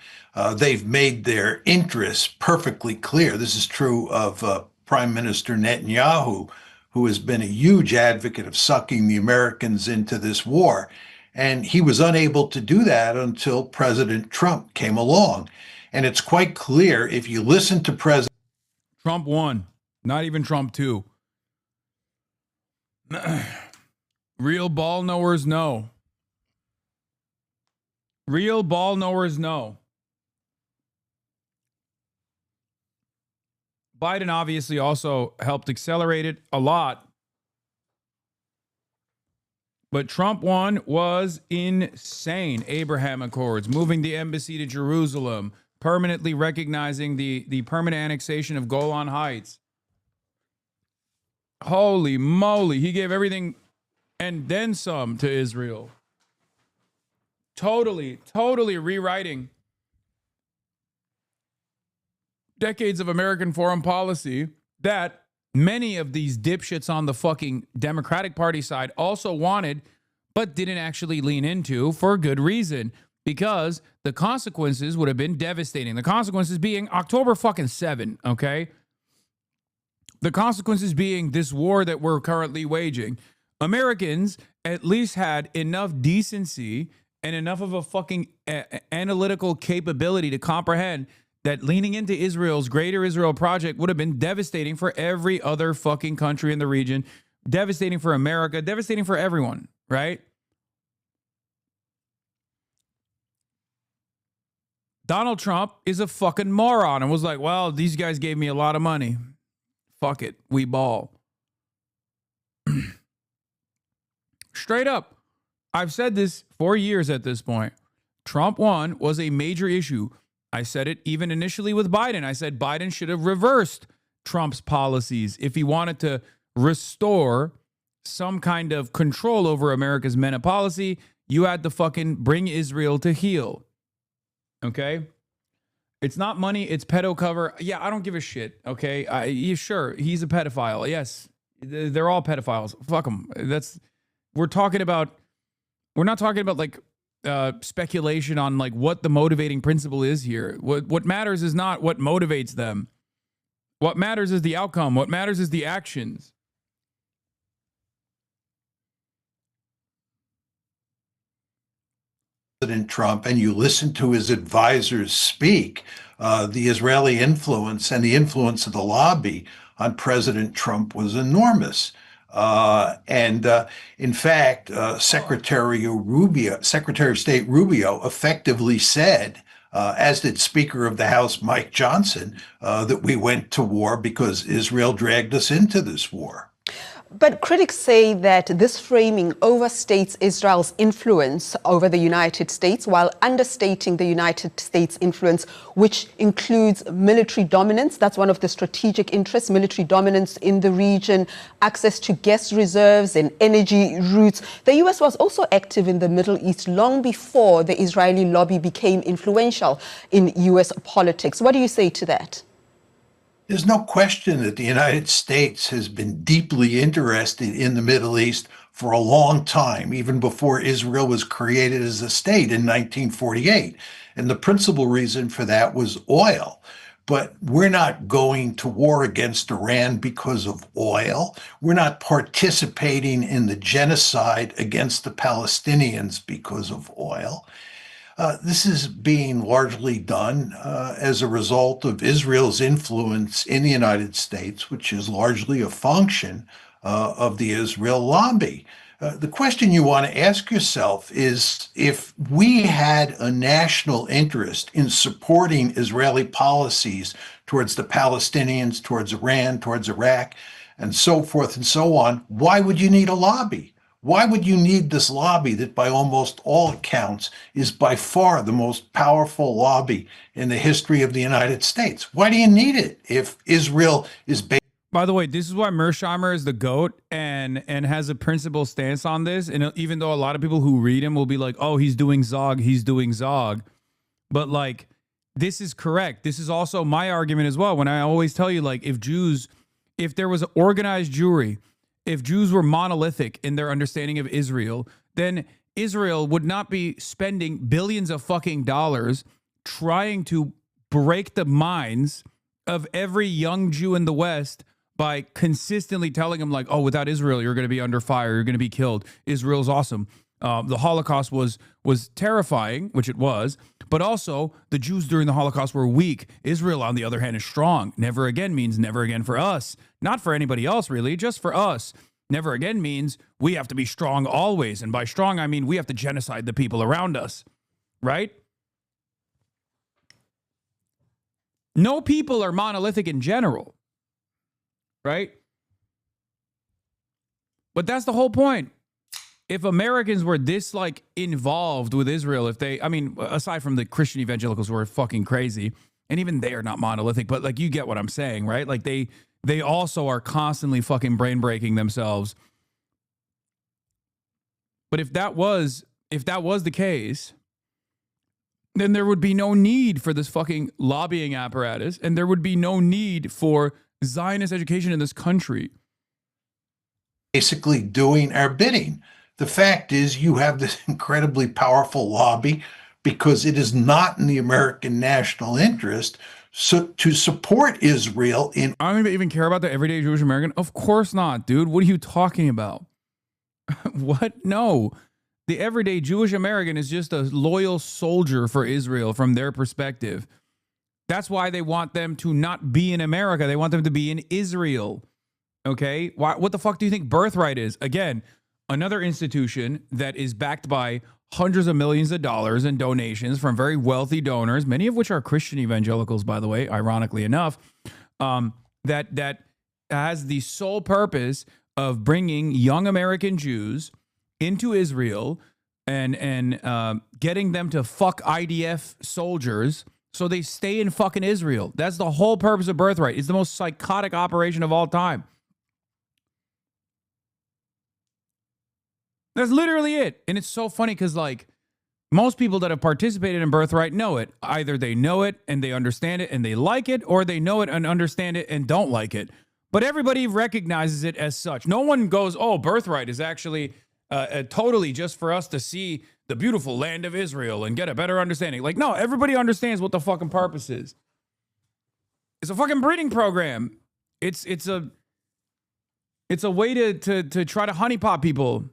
They've made their interests perfectly clear. This is true of Prime Minister Netanyahu, who has been a huge advocate of sucking the Americans into this war. And he was unable to do that until President Trump came along. And it's quite clear, if you listen to President Trump 1, not even Trump 2. Real ball knowers know. Real ball knowers know. Biden obviously also helped accelerate it a lot. But Trump 1 was insane. Abraham Accords, moving the embassy to Jerusalem, permanently recognizing the permanent annexation of Golan Heights. Holy moly, he gave everything and then some to Israel. Totally rewriting decades of American foreign policy that many of these dipshits on the fucking Democratic Party side also wanted, but didn't actually lean into for good reason, because the consequences would have been devastating. The consequences being October fucking 7, okay? The consequences being this war that we're currently waging. Americans at least had enough decency and enough of a fucking analytical capability to comprehend that leaning into Israel's Greater Israel Project would have been devastating for every other fucking country in the region, devastating for America, devastating for everyone, right? Donald Trump is a fucking moron and was like, well, these guys gave me a lot of money. Fuck it, we ball. Straight up. I've said this for years at this point. Trump 1 was a major issue. I said it even initially with Biden. I said Biden should have reversed Trump's policies if he wanted to restore some kind of control over America's MENA policy. You had to fucking bring Israel to heel. Okay? It's not money, it's pedo cover. Yeah, I don't give a shit. Okay? Sure, he's a pedophile. Yes, they're all pedophiles. Fuck them. We're not talking about like speculation on like what the motivating principle is here. What matters is not what motivates them. What matters is the outcome. What matters is the actions. President Trump, and you listen to his advisors speak, the Israeli influence and the influence of the lobby on President Trump was enormous. In fact, Secretary of State Rubio effectively said, as did Speaker of the House Mike Johnson, that we went to war because Israel dragged us into this war. But critics say that this framing overstates Israel's influence over the United States while understating the United States' influence, which includes military dominance. That's one of the strategic interests, military dominance in the region, access to gas reserves and energy routes. The U.S. was also active in the Middle East long before the Israeli lobby became influential in U.S. politics. What do you say to that? There's no question that the United States has been deeply interested in the Middle East for a long time, even before Israel was created as a state in 1948. And the principal reason for that was oil. But we're not going to war against Iran because of oil. We're not participating in the genocide against the Palestinians because of oil. This is being largely done as a result of Israel's influence in the United States, which is largely a function of the Israel lobby. The question you want to ask yourself is, if we had a national interest in supporting Israeli policies towards the Palestinians, towards Iran, towards Iraq, and so forth and so on, why would you need a lobby? Why would you need this lobby that by almost all accounts is by far the most powerful lobby in the history of the United States? Why do you need it if Israel is based? By the way, this is why Mearsheimer is the GOAT and has a principled stance on this. And even though a lot of people who read him will be like, oh, he's doing Zog. But like, this is correct. This is also my argument as well. When I always tell you, like, if there was organized Jewry, if Jews were monolithic in their understanding of Israel, then Israel would not be spending billions of fucking dollars trying to break the minds of every young Jew in the West by consistently telling them like, oh, without Israel, you're going to be under fire. You're going to be killed. Israel's awesome. The Holocaust was terrifying, which it was, but also the Jews during the Holocaust were weak. Israel, on the other hand, is strong. Never again means never again for us. Not for anybody else, really, just for us. Never again means we have to be strong always. And by strong, I mean we have to genocide the people around us, right? No people are monolithic in general, right? But that's the whole point. If Americans were this like involved with Israel, aside from the Christian evangelicals who are fucking crazy, and even they are not monolithic, but like you get what I'm saying, right? Like they also are constantly fucking brain breaking themselves But if that was the case, then there would be no need for this fucking lobbying apparatus, and there would be no need for Zionist education in this country. Basically doing our bidding. The fact is you have this incredibly powerful lobby because it is not in the American national interest to support Israel in... I don't even care about the everyday Jewish American. Of course not, dude. What are you talking about? What? No. The everyday Jewish American is just a loyal soldier for Israel from their perspective. That's why they want them to not be in America. They want them to be in Israel. Okay? What the fuck do you think Birthright is? Again, another institution that is backed by hundreds of millions of dollars in donations from very wealthy donors, many of which are Christian evangelicals, by the way, ironically enough, that has the sole purpose of bringing young American Jews into Israel and getting them to fuck IDF soldiers so they stay in fucking Israel. That's the whole purpose of Birthright. It's the most psychotic operation of all time. That's literally it. And it's so funny because, like, most people that have participated in Birthright know it. Either they know it and they understand it and they like it, or they know it and understand it and don't like it. But everybody recognizes it as such. No one goes, oh, Birthright is actually totally just for us to see the beautiful land of Israel and get a better understanding. Like, no, everybody understands what the fucking purpose is. It's a fucking breeding program. It's a way to try to honeypot people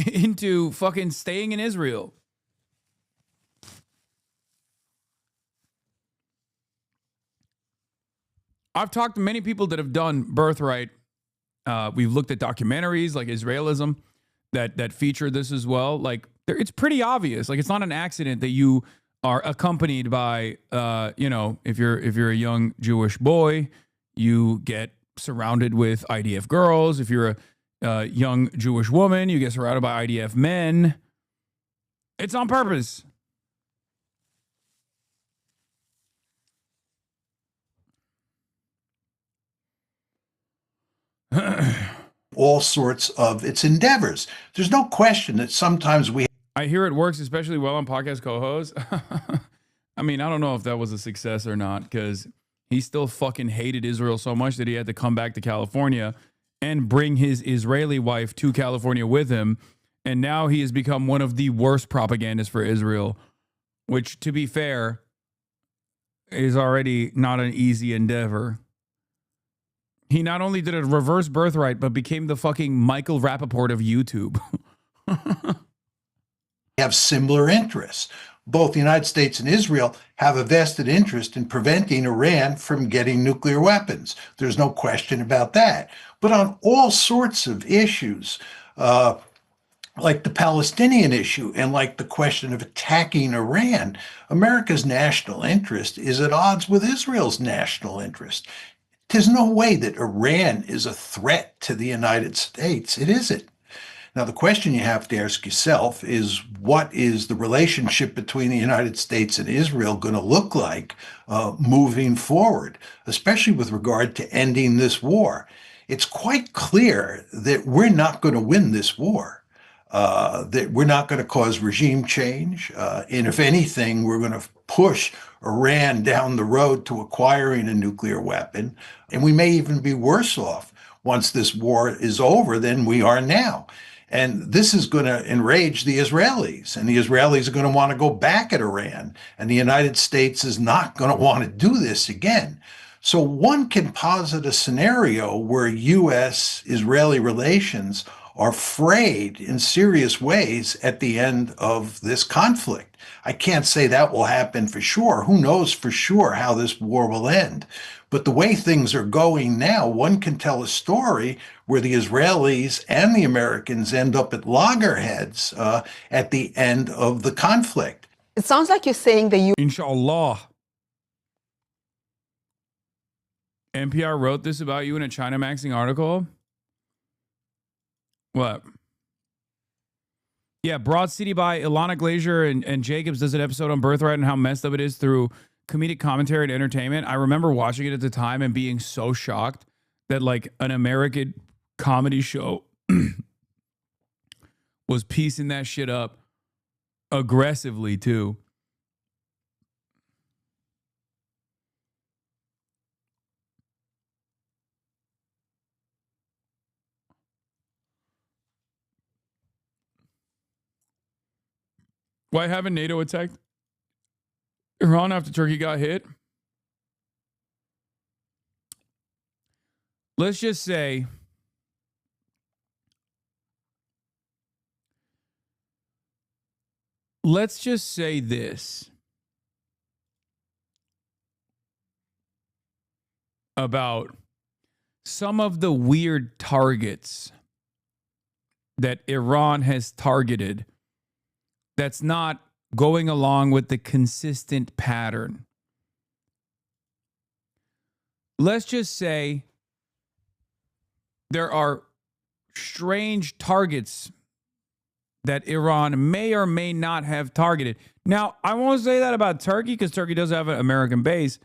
into fucking staying in Israel. I've talked to many people that have done Birthright. We've looked at documentaries like Israelism that feature this as well. Like, it's pretty obvious. Like, it's not an accident that you are accompanied by, if you're a young Jewish boy, you get surrounded with IDF girls. If you're a young Jewish woman, you get surrounded by IDF men. It's on purpose. all sorts of its endeavors. There's no question that sometimes I hear it works especially well on podcast co-hosts. I mean, I don't know if that was a success or not, because he still fucking hated Israel so much that he had to come back to California and bring his Israeli wife to California with him. And now he has become one of the worst propagandists for Israel, which, to be fair, is already not an easy endeavor. He not only did a reverse Birthright, but became the fucking Michael Rappaport of YouTube. have similar interests. Both the United States and Israel have a vested interest in preventing Iran from getting nuclear weapons. There's no question about that. But on all sorts of issues, like the Palestinian issue and like the question of attacking Iran, America's national interest is at odds with Israel's national interest. There's no way that Iran is a threat to the United States. It isn't. Now, the question you have to ask yourself is, what is the relationship between the United States and Israel going to look like moving forward, especially with regard to ending this war? It's quite clear that we're not going to win this war, that we're not going to cause regime change. And if anything, we're going to push Iran down the road to acquiring a nuclear weapon. And we may even be worse off once this war is over than we are now. And this is going to enrage the Israelis, and the Israelis are going to want to go back at Iran, and the United States is not going to want to do this again. So one can posit a scenario where U.S.-Israeli relations are frayed in serious ways at the end of this conflict. I can't say that will happen for sure. Who knows for sure how this war will end? But the way things are going now, one can tell a story where the Israelis and the Americans end up at loggerheads at the end of the conflict. It sounds like you're saying that Inshallah. NPR wrote this about you in a China Maxing article. What? Yeah, Broad City by Ilana Glazer and Jacobs does an episode on Birthright and how messed up it is through comedic commentary and entertainment. I remember watching it at the time and being so shocked that, like, an American comedy show was piecing that shit up aggressively too. Why haven't NATO attacked Iran after Turkey got hit? Let's just say this about some of the weird targets that Iran has targeted that's not going along with the consistent pattern. Let's just say there are strange targets that Iran may or may not have targeted. Now, I won't say that about Turkey because Turkey does have an American base.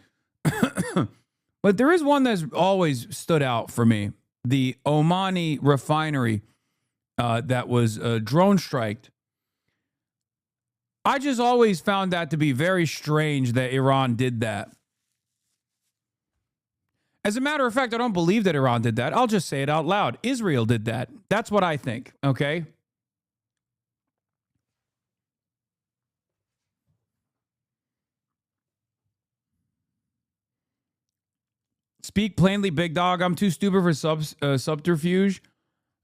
But there is one that's always stood out for me. The Omani refinery that was drone striked. I just always found that to be very strange that Iran did that. As a matter of fact, I don't believe that Iran did that. I'll just say it out loud. Israel did that. That's what I think, okay? Speak plainly, big dog. I'm too stupid for subterfuge.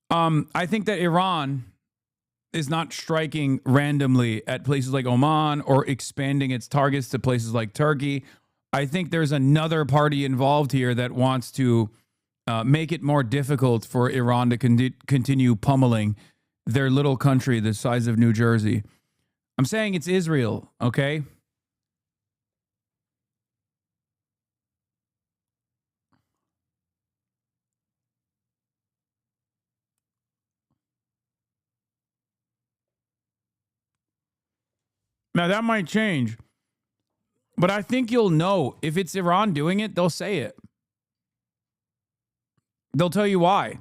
I think that Iran is not striking randomly at places like Oman or expanding its targets to places like Turkey. I think there's another party involved here that wants to make it more difficult for Iran to continue pummeling their little country the size of New Jersey. I'm saying it's Israel, okay? Now, that might change. But I think you'll know if it's Iran doing it, they'll say it. They'll tell you why.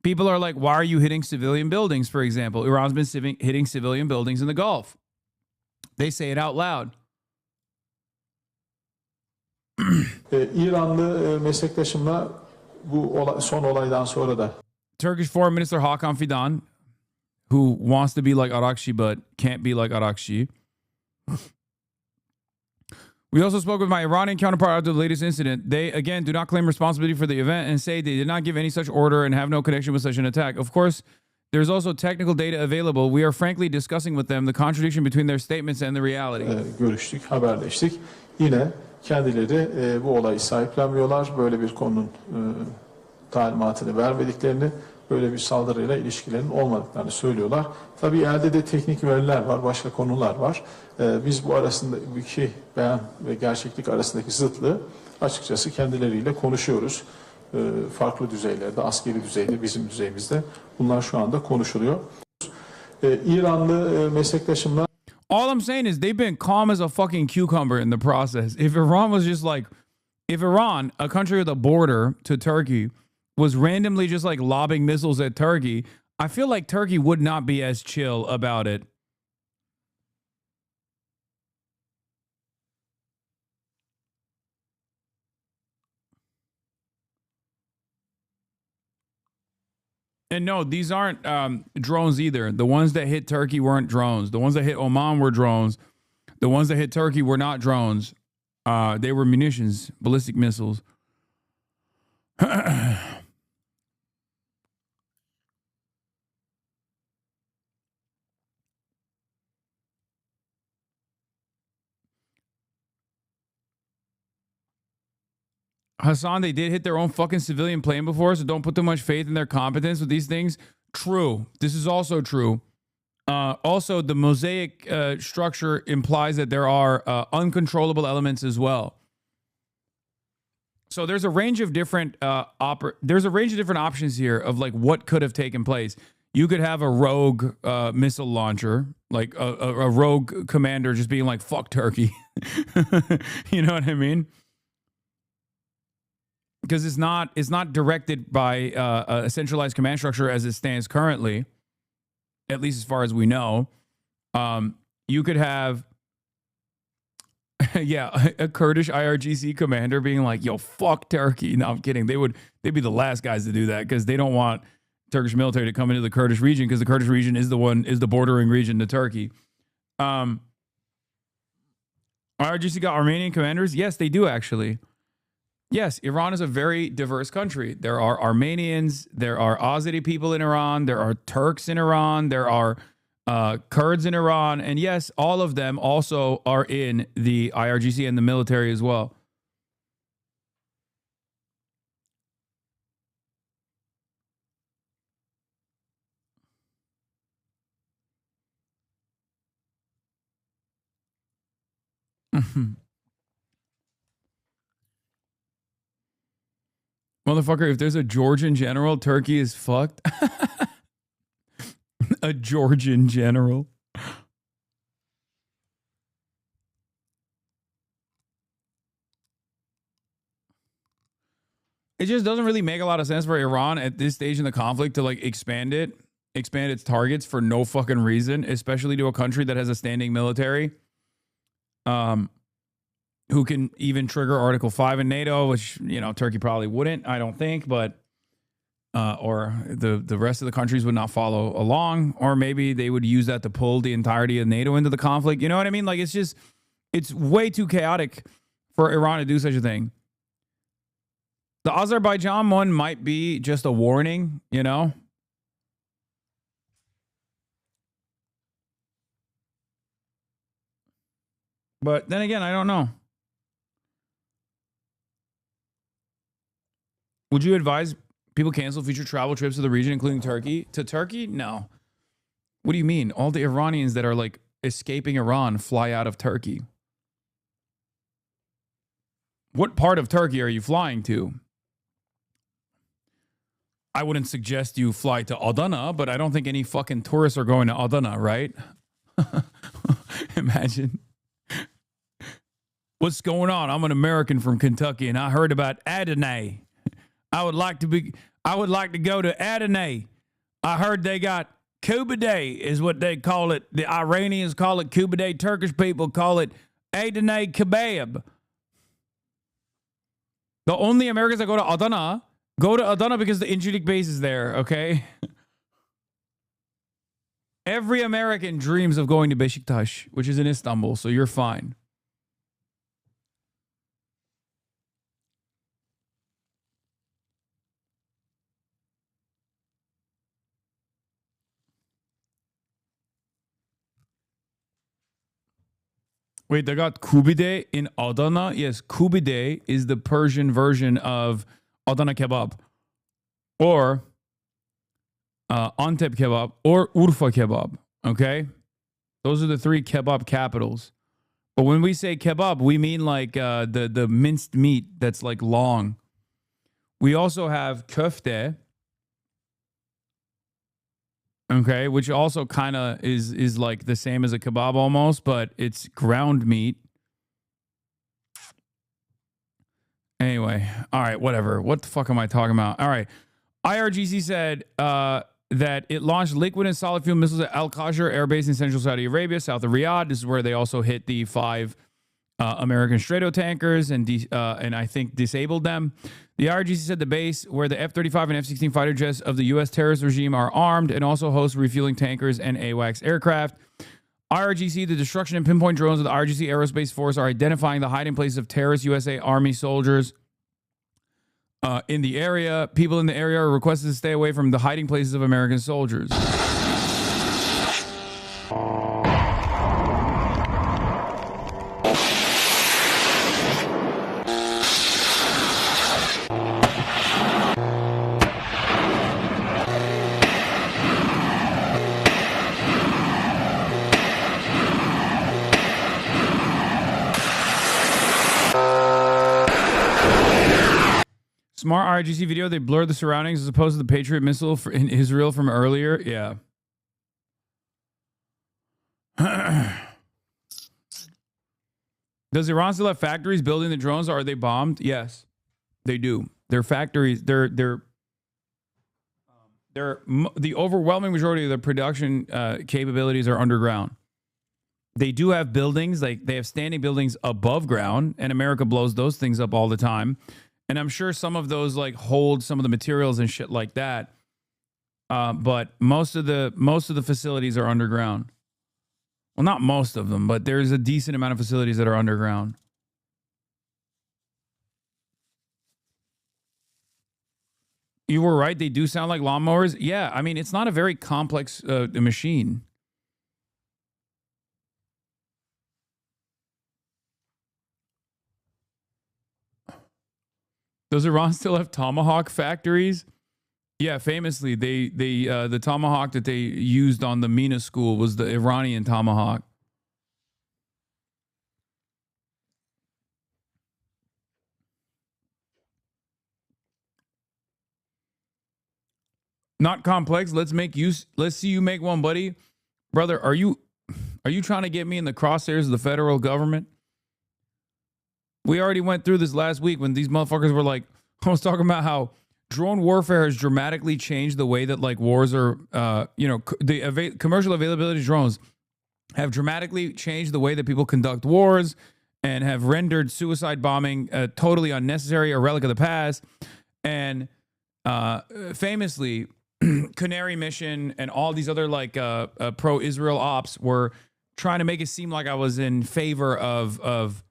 People are like, why are you hitting civilian buildings, for example? Iran's been hitting civilian buildings in the Gulf. They say it out loud. İranlı meslektaşımla bu son olaydan sonra da Turkish Foreign Minister Hakan Fidan, who wants to be like Arakshi but can't be like Arakshi. We also spoke with my Iranian counterpart after the latest incident. They, again, do not claim responsibility for the event and say they did not give any such order and have no connection with such an attack. Of course, there's also technical data available. We are frankly discussing with them the contradiction between their statements and the reality. Görüştük, haberleştik. Yine kendileri bu olayı sahiplenmiyorlar. Böyle bir konunun talimatını vermediklerini, böyle bir saldırıyla ilişkilerinin olmadıklarını söylüyorlar. Tabii elde de teknik veriler var, başka konular var. Biz bu arasındaki beyan ve gerçeklik arasındaki zıtlığı açıkçası kendileriyle konuşuyoruz. Farklı düzeylerde, askeri düzeyde, bizim düzeyimizde bunlar şu anda konuşuluyor. İranlı meslektaşımla All I'm saying is they've been calm as a fucking cucumber in the process. If Iran was just like, if Iran, a country with a border to Turkey, was randomly just like lobbing missiles at Turkey, I feel like Turkey would not be as chill about it. And no, these aren't drones either. The ones that hit Turkey weren't drones. The ones that hit Oman were drones. The ones that hit Turkey were not drones. They were munitions, ballistic missiles. Hasan, they did hit their own fucking civilian plane before, so don't put too much faith in their competence with these things. True. This is also true. Also, the mosaic structure implies that there are uncontrollable elements as well. So there's a range of different options here of like what could have taken place. You could have a rogue missile launcher, like a rogue commander just being like, fuck Turkey. You know what I mean? because it's not directed by a centralized command structure as it stands currently, at least as far as we know. You could have, a Kurdish IRGC commander being like, "Yo, fuck Turkey." No, I'm kidding. They'd be the last guys to do that because they don't want Turkish military to come into the Kurdish region because the Kurdish region is the bordering region to Turkey. IRGC got Armenian commanders? Yes, they do actually. Yes, Iran is a very diverse country. There are Armenians, there are Azeri people in Iran, there are Turks in Iran, there are Kurds in Iran, and yes, all of them also are in the IRGC and the military as well. Motherfucker, if there's a Georgian general, Turkey is fucked. A Georgian general. It just doesn't really make a lot of sense for Iran at this stage in the conflict to like expand its targets for no fucking reason, especially to a country that has a standing military. Who can even trigger Article 5 in NATO, which, Turkey probably wouldn't, I don't think, but or the rest of the countries would not follow along, or maybe they would use that to pull the entirety of NATO into the conflict. You know what I mean? Like, it's way too chaotic for Iran to do such a thing. The Azerbaijan one might be just a warning, But then again, I don't know. Would you advise people cancel future travel trips to the region, including Turkey? To Turkey? No. What do you mean? All the Iranians that are like escaping Iran fly out of Turkey. What part of Turkey are you flying to? I wouldn't suggest you fly to Adana, but I don't think any fucking tourists are going to Adana, right? Imagine. What's going on? I'm an American from Kentucky, and I heard about Adana. I would like to go to Adana. I heard they got Cuba Day is what they call it. The Iranians call it Cuba Day. Turkish people call it Adana kebab. The only Americans that go to Adana because the Incirlik base is there, okay? Every American dreams of going to Beşiktaş, which is in Istanbul, so you're fine. Wait, they got Kubide in Adana? Yes, Kubide is the Persian version of Adana kebab. Or Antep kebab or Urfa kebab. Okay? Those are the three kebab capitals. But when we say kebab, we mean like the minced meat that's like long. We also have köfte. Okay, which also kind of is like the same as a kebab almost, but it's ground meat. Anyway, all right, whatever. What the fuck am I talking about? All right. IRGC said that it launched liquid and solid fuel missiles at Al Qasr Air Base in central Saudi Arabia, south of Riyadh. This is where they also hit the 5 American Strato tankers and I think disabled them. The IRGC said the base where the F-35 and F-16 fighter jets of the U.S. terrorist regime are armed and also hosts refueling tankers and AWACS aircraft. IRGC, the destruction and pinpoint drones of the IRGC Aerospace Force are identifying the hiding places of terrorist USA Army soldiers in the area. People in the area are requested to stay away from the hiding places of American soldiers. Smart IRGC video, they blurred the surroundings as opposed to the Patriot missile in Israel from earlier. Yeah. Does Iran still have factories building the drones, or are they bombed? Yes, they do. Their factories, the overwhelming majority of the production capabilities are underground. They do have buildings, like they have standing buildings above ground, and America blows those things up all the time. And I'm sure some of those like hold some of the materials and shit like that. But most of the facilities are underground. Well, not most of them, but there's a decent amount of facilities that are underground. You were right. They do sound like lawnmowers. Yeah, I mean, it's not a very complex machine. Does Iran still have Tomahawk factories? Yeah, famously, the Tomahawk that they used on the Mina school was the Iranian Tomahawk. Not complex. Let's see you make one, buddy. Brother, are you trying to get me in the crosshairs of the federal government? We already went through this last week when these motherfuckers were like, I was talking about how drone warfare has dramatically changed the way that like wars are, the commercial availability of drones have dramatically changed the way that people conduct wars and have rendered suicide bombing totally unnecessary, a relic of the past. And famously, Canary Mission and all these other like pro-Israel ops were trying to make it seem like I was in favor of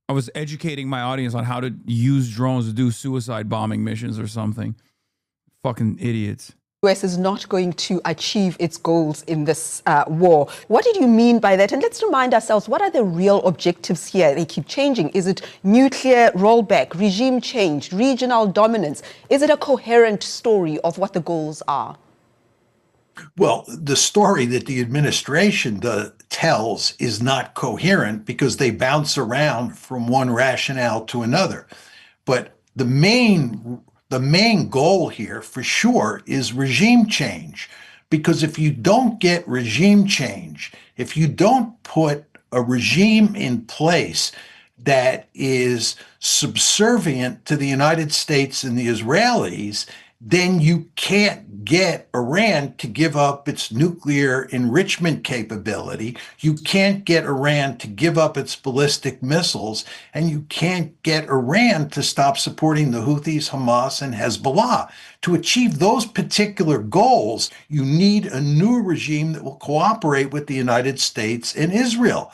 I was educating my audience on how to use drones to do suicide bombing missions or something. Fucking idiots. The US is not going to achieve its goals in this war. What did you mean by that? And let's remind ourselves, what are the real objectives here? They keep changing. Is it nuclear rollback, regime change, regional dominance? Is it a coherent story of what the goals are? Well, the story that the administration tells is not coherent because they bounce around from one rationale to another. But the main goal here, for sure, is regime change. Because if you don't get regime change, if you don't put a regime in place that is subservient to the United States and the Israelis, then you can't get Iran to give up its nuclear enrichment capability. You can't get Iran to give up its ballistic missiles, and you can't get Iran to stop supporting the Houthis, Hamas, and Hezbollah. To achieve those particular goals, you need a new regime that will cooperate with the United States and Israel.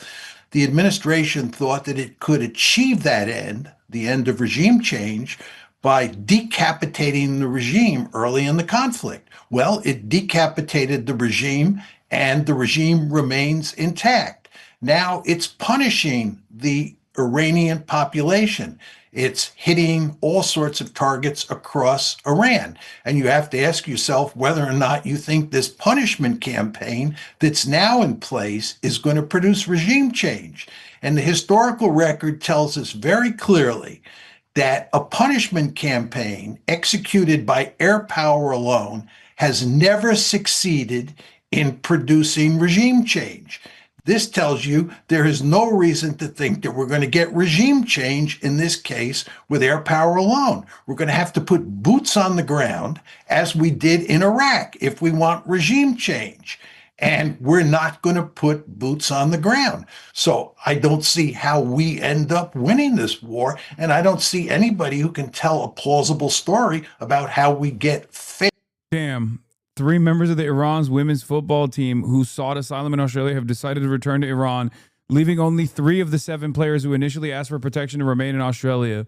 The administration thought that it could achieve that end, the end of regime change, by decapitating the regime early in the conflict. Well, it decapitated the regime, and the regime remains intact. Now it's punishing the Iranian population. It's hitting all sorts of targets across Iran. And you have to ask yourself whether or not you think this punishment campaign that's now in place is going to produce regime change. And the historical record tells us very clearly that a punishment campaign executed by air power alone has never succeeded in producing regime change. This tells you there is no reason to think that we're going to get regime change in this case with air power alone. We're going to have to put boots on the ground as we did in Iraq if we want regime change. And we're not going to put boots on the ground. So I don't see how we end up winning this war. And I don't see anybody who can tell a plausible story about how we get fit. Damn. 3 members of the Iran's women's football team who sought asylum in Australia have decided to return to Iran, leaving only 3 of the 7 players who initially asked for protection to remain in Australia.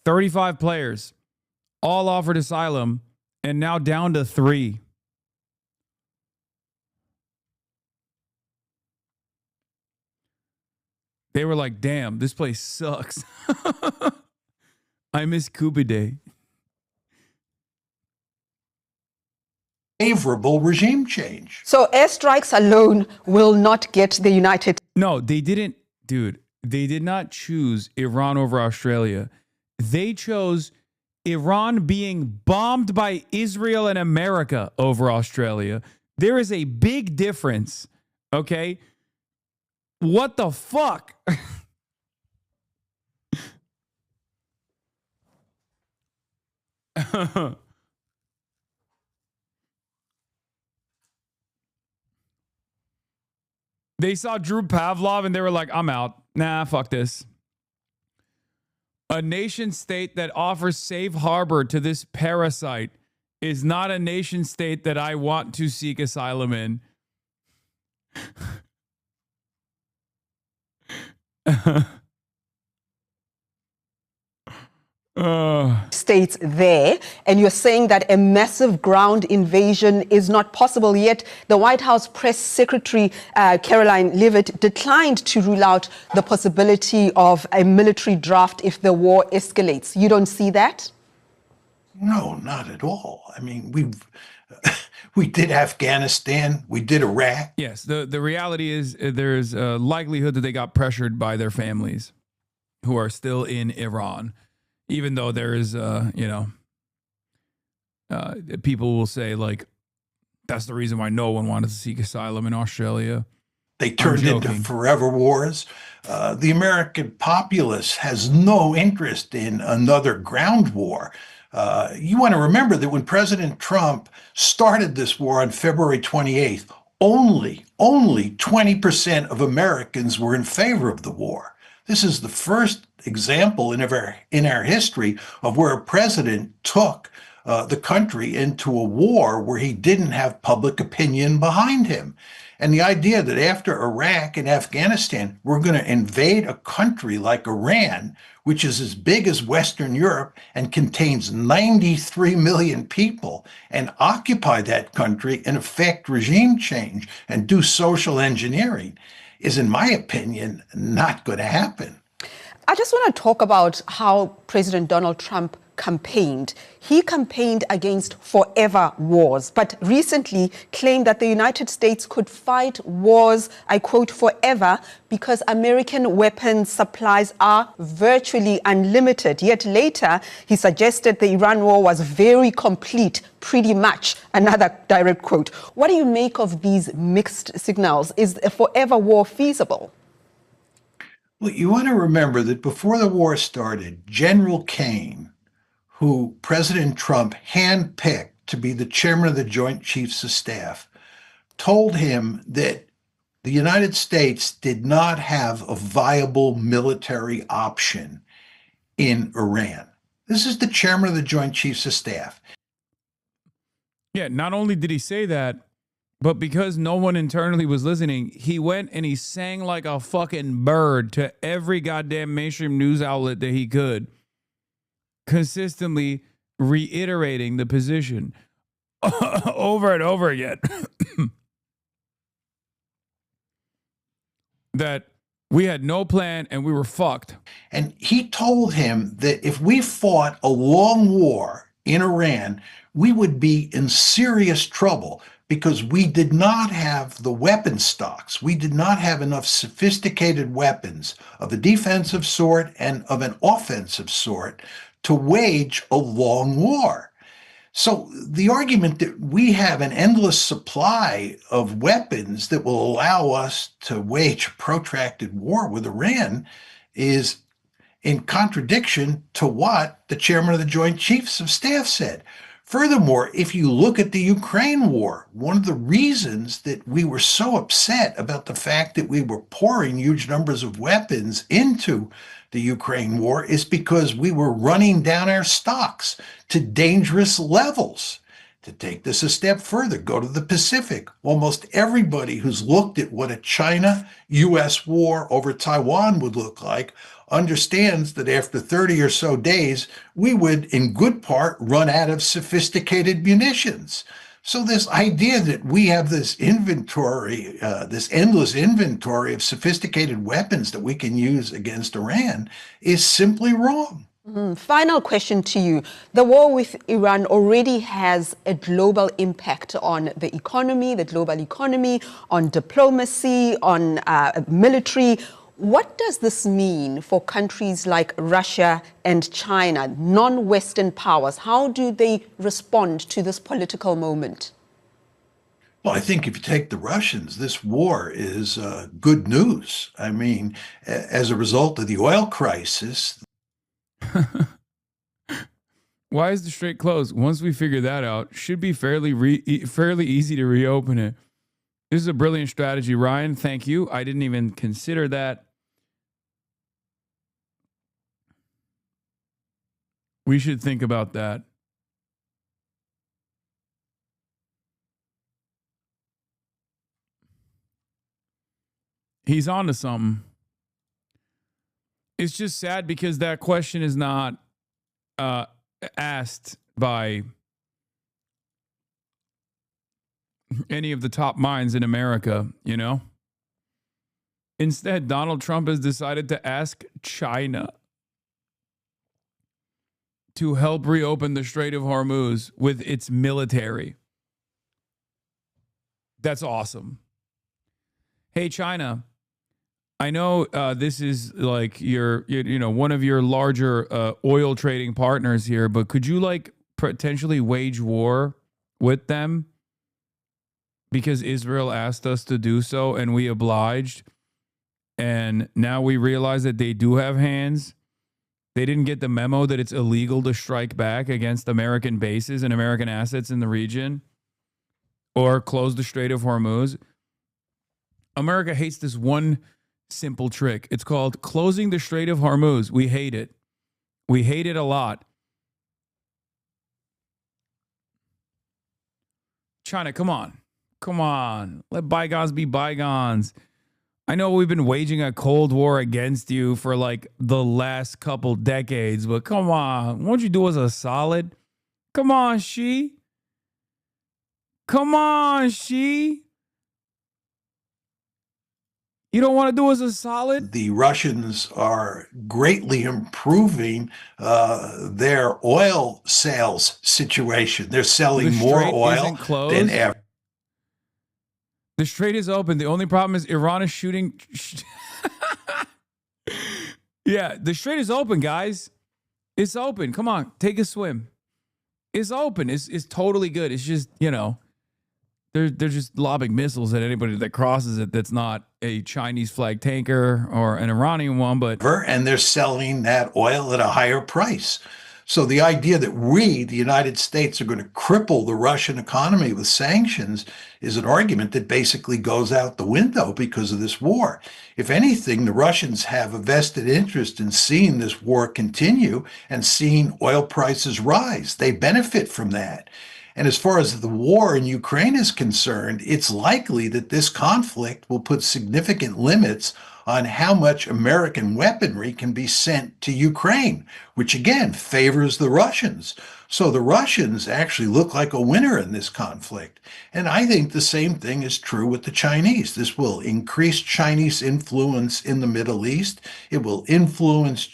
35 players, all offered asylum, and now down to 3. They were like, damn, this place sucks. I miss Cuba Day. Favorable regime change. So airstrikes alone will not get the United... No, they didn't, dude. They did not choose Iran over Australia. They chose Iran being bombed by Israel and America over Australia. There is a big difference, okay? What the fuck? They saw Drew Pavlov and they were like, I'm out. Nah, fuck this. A nation state that offers safe harbor to this parasite is not a nation state that I want to seek asylum in. States there, and you're saying that a massive ground invasion is not possible, yet the White House press secretary Caroline Leavitt declined to rule out the possibility of a military draft if the war escalates. You don't see that? No, not at all. I mean, we did Afghanistan, we did Iraq. Yes, the reality is there's a likelihood that they got pressured by their families who are still in Iran. Even though there is, people will say, like, that's the reason why no one wanted to seek asylum in Australia. They turned into forever wars. The American populace has no interest in another ground war. You want to remember that when President Trump started this war on February 28th, only 20% of Americans were in favor of the war. This is the first example in our history of where a president took the country into a war where he didn't have public opinion behind him. And the idea that after Iraq and Afghanistan, we're going to invade a country like Iran, which is as big as Western Europe and contains 93 million people, and occupy that country and effect regime change and do social engineering, is, in my opinion, not going to happen. I just want to talk about how President Donald Trump campaigned. He campaigned against forever wars, but recently claimed that the United States could fight wars, I quote, forever because American weapons supplies are virtually unlimited. Yet later, he suggested the Iran war was very complete, pretty much. Another direct quote. What do you make of these mixed signals? Is a forever war feasible? Well, you want to remember that before the war started, General Kane, who President Trump handpicked to be the chairman of the Joint Chiefs of Staff, told him that the United States did not have a viable military option in Iran. This is the chairman of the Joint Chiefs of Staff. Yeah, not only did he say that, but because no one internally was listening, he went and he sang like a fucking bird to every goddamn mainstream news outlet that he could, consistently reiterating the position over and over again that we had no plan and we were fucked. And he told him that if we fought a long war in Iran, we would be in serious trouble because we did not have the weapon stocks. We did not have enough sophisticated weapons of a defensive sort and of an offensive sort to wage a long war. So the argument that we have an endless supply of weapons that will allow us to wage a protracted war with Iran is in contradiction to what the chairman of the Joint Chiefs of Staff said. Furthermore, if you look at the Ukraine war, one of the reasons that we were so upset about the fact that we were pouring huge numbers of weapons into the Ukraine war is because we were running down our stocks to dangerous levels. To take this a step further, go to the Pacific. Almost everybody who's looked at what a China-US war over Taiwan would look like understands that after 30 or so days, we would, in good part, run out of sophisticated munitions. So this idea that we have this inventory, this endless inventory of sophisticated weapons that we can use against Iran is simply wrong. Final question to you. The war with Iran already has a global impact on the economy, the global economy, on diplomacy, on military. What does this mean for countries like Russia and China, non-Western powers? How do they respond to this political moment? Well, I think if you take the Russians, this war is good news. I mean, as a result of the oil crisis. Why is the Strait closed? Once we figure that out, should be fairly easy to reopen it. This is a brilliant strategy, Ryan. Thank you. I didn't even consider that. We should think about that. He's on to something. It's just sad because that question is not asked by any of the top minds in America, you know? Instead, Donald Trump has decided to ask China to help reopen the Strait of Hormuz with its military. That's awesome. Hey, China, I know this is like your one of your larger oil trading partners here, but could you like potentially wage war with them? Because Israel asked us to do so and we obliged. And now we realize that they do have hands. They didn't get the memo that it's illegal to strike back against American bases and American assets in the region or close the Strait of Hormuz. America hates this one simple trick. It's called closing the Strait of Hormuz. We hate it. We hate it a lot. China, come on. Come on. Let bygones be bygones. I know we've been waging a Cold War against you for like the last couple decades, but come on. Won't you do us a solid? Come on, Xi. Come on, Xi. You don't want to do us a solid? The Russians are greatly improving their oil sales situation. They're selling more oil than ever. The Strait is open. The only problem is Iran is shooting. Yeah, the Strait is open, guys. It's open. Come on, take a swim. It's open. It's totally good. It's just, you know, they're just lobbing missiles at anybody that crosses it that's not a Chinese flag tanker or an Iranian one, but and they're selling that oil at a higher price. So the idea that we, the United States, are going to cripple the Russian economy with sanctions is an argument that basically goes out the window because of this war. If anything, the Russians have a vested interest in seeing this war continue and seeing oil prices rise. They benefit from that. And as far as the war in Ukraine is concerned, it's likely that this conflict will put significant limits on how much American weaponry can be sent to Ukraine, which again favors the Russians. So the Russians actually look like a winner in this conflict. And I think the same thing is true with the Chinese. This will increase Chinese influence in the Middle East. It will increase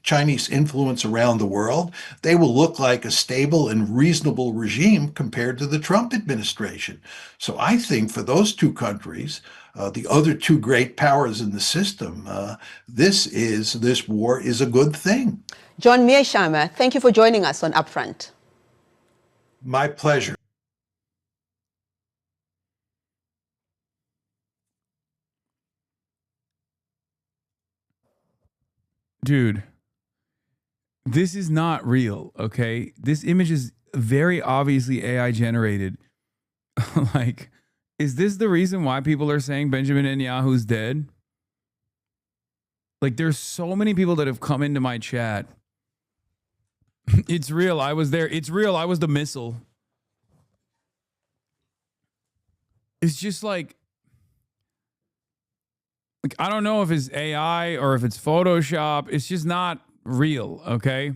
Chinese influence around the world. They will look like a stable and reasonable regime compared to the Trump administration. So I think for those two countries, the other two great powers in the system, this war is a good thing. John Mearsheimer, thank you for joining us on Upfront. My pleasure. Dude, this is not real, okay? This image is very obviously AI generated. Like, is this the reason why people are saying Benjamin Netanyahu's dead? Like, there's so many people that have come into my chat. It's real. I was there. It's real. I was the missile. It's just like I don't know if it's AI or if it's Photoshop. It's just not real, okay?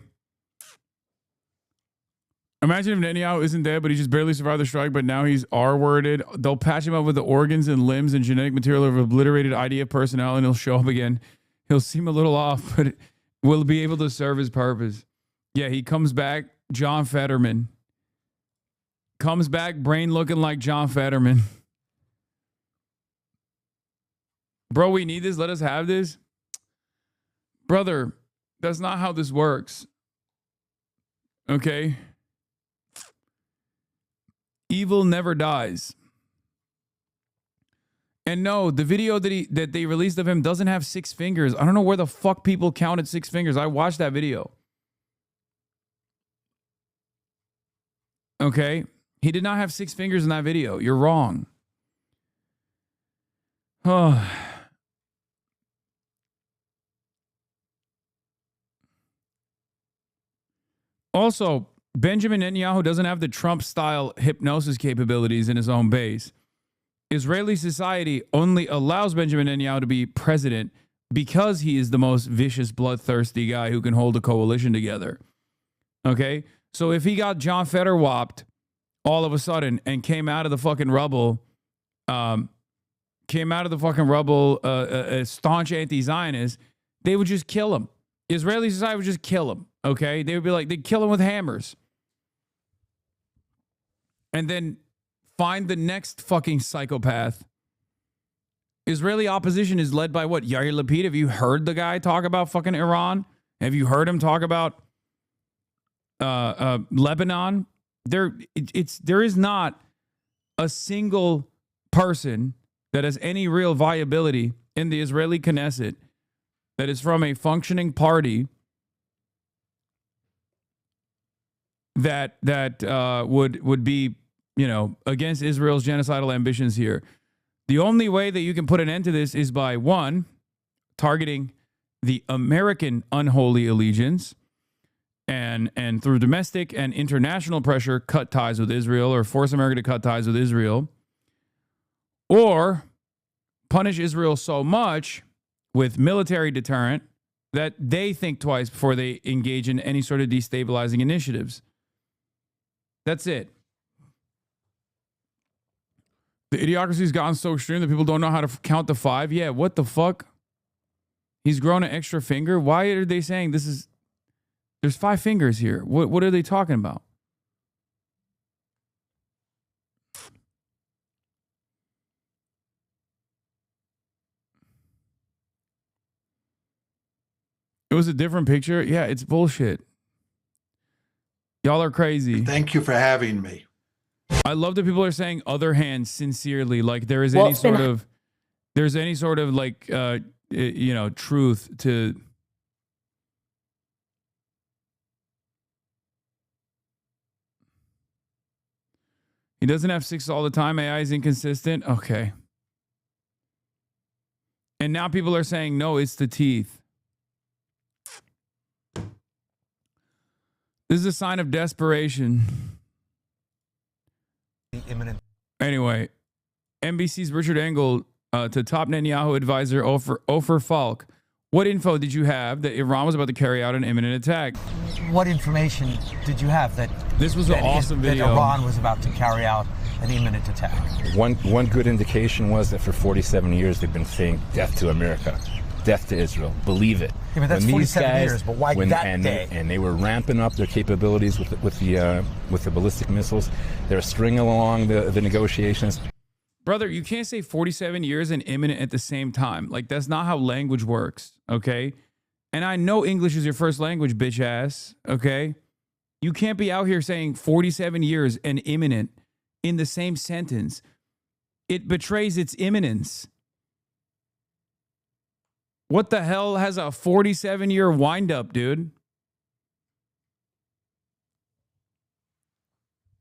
Imagine if Netanyahu isn't dead, but he just barely survived the strike, but now he's R-worded. They'll patch him up with the organs and limbs and genetic material of obliterated IDF personnel, and he'll show up again. He'll seem a little off, but will be able to serve his purpose. Yeah, he comes back, John Fetterman. Comes back, brain looking like John Fetterman. Bro, we need this. Let us have this. Brother, that's not how this works. Okay? Evil never dies. And no, the video that they released of him doesn't have 6 fingers. I don't know where the fuck people counted 6 fingers. I watched that video. Okay? He did not have 6 fingers in that video. You're wrong. Oh. Also, Benjamin Netanyahu doesn't have the Trump-style hypnosis capabilities in his own base. Israeli society only allows Benjamin Netanyahu to be president because he is the most vicious, bloodthirsty guy who can hold a coalition together. Okay? So if he got John Fetterwopped all of a sudden and came out of the fucking rubble, a staunch anti-Zionist, they would just kill him. Israeli society would just kill him. Okay? They would be like, they'd kill him with hammers. And then find the next fucking psychopath. Israeli opposition is led by what? Yair Lapid? Have you heard the guy talk about fucking Iran? Have you heard him talk about Lebanon? There is not a single person that has any real viability in the Israeli Knesset that is from a functioning party that would be, you know, against Israel's genocidal ambitions here. The only way that you can put an end to this is by, one, targeting the American unholy allegiance and through domestic and international pressure, cut ties with Israel or force America to cut ties with Israel, or punish Israel so much with military deterrent that they think twice before they engage in any sort of destabilizing initiatives. That's it. The idiocracy's gotten so extreme that people don't know how to count to 5. Yeah, what the fuck? He's grown an extra finger? Why are they saying this is... There's 5 fingers here. What are they talking about? It was a different picture? Yeah, it's bullshit. Y'all are crazy. Thank you for having me. I love that people are saying other hands sincerely, like there is any sort of, there's any sort of like, you know, truth to. He doesn't have 6 all the time. AI is inconsistent. Okay. And now people are saying, no, it's the teeth. This is a sign of desperation. Anyway, NBC's Richard Engel to top Netanyahu advisor Ofer Falk. What info did you have that Iran was about to carry out an imminent attack? What information did you have that this was an awesome video? That Iran was about to carry out an imminent attack. One good indication was that for 47 years they've been saying death to America, death to Israel. Believe it. Yeah, but that's 47 years. But why that day? And they were ramping up their capabilities with the ballistic missiles. They're stringing along the negotiations. Brother, you can't say 47 years and imminent at the same time. Like, that's not how language works, okay? And I know English is your first language, bitch ass, okay? You can't be out here saying 47 years and imminent in the same sentence. It betrays its imminence. What the hell has a 47-year windup, dude?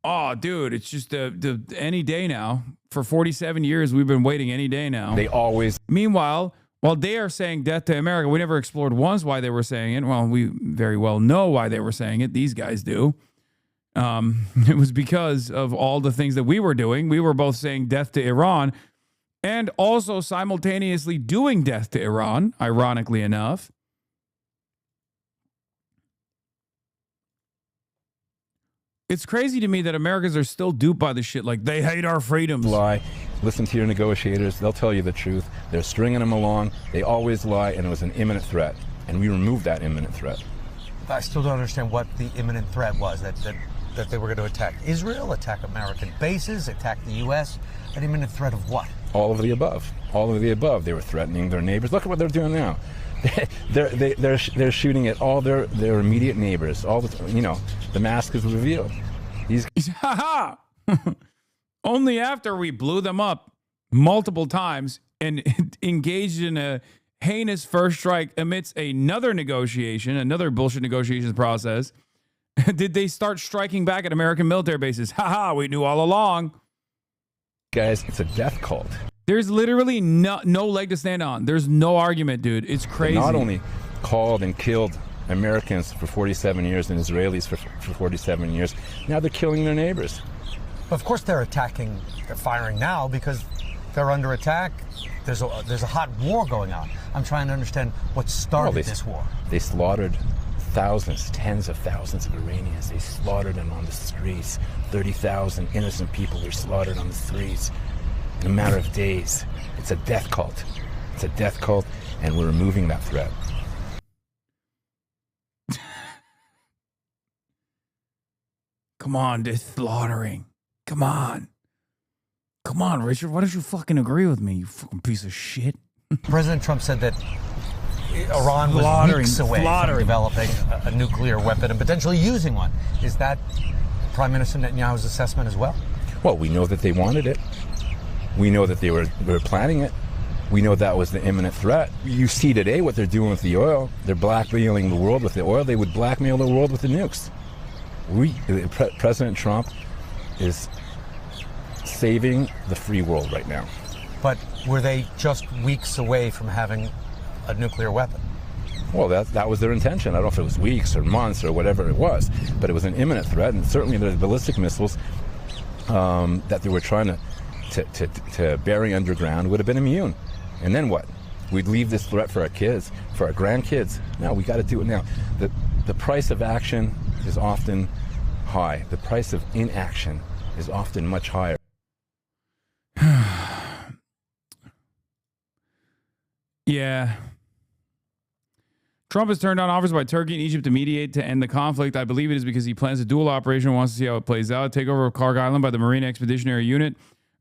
Oh, dude, it's just any day now. For 47 years, we've been waiting any day now. They always... Meanwhile, while they are saying death to America, we never explored once why they were saying it. Well, we very well know why they were saying it. These guys do. It was because of all the things that we were doing. We were both saying death to Iran and also simultaneously doing death to Iran, ironically enough. It's crazy to me that Americans are still duped by this shit. Like, they hate our freedoms. Lie. Listen to your negotiators. They'll tell you the truth. They're stringing them along. They always lie, and it was an imminent threat. And we removed that imminent threat. I still don't understand what the imminent threat was, that they were going to attack Israel, attack American bases, attack the U.S. An imminent threat of what? All of the above. All of the above. They were threatening their neighbors. Look at what they're doing now. They're shooting at all their immediate neighbors. All the, you know, the mask is revealed. These only after we blew them up multiple times and engaged in a heinous first strike amidst another negotiation, another bullshit negotiations process, Did they start striking back at American military bases? Haha, we knew all along. Guys, it's a death cult. There's literally no leg to stand on. There's no argument, dude. It's crazy. They not only called and killed Americans for 47 years and Israelis for 47 years, now they're killing their neighbors. Of course they're attacking, they're firing now because they're under attack. There's a hot war going on. I'm trying to understand what started this war. They slaughtered thousands, tens of thousands of Iranians. They slaughtered them on the streets. 30,000 innocent people were slaughtered on the streets in a matter of days. It's a death cult. It's a death cult, and we're removing that threat. Come on, this slaughtering. Come on. Come on, Richard. Why don't you fucking agree with me, you fucking piece of shit? President Trump said that Iran was weeks away from developing a nuclear weapon and potentially using one. Is that Prime Minister Netanyahu's assessment as well? Well, we know that they wanted it. We know that they were planning it. We know that was the imminent threat. You see today what they're doing with the oil. They're blackmailing the world with the oil. They would blackmail the world with the nukes. President Trump is saving the free world right now. But were they just weeks away from having a nuclear weapon? Well, that was their intention. I don't know if it was weeks or months or whatever it was, but it was an imminent threat, and certainly the ballistic missiles that they were trying to bury underground would have been immune. And then what? We'd leave this threat for our kids, for our grandkids. No, we got to do it now. The price of action is often high. The price of inaction is often much higher. Yeah. Trump has turned down offers by Turkey and Egypt to mediate to end the conflict. I believe it is because he plans a dual operation and wants to see how it plays out. Takeover of KHARG Island by the Marine Expeditionary Unit,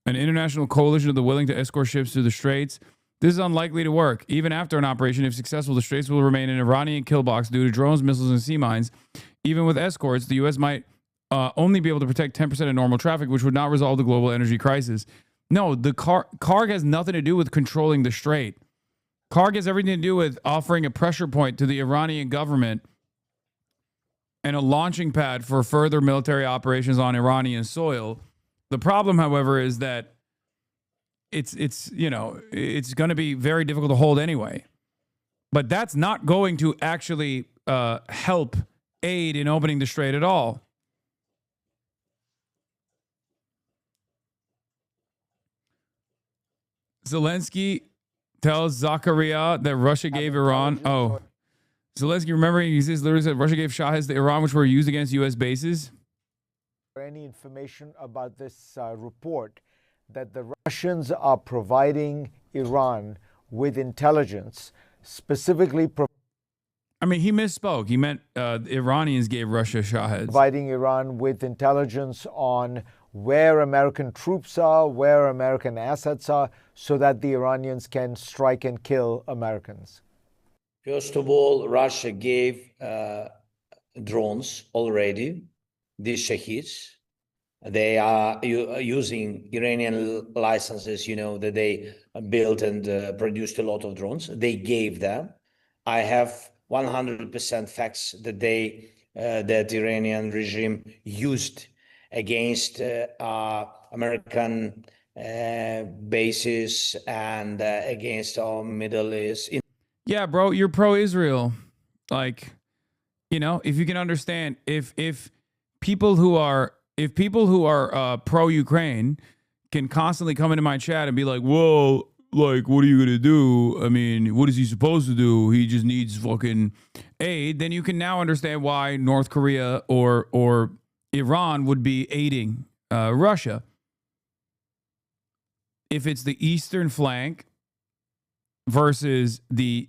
an international coalition of the willing to escort ships through the Straits. This is unlikely to work. Even after an operation, if successful, the Straits will remain an Iranian kill box due to drones, missiles, and sea mines. Even with escorts, the U.S. might only be able to protect 10% of normal traffic, which would not resolve the global energy crisis. No, the KHARG has nothing to do with controlling the Strait. KHARG has everything to do with offering a pressure point to the Iranian government and a launching pad for further military operations on Iranian soil. The problem, however, is that it's going to be very difficult to hold anyway. But that's not going to actually help aid in opening the Strait at all. Zelensky tells Zakaria that Russia gave Iran. Oh, Zelensky, remember, he literally said Russia gave Shaheds to Iran, which were used against U.S. bases. Any information about this report that the Russians are providing Iran with intelligence, specifically I mean, he misspoke. He meant the Iranians gave Russia Shaheds. Providing Iran with intelligence on where American troops are, where American assets are, so that the Iranians can strike and kill Americans. First of all, Russia gave drones already, these Shaheeds. They are using Iranian licenses, that they built and produced a lot of drones. They gave them. I have 100% facts that that Iranian regime used against American bases and against our Middle East. Yeah, bro, you're pro-Israel. Like, if you can understand, if people who are pro-Ukraine can constantly come into my chat and be like, "Whoa, like, what are you gonna do? I mean, what is he supposed to do? He just needs fucking aid." Then you can now understand why North Korea or Iran would be aiding Russia. If it's the eastern flank versus the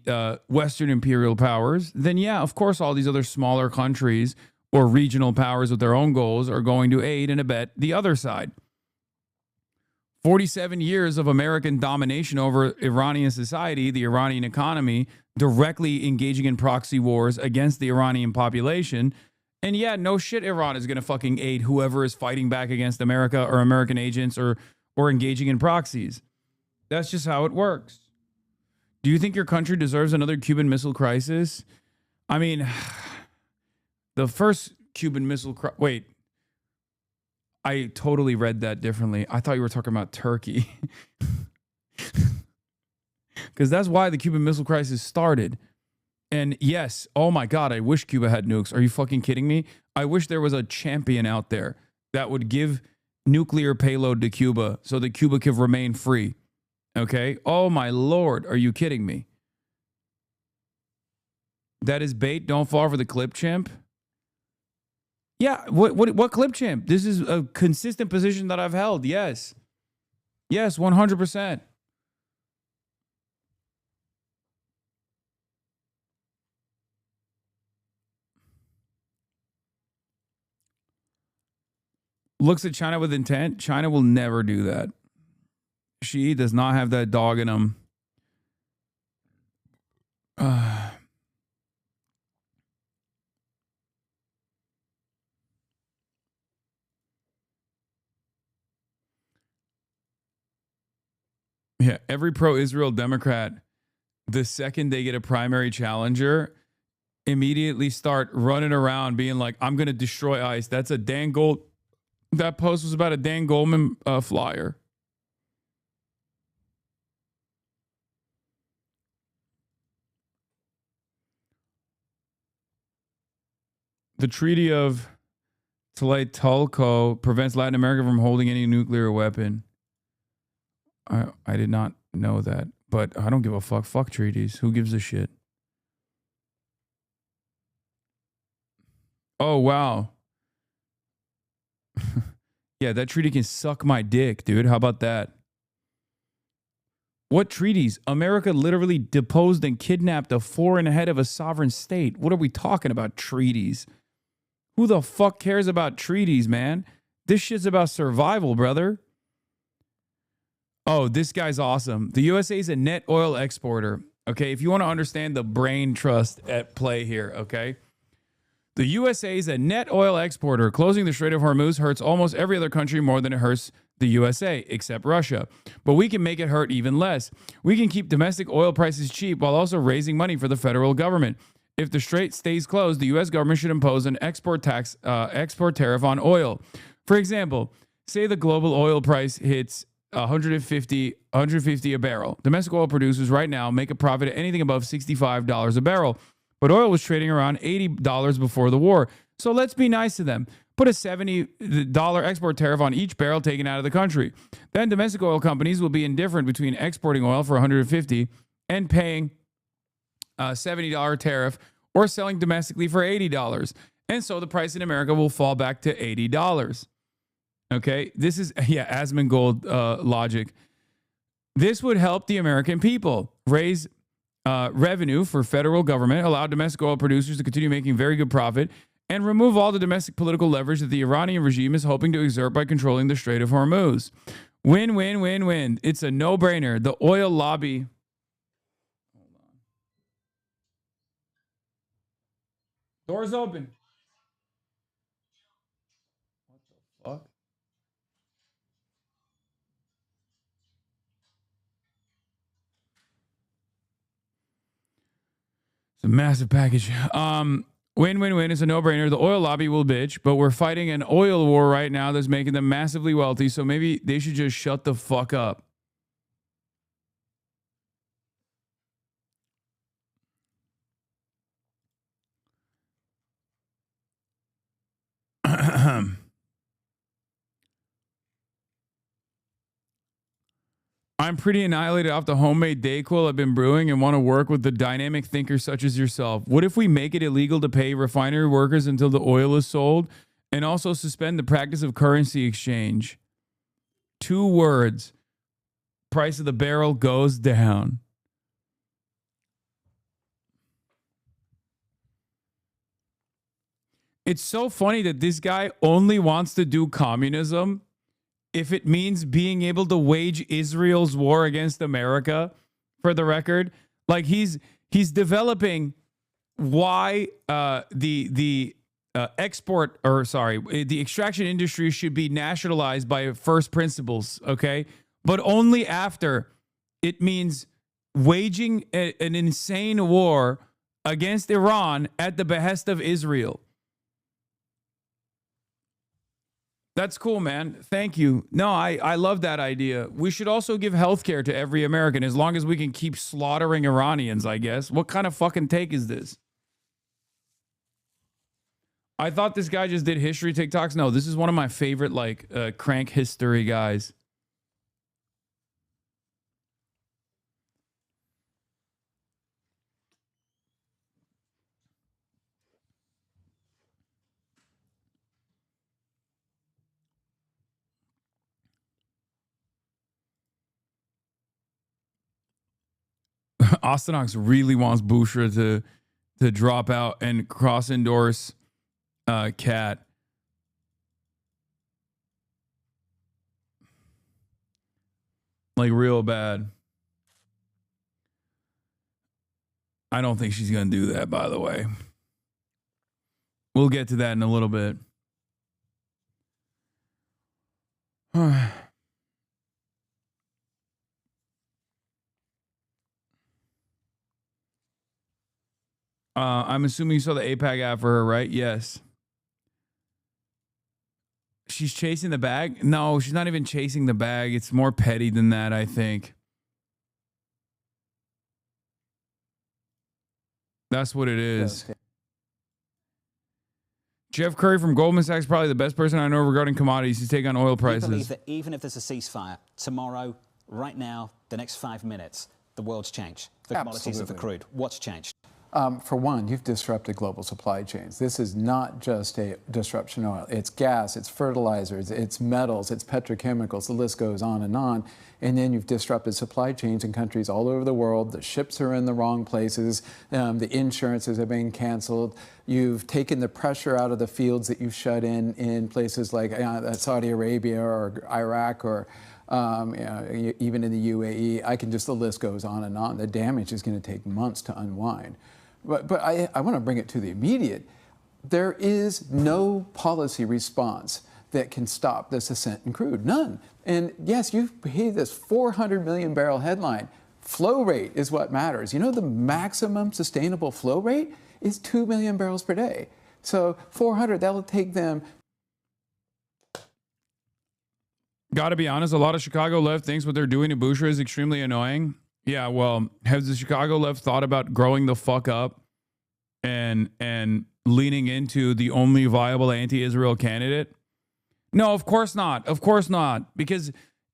Western imperial powers, then yeah, of course, all these other smaller countries or regional powers with their own goals are going to aid and abet the other side. 47 years of American domination over Iranian society, the Iranian economy, directly engaging in proxy wars against the Iranian population. And yeah, no shit, Iran is going to fucking aid whoever is fighting back against America or American agents or engaging in proxies. That's just how it works. Do you think your country deserves another Cuban Missile Crisis? I mean, the first Cuban Missile Crisis. Wait. I totally read that differently. I thought you were talking about Turkey. Because that's why the Cuban Missile Crisis started. And yes, oh my God, I wish Cuba had nukes. Are you fucking kidding me? I wish there was a champion out there that would give nuclear payload to Cuba so that Cuba could remain free. Okay? Oh my Lord, are you kidding me? That is bait. Don't fall for the clip chimp. Yeah, what clip champ? This is a consistent position that I've held. Yes. Yes, 100%. Looks at China with intent. China will never do that. Xi does not have that dog in him. Yeah, every pro-Israel Democrat, the second they get a primary challenger, immediately start running around being like, I'm going to destroy ICE. That's a Dan Gold. That post was about a Dan Goldman flyer. The Treaty of Tlatelolco prevents Latin America from holding any nuclear weapon. I did not know that, but I don't give a fuck. Fuck treaties. Who gives a shit? Oh, wow. Yeah, that treaty can suck my dick, dude. How about that? What treaties? America literally deposed and kidnapped a foreign head of a sovereign state. What are we talking about? Treaties? Who the fuck cares about treaties, man? This shit's about survival, brother. Oh, this guy's awesome. The USA is a net oil exporter. Okay, if you want to understand the brain trust at play here, okay? The USA is a net oil exporter. Closing the Strait of Hormuz hurts almost every other country more than it hurts the USA, except Russia. But we can make it hurt even less. We can keep domestic oil prices cheap while also raising money for the federal government. If the strait stays closed, the U.S. government should impose an export tariff on oil. For example, say the global oil price hits 150 a barrel. Domestic oil producers right now make a profit at anything above $65 a barrel, but oil was trading around $80 before the war. So let's be nice to them. Put a $70 export tariff on each barrel taken out of the country. Then domestic oil companies will be indifferent between exporting oil for $150 and paying a $70 tariff or selling domestically for $80. And so the price in America will fall back to $80. Okay, this is, Asmongold logic. This would help the American people raise revenue for federal government, allow domestic oil producers to continue making very good profit, and remove all the domestic political leverage that the Iranian regime is hoping to exert by controlling the Strait of Hormuz. Win, win, win, win. It's a no-brainer. The oil lobby. Hold on. Doors open. What the fuck? It's a massive package. Win, win, win. It's a no-brainer. The oil lobby will bitch, but we're fighting an oil war right now that's making them massively wealthy, so maybe they should just shut the fuck up. I'm pretty annihilated off the homemade Dayquil I've been brewing and want to work with the dynamic thinkers such as yourself. What if we make it illegal to pay refinery workers until the oil is sold and also suspend the practice of currency exchange? 2 words. Price of the barrel goes down. It's so funny that this guy only wants to do communism if it means being able to wage Israel's war against America, for the record. Like he's developing why the extraction industry should be nationalized by first principles, okay? But only after it means waging an insane war against Iran at the behest of Israel. That's cool, man. Thank you. No, I love that idea. We should also give healthcare to every American as long as we can keep slaughtering Iranians, I guess. What kind of fucking take is this? I thought this guy just did history TikToks. No, this is one of my favorite, like, crank history guys. Ostenox really wants Bushra to drop out and cross endorse Cat. Like real bad. I don't think she's gonna do that, by the way. We'll get to that in a little bit. I'm assuming you saw the AIPAC ad for her, right? Yes. She's chasing the bag? No, she's not even chasing the bag. It's more petty than that, I think. That's what it is. Jeff Curry from Goldman Sachs, probably the best person I know regarding commodities to take on oil prices. I believe that even if there's a ceasefire tomorrow, right now, the next 5 minutes, the world's changed. The commodities of the crude. What's changed? For one, you've disrupted global supply chains. This is not just a disruption oil. It's gas, it's fertilizers, it's metals, it's petrochemicals, the list goes on. And then you've disrupted supply chains in countries all over the world. The ships are in the wrong places. The insurances are being canceled. You've taken the pressure out of the fields that you've shut in places like Saudi Arabia or Iraq or even in the UAE. The list goes on and on. The damage is going to take months to unwind. But I want to bring it to the immediate. There is no policy response that can stop this ascent in crude. None. And yes, you've paid this 400 million barrel headline. Flow rate is what matters. You know, the maximum sustainable flow rate is 2 million barrels per day. So 400, that'll take them. Gotta be honest, a lot of Chicago left thinks what they're doing to Bushra is extremely annoying. Yeah, well, has the Chicago left thought about growing the fuck up and leaning into the only viable anti-Israel candidate? No, of course not. Of course not. Because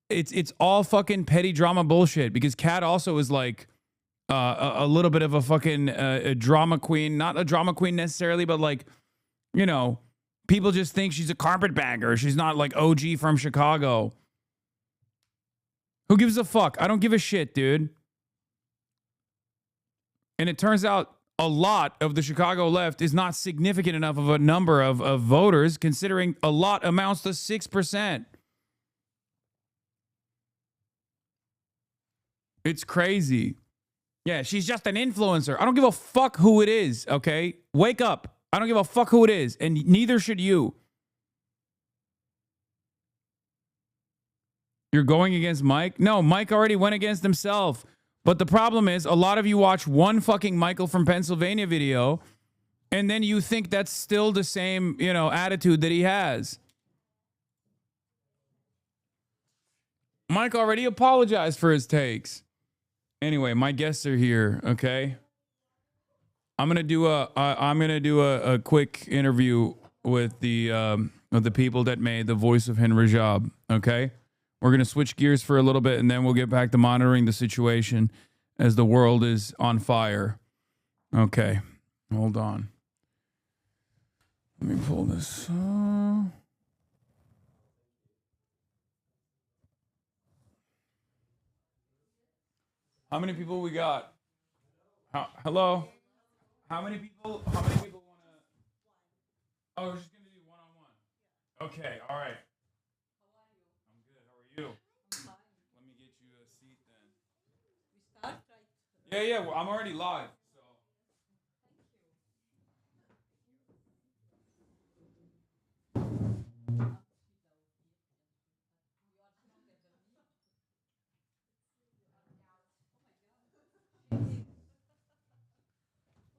it's all fucking petty drama bullshit. Because Kat also is like a little bit of a fucking a drama queen. Not a drama queen necessarily, but like, you know, people just think she's a carpetbagger. She's not like OG from Chicago. Who gives a fuck? I don't give a shit, dude. And it turns out a lot of the Chicago left is not significant enough of a number of voters, considering a lot amounts to 6%. It's crazy. Yeah, she's just an influencer. I don't give a fuck who it is, okay? Wake up. I don't give a fuck who it is, and neither should you. You're going against Mike? No, Mike already went against himself. But the problem is, a lot of you watch one fucking Michael from Pennsylvania video, and then you think that's still the same, you know, attitude that he has. Mike already apologized for his takes. Anyway, my guests are here, okay? I'm gonna do a quick interview with the people that made the Voice of Hind Rajab, okay? We're going to switch gears for a little bit, and then we'll get back to monitoring the situation as the world is on fire. Okay, hold on. Let me pull this. How many people we got? Hello? How many people want to... Oh, we're just going to do one-on-one. Okay, all right. You. Let me get you a seat then. We start right? Yeah, well, I'm already live. So.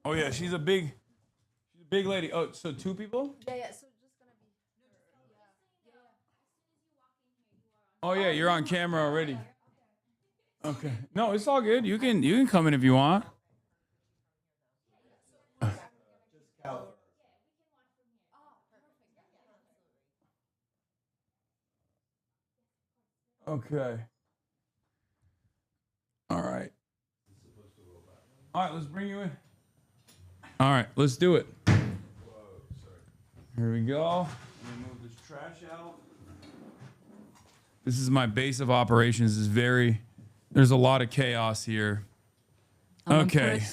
Oh yeah, she's a big lady. Oh, so two people? Yeah. So just gonna be. Oh yeah, you're on camera already. Okay. No, it's all good. You can come in if you want. Okay. All right. All right, let's bring you in. All right, let's do it. Here we go. Let me move this trash out. This is my base of operations. There's a lot of chaos here. Okay.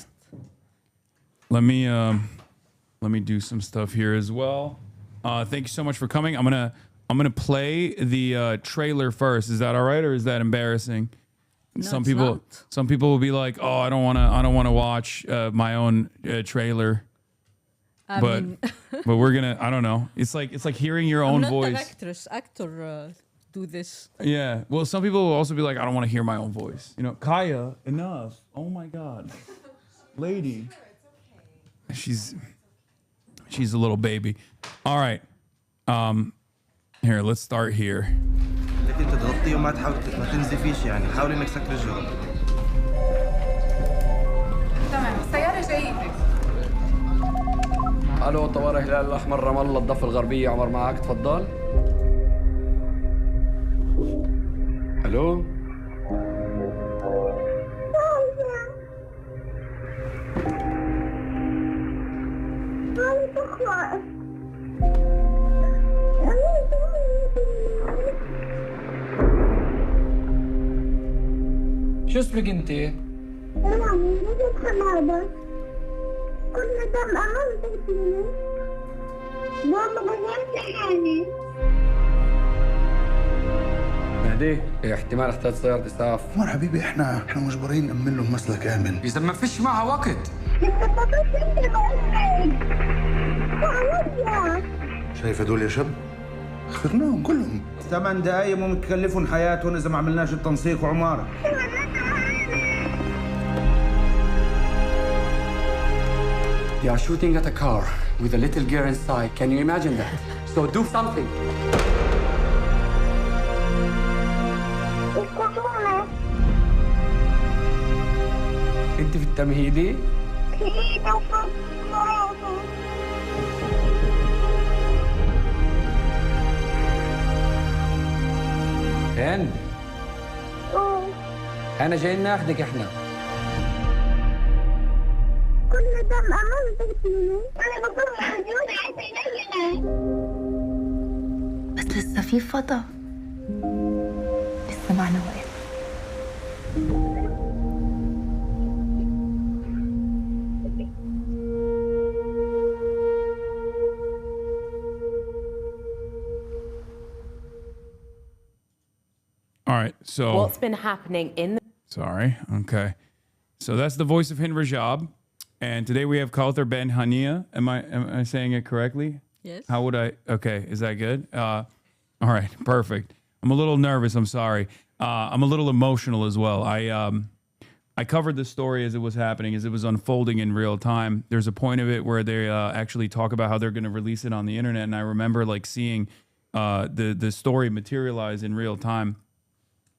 Let me do some stuff here as well. Thank you so much for coming. I'm gonna play the trailer first. Is that all right, or is that embarrassing? No, some it's people not. some people will be like, oh, I don't wanna watch my own trailer. But we're gonna. I don't know. It's like hearing your own I'm not voice. an actress. Actor do this. Yeah. Well, some people will also be like, I don't want to hear my own voice. You know, Kaya, enough. Oh my God, lady. She's a little baby. All right. Here, let's start here. لكن انت تغطيه وما تحاول ما تنزفيش يعني حاولي انك تسكري الجو. تمام السيارة جاية. الو طوارئ الهلال الاحمر رام الله الضفه الغربيه عمر معك تفضل. الو شو اسمك انت؟ أنا مولودة حمادة. كل دم أمامك فيني. ماما غيرت حالي. مهدي احتمال احتاج سيارة اسعاف. عمر حبيبي احنا مجبرين نأمن له مسلة كامل. اذا ما فيش معها وقت. شايف هدول يا شاب؟ خسرناهم كلهم. 8 دقايق ممكن تكلفهم حياتهم اذا ما عملناش التنسيق وعماره. They are shooting at a car with a little girl inside. Can you imagine that? So do something. انت في التمهيدي؟ هند انا جاي ناخدك احنا. كل دم أمامك فيني. أنا بكون موجودة عشان بس لسه في فضا. لسه معنا وقت. All right. So what's been happening in the sorry. Okay. So that's the voice of Hind Rajab. And today we have Kaouther Ben Hania. Am I saying it correctly? Yes. How would I? Okay. Is that good? All right. Perfect. I'm a little nervous. I'm sorry. I'm a little emotional as well. I covered the story as it was happening, as it was unfolding in real time. There's a point of it where they actually talk about how they're going to release it on the internet. And I remember like seeing the story materialize in real time,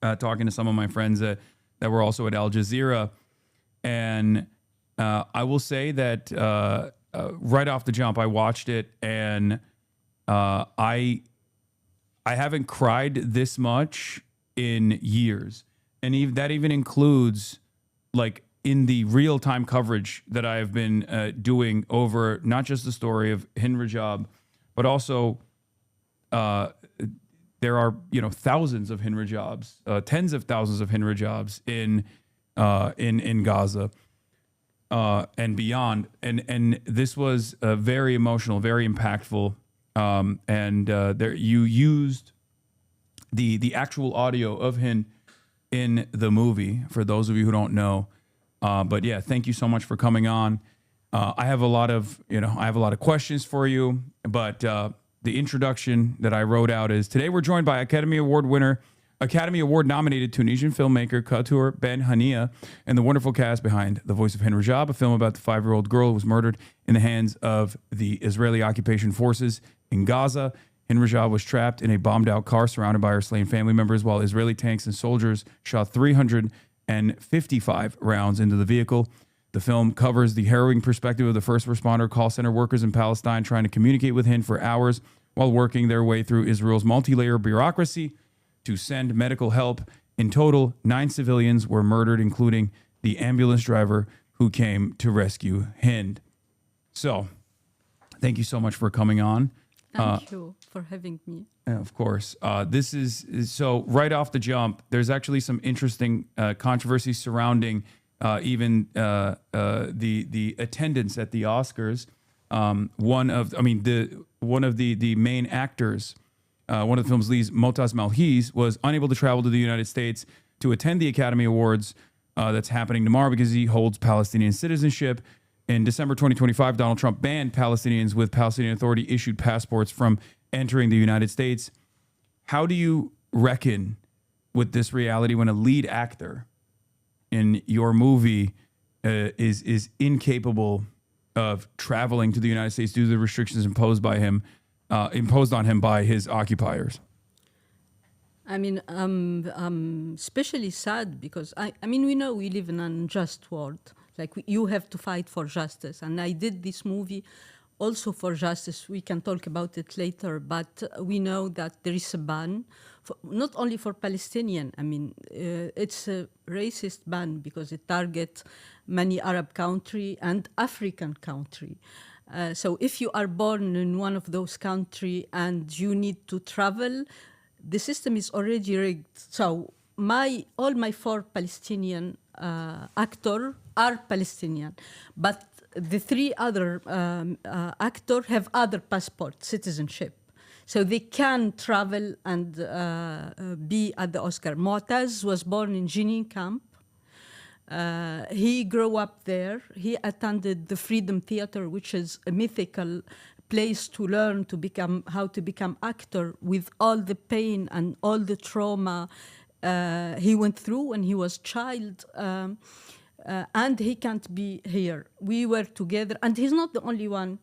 talking to some of my friends that were also at Al Jazeera. And I will say that right off the jump, I watched it, and I haven't cried this much in years, and that even includes like in the real time coverage that I have been doing over not just the story of Hind Rajab, but also there are thousands of Hind Rajabs, tens of thousands of Hind Rajabs in Gaza. And beyond, and this was very emotional, very impactful, and there you used the actual audio of Hind in the movie. For those of you who don't know, but yeah, thank you so much for coming on. I have a lot of questions for you, but the introduction that I wrote out is today we're joined by Academy Award nominated Tunisian filmmaker Kaouther Ben Hania and the wonderful cast behind The Voice of Hind Rajab, a film about the 5-year-old girl who was murdered in the hands of the Israeli occupation forces in Gaza. Hind Rajab was trapped in a bombed-out car surrounded by her slain family members while Israeli tanks and soldiers shot 355 rounds into the vehicle. The film covers the harrowing perspective of the first responder call center workers in Palestine trying to communicate with Hind for hours while working their way through Israel's multi-layer bureaucracy to send medical help. In total, 9 civilians were murdered, including the ambulance driver who came to rescue Hind. So, thank you so much for coming on. Thank you for having me. Of course. This is so right off the jump, there's actually some interesting controversy surrounding even the attendance at the Oscars. One of the main actors, one of the film's leads, Motaz Malhiz, was unable to travel to the United States to attend the Academy Awards that's happening tomorrow because he holds Palestinian citizenship. In December 2025, Donald Trump banned Palestinians with Palestinian Authority issued passports from entering the United States. How do you reckon with this reality when a lead actor in your movie is incapable of traveling to the United States due to the restrictions imposed on him by his occupiers? I mean, I'm especially sad because I mean, we know we live in an unjust world. Like you have to fight for justice, and I did this movie also for justice. We can talk about it later, but we know that there is a ban, not only for Palestinian. I mean, it's a racist ban because it targets many Arab countries and African countries. So if you are born in one of those countries and you need to travel, the system is already rigged. So all my 4 Palestinian actors are Palestinian, but the 3 other actors have other passport citizenship, so they can travel and be at the Oscar. Motaz was born in Jenin camp. He grew up there. He attended the Freedom Theater, which is a mythical place to learn how to become actor with all the pain and all the trauma he went through when he was a child. And he can't be here. We were together, and he's not the only one,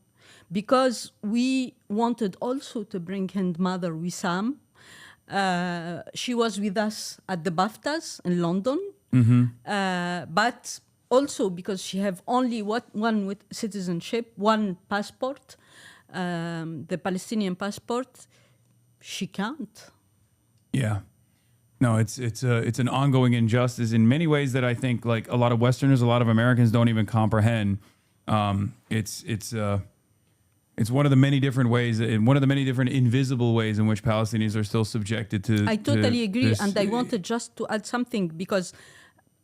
because we wanted also to bring Hind's mother, Wissam. She was with us at the BAFTAs in London, but also because she have only one with citizenship, one passport, the Palestinian passport, she can't. Yeah. No, it's an ongoing injustice in many ways that I think like a lot of Westerners, a lot of Americans don't even comprehend. It's one of the many different ways, and one of the many different invisible ways in which Palestinians are still subjected to. I totally agree, and I wanted just to add something because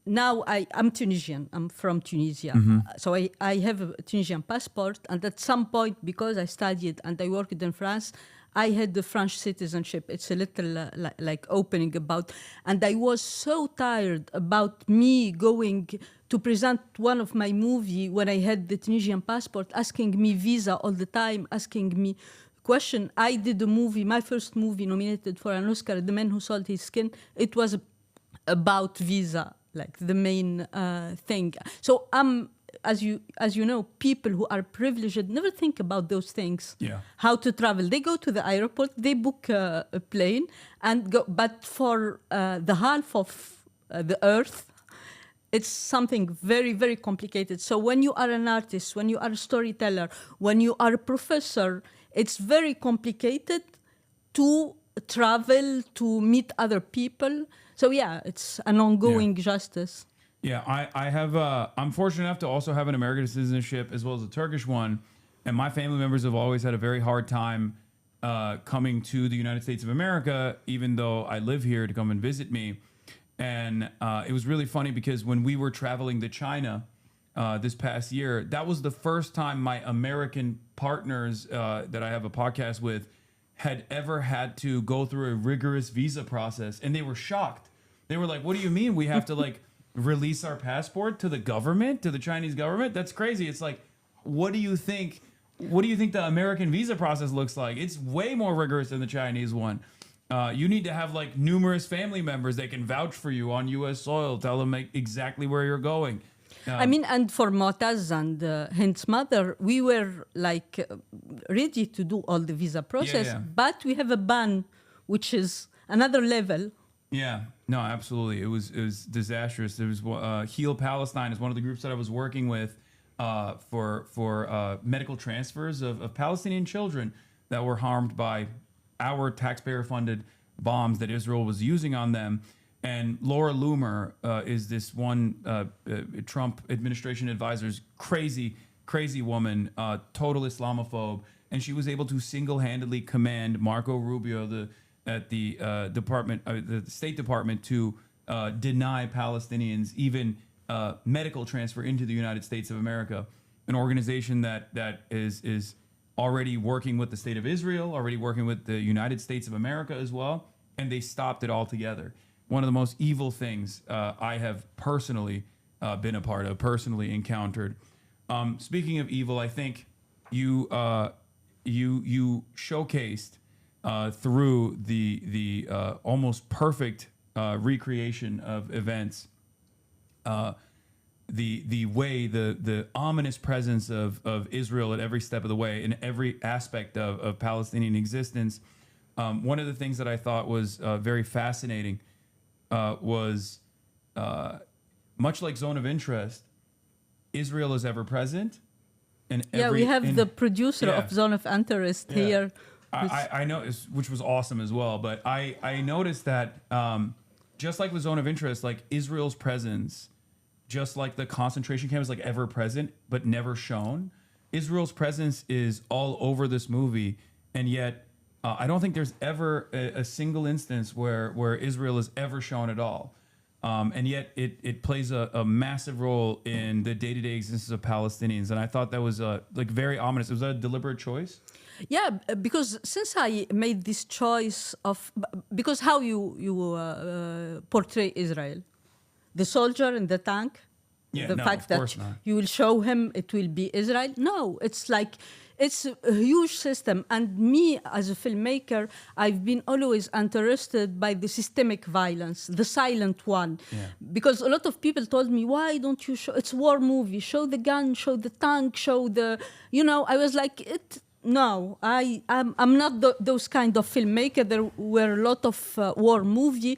now I'm Tunisian. I'm from Tunisia, so I have a Tunisian passport, and at some point, because I studied and I worked in France, I had the French citizenship. It's a little like opening about, and I was so tired about me going to present one of my movie when I had the Tunisian passport, asking me visa all the time, asking me question. I did a movie, my first movie nominated for an Oscar, The Man Who Sold His Skin. It was about visa, like the main thing. So as you know, people who are privileged never think about those things. Yeah. How to travel. They go to the airport, they book a plane and go. But for the half of the earth, it's something very, very complicated. So when you are an artist, when you are a storyteller, when you are a professor, it's very complicated to travel, to meet other people. So yeah, it's an ongoing justice. Yeah, I have. I'm fortunate enough to also have an American citizenship as well as a Turkish one, and my family members have always had a very hard time coming to the United States of America, even though I live here, to come and visit me. And it was really funny because when we were traveling to China this past year, that was the first time my American partners that I have a podcast with had ever had to go through a rigorous visa process, and they were shocked. They were like, "What do you mean we have to like?" release our passport to the government, to the Chinese government? That's crazy. It's like, what do you think the American visa process looks like? It's way more rigorous than the Chinese one. You need to have like numerous family members that can vouch for you on U.S. soil, tell them exactly where you're going. I mean, and for Motaz and Hind's mother, we were like ready to do all the visa process, but we have a ban, which is another level. Yeah, no, absolutely. It was disastrous. There was Heal Palestine is one of the groups that I was working with for medical transfers of Palestinian children that were harmed by our taxpayer-funded bombs that Israel was using on them. And Laura Loomer is this one Trump administration advisor's crazy woman, total Islamophobe, and she was able to single-handedly command Marco Rubio, the State Department, to deny Palestinians even medical transfer into the United States of America, an organization that is already working with the State of Israel, already working with the United States of America as well, and they stopped it altogether. One of the most evil things I have personally been a part of, personally encountered. Speaking of evil, I think you showcased through the almost perfect recreation of events, the way, the ominous presence of Israel at every step of the way, in every aspect of Palestinian existence. One of the things that I thought was very fascinating was, much like Zone of Interest, Israel is ever present. And we have the producer of Zone of Interest here. I noticed, which was awesome as well. But I noticed that just like with Zone of Interest, like Israel's presence, just like the concentration camp is like ever present but never shown, Israel's presence is all over this movie, and yet I don't think there's ever a single instance where Israel is ever shown at all. And yet it plays a massive role in the day-to-day existence of Palestinians. And I thought that was like very ominous. Was that a deliberate choice? Yeah, because since I made this choice of, because how you portray Israel, the soldier in the tank, the fact that you will show him it will be Israel. No, it's like, it's a huge system. And me, as a filmmaker, I've been always interested by the systemic violence, the silent one. Yeah. Because a lot of people told me, why don't you show, it's a war movie, show the gun, show the tank, show the, I was like, no, I'm not those kind of filmmaker. There were a lot of war movie.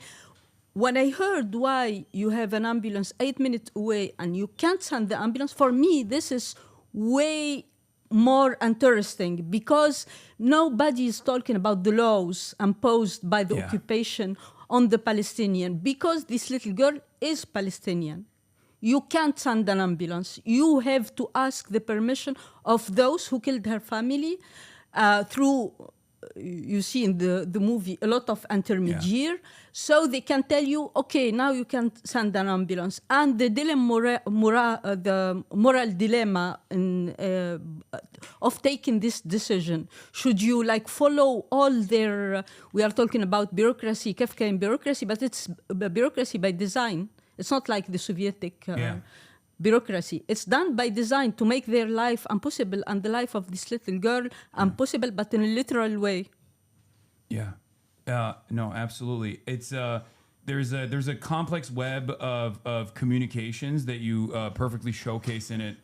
When I heard why you have an ambulance 8 minutes away and you can't send the ambulance, for me, this is way more interesting, because nobody is talking about the laws imposed by the occupation on the Palestinian, because this little girl is Palestinian. You can't send an ambulance. You have to ask the permission of those who killed her family through, you see in the movie, a lot of intermediary, so they can tell you, okay, now you can send an ambulance. And the dilemma, the moral dilemma of taking this decision, should you like follow all their, we are talking about bureaucracy, Kafkain bureaucracy, but it's bureaucracy by design. It's not like the Soviet bureaucracy. It's done by design to make their life impossible and the life of this little girl impossible, but in a literal way. Yeah. No, absolutely. It's there's a complex web of communications that you perfectly showcase in it,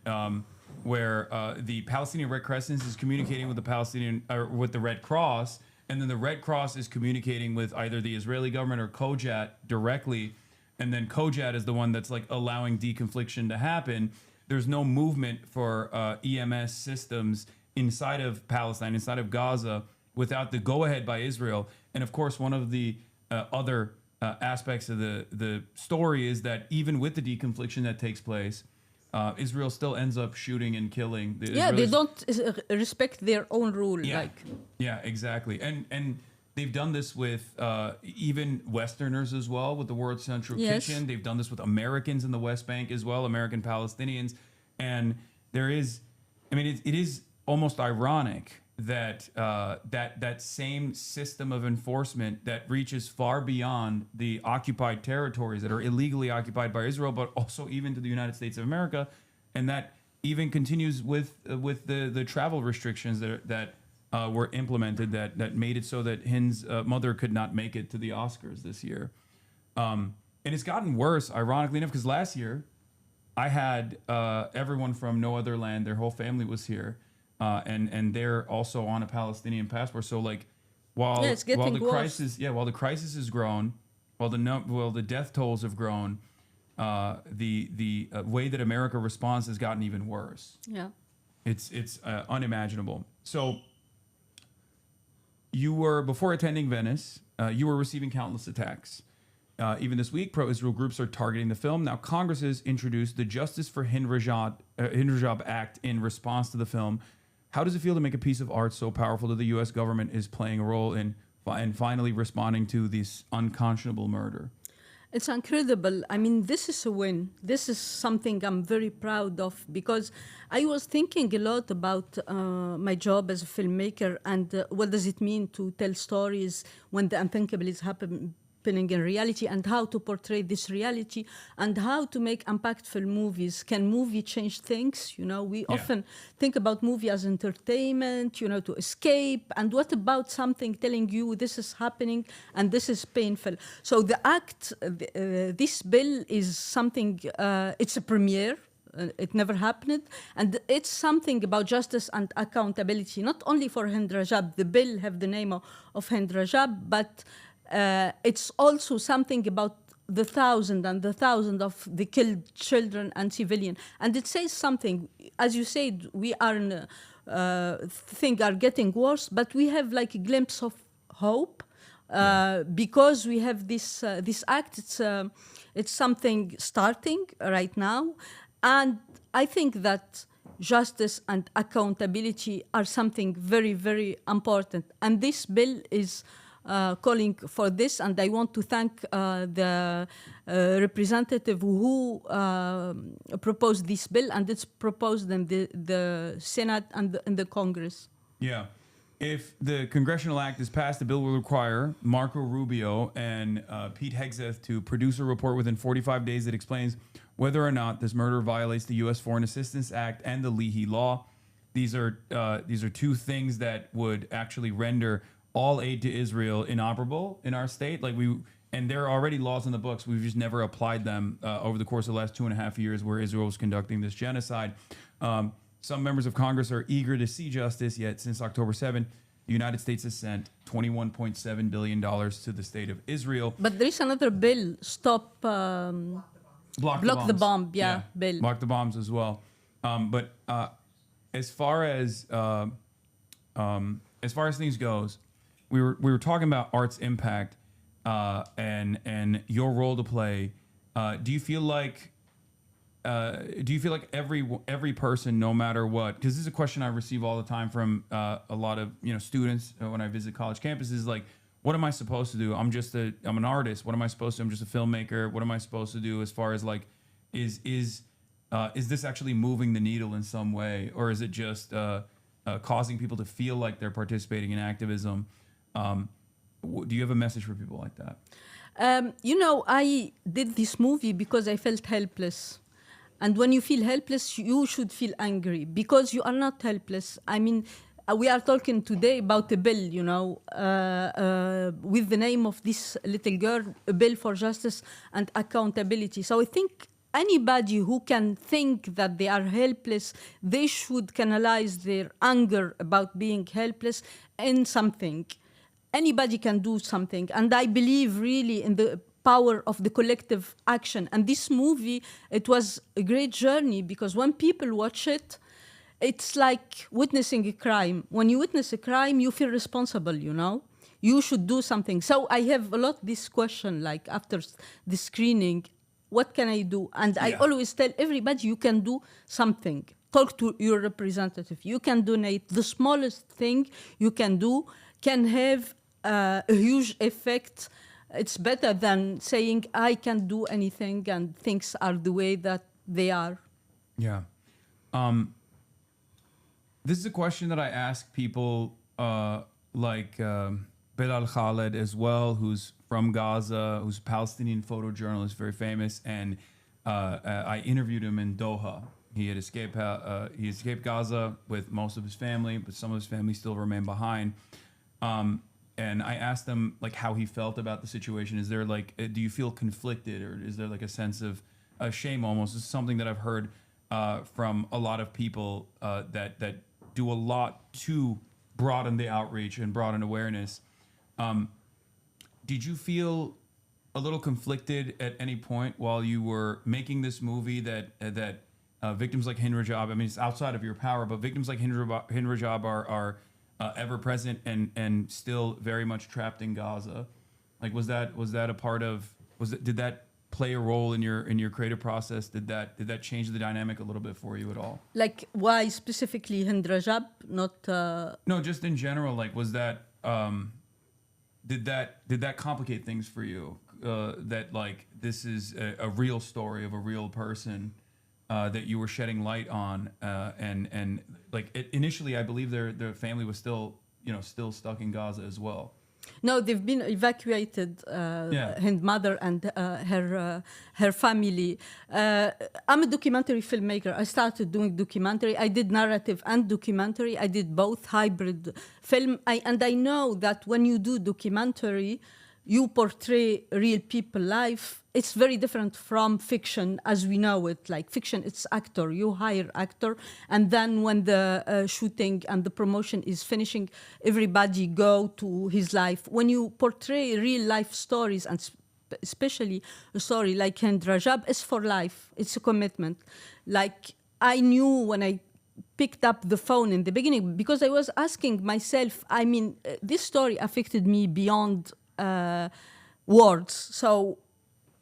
where the Palestinian Red Crescent is communicating with the Palestinian with the Red Cross, and then the Red Cross is communicating with either the Israeli government or KHARG directly. And then KHARG is the one that's like allowing deconfliction to happen. There's no movement for EMS systems inside of Palestine, inside of Gaza, without the go-ahead by Israel. And of course, one of the other aspects of the story is that even with the deconfliction that takes place, Israel still ends up shooting and killing. They don't respect their own rule. Yeah, exactly. And they've done this with even Westerners as well, with the World Central Kitchen. They've done this with Americans in the West Bank as well, American Palestinians. And there is, I mean, it is almost ironic that that same system of enforcement that reaches far beyond the occupied territories that are illegally occupied by Israel, but also even to the United States of America, and that even continues with the travel restrictions that were implemented that made it so that Hind's mother could not make it to the Oscars this year. And it's gotten worse, ironically enough, because last year I had everyone from No Other Land, their whole family was here, and they're also on a Palestinian passport. So like, while Yeah, it's getting while the worse. crisis has grown, while the death tolls have grown, the way that America responds has gotten even worse. Yeah. It's unimaginable. So you were, before attending Venice, you were receiving countless attacks. Even this week, pro-Israel groups are targeting the film. Now, Congress has introduced the Justice for Hind Rajab Act in response to the film. How does it feel to make a piece of art so powerful that the U.S. government is playing a role in finally responding to this unconscionable murder? It's incredible. I mean, this is a win. This is something I'm very proud of, because I was thinking a lot about my job as a filmmaker and what does it mean to tell stories when the unthinkable is happening in reality, and how to portray this reality, and how to make impactful movies. Can movie change things? You know, we often think about movie as entertainment, you know, to escape. And what about something telling you this is happening and this is painful? So the act, this bill is something, it's a premiere. It never happened. And it's something about justice and accountability, not only for Hind Rajab. The bill have the name of Hind Rajab, but it's also something about the thousand of the killed children and civilian. And it says something, as you said, we are in things are getting worse, but we have like a glimpse of hope because we have this act. It's something starting right now, and I think that justice and accountability are something very, very important. And this bill is calling for this, and I want to thank the representative who proposed this bill, and it's proposed in the Senate and in the Congress. Yeah. If the congressional act is passed, the bill will require Marco Rubio and Pete Hegseth to produce a report within 45 days that explains whether or not this murder violates the U.S. Foreign Assistance Act and the Leahy Law. These are two things that would actually render all aid to Israel inoperable in our state. And there are already laws in the books. We've just never applied them over the course of the last 2.5 years where Israel was conducting this genocide. Some members of Congress are eager to see justice, yet since October 7, the United States has sent $21.7 billion to the state of Israel. But there is another bill, stop... Block the bomb, bill. Block the bombs as well. But as far as things goes, we were talking about art's impact and your role to play. Do you feel like every person, no matter what, because this is a question I receive all the time from a lot of students when I visit college campuses, like, what am I supposed to do? I'm an artist. What am I supposed to do? I'm just a filmmaker. What am I supposed to do as far as like, is this actually moving the needle in some way, or is it just causing people to feel like they're participating in activism? Do you have a message for people like that? I did this movie because I felt helpless. And when you feel helpless, you should feel angry because you are not helpless. I mean, we are talking today about a bill, with the name of this little girl, a bill for justice and accountability. So I think anybody who can think that they are helpless, they should canalize their anger about being helpless in something. Anybody can do something. And I believe really in the power of the collective action. And this movie, it was a great journey because when people watch it, it's like witnessing a crime. When you witness a crime, you feel responsible, You should do something. So I have a lot this question, like after the screening, what can I do? And I always tell everybody, you can do something. Talk to your representative. You can donate. The smallest thing you can do can have a huge effect. It's better than saying, I can't do anything and things are the way that they are. Yeah. This is a question that I ask people like Bilal Khaled as well, who's from Gaza, who's a Palestinian photojournalist, very famous, and I interviewed him in Doha. He had escaped Gaza with most of his family, but some of his family still remain behind. And I asked him like how he felt about the situation. Is there like, do you feel conflicted, or is there like a sense of a shame almost. It's something that I've heard from a lot of people that do a lot to broaden the outreach and broaden awareness. Did you feel a little conflicted at any point while you were making this movie that victims like Hind Rajab, I mean, it's outside of your power, but victims like Hind Rajab are ever present and still very much trapped in Gaza? Like, was that a part of, did that play a role in your creative process? Did that change the dynamic a little bit for you at all? Like, why specifically Hind Rajab, not... No, just in general, like, was that, did that complicate things for you? That, like, this is a real story of a real person that you were shedding light on, and like, initially, I believe their family was still stuck in Gaza as well. No, they've been evacuated, Hind mother and her family. I'm a documentary filmmaker. I started doing documentary. I did narrative and documentary. I did both hybrid film. And I know that when you do documentary, you portray real people life. It's very different from fiction as we know it. Like fiction, it's actor. You hire actor, and then when the shooting and the promotion is finishing, everybody go to his life. When you portray real life stories, and especially a story like Hind Rajab, it's for life. It's a commitment. Like, I knew when I picked up the phone in the beginning, because I was asking myself, I mean, this story affected me beyond words. So,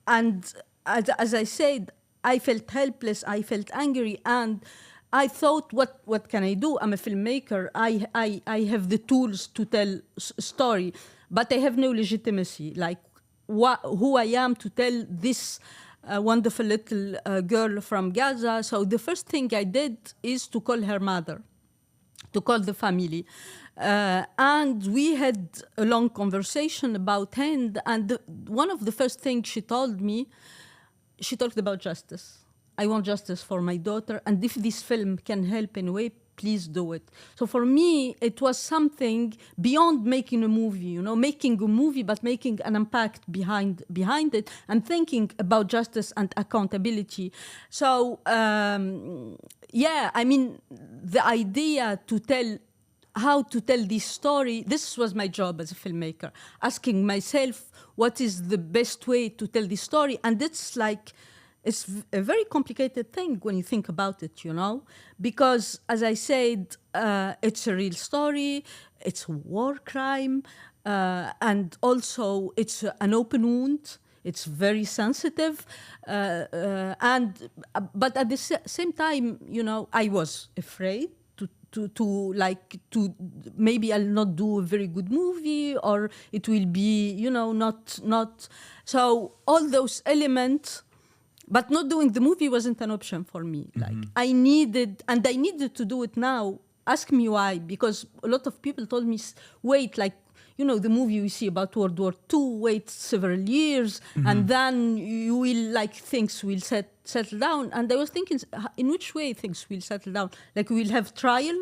and as I said, I felt helpless, I felt angry, and I thought, what can I do? I'm a filmmaker. I have the tools to tell a story, but I have no legitimacy. Like, who I am to tell this wonderful little girl from Gaza. So the first thing I did is to call her mother, to call the family. And we had a long conversation about Hind, and one of the first things she told me, she talked about justice. I want justice for my daughter, and if this film can help in a way, please do it. So for me, it was something beyond making a movie, making a movie, but making an impact behind it, and thinking about justice and accountability. So, yeah, I mean, the idea to tell how to tell this story, this was my job as a filmmaker, asking myself what is the best way to tell this story. And it's like, it's a very complicated thing when you think about it, because, as I said, it's a real story, it's a war crime, and also it's an open wound. It's very sensitive, but at the same time, I was afraid to maybe I'll not do a very good movie, or it will be, not. So all those elements, but not doing the movie wasn't an option for me. Like, I needed to do it now. Ask me why, because a lot of people told me, wait, like, the movie we see about World War II, wait several years, and then you will, like, things will settle down. And I was thinking, in which way things will settle down? Like, we will have trial,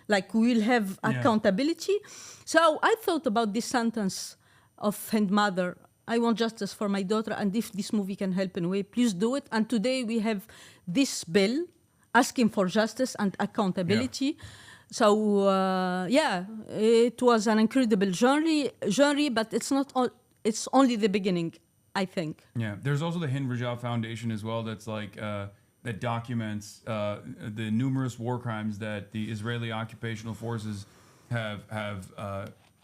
like, we will have accountability. So I thought about this sentence of Hind mother, I want justice for my daughter, and if this movie can help in a way, please do it. And today we have this bill asking for justice and accountability. Yeah. So, it was an incredible journey, but it's not all, it's only the beginning, I think. Yeah, there's also the Hind Rajab Foundation as well that's like, that documents the numerous war crimes that the Israeli occupational forces have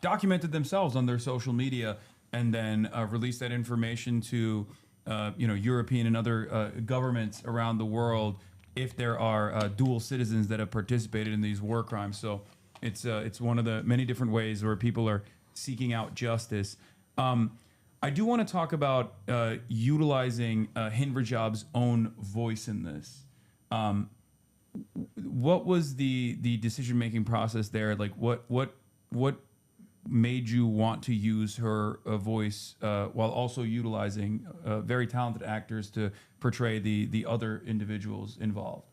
documented themselves on their social media, and then released that information to European and other governments around the world if there are dual citizens that have participated in these war crimes. So it's one of the many different ways where people are seeking out justice. I do want to talk about utilizing Hind Rajab's own voice in this. What was the decision-making process there? Like, what made you want to use her voice while also utilizing very talented actors to portray the other individuals involved?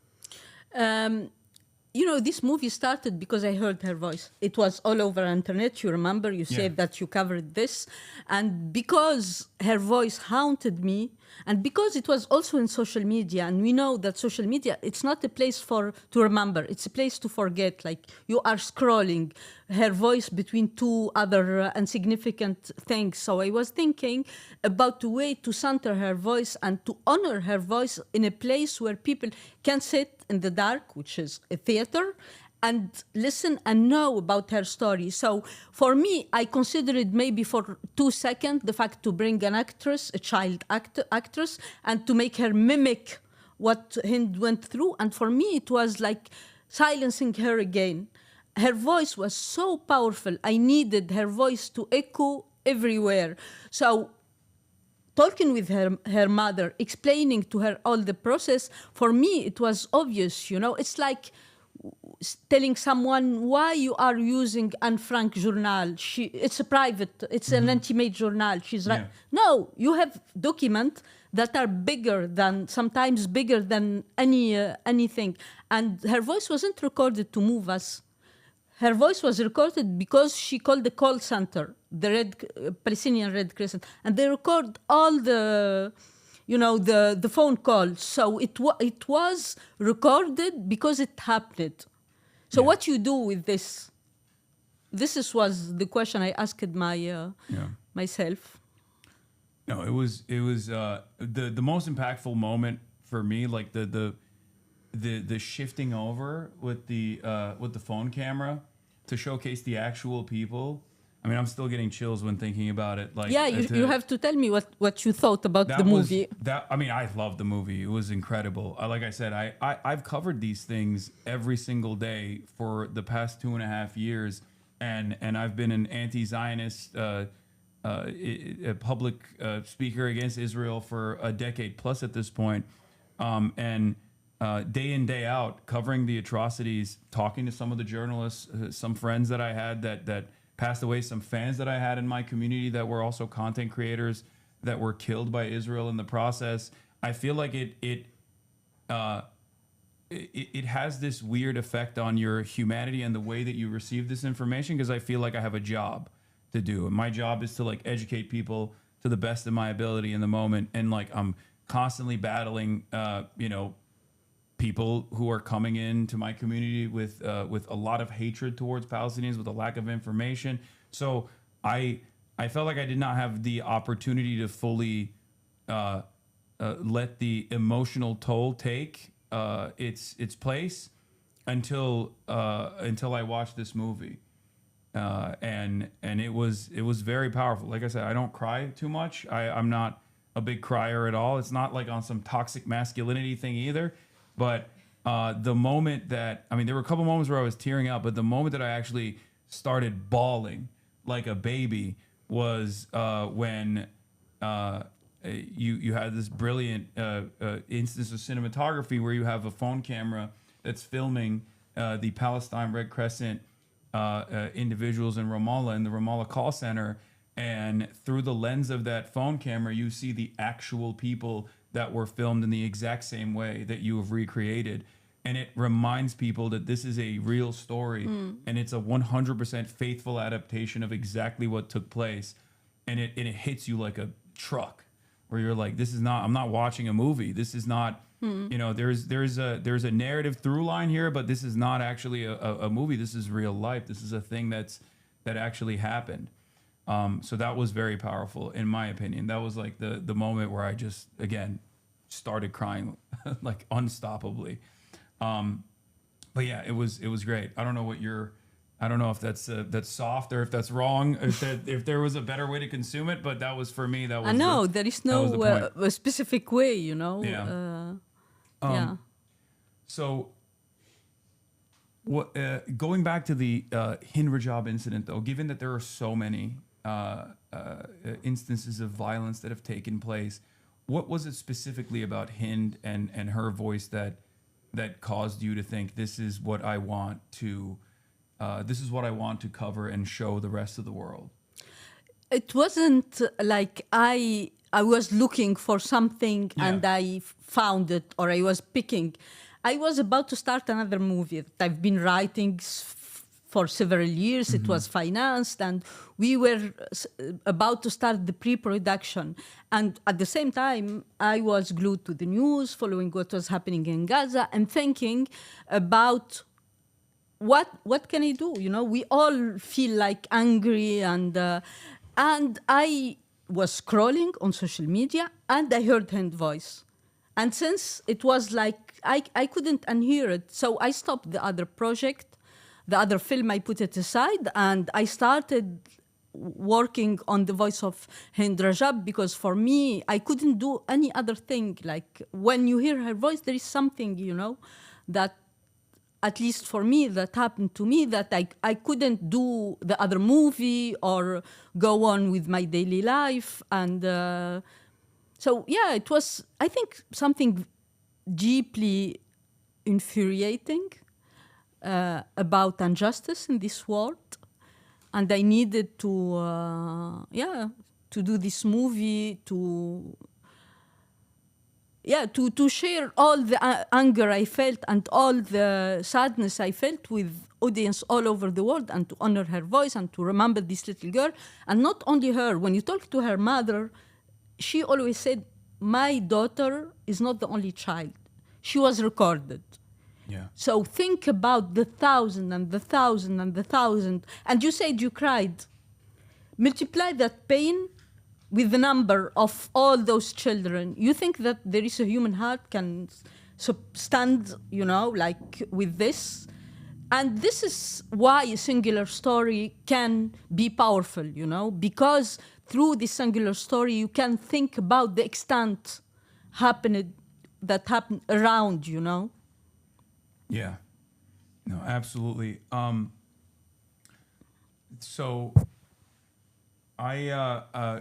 you know, this movie started because I heard her voice. It was all over internet. You remember, you said that you covered this. And because her voice haunted me, and because it was also in social media, and we know that social media, it's not a place to remember. It's a place to forget. Like, you are scrolling her voice between two other insignificant things. So I was thinking about a way to center her voice and to honor her voice in a place where people can sit in the dark, which is a theater, and listen and know about her story. So for me, I considered maybe for 2 seconds the fact to bring an actress, a child actress, and to make her mimic what Hind went through. And for me, it was like silencing her again. Her voice was so powerful. I needed her voice to echo everywhere. So talking with her mother, explaining to her all the process, for me, it was obvious, you know. It's like telling someone why you are using Anne Frank journal. It's a private, it's an intimate journal. She's right. No, you have documents that are bigger than, sometimes bigger than anything. And her voice wasn't recorded to move us. Her voice was recorded because she called the call center, the Palestinian Red Crescent, and they record all the, you know, the phone calls. So it was recorded because it happened. So what you do with this? This was the question I asked myself. No, it was the most impactful moment for me, like the shifting over with the phone camera to showcase the actual people. I mean, I'm still getting chills when thinking about it. Like, you have to tell me what you thought about the movie. I mean, I loved the movie. It was incredible. Like I said, I've covered these things every single day for the past 2.5 years, and I've been an anti-Zionist a public speaker against Israel for a decade plus at this point, and day in, day out, covering the atrocities, talking to some of the journalists, some friends that I had that passed away, some fans that I had in my community that were also content creators that were killed by Israel in the process. I feel like it has this weird effect on your humanity and the way that you receive this information, because I feel like I have a job to do. And my job is to like educate people to the best of my ability in the moment. And like, I'm constantly battling, you know, people who are coming into my community with a lot of hatred towards Palestinians, with a lack of information. So I felt like I did not have the opportunity to fully let the emotional toll take its place until I watched this movie, and it was very powerful. Like I said, I don't cry too much. I'm not a big crier at all. It's not like on some toxic masculinity thing either. But the moment that, I mean, there were a couple moments where I was tearing up, but the moment that I actually started bawling like a baby was when you had this brilliant instance of cinematography where you have a phone camera that's filming the Palestine Red Crescent individuals in Ramallah, in the Ramallah call center. And through the lens of that phone camera, you see the actual people that were filmed in the exact same way that you have recreated. And it reminds people that this is a real story, and it's a 100% faithful adaptation of exactly what took place. And it hits you like a truck, where you're like, this is not, I'm not watching a movie. This is not, you know, there's a narrative through line here, but this is not actually a movie. This is real life. This is a thing that actually happened. So that was very powerful, in my opinion. That was like the moment where I just, again, started crying like unstoppably. But yeah, it was great. I don't know I don't know if that's soft or if that's wrong, if there was a better way to consume it, but that was, for me, that was, I know there is no a specific way, you know. Yeah. So what, going back to the Hind Rajab incident, though, given that there are so many instances of violence that have taken place, what was it specifically about Hind and her voice that caused you to think, this is what I want to cover and show the rest of the world? It wasn't like I was looking for something and I found it, or I was picking. I was about to start another movie that I've been writing for several years. It was financed, and we were about to start the pre-production. And at the same time, I was glued to the news, following what was happening in Gaza, and thinking about what can I do? You know, we all feel like angry, and I was scrolling on social media, and I heard Hind's voice. And since it was like, I couldn't unhear it, so I stopped the other project. The other film, I put it aside, and I started working on the Voice of Hind Rajab, because for me, I couldn't do any other thing. Like, when you hear her voice, there is something, you know, that, at least for me, that happened to me, that I couldn't do the other movie or go on with my daily life. And so, yeah, it was, I think, something deeply infuriating about injustice in this world, and I needed to do this movie to share all the anger I felt and all the sadness I felt with audience all over the world, and to honor her voice and to remember this little girl. And not only her, when you talk to her mother, she always said, my daughter is not the only child. She was recorded. Yeah. So think about the 1,000 and the 1,000 and the 1,000. And you said you cried. Multiply that pain with the number of all those children. You think that there is a human heart can stand, you know, like with this? And this is why a singular story can be powerful, you know, because through this singular story, you can think about the extent that happened around, you know. Yeah, no, absolutely. So,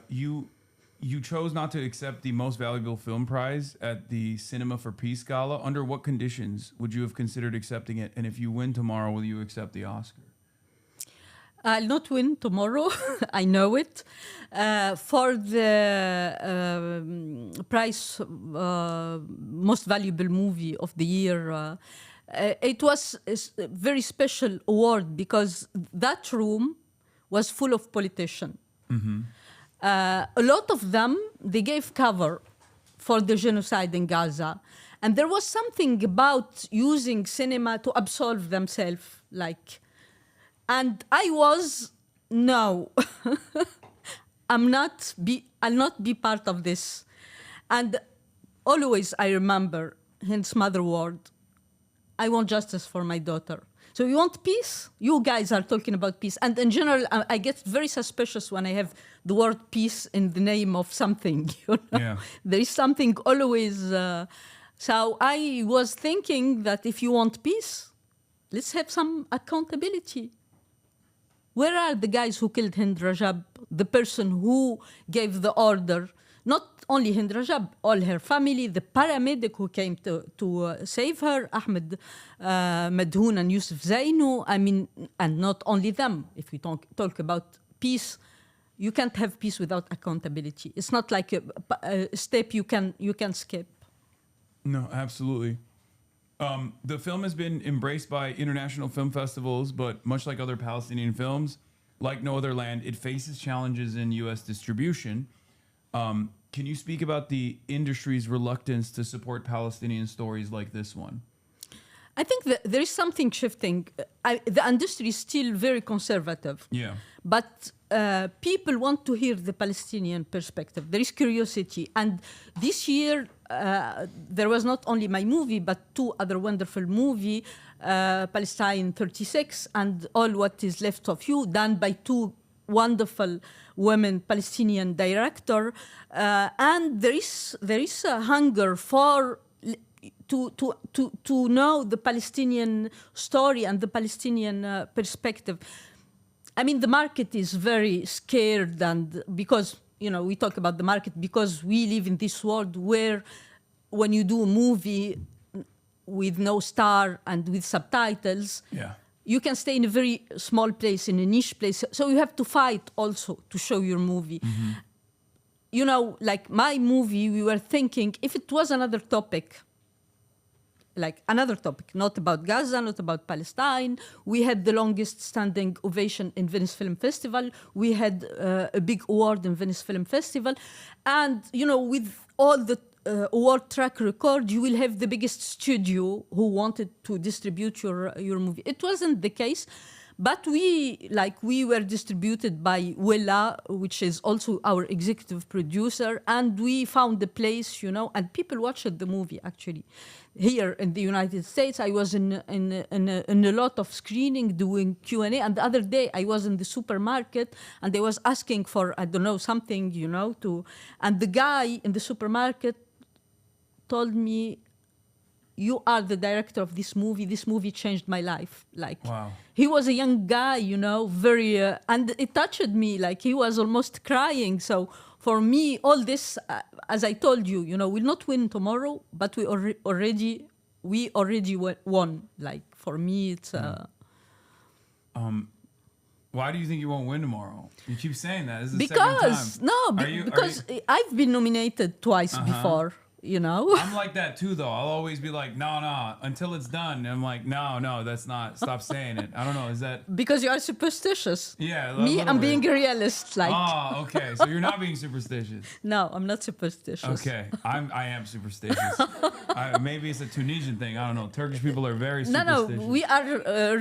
you chose not to accept the Most Valuable Film Prize at the Cinema for Peace Gala. Under what conditions would you have considered accepting it? And if you win tomorrow, will you accept the Oscar? I'll not win tomorrow. I know it. For the prize, Most Valuable Movie of the Year, it was a very special award because that room was full of politicians. Mm-hmm. A lot of them, they gave cover for the genocide in Gaza. And there was something about using cinema to absolve themselves, like. And I was, no, I'll not be part of this. And always I remember Hind's mother word, I want justice for my daughter. So you want peace? You guys are talking about peace. And in general, I get very suspicious when I have the word peace in the name of something. You know? Yeah. There is something always. So I was thinking that if you want peace, let's have some accountability. Where are the guys who killed Hind Rajab, the person who gave the order? Not only Hind Rajab, all her family, the paramedic who came to save her, Ahmed Madhoun and Yusuf Zainu. I mean, and not only them. If we talk about peace, you can't have peace without accountability. It's not like a step you can skip. No, absolutely. The film has been embraced by international film festivals, but much like other Palestinian films, like No Other Land, it faces challenges in U.S. distribution. Can you speak about the industry's reluctance to support Palestinian stories like this one? I think that there is something shifting. The industry is still very conservative. Yeah. But people want to hear the Palestinian perspective. There is curiosity. And this year, there was not only my movie, but two other wonderful movies, Palestine 36 and All What Is Left of You, done by two wonderful women Palestinian director. And there is a hunger for to know the Palestinian story and the Palestinian perspective. I mean, the market is very scared, and because, you know, we talk about the market because we live in this world where when you do a movie with no star and with subtitles, yeah, you can stay in a very small place, in a niche place. So you have to fight also to show your movie. Mm-hmm. You know, like my movie, we were thinking if it was another topic, like another topic, not about Gaza, not about Palestine. We had the longest standing ovation in Venice Film Festival. We had a big award in Venice Film Festival. And, you know, with all the award track record, you will have the biggest studio who wanted to distribute your movie. It wasn't the case. But we were distributed by Willa, which is also our executive producer, and we found the place, you know, and people watched the movie, actually. Here in the United States, I was in a lot of screening, doing Q&A, and the other day I was in the supermarket, and they was asking for, I don't know, something, you know, and the guy in the supermarket told me, "You are the director of this movie. This movie changed my life." Like, wow. He was a young guy, you know, very, and it touched me. Like, he was almost crying. So for me, all this, as I told you, you know, we'll not win tomorrow, but we already won. Like, for me, it's. Why do you think you won't win tomorrow? You keep saying that. This is because the second time. Because I've been nominated twice before. You know, I'm like that too, though. I'll always be like, no, until it's done. And I'm like, no, that's not. Stop saying it. I don't know. Is that because you are superstitious? Yeah. Me, I'm being a realist. Like, oh, okay. So you're not being superstitious. No, I'm not superstitious. Okay, I am superstitious. Maybe it's a Tunisian thing. I don't know. Turkish people are very superstitious. No, we are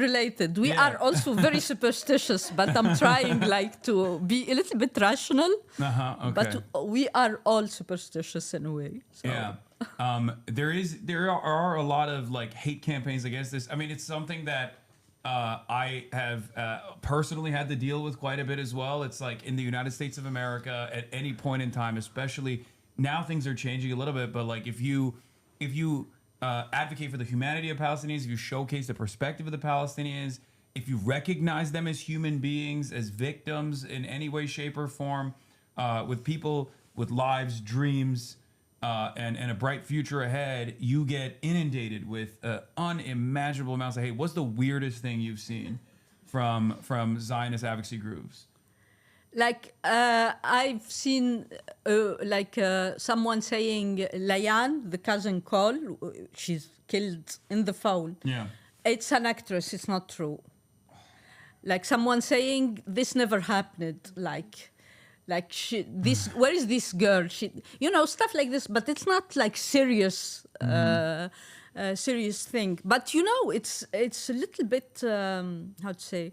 related. We are also very superstitious, but I'm trying like to be a little bit rational. Okay. But we are all superstitious in a way. So. Yeah. There are a lot of like hate campaigns against this. I mean, it's something that I have personally had to deal with quite a bit as well. It's like in the United States of America at any point in time, especially now things are changing a little bit, but like if you advocate for the humanity of Palestinians, if you showcase the perspective of the Palestinians, if you recognize them as human beings, as victims in any way, shape, or form, with people with lives, dreams, and a bright future ahead, you get inundated with unimaginable amounts of hate. What's the weirdest thing you've seen from Zionist advocacy groups? Like I've seen someone saying Layan, the cousin Cole, she's killed in the phone. Yeah, it's an actress. It's not true. Like someone saying this never happened. Like where is this girl? You know, stuff like this, but it's not like serious, serious thing. But you know, it's a little bit how to say.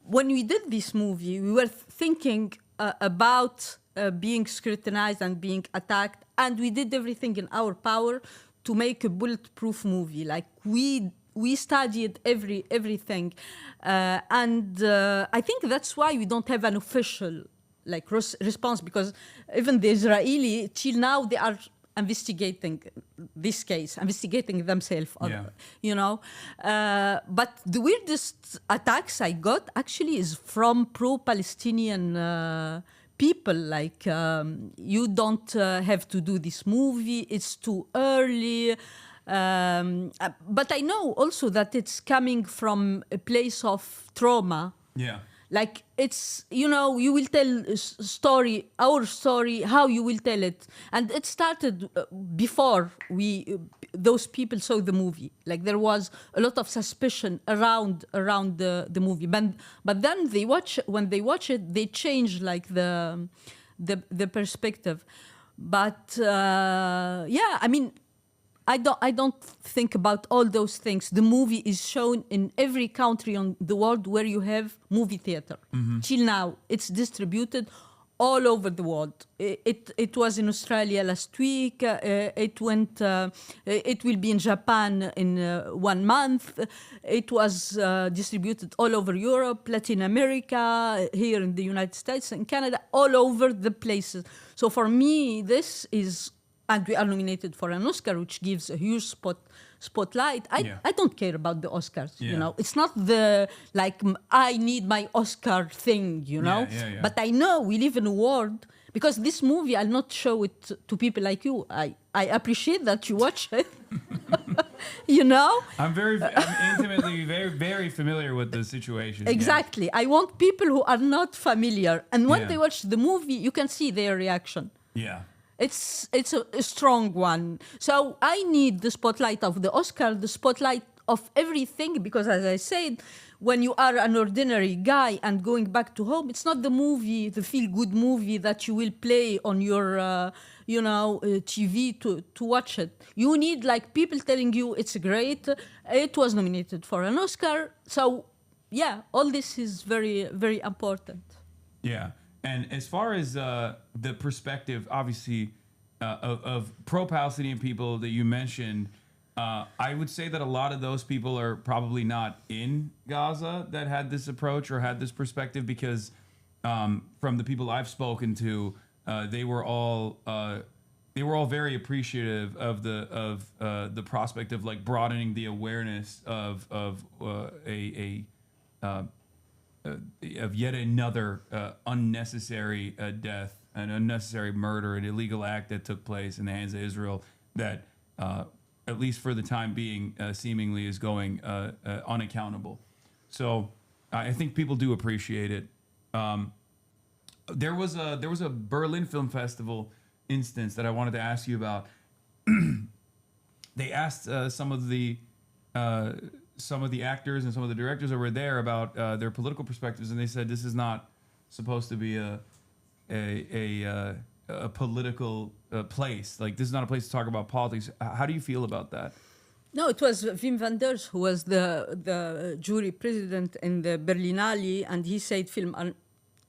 When we did this movie, we were thinking about being scrutinized and being attacked, and we did everything in our power to make a bulletproof movie. Like we studied everything, and I think that's why we don't have an official response, because even the Israeli, till now, they are investigating this case, investigating themselves, you know. But the weirdest attacks I got actually is from pro-Palestinian people, like, you don't have to do this movie, it's too early. But I know also that it's coming from a place of trauma. Yeah. Like, it's, you know, you will tell our story, how you will tell it. And it started before those people saw the movie. Like, there was a lot of suspicion around the movie. But then when they watch it, they change, like, the perspective. But, yeah, I mean, I don't think about all those things. The movie is shown in every country on the world where you have movie theater. Mm-hmm. Till now, it's distributed all over the world. It was in Australia last week. It will be in Japan in 1 month. It was distributed all over Europe, Latin America, here in the United States and Canada, all over the places. So for me, this is. And we are nominated for an Oscar, which gives a huge spotlight. I don't care about the Oscars, you know. It's not I need my Oscar thing, you know. Yeah. But I know we live in a world, because this movie, I'll not show it to people like you. I appreciate that you watch it, you know. I'm intimately very, very familiar with the situation. Exactly. Yeah. I want people who are not familiar. And when they watch the movie, you can see their reaction. Yeah. It's a strong one. So I need the spotlight of the Oscar, the spotlight of everything, because as I said, when you are an ordinary guy and going back to home, it's not the movie, the feel-good movie that you will play on your, TV to watch it. You need like people telling you it's great. It was nominated for an Oscar. So yeah, all this is very, very important. Yeah. And as far as the perspective, obviously, of pro-Palestinian people that you mentioned, I would say that a lot of those people are probably not in Gaza that had this approach or had this perspective, because from the people I've spoken to, they were all very appreciative of the prospect of like broadening the awareness of yet another unnecessary death, an unnecessary murder, an illegal act that took place in the hands of Israel that, at least for the time being, seemingly is going unaccountable. So I think people do appreciate it. There was a Berlin Film Festival instance that I wanted to ask you about. They asked some of the actors and some of the directors that were there about their political perspectives, and they said this is not supposed to be a political place. Like, this is not a place to talk about politics. How do you feel about that? No, it was Wim Wenders who was the jury president in the Berlinale, and he said film are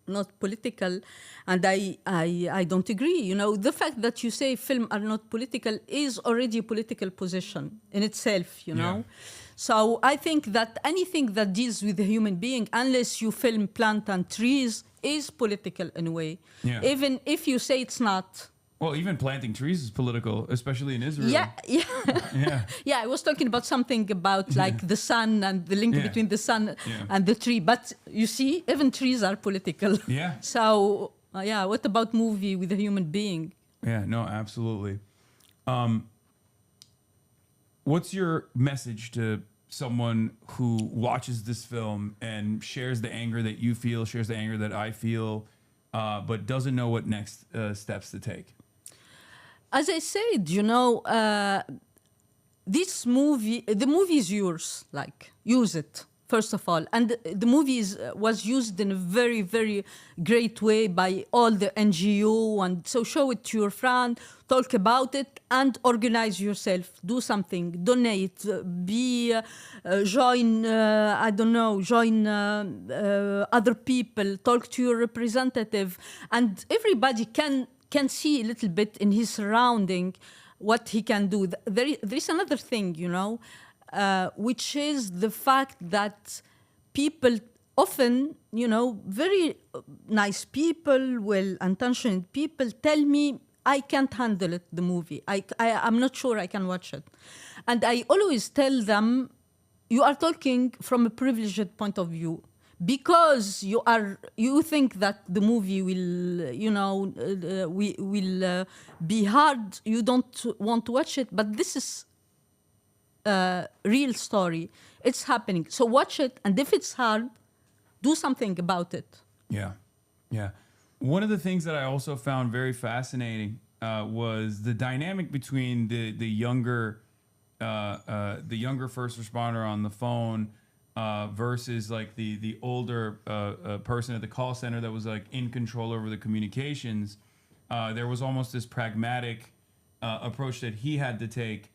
not political, and I don't agree. You know, the fact that you say film are not political is already a political position in itself, you know. So I think that anything that deals with a human being, unless you film plant and trees, is political in a way. Yeah. Even if you say it's not. Well, even planting trees is political, especially in Israel. Yeah, I was talking about something about like the sun and the link between the sun and the tree. But you see, even trees are political. Yeah. So, what about movie with a human being? Yeah, no, absolutely. What's your message to someone who watches this film and shares the anger that you feel, shares the anger that I feel, but doesn't know what next steps to take? As I said, you know, this movie, the movie is yours. Like, use it, first of all. And the movie was used in a very, very great way by all the NGO. And so show it to your friend, talk about it, and organize yourself. Do something, donate, join, join other people, talk to your representative. And everybody can see a little bit in his surrounding what he can do. There is another thing, you know, which is the fact that people often, you know, very nice people, well-intentioned people tell me, I can't handle it, the movie. I'm not sure I can watch it. And I always tell them, you are talking from a privileged point of view. Because you think that the movie will, you know, will be hard. You don't want to watch it, but this is a real story. It's happening. So watch it, and if it's hard, do something about it. Yeah, yeah. One of the things that I also found very fascinating was the dynamic between the younger first responder on the phone. Versus like the older person at the call center that was like in control over the communications. There was almost this pragmatic approach that he had to take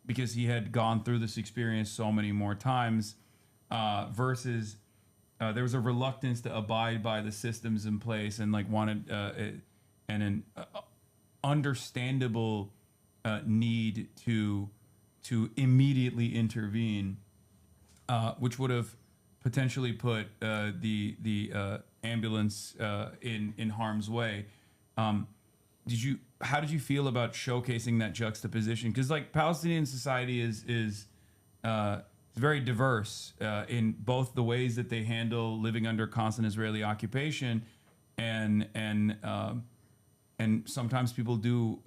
because he had gone through this experience so many more times. Versus there was a reluctance to abide by the systems in place and like wanted an understandable need to immediately intervene. Which would have potentially put the ambulance in harm's way. How did you feel about showcasing that juxtaposition? Because like Palestinian society is very diverse in both the ways that they handle living under constant Israeli occupation, and sometimes people do.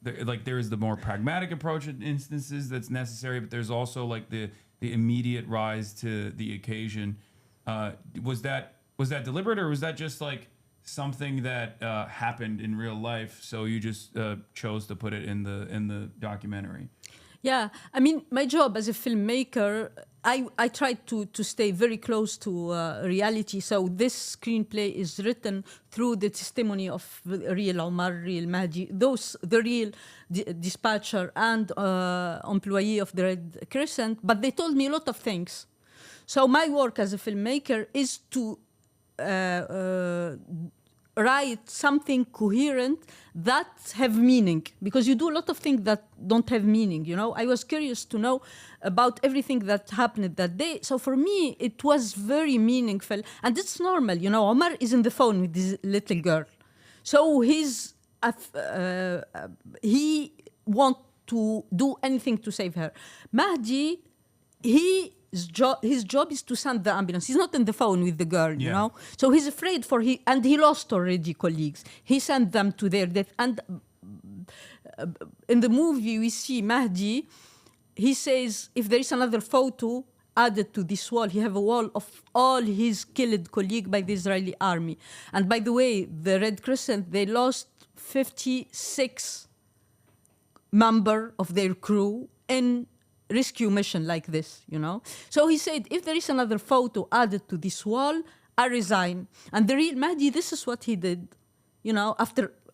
There is the more pragmatic approach in instances that's necessary, but there's also like the immediate rise to the occasion. Was that deliberate, or was that just like something that happened in real life, so you just chose to put it in the documentary. Yeah, I mean, my job as a filmmaker, I tried to stay very close to reality. So this screenplay is written through the testimony of real Omar, real Mahdi, the real dispatcher and employee of the Red Crescent. But they told me a lot of things. So my work as a filmmaker is to write something coherent that have meaning, because you do a lot of things that don't have meaning, you know. I was curious to know about everything that happened that day. So for me, it was very meaningful, and it's normal, you know. Omar is on the phone with this little girl. So he wants to do anything to save her. Mahdi, his job is to send the ambulance. He's not on the phone with the girl, you know. So he's afraid and he lost already colleagues. He sent them to their death. And in the movie, we see Mahdi. He says, if there is another photo added to this wall, he have a wall of all his killed colleagues by the Israeli army. And by the way, the Red Crescent, they lost 56 members of their crew in rescue mission like this, you know. So he said, if there is another photo added to this wall, I resign. And the real Mahdi, this is what he did, you know.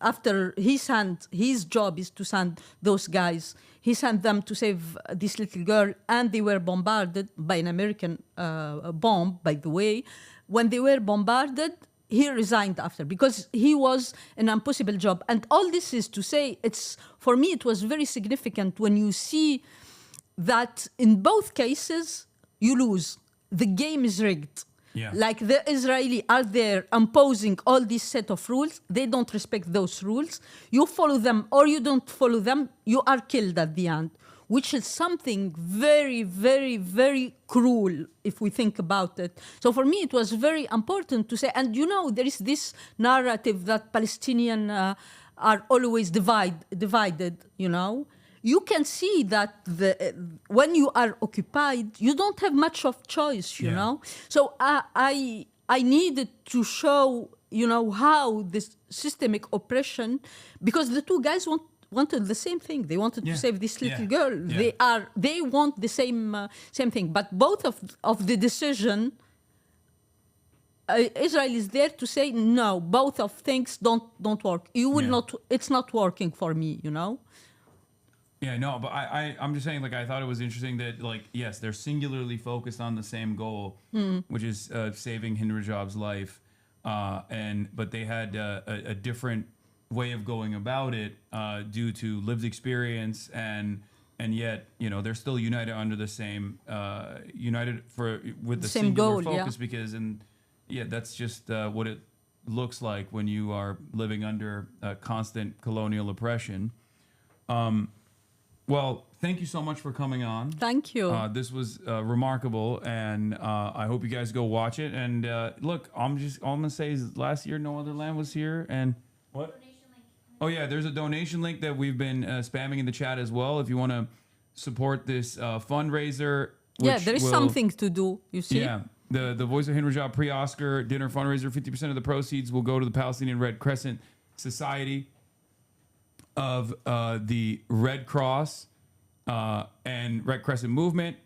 After he sent, his job is to send those guys. He sent them to save this little girl, and they were bombarded by an American bomb, by the way. When they were bombarded, he resigned after, because he was an impossible job. And all this is to say, for me, it was very significant when you see that in both cases, you lose. The game is rigged. Yeah. Like the Israeli are there imposing all this set of rules. They don't respect those rules. You follow them or you don't follow them, you are killed at the end, which is something very, very, very cruel if we think about it. So for me, it was very important to say, and you know, there is this narrative that Palestinians are always divided, you know. You can see that when you are occupied, you don't have much of choice, you know. So I needed to show, you know, how this systemic oppression, because the two guys wanted the same thing. They wanted to save this little girl. They want the same thing. But both of the decision, Israel is there to say no. Both of things don't work. You will not. It's not working for me, you know. Yeah, no, but I'm just saying, like, I thought it was interesting that, like, yes, they're singularly focused on the same goal, which is saving Hind Rajab's life, but they had a different way of going about it due to lived experience, and yet, you know, they're still united under the same with the same singular goal, focus, because that's just what it looks like when you are living under constant colonial oppression. Well, thank you so much for coming on. Thank you. This was remarkable, and I hope you guys go watch it. And look, all I'm gonna say is last year No Other Land was here, and what? Oh yeah, there's a donation link that we've been spamming in the chat as well. If you want to support this fundraiser, there is something to do. You see? Yeah. The Voice of Hind Rajab pre-Oscar dinner fundraiser, 50% of the proceeds will go to the Palestinian Red Crescent Society of the Red Cross and Red Crescent Movement,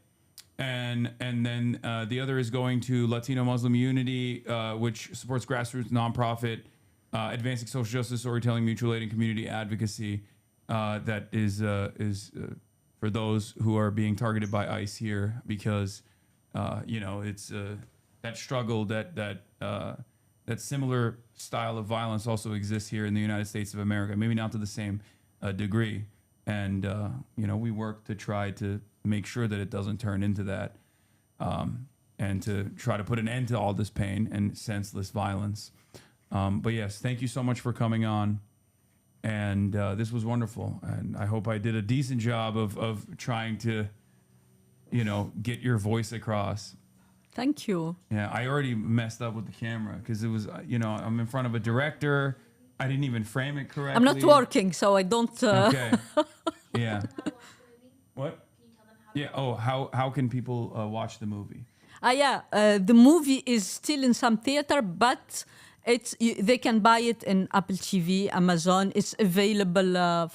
and then the other is going to Latino Muslim Unity, which supports grassroots nonprofit advancing social justice, storytelling, mutual aid, and community advocacy. That is for those who are being targeted by ICE here, because you know, it's that struggle that similar style of violence also exists here in the United States of America, maybe not to the same degree. And, you know, we work to try to make sure that it doesn't turn into that, and to try to put an end to all this pain and senseless violence. But yes, thank you so much for coming on. And this was wonderful. And I hope I did a decent job of trying to, you know, get your voice across. Thank you. Yeah, I already messed up with the camera because it was, you know, I'm in front of a director. I didn't even frame it correctly. I'm not working, so I don't. Okay. Yeah. What? Yeah. Oh, how can people watch the movie? The movie is still in some theater, but they can buy it in Apple TV, Amazon. It's available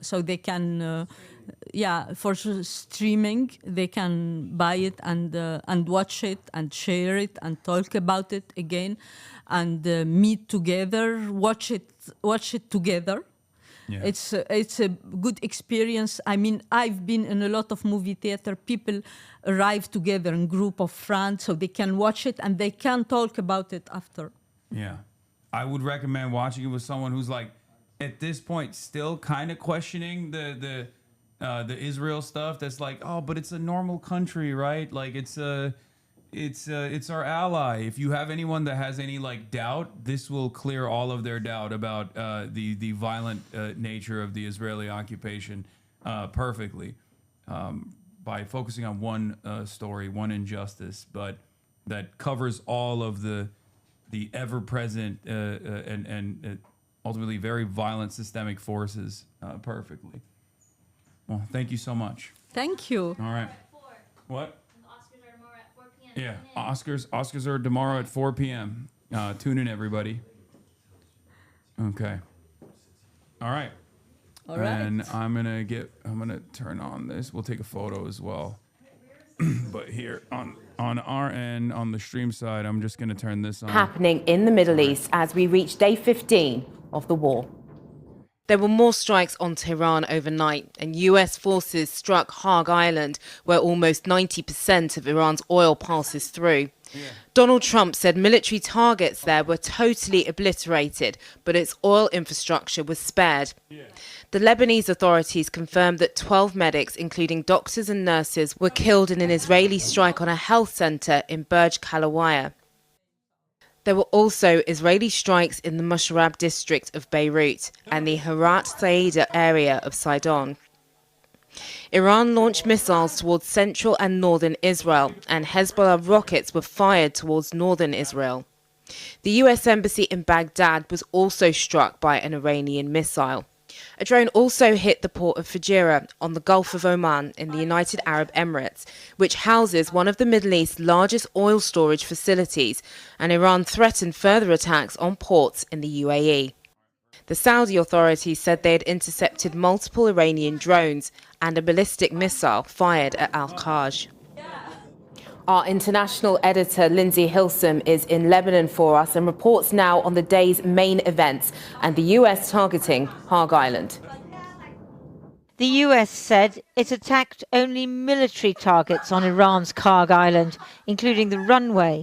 so they can, for streaming. They can buy it and watch it and share it and talk about it again, and meet together, watch it together. Yeah. It's a good experience. I mean, I've been in a lot of movie theater. People arrive together in group of friends so they can watch it and they can talk about it after. Yeah. I would recommend watching it with someone who's like, at this point, still kind of questioning the Israel stuff. That's like, oh, but it's a normal country, right? Like it's our ally. If you have anyone that has any like doubt, this will clear all of their doubt about the violent nature of the Israeli occupation perfectly by focusing on one story, one injustice, but that covers all of the ever-present and ultimately very violent systemic forces perfectly. Well, thank you so much. Thank you. All right. What? Yeah, Oscars are tomorrow at 4 p.m. Tune in, everybody. Okay. All right. All right. And I'm gonna turn on this. We'll take a photo as well. But here on our end, on the stream side, I'm just gonna turn this on. Happening in the Middle East as we reach day 15 of the war. There were more strikes on Tehran overnight, and US forces struck KHARG Island, where almost 90% of Iran's oil passes through. Yeah. Donald Trump said military targets there were totally obliterated, but its oil infrastructure was spared. Yeah. The Lebanese authorities confirmed that 12 medics, including doctors and nurses, were killed in an Israeli strike on a health center in Burj Kalawaya. There were also Israeli strikes in the Musharraf district of Beirut and the Harat Saida area of Sidon. Iran launched missiles towards central and northern Israel, and Hezbollah rockets were fired towards northern Israel. The US embassy in Baghdad was also struck by an Iranian missile. A drone also hit the port of Fujairah on the Gulf of Oman in the United Arab Emirates, which houses one of the Middle East's largest oil storage facilities, and Iran threatened further attacks on ports in the UAE. The Saudi authorities said they had intercepted multiple Iranian drones and a ballistic missile fired at Al-KHARG. Our international editor, Lindsay Hilsum, is in Lebanon for us and reports now on the day's main events and the US targeting KHARG Island. The US said it attacked only military targets on Iran's KHARG Island, including the runway.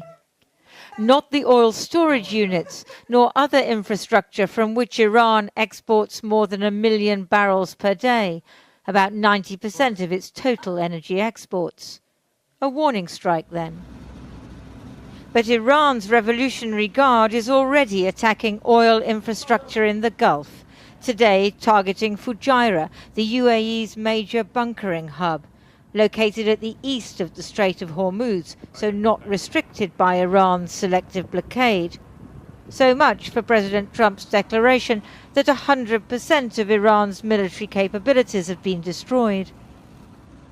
Not the oil storage units, nor other infrastructure from which Iran exports more than 1 million barrels per day, about 90% of its total energy exports. A warning strike, then. But Iran's Revolutionary Guard is already attacking oil infrastructure in the Gulf, today targeting Fujairah, the UAE's major bunkering hub, located at the east of the Strait of Hormuz, so not restricted by Iran's selective blockade. So much for President Trump's declaration that 100% of Iran's military capabilities have been destroyed.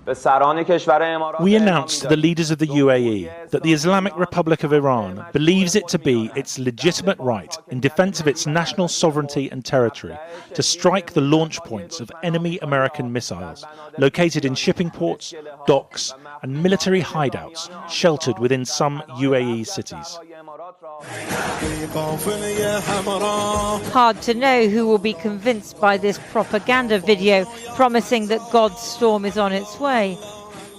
We announced to the leaders of the UAE that the Islamic Republic of Iran believes it to be its legitimate right, in defense of its national sovereignty and territory, to strike the launch points of enemy American missiles located in shipping ports, docks, and military hideouts sheltered within some UAE cities. Hard to know who will be convinced by this propaganda video promising that God's storm is on its way.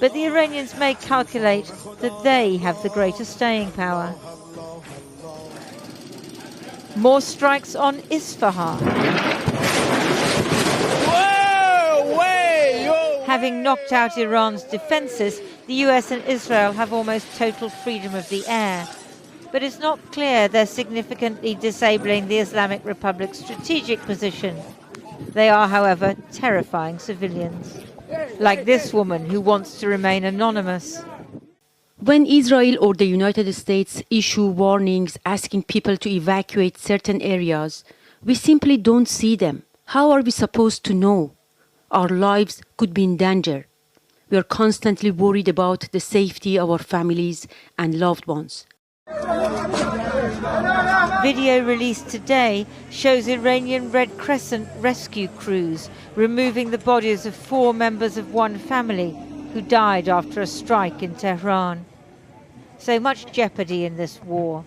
But the Iranians may calculate that they have the greater staying power. More strikes on Isfahan. Having knocked out Iran's defenses, the US and Israel have almost total freedom of the air. But it's not clear they're significantly disabling the Islamic Republic's strategic position. They are, however, terrifying civilians, like this woman who wants to remain anonymous. When Israel or the United States issue warnings asking people to evacuate certain areas, we simply don't see them. How are we supposed to know? Our lives could be in danger. We are constantly worried about the safety of our families and loved ones. Video released today shows Iranian Red Crescent rescue crews removing the bodies of 4 members of one family who died after a strike in Tehran. So much jeopardy in this war.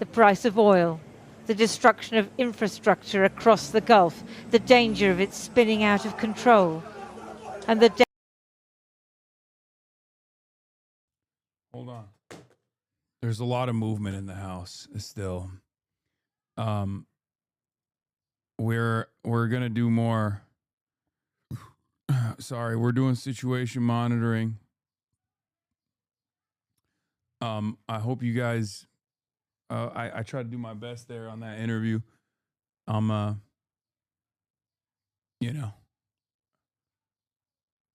The price of oil, the destruction of infrastructure across the Gulf, the danger of it spinning out of control, and the Hold on. There's a lot of movement in the house still. We're gonna do more. Sorry, we're doing situation monitoring. I hope you guys. I tried to do my best there on that interview. I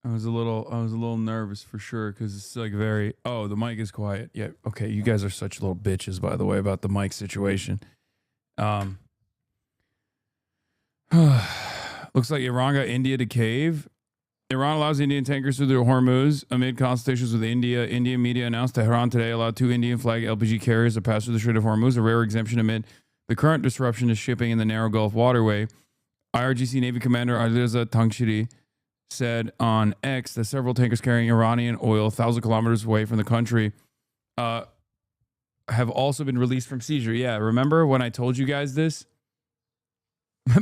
was a little nervous for sure because it's like very. Oh, the mic is quiet. Yeah. Okay. You guys are such little bitches, by the way, about the mic situation. Looks like Iran got India to cave. Iran allows Indian tankers through the Hormuz amid consultations with India. Indian media announced Tehran today allowed 2 Indian flag LPG carriers to pass through the Strait of Hormuz, a rare exemption amid the current disruption to shipping in the narrow Gulf waterway. IRGC Navy Commander Aliza Tangshiri said on X that several tankers carrying Iranian oil 1,000 kilometers away from the country have also been released from seizure. Yeah, remember when I told you guys this?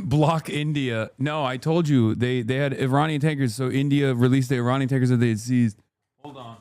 Block India. No, I told you they had Iranian tankers, so India released the Iranian tankers that they had seized. Hold on.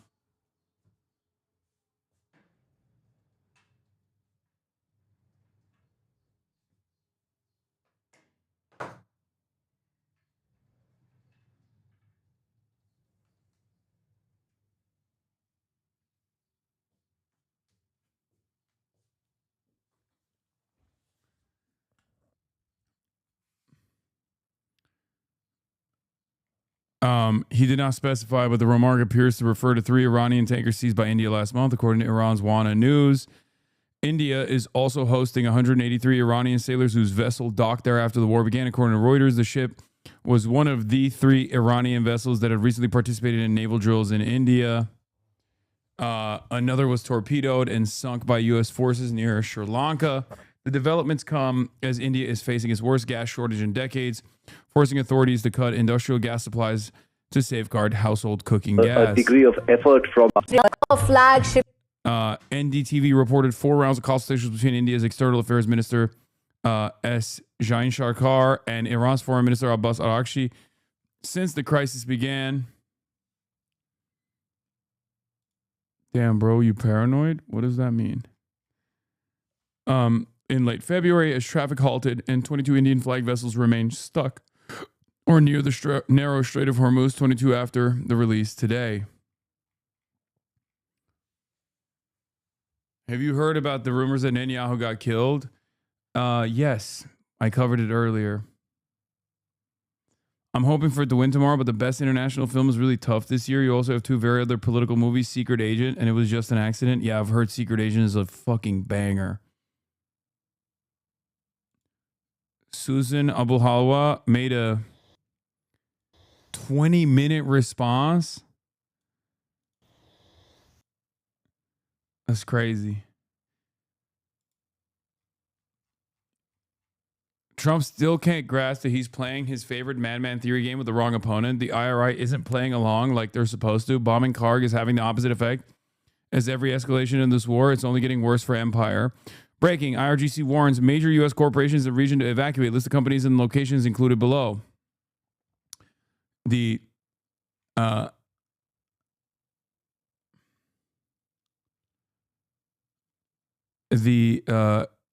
He did not specify, but the remark appears to refer to 3 Iranian tankers seized by India last month, according to Iran's WANA News. India is also hosting 183 Iranian sailors whose vessel docked there after the war began. According to Reuters, the ship was one of the 3 Iranian vessels that had recently participated in naval drills in India. Another was torpedoed and sunk by U.S. forces near Sri Lanka. The developments come as India is facing its worst gas shortage in decades, forcing authorities to cut industrial gas supplies to safeguard household cooking gas. A degree of effort from flagship. NDTV reported 4 rounds of consultations between India's External Affairs Minister S. Jain Sharkar and Iran's Foreign Minister Abbas Araghchi since the crisis began. Damn, bro, you paranoid? What does that mean? In late February, as traffic halted and 22 Indian flag vessels remained stuck or near the narrow Strait of Hormuz, 22 after the release today. Have you heard about the rumors that Netanyahu got killed? Yes, I covered it earlier. I'm hoping for it to win tomorrow, but the best international film is really tough this year. You also have 2 very other political movies, Secret Agent, and It Was Just an Accident. Yeah, I've heard Secret Agent is a fucking banger. Susan Abu Halwa made a 20-minute response. That's crazy. Trump still can't grasp that he's playing his favorite madman theory game with the wrong opponent. The IRI isn't playing along like they're supposed to. Bombing KHARG is having the opposite effect. As every escalation in this war, it's only getting worse for empire. Breaking, IRGC warns major U.S. corporations in the region to evacuate. List of companies and locations included below.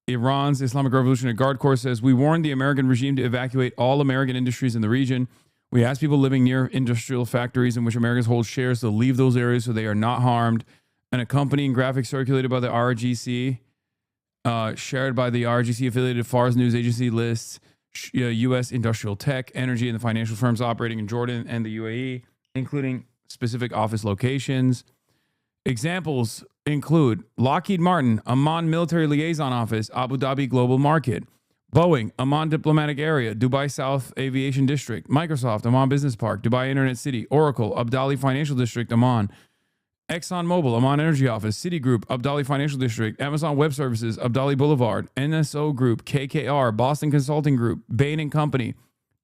Iran's Islamic Revolutionary Guard Corps says, we warned the American regime to evacuate all American industries in the region. We asked people living near industrial factories in which Americans hold shares to leave those areas so they are not harmed. An accompanying graphic circulated by the RGC, shared by the RGC-affiliated Fars News Agency, lists U.S. industrial tech, energy, and the financial firms operating in Jordan and the UAE, including specific office locations. Examples include Lockheed Martin, Amman Military Liaison Office, Abu Dhabi Global Market, Boeing, Amman Diplomatic Area, Dubai South Aviation District, Microsoft, Amman Business Park, Dubai Internet City, Oracle, Abdali Financial District, Amman, ExxonMobil, Amman Energy Office, Citigroup, Abdali Financial District, Amazon Web Services, Abdali Boulevard, NSO Group, KKR, Boston Consulting Group, Bain & Company,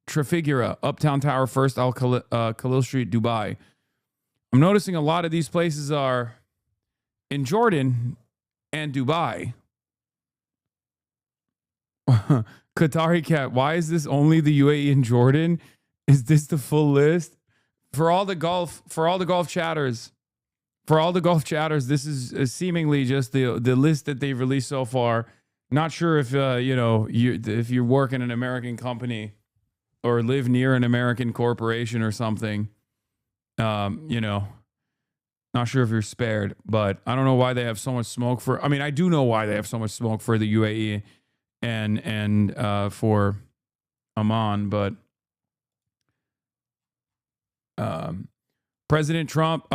Trafigura, Uptown Tower, First Al Khalil Street, Dubai. I'm noticing a lot of these places are in Jordan and Dubai. Qatari Cat, why is this only the UAE and Jordan? Is this the full list? For all the golf chatters, this is seemingly just the list that they've released so far. Not sure if if you work in an American company or live near an American corporation or something. Not sure if you're spared, but I don't know why they have so much smoke for. I mean, I do know why they have so much smoke for the UAE and for Amman, but President Trump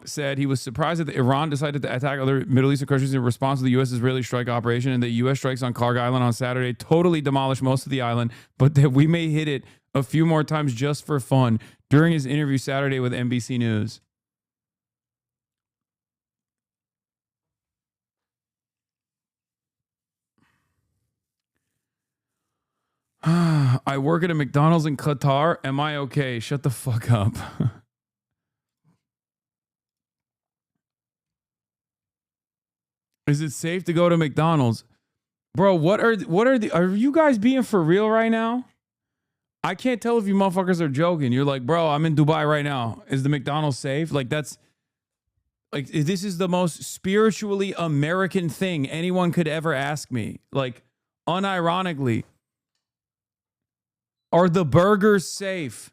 said he was surprised that Iran decided to attack other Middle Eastern countries in response to the U.S.-Israeli strike operation, and the U.S. strikes on KHARG Island on Saturday totally demolished most of the island, but that we may hit it a few more times just for fun. During his interview Saturday with NBC News. I work at a McDonald's in Qatar. Am I okay? Shut the fuck up. Is it safe to go to McDonald's? Bro, are you guys being for real right now? I can't tell if you motherfuckers are joking. You're like, bro, I'm in Dubai right now. Is the McDonald's safe? Like, this is the most spiritually American thing anyone could ever ask me. Like, unironically. Are the burgers safe?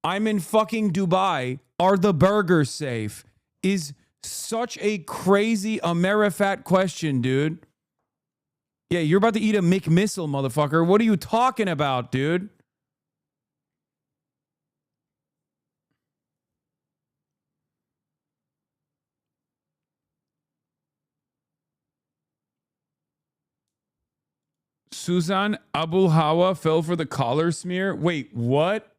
I'm in fucking Dubai. Are the burgers safe? Is such a crazy Amerifat question, dude. Yeah, you're about to eat a McMissile, motherfucker. What are you talking about, dude? Susan Abu Hawa fell for the collar smear. Wait, what?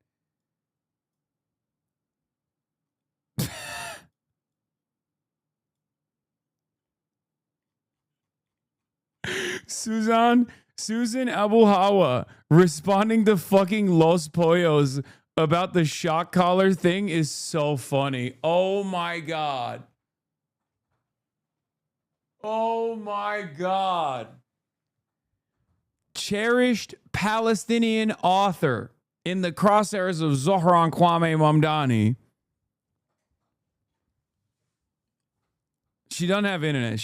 Susan Abu Hawa responding to fucking Los Pollos about the shock collar thing is so funny. Oh my God. Oh my God. Cherished Palestinian author in the crosshairs of Zohran Kwame Mamdani. She doesn't have internet.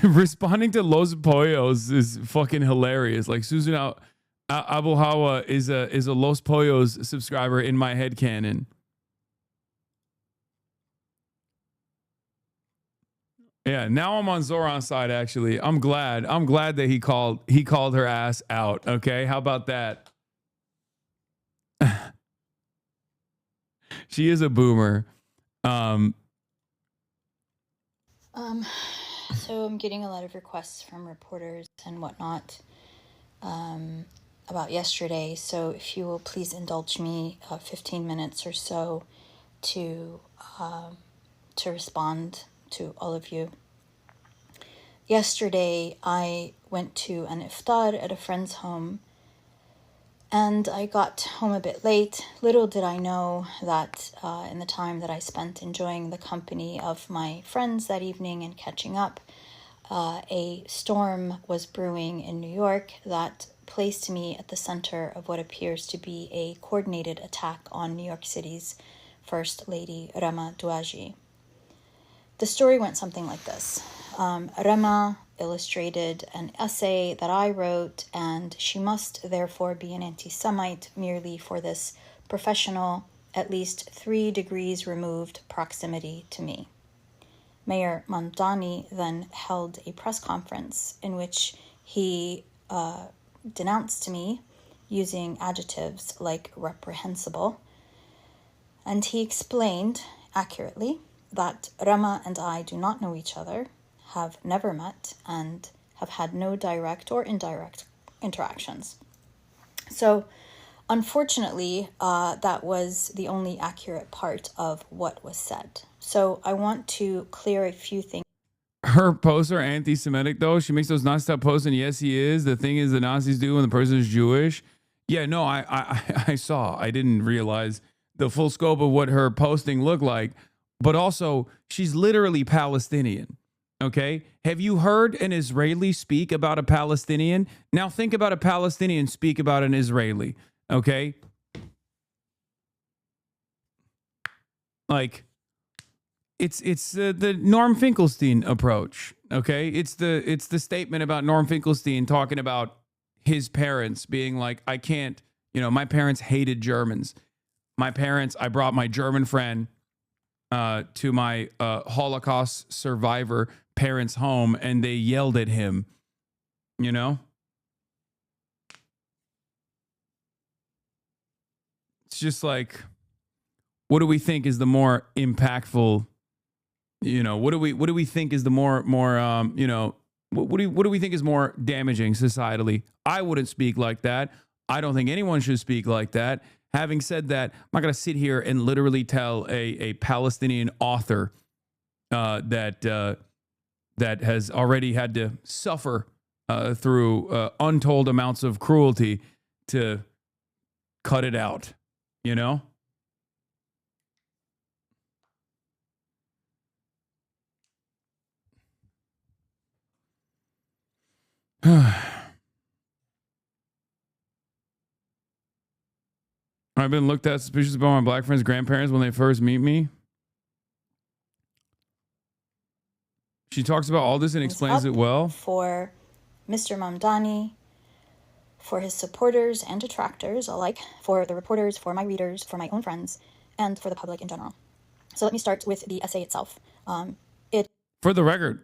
Responding to Los Pollos is fucking hilarious. Like Susan Abu Hawa is a Los Pollos subscriber in my headcanon. Yeah, now I'm on Zoran's side. Actually, I'm glad that he called her ass out. Okay, how about that? She is a boomer. So I'm getting a lot of requests from reporters and whatnot about yesterday. So if you will please indulge me 15 minutes or so to respond to all of you. Yesterday, I went to an iftar at a friend's home, and I got home a bit late. Little did I know that in the time that I spent enjoying the company of my friends that evening and catching up, a storm was brewing in New York that placed me at the center of what appears to be a coordinated attack on New York City's First Lady, Rama Douaji. The story went something like this. Rama illustrated an essay that I wrote, and she must therefore be an anti-Semite merely for this professional, at least 3 degrees removed proximity to me. Mayor Mamdani then held a press conference in which he denounced me using adjectives like reprehensible, and he explained accurately that Rama and I do not know each other, have never met and have had no direct or indirect interactions. So, unfortunately, that was the only accurate part of what was said. So I want to clear a few things. Her posts are anti-Semitic, though. She makes those nonstop posts, and yes, he is. The thing is, the Nazis do when the person is Jewish. Yeah, no, I saw. I didn't realize the full scope of what her posting looked like. But also, she's literally Palestinian. Okay? Have you heard an Israeli speak about a Palestinian? Now think about a Palestinian speak about an Israeli. Okay? Like, it's the Norm Finkelstein approach. Okay? It's the statement about Norm Finkelstein talking about his parents being like, I can't, my parents hated Germans. I brought my German friend to my Holocaust survivor parents' home, and they yelled at him, It's just like, what do we think is the more impactful, what do we think is the more what do we think is more damaging societally? I wouldn't speak like that. I don't think anyone should speak like that. Having said that, I'm not going to sit here and literally tell a Palestinian author that has already had to suffer through untold amounts of cruelty to cut it out, I've been looked at suspicious by my black friends' grandparents when they first meet me. She talks about all this and explains it well. For Mr. Mamdani, for his supporters and detractors alike, for the reporters, for my readers, for my own friends, and for the public in general. So let me start with the essay itself. For the record,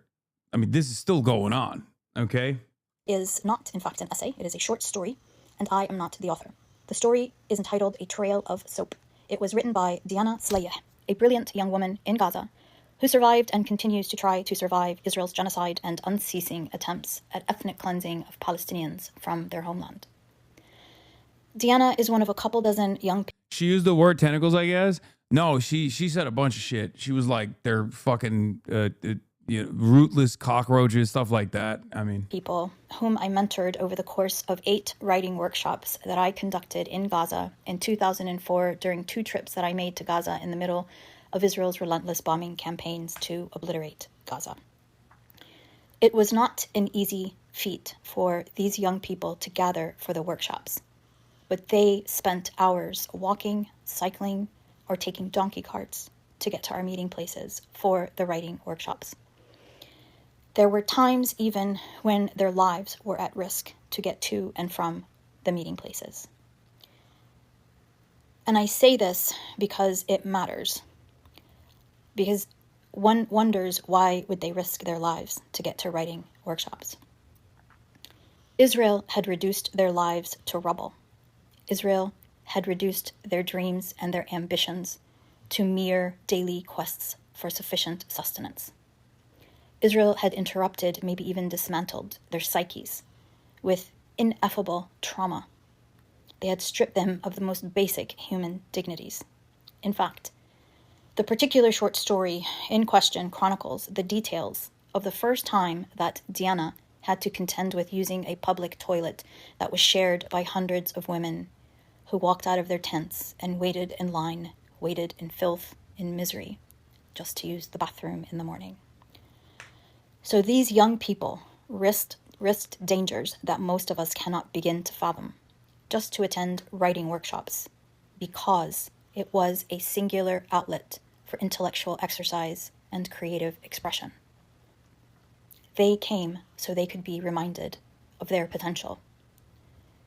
this is still going on, okay? Is not, in fact, an essay. It is a short story, and I am not the author. The story is entitled A Trail of Soap. It was written by Diana Slayeh, a brilliant young woman in Gaza who survived and continues to try to survive Israel's genocide and unceasing attempts at ethnic cleansing of Palestinians from their homeland. Diana is one of a couple dozen young people. She used the word tentacles, I guess. No, she said a bunch of shit. She was like, they're fucking rootless cockroaches, stuff like that. People whom I mentored over the course of 8 writing workshops that I conducted in Gaza in 2004 during 2 trips that I made to Gaza in the middle of Israel's relentless bombing campaigns to obliterate Gaza. It was not an easy feat for these young people to gather for the workshops, but they spent hours walking, cycling, or taking donkey carts to get to our meeting places for the writing workshops. There were times even when their lives were at risk to get to and from the meeting places. And I say this because it matters. Because one wonders, why would they risk their lives to get to writing workshops? Israel had reduced their lives to rubble. Israel had reduced their dreams and their ambitions to mere daily quests for sufficient sustenance. Israel had interrupted, maybe even dismantled, their psyches with ineffable trauma. They had stripped them of the most basic human dignities. In fact, the particular short story in question chronicles the details of the first time that Diana had to contend with using a public toilet that was shared by hundreds of women who walked out of their tents and waited in line, waited in filth, in misery, just to use the bathroom in the morning. So these young people risked dangers that most of us cannot begin to fathom, just to attend writing workshops, because it was a singular outlet for intellectual exercise and creative expression. They came so they could be reminded of their potential.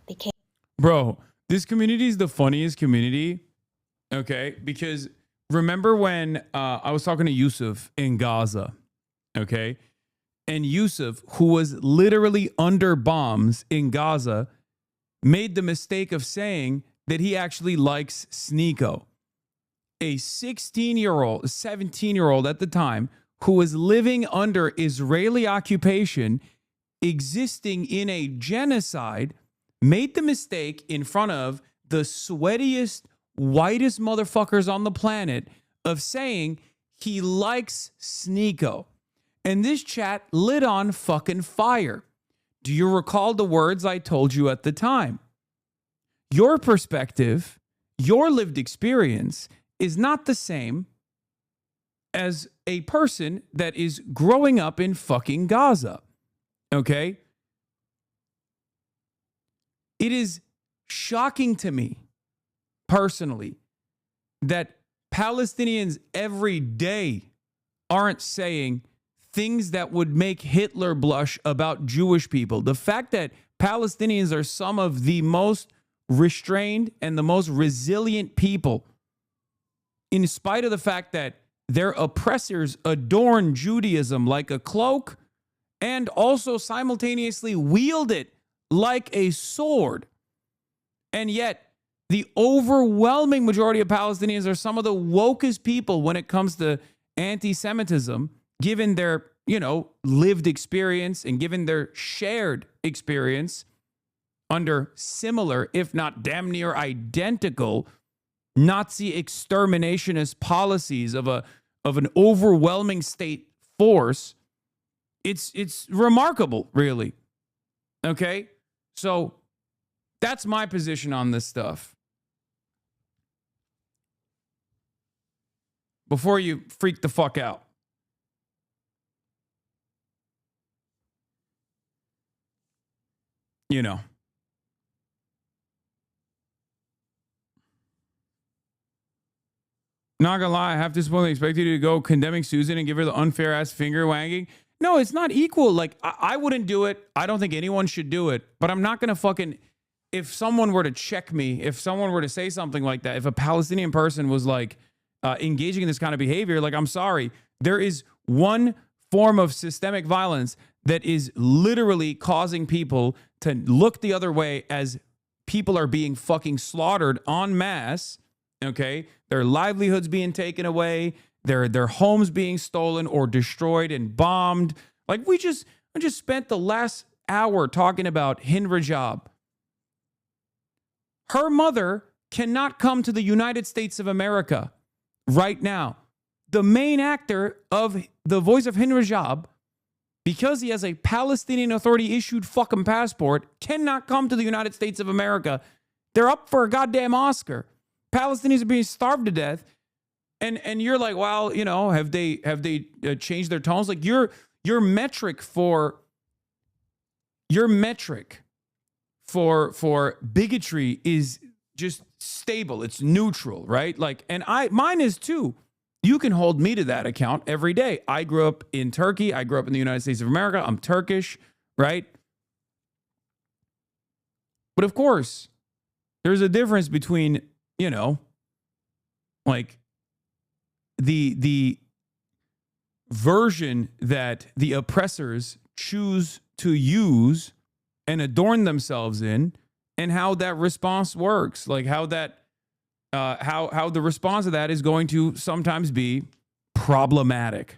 They came. Bro, this community is the funniest community, okay? Because remember when I was talking to Yusuf in Gaza, okay? And Yusuf, who was literally under bombs in Gaza, made the mistake of saying that he actually likes Sneeko. A 16-year-old, 17-year-old at the time, who was living under Israeli occupation, existing in a genocide, made the mistake in front of the sweatiest, whitest motherfuckers on the planet of saying he likes Sneeko. And this chat lit on fucking fire. Do you recall the words I told you at the time? Your perspective, your lived experience is not the same as a person that is growing up in fucking Gaza. Okay? It is shocking to me, personally, that Palestinians every day aren't saying things that would make Hitler blush about Jewish people. The fact that Palestinians are some of the most restrained and the most resilient people, in spite of the fact that their oppressors adorn Judaism like a cloak and also simultaneously wield it like a sword. And yet, the overwhelming majority of Palestinians are some of the wokest people when it comes to anti-Semitism, given their, lived experience and given their shared experience under similar, if not damn near identical, Nazi exterminationist policies of an overwhelming state force. It's remarkable, really. Okay? So that's my position on this stuff. Before you freak the fuck out. Not gonna lie, I have disappointed. Expect you to go condemning Susan and give her the unfair ass finger wagging. No, it's not equal. Like, I wouldn't do it. I don't think anyone should do it. But I'm not gonna fucking, if someone were to check me, if someone were to say something like that, if a Palestinian person was like engaging in this kind of behavior, like, I'm sorry, there is one form of systemic violence that is literally causing people to look the other way as people are being fucking slaughtered en masse. Okay, their livelihoods being taken away, their homes being stolen or destroyed and bombed. Like, I just spent the last hour talking about Hind Rajab. Her mother cannot come to the United States of America right now. The main actor of the Voice of Hind Rajab, because he has a Palestinian Authority issued fucking passport, cannot come to the United States of America. They're up for a goddamn Oscar. Palestinians are being starved to death, and you're like, well, have they changed their tones? Like, your metric for bigotry is just stable. It's neutral, right? Like, and mine is too. You can hold me to that account every day. I grew up in Turkey. I grew up in the United States of America. I'm Turkish, right? But of course, there's a difference between, like the version that the oppressors choose to use and adorn themselves in, and how that response works. Like, how that how the response to that is going to sometimes be problematic.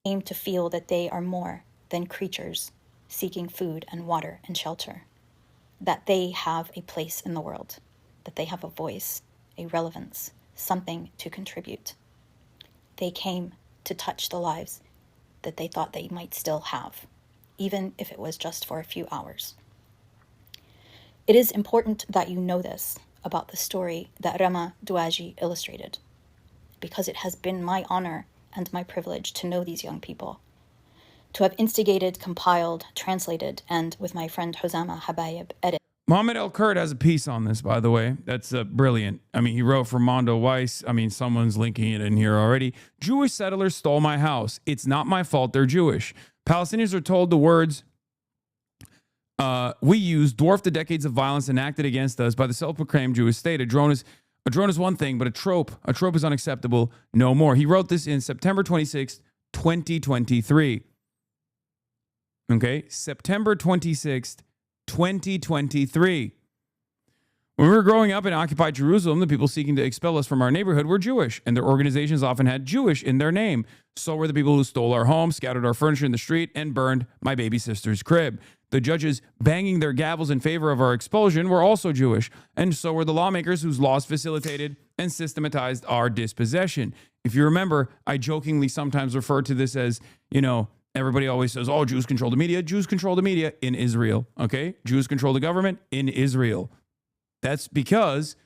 Aim to feel that they are more than creatures seeking food and water and shelter, that they have a place in the world, that they have a voice, a relevance, something to contribute. They came to touch the lives that they thought they might still have, even if it was just for a few hours. It is important that you know this about the story that Rama Douaji illustrated, because it has been my honor and my privilege to know these young people, to have instigated, compiled, translated, and with my friend Hosama Habayeb edit. Mohammed El-Kurd has a piece on this, by the way. That's brilliant. I mean, he wrote for Mondo Weiss. I mean, someone's linking it in here already. Jewish settlers stole my house. It's not my fault they're Jewish. Palestinians are told the words we use dwarf the decades of violence enacted against us by the self-proclaimed Jewish state. A drone is one thing, but a trope is unacceptable no more. He wrote this in September 26th, 2023. Okay, September 26th, 2023. When we were growing up in occupied Jerusalem, the people seeking to expel us from our neighborhood were Jewish, and their organizations often had Jewish in their name. So were the people who stole our home, scattered our furniture in the street, and burned my baby sister's crib. The judges banging their gavels in favor of our expulsion were also Jewish, and so were the lawmakers whose laws facilitated and systematized our dispossession. If you remember, I jokingly sometimes refer to this as, everybody always says, oh, Jews control the media. Jews control the media in Israel, okay? Jews control the government in Israel. That's because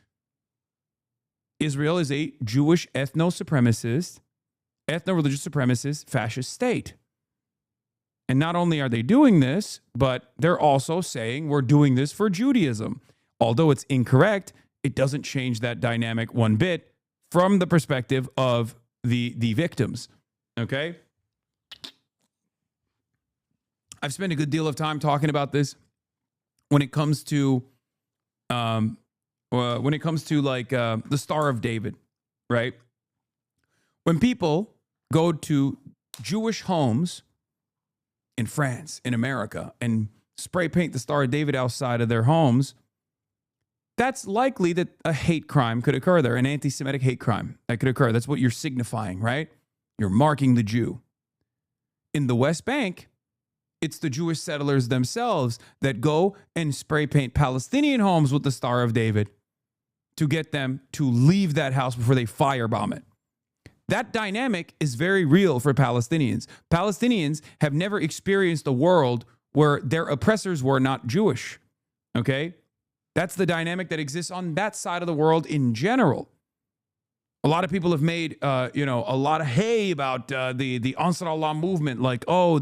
Israel is a Jewish ethno-religious supremacist fascist state. And not only are they doing this, but they're also saying we're doing this for Judaism. Although it's incorrect, it doesn't change that dynamic one bit from the perspective of the victims, okay? I've spent a good deal of time talking about this when it comes to the Star of David, right? When people go to Jewish homes in France, in America, and spray paint the Star of David outside of their homes, that's likely that a hate crime could occur there, an anti-Semitic hate crime that could occur. That's what you're signifying, right? You're marking the Jew. In the West Bank, it's the Jewish settlers themselves that go and spray paint Palestinian homes with the Star of David to get them to leave that house before they firebomb it. That dynamic is very real for Palestinians. Palestinians have never experienced a world where their oppressors were not Jewish, okay? That's the dynamic that exists on that side of the world in general. A lot of people have made, a lot of hay about the Ansar Allah movement, like, oh,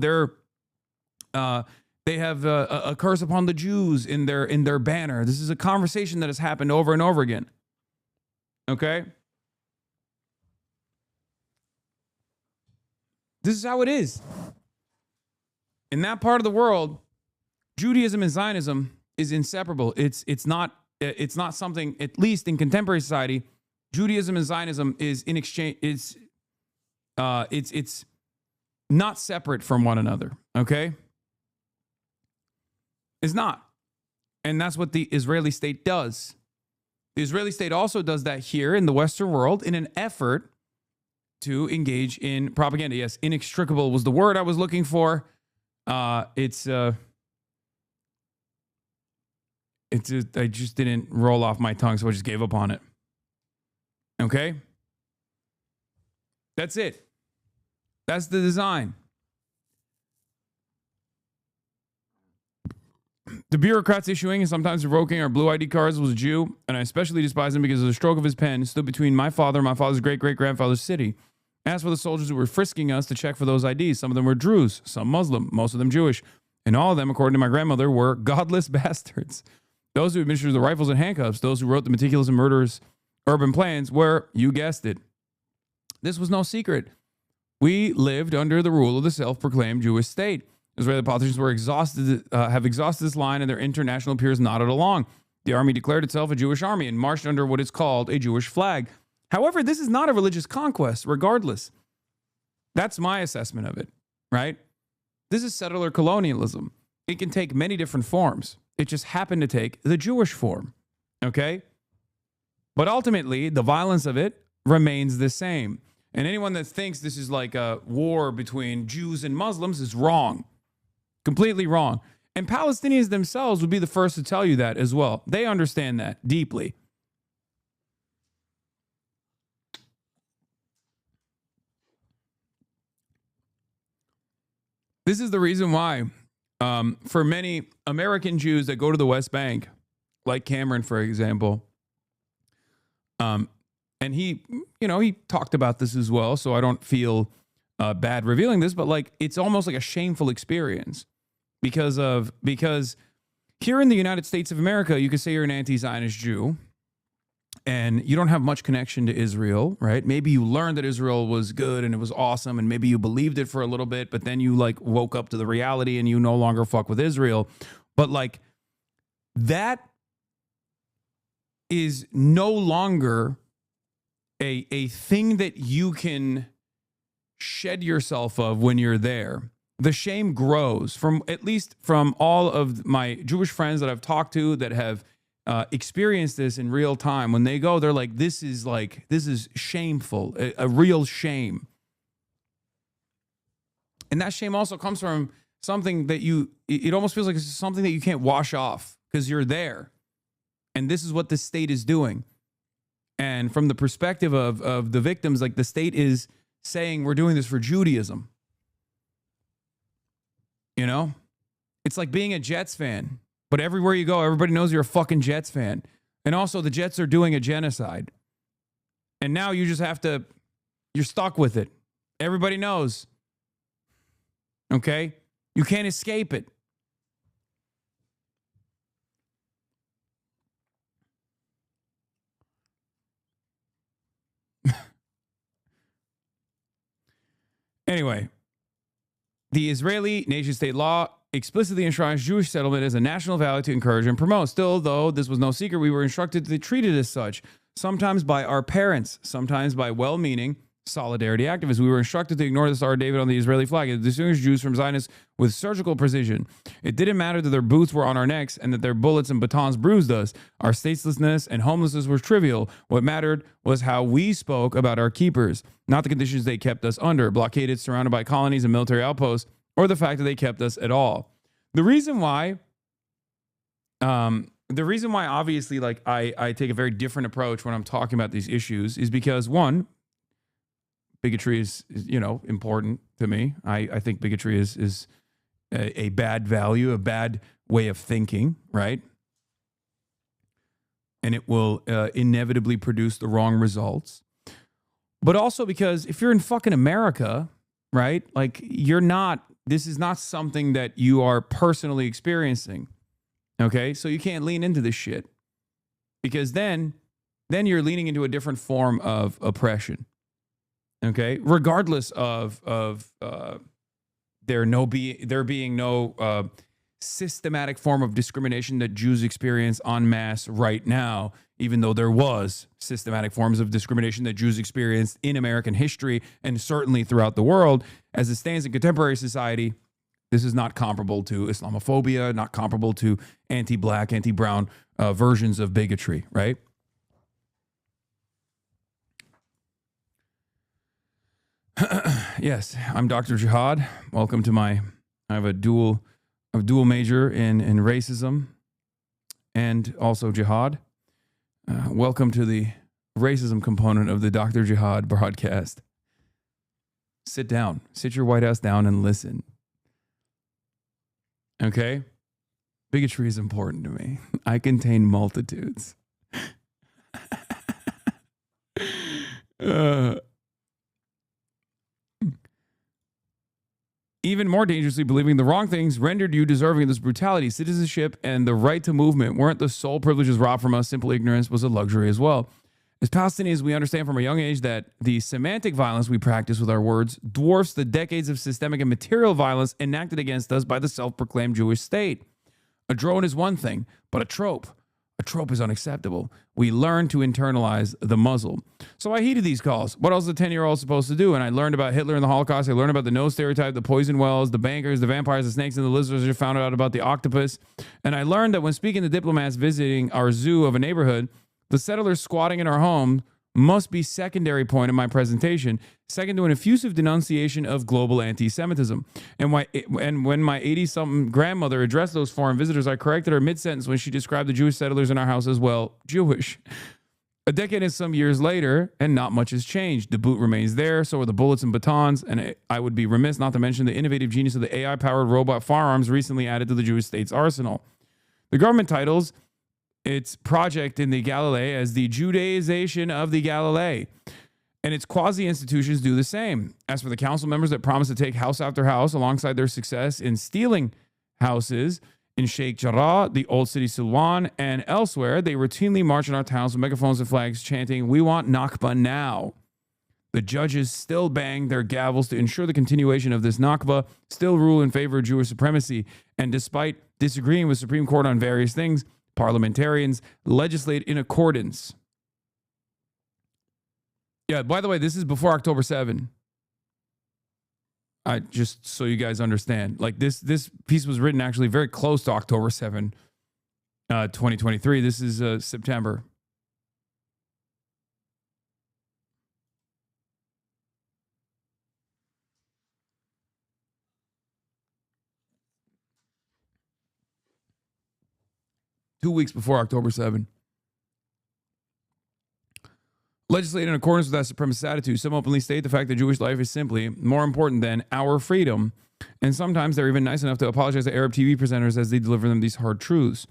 they have a curse upon the Jews in their banner. This is a conversation that has happened over and over again, okay? This is how it is. In that part of the world, Judaism and Zionism is inseparable. It's not something, at least in contemporary society, Judaism and Zionism is in exchange. It's not separate from one another. Okay, it's not, and that's what the Israeli state does. The Israeli state also does that here in the Western world in an effort to engage in propaganda. Yes, inextricable was the word I was looking for. I just didn't roll off my tongue, so I just gave up on it. Okay? That's it. That's the design. The bureaucrats issuing and sometimes revoking our blue ID cards was a Jew, and I especially despise him because of the stroke of his pen stood between my father and my father's great-great-grandfather's city. As for the soldiers who were frisking us to check for those IDs, some of them were Druze, some Muslim, most of them Jewish, and all of them, according to my grandmother, were godless bastards. Those who administered the rifles and handcuffs, those who wrote the meticulous and murderous urban plans were, you guessed it. This was no secret. We lived under the rule of the self-proclaimed Jewish state. Israeli politicians were have exhausted this line, and their international peers nodded along. The army declared itself a Jewish army and marched under what is called a Jewish flag. However, this is not a religious conquest, regardless. That's my assessment of it, right? This is settler colonialism. It can take many different forms. It just happened to take the Jewish form, okay? But ultimately, the violence of it remains the same. And anyone that thinks this is like a war between Jews and Muslims is wrong. Completely wrong. And Palestinians themselves would be the first to tell you that as well. They understand that deeply. This is the reason why, for many American Jews that go to the West Bank, like Cameron, for example, and he talked about this as well, so I don't feel bad revealing this, but like it's almost like a shameful experience because here in the United States of America, you could say you're an anti-Zionist Jew, and you don't have much connection to Israel, right? Maybe you learned that Israel was good and it was awesome, and maybe you believed it for a little bit, but then you like woke up to the reality and you no longer fuck with Israel. But like that is no longer a thing that you can shed yourself of when you're there. The shame grows from, at least from all of my Jewish friends that I've talked to that have experience this in real time. When they go, they're like, this is shameful, a real shame. And that shame also comes from something that it almost feels like it's something that you can't wash off because you're there. And this is what the state is doing. And from the perspective of the victims, like the state is saying, we're doing this for Judaism. You know? It's like being a Jets fan. But everywhere you go, everybody knows you're a fucking Jets fan. And also the Jets are doing a genocide. And now you just have to, you're stuck with it. Everybody knows. Okay? You can't escape it. Anyway, the Israeli nation-state law explicitly enshrines Jewish settlement as a national value to encourage and promote. Still, though, this was no secret, we were instructed to treat it as such, sometimes by our parents, sometimes by well-meaning solidarity activists. We were instructed to ignore the Star of David on the Israeli flag and distinguish Jews from Zionists with surgical precision. It didn't matter that their boots were on our necks and that their bullets and batons bruised us. Our statelessness and homelessness were trivial. What mattered was how we spoke about our keepers, not the conditions they kept us under, blockaded, surrounded by colonies and military outposts, or the fact that they kept us at all. The reason why obviously, like, I take a very different approach when I'm talking about these issues is because, one, bigotry is important to me. I think bigotry is a bad value, a bad way of thinking, right? And it will inevitably produce the wrong results. But also because if you're in fucking America, right? Like, this is not something that you are personally experiencing. Okay? So you can't lean into this shit. Because then you're leaning into a different form of oppression. Okay, regardless of there being no systematic form of discrimination that Jews experience en masse right now, even though there was systematic forms of discrimination that Jews experienced in American history and certainly throughout the world, as it stands in contemporary society, this is not comparable to Islamophobia, not comparable to anti-black, anti-brown versions of bigotry, right? Yes, I'm Dr. Jihad. Welcome to I have a dual major in racism and also jihad. Welcome to the racism component of the Dr. Jihad broadcast. Sit down. Sit your white ass down and listen. Okay? Bigotry is important to me. I contain multitudes. Even more dangerously, believing the wrong things rendered you deserving of this brutality. Citizenship and the right to movement weren't the sole privileges robbed from us. Simple ignorance was a luxury as well. As Palestinians, we understand from a young age that the semantic violence we practice with our words dwarfs the decades of systemic and material violence enacted against us by the self-proclaimed Jewish state. A drone is one thing, but a trope is unacceptable. We learn to internalize the muzzle. So I heeded these calls. What else is a 10-year-old supposed to do? And I learned about Hitler and the Holocaust. I learned about the no stereotype, the poison wells, the bankers, the vampires, the snakes, and the lizards. I found out about the octopus. And I learned that when speaking to diplomats visiting our zoo of a neighborhood, the settlers squatting in our home must be secondary point in my presentation, second to an effusive denunciation of global anti-Semitism. And when my 80-something grandmother addressed those foreign visitors, I corrected her mid-sentence when she described the Jewish settlers in our house as, well, Jewish. A decade and some years later, and not much has changed. The boot remains there, so are the bullets and batons, and I would be remiss not to mention the innovative genius of the AI-powered robot firearms recently added to the Jewish state's arsenal. The government titles its project in the Galilee as the Judaization of the Galilee, and its quasi-institutions do the same. As for the council members that promise to take house after house alongside their success in stealing houses in Sheikh Jarrah, the Old City Silwan, and elsewhere, they routinely march in our towns with megaphones and flags chanting, "We want Nakba now." The judges still bang their gavels to ensure the continuation of this Nakba, still rule in favor of Jewish supremacy, and despite disagreeing with Supreme Court on various things, parliamentarians legislate in accordance. Yeah, by the way, this is before October 7. Just so you guys understand. Like, this piece was written actually very close to October 7. 2023. This is September. Two weeks before October 7. Legislate in accordance with that supremacist attitude. Some openly state the fact that Jewish life is simply more important than our freedom. And sometimes they're even nice enough to apologize to Arab TV presenters as they deliver them these hard truths.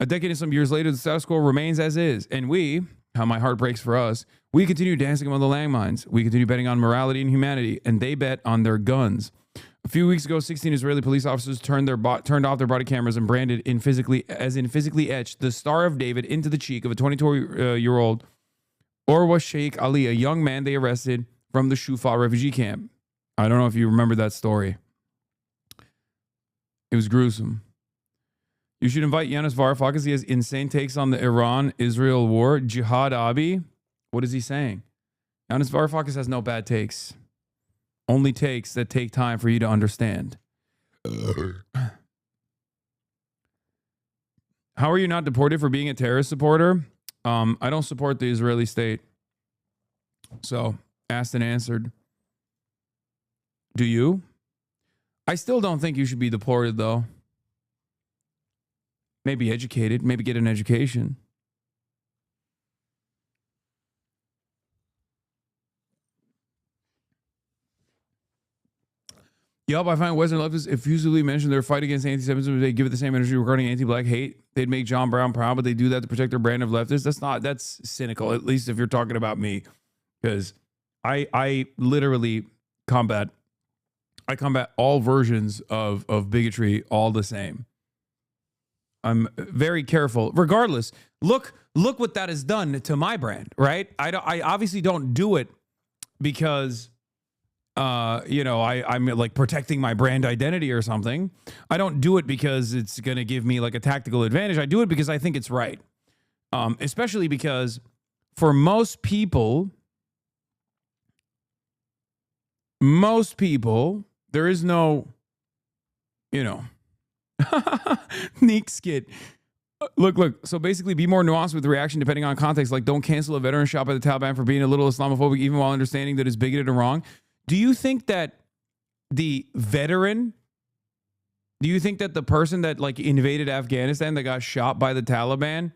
A decade and some years later, the status quo remains as is. And we, how my heart breaks for us, we continue dancing among the landmines. We continue betting on morality and humanity, and they bet on their guns. A few weeks ago, 16 Israeli police officers turned off their body cameras and branded physically etched the Star of David into the cheek of a 22-year-old Orwa Sheikh Ali, a young man they arrested from the Shufa refugee camp. I don't know if you remember that story. It was gruesome. You should invite Yanis Varoufakis. He has insane takes on the Iran-Israel war. Jihad Abi, what is he saying? Yanis Varoufakis has no bad takes. Only takes that take time for you to understand. How are you not deported for being a terrorist supporter? I don't support the Israeli state. So, asked and answered. Do you? I still don't think you should be deported, though. Maybe educated. Maybe get an education. Yup, I find Western leftists effusively mention their fight against anti-Semitism. They give it the same energy regarding anti-black hate. They'd make John Brown proud, but they do that to protect their brand of leftists. That's cynical, at least if you're talking about me. Because I literally combat all versions of bigotry all the same. I'm very careful. Regardless, look what that has done to my brand, right? I obviously don't do it because I'm like protecting my brand identity or something. I don't do it because it's going to give me like a tactical advantage. I do it because I think it's right. Especially because for most people, there is no, Neek skit. Look. So basically, be more nuanced with the reaction depending on context. Like, don't cancel a veteran shot by the Taliban for being a little Islamophobic, even while understanding that it's bigoted or wrong. Do you think that the veteran? Do you think that the person that like invaded Afghanistan that got shot by the Taliban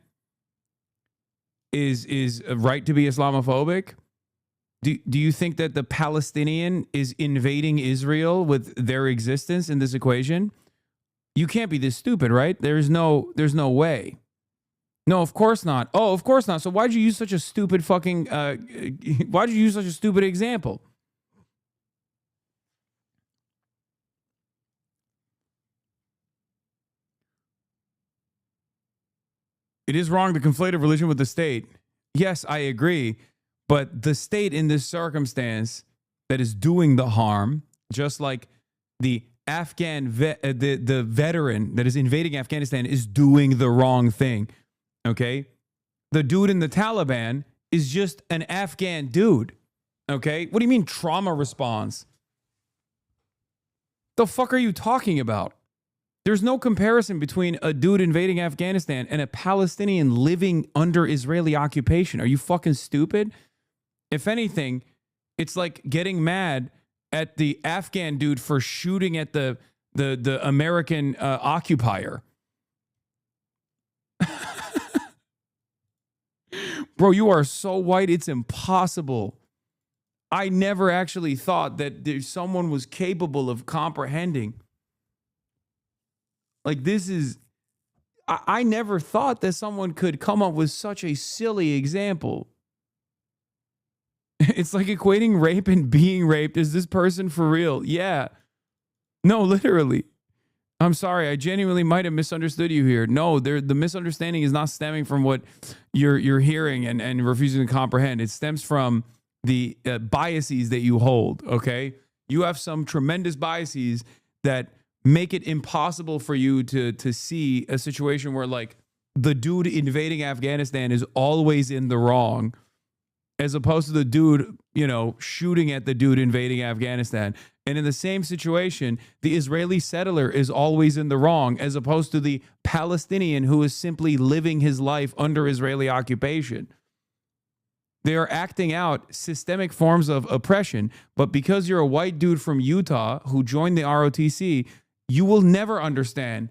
is right to be Islamophobic? Do you think that the Palestinian is invading Israel with their existence in this equation? You can't be this stupid, right? There's no way. No, of course not. Oh, of course not. So why'd you use such a stupid fucking, why'd you use such a stupid example? It is wrong to conflate a religion with the state. Yes, I agree. But the state in this circumstance that is doing the harm, just like the Afghan the veteran that is invading Afghanistan is doing the wrong thing. Okay? The dude in the Taliban is just an Afghan dude. Okay? What do you mean trauma response? The fuck are you talking about? There's no comparison between a dude invading Afghanistan and a Palestinian living under Israeli occupation. Are you fucking stupid? If anything, it's like getting mad at the Afghan dude for shooting at the American occupier. Bro, you are so white, it's impossible. I never actually thought that someone was capable of comprehending. Like, this is... I never thought that someone could come up with such a silly example. It's like equating rape and being raped. Is this person for real? Yeah. No, literally. I'm sorry. I genuinely might have misunderstood you here. No, the misunderstanding is not stemming from what you're hearing and refusing to comprehend. It stems from the biases that you hold, okay? You have some tremendous biases that make it impossible for you to see a situation where, like, the dude invading Afghanistan is always in the wrong. as opposed to the dude, shooting at the dude invading Afghanistan. And in the same situation, the Israeli settler is always in the wrong, as opposed to the Palestinian who is simply living his life under Israeli occupation. They are acting out systemic forms of oppression, but because you're a white dude from Utah who joined the ROTC, you will never understand.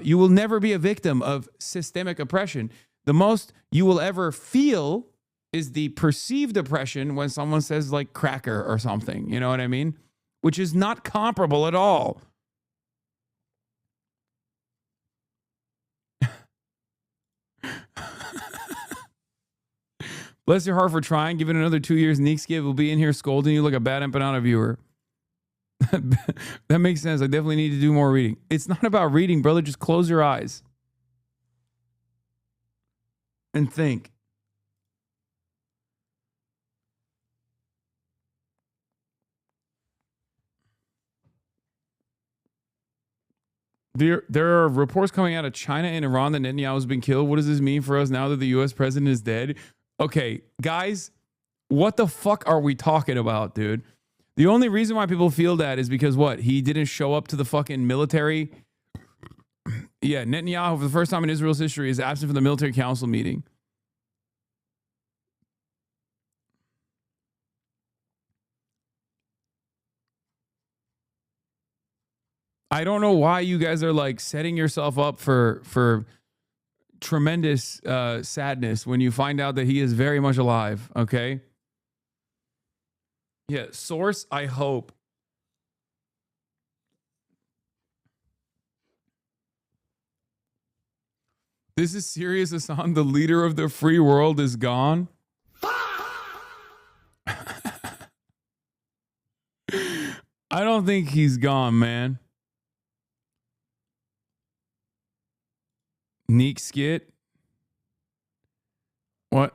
You will never be a victim of systemic oppression. The most you will ever feel is the perceived oppression when someone says like cracker or something. You know what I mean? Which is not comparable at all. Bless your heart for trying. Give it another 2 years. Neek Skip will be in here scolding you like a bad empanada viewer. That makes sense. I definitely need to do more reading. It's not about reading, brother. Just close your eyes and think. There are reports coming out of China and Iran that Netanyahu has been killed. What does this mean for us now that the U.S. president is dead? Okay, guys, what the fuck are we talking about, dude? The only reason why people feel that is because what? He didn't show up to the fucking military. Yeah, Netanyahu, for the first time in Israel's history, is absent from the military council meeting. I don't know why you guys are like setting yourself up for tremendous sadness when you find out that he is very much alive, okay? Yeah, source, I hope. This is serious, Hasan. The leader of the free world is gone. I don't think he's gone, man. Neek Skit. What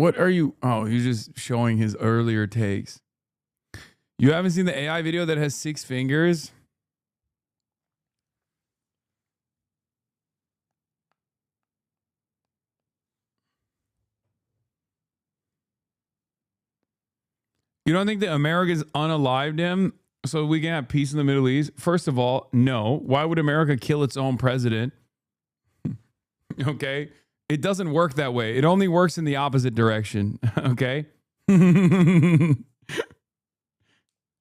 are you? Oh, he's just showing his earlier takes. You haven't seen the AI video that has 6 fingers? You don't think that America's unalived him so we can have peace in the Middle East? First of all, no. Why would America kill its own president? Okay? It doesn't work that way. It only works in the opposite direction. Okay?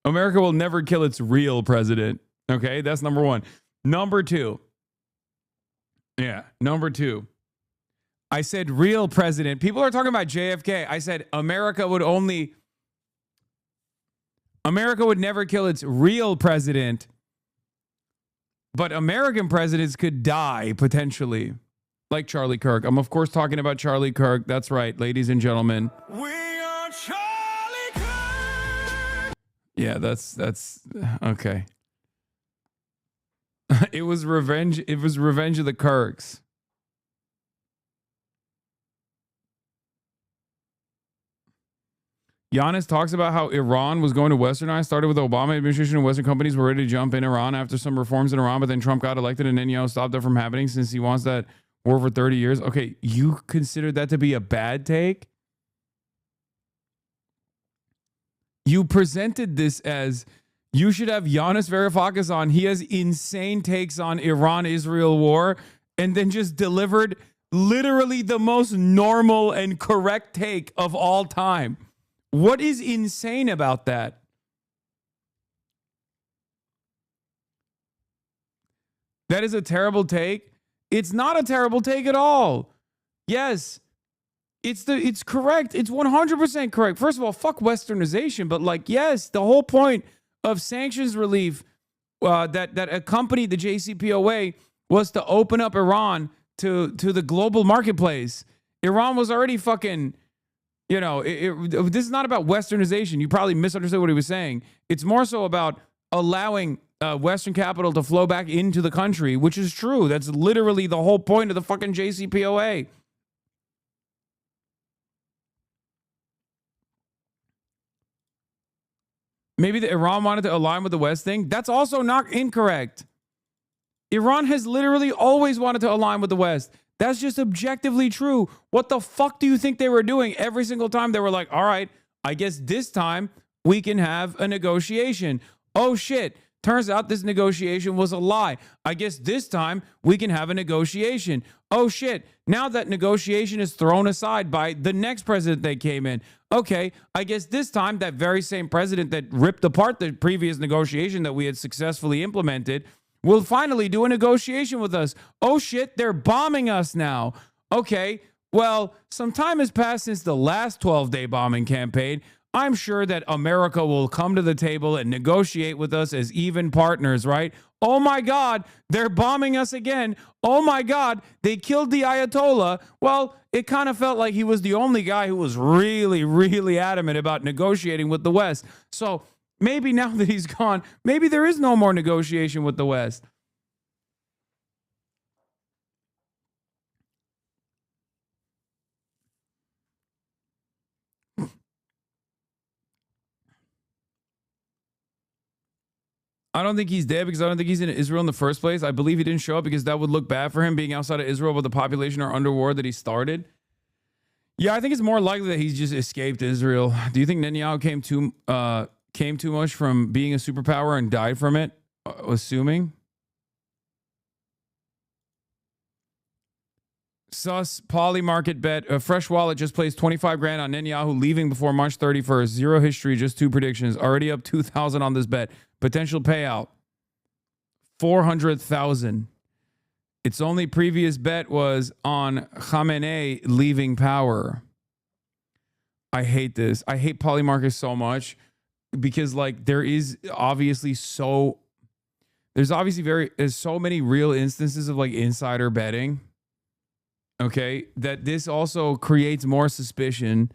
America will never kill its real president. Okay? That's number one. Number two. Yeah. Number two. I said real president. People are talking about JFK. I said America would never kill its real president. But American presidents could die potentially. Like Charlie Kirk. I'm, of course, talking about Charlie Kirk. That's right, ladies and gentlemen. We are Charlie Kirk. Yeah, that's okay. It was revenge. It was Revenge of the Kirks. Giannis talks about how Iran was going to westernize. Started with the Obama administration and Western companies were ready to jump in Iran after some reforms in Iran, but then Trump got elected and Netanyahu stopped that from happening since he wants that war for 30 years. Okay, you consider that to be a bad take? You presented this as you should have Giannis Varoufakis on. He has insane takes on Iran-Israel war and then just delivered literally the most normal and correct take of all time. What is insane about that? That is a terrible take. It's not a terrible take at all. Yes, it's correct. It's 100% correct. First of all, fuck westernization, but like, yes, the whole point of sanctions relief that accompanied the JCPOA was to open up Iran to the global marketplace. Iran was already fucking, this is not about westernization. You probably misunderstood what he was saying. It's more so about allowing Western capital to flow back into the country, which is true. That's literally the whole point of the fucking JCPOA. Maybe the Iran wanted to align with the West thing. That's also not incorrect. Iran has literally always wanted to align with the West. That's just objectively true. What the fuck do you think they were doing every single time? They were like, all right, I guess this time we can have a negotiation. Oh shit. Turns out this negotiation was a lie. I guess this time we can have a negotiation. Oh shit. Now that negotiation is thrown aside by the next president that came in. Okay, I guess this time that very same president that ripped apart the previous negotiation that we had successfully implemented will finally do a negotiation with us. Oh shit, they're bombing us now. Okay, well, some time has passed since the last 12-day bombing campaign. I'm sure that America will come to the table and negotiate with us as even partners, right? Oh my God, they're bombing us again. Oh my God, they killed the Ayatollah. Well, it kind of felt like he was the only guy who was really, really adamant about negotiating with the West. So maybe now that he's gone, maybe there is no more negotiation with the West. I don't think he's dead because I don't think he's in Israel in the first place. I believe he didn't show up because that would look bad for him being outside of Israel with the population or under war that he started. Yeah, I think it's more likely that he's just escaped Israel. Do you think Netanyahu came too much from being a superpower and died from it? Assuming. Sus Poly Market bet. A Fresh Wallet just placed 25 grand on Netanyahu leaving before March 31st. Zero history, just two predictions. Already up 2,000 on this bet. Potential payout 400,000. Its only previous bet was on Khamenei leaving power. I hate this. I hate Polymarket so much because like there's obviously so many real instances of like insider betting. Okay, that this also creates more suspicion.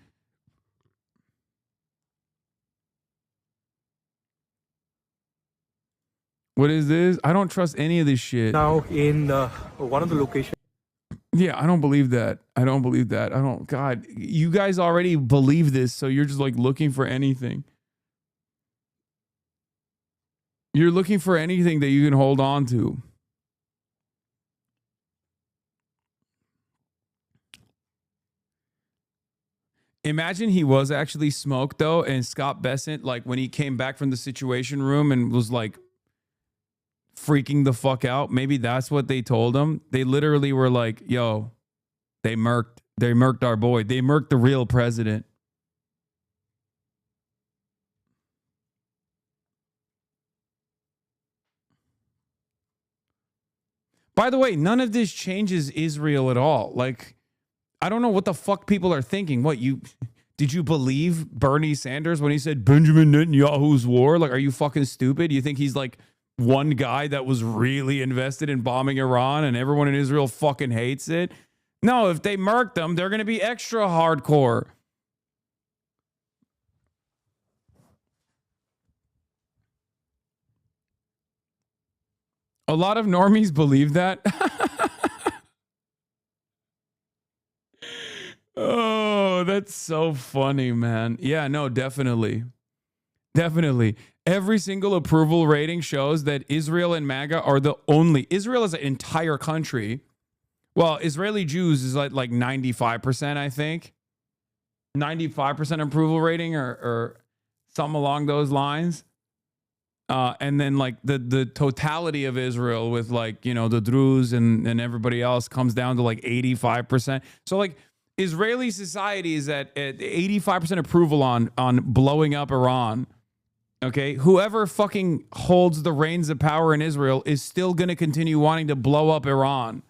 What is this? I don't trust any of this shit. Now in one of the locations. Yeah, I don't believe that. I don't believe that. God, you guys already believe this, so you're just like looking for anything. You're looking for anything that you can hold on to. Imagine he was actually smoked though, and Scott Bessent, like when he came back from the Situation Room and was like freaking the fuck out. Maybe that's what they told him. They literally were like, yo, they murked our boy. They murked the real president. By the way, none of this changes Israel at all. Like, I don't know what the fuck people are thinking. Did you believe Bernie Sanders when he said Benjamin Netanyahu's war? Like, are you fucking stupid? You think he's like one guy that was really invested in bombing Iran and everyone in Israel fucking hates it? No, if they murk them, they're going to be extra hardcore. A lot of normies believe that. Oh, that's so funny, man. Yeah, no, definitely. Definitely. Every single approval rating shows that Israel and MAGA are the only. Israel is an entire country. Well, Israeli Jews is like 95%, I think. 95% approval rating or something along those lines. And then like the totality of Israel with like, you know, the Druze and everybody else comes down to like 85%. So like Israeli society is at 85% approval on blowing up Iran. Okay, whoever fucking holds the reins of power in Israel is still going to continue wanting to blow up Iran.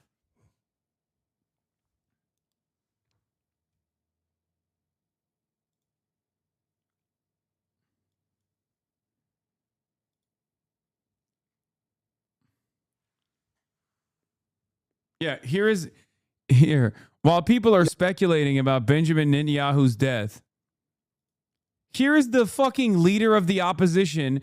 Yeah, here. While people are speculating about Benjamin Netanyahu's death, here is the fucking leader of the opposition,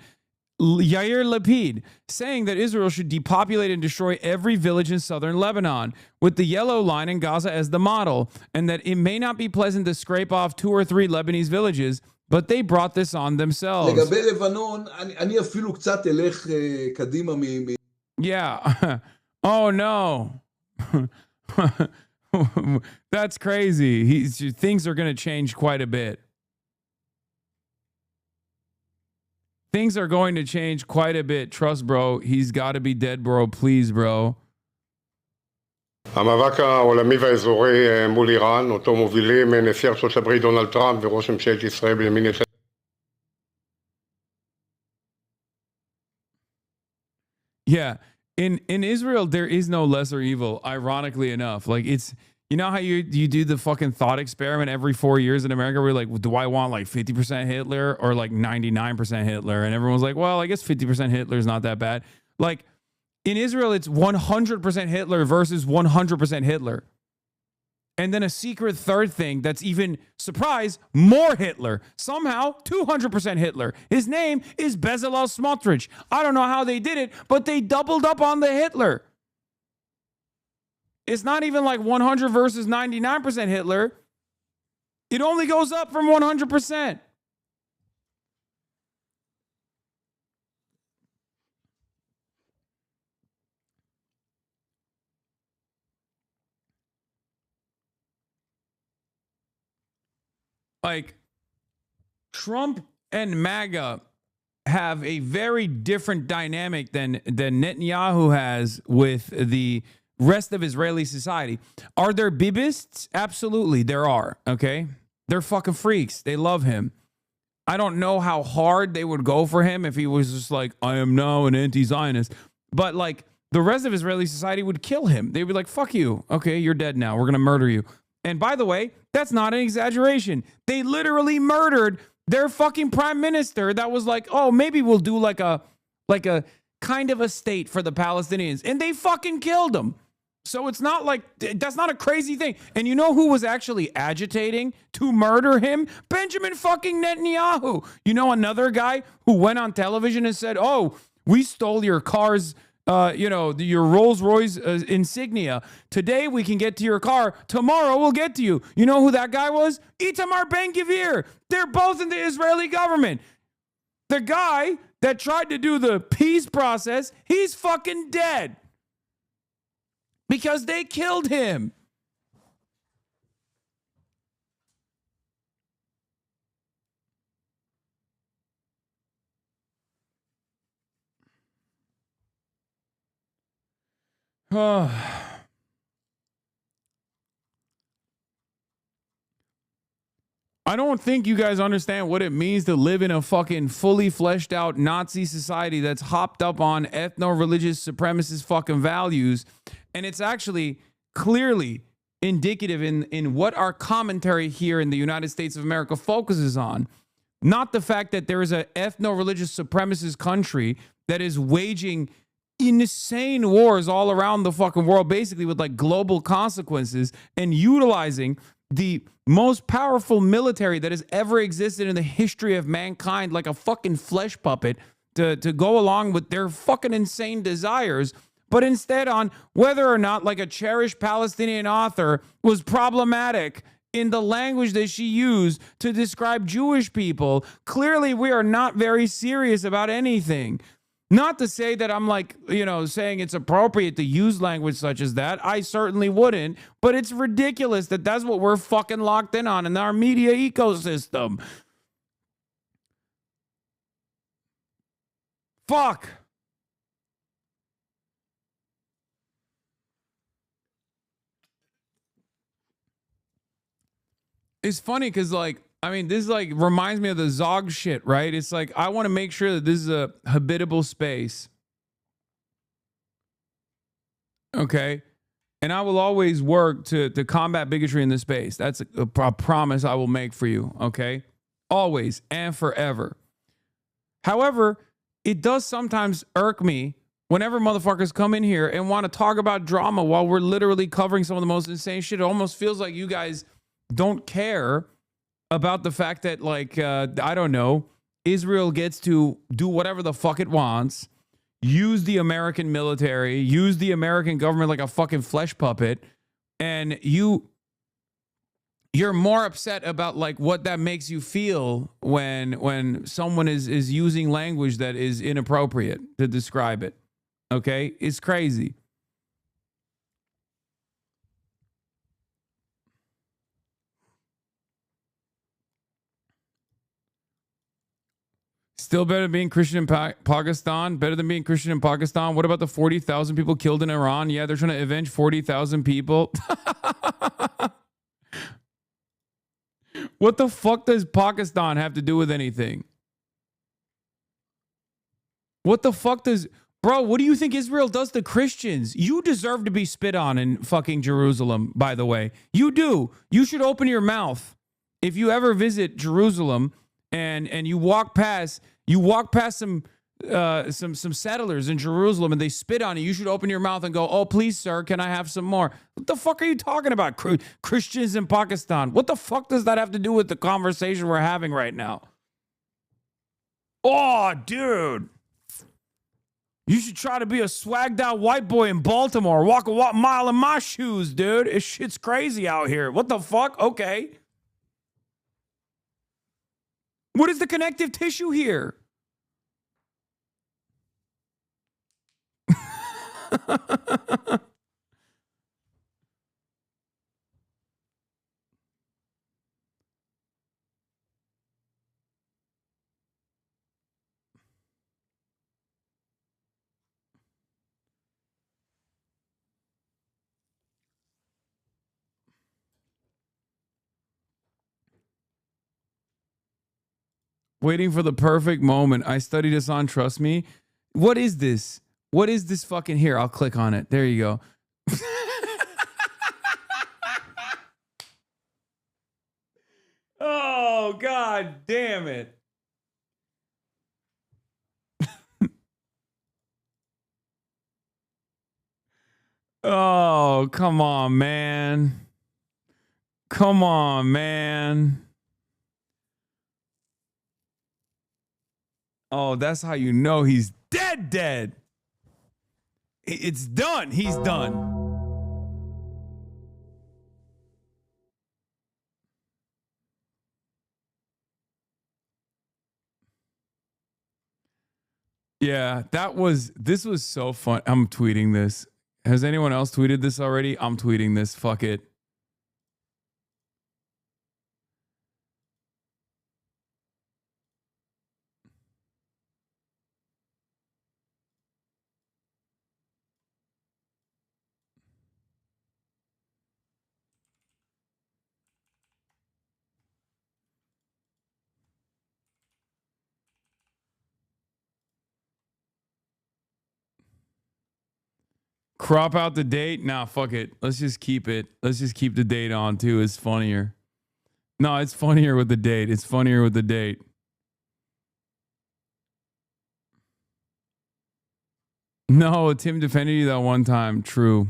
Yair Lapid, saying that Israel should depopulate and destroy every village in southern Lebanon, with the yellow line in Gaza as the model, and that it may not be pleasant to scrape off 2 or 3 Lebanese villages, but they brought this on themselves. Yeah. Oh no. That's crazy. Things are going to change quite a bit. Things are going to change quite a bit. Trust, bro. He's got to be dead, bro. Please, bro. המאבק העולמי והאזורי מול איראן, אותו מובילים נשיא ארצות הברית דונלד טראמפ וראש ממשלת ישראל בנימין נתניהו. Yeah, in Israel there is no lesser evil. Ironically enough, like it's, you know how you do the fucking thought experiment every 4 years in America, where you're like, do I want like 50% Hitler or like 99% Hitler? And everyone's like, well, I guess 50% Hitler is not that bad. Like in Israel, it's 100% Hitler versus 100% Hitler. And then a secret third thing that's even, surprise, more Hitler. Somehow, 200% Hitler. His name is Bezalel Smotrich. I don't know how they did it, but they doubled up on the Hitler. It's not even like 100 versus 99% Hitler. It only goes up from 100%. Like, Trump and MAGA have a very different dynamic than Netanyahu has with the rest of Israeli society. Are there Bibists? Absolutely, there are, okay? They're fucking freaks. They love him. I don't know how hard they would go for him if he was just like, I am now an anti-Zionist. But, like, the rest of Israeli society would kill him. They'd be like, fuck you. Okay, you're dead now. We're going to murder you. And by the way, that's not an exaggeration. They literally murdered their fucking prime minister that was like, oh, maybe we'll do like a kind of a state for the Palestinians. And they fucking killed him. So it's not like, that's not a crazy thing. And you know who was actually agitating to murder him? Benjamin fucking Netanyahu. You know, another guy who went on television and said, oh, we stole your car's your Rolls Royce insignia. Today we can get to your car. Tomorrow we'll get to you. You know who that guy was? Itamar Ben-Gvir. They're both in the Israeli government. The guy that tried to do the peace process, he's fucking dead. Because they killed him. I don't think you guys understand what it means to live in a fucking fully fleshed out Nazi society that's hopped up on ethno-religious supremacist fucking values. And it's actually clearly indicative in what our commentary here in the United States of America focuses on. Not the fact that there is an ethno-religious supremacist country that is waging insane wars all around the fucking world, basically with like global consequences, and utilizing the most powerful military that has ever existed in the history of mankind like a fucking flesh puppet to go along with their fucking insane desires, but instead on whether or not like a cherished Palestinian author was problematic in the language that she used to describe Jewish people. Clearly, we are not very serious about anything. Not to say that I'm like, saying it's appropriate to use language such as that. I certainly wouldn't. But it's ridiculous that that's what we're fucking locked in on in our media ecosystem. Fuck. It's funny because, this reminds me of the Zog shit, right? It's like, I want to make sure that this is a habitable space. Okay? And I will always work to combat bigotry in this space. That's a promise I will make for you, okay? Always and forever. However, it does sometimes irk me whenever motherfuckers come in here and want to talk about drama while we're literally covering some of the most insane shit. It almost feels like you guys don't care about the fact that, I don't know, Israel gets to do whatever the fuck it wants, use the American military, use the American government like a fucking flesh puppet, and you're more upset about what that makes you feel when someone is using language that is inappropriate to describe it. Okay? It's crazy. Still better than being Christian in Pakistan. Better than being Christian in Pakistan. What about the 40,000 people killed in Iran? Yeah, they're trying to avenge 40,000 people. What the fuck does Pakistan have to do with anything? What the fuck does... Bro, what do you think Israel does to Christians? You deserve to be spit on in fucking Jerusalem, by the way. You do. You should open your mouth. If you ever visit Jerusalem and you walk past some settlers in Jerusalem and they spit on you, you should open your mouth and go, "Oh, please, sir, can I have some more?" What the fuck are you talking about? Christians in Pakistan. What the fuck does that have to do with the conversation we're having right now? Oh, dude. You should try to be a swagged out white boy in Baltimore. Walk a mile in my shoes, dude. It's crazy out here. What the fuck? Okay. What is the connective tissue here? Waiting for the perfect moment. I studied this on, trust me. What is this? What is this fucking here? I'll click on it. There you go. Oh, God damn it. Oh, come on, man. Come on, man. Oh, that's how you know he's dead. It's done. He's done. Yeah, this was so fun. I'm tweeting this. Has anyone else tweeted this already? I'm tweeting this. Fuck it. Crop out the date? Nah, fuck it. Let's just keep it. Let's just keep the date on too. It's funnier. No, it's funnier with the date. It's funnier with the date. No, Tim defended you that one time. True.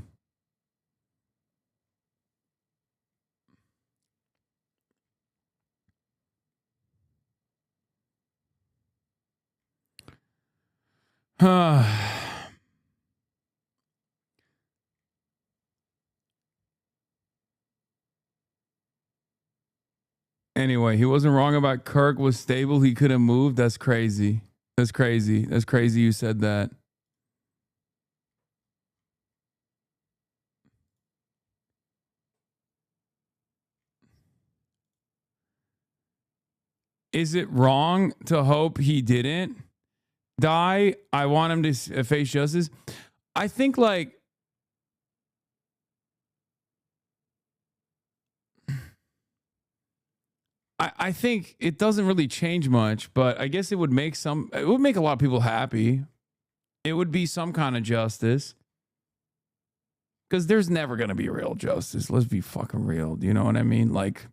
Anyway, he wasn't wrong about Kirk was stable. He could have moved. That's crazy. That's crazy. That's crazy you said that. Is it wrong to hope he didn't die? I want him to face justice. I think like I think it doesn't really change much, but I guess it would make a lot of people happy. It would be some kind of justice. Because there's never going to be real justice. Let's be fucking real. You know what I mean? Like,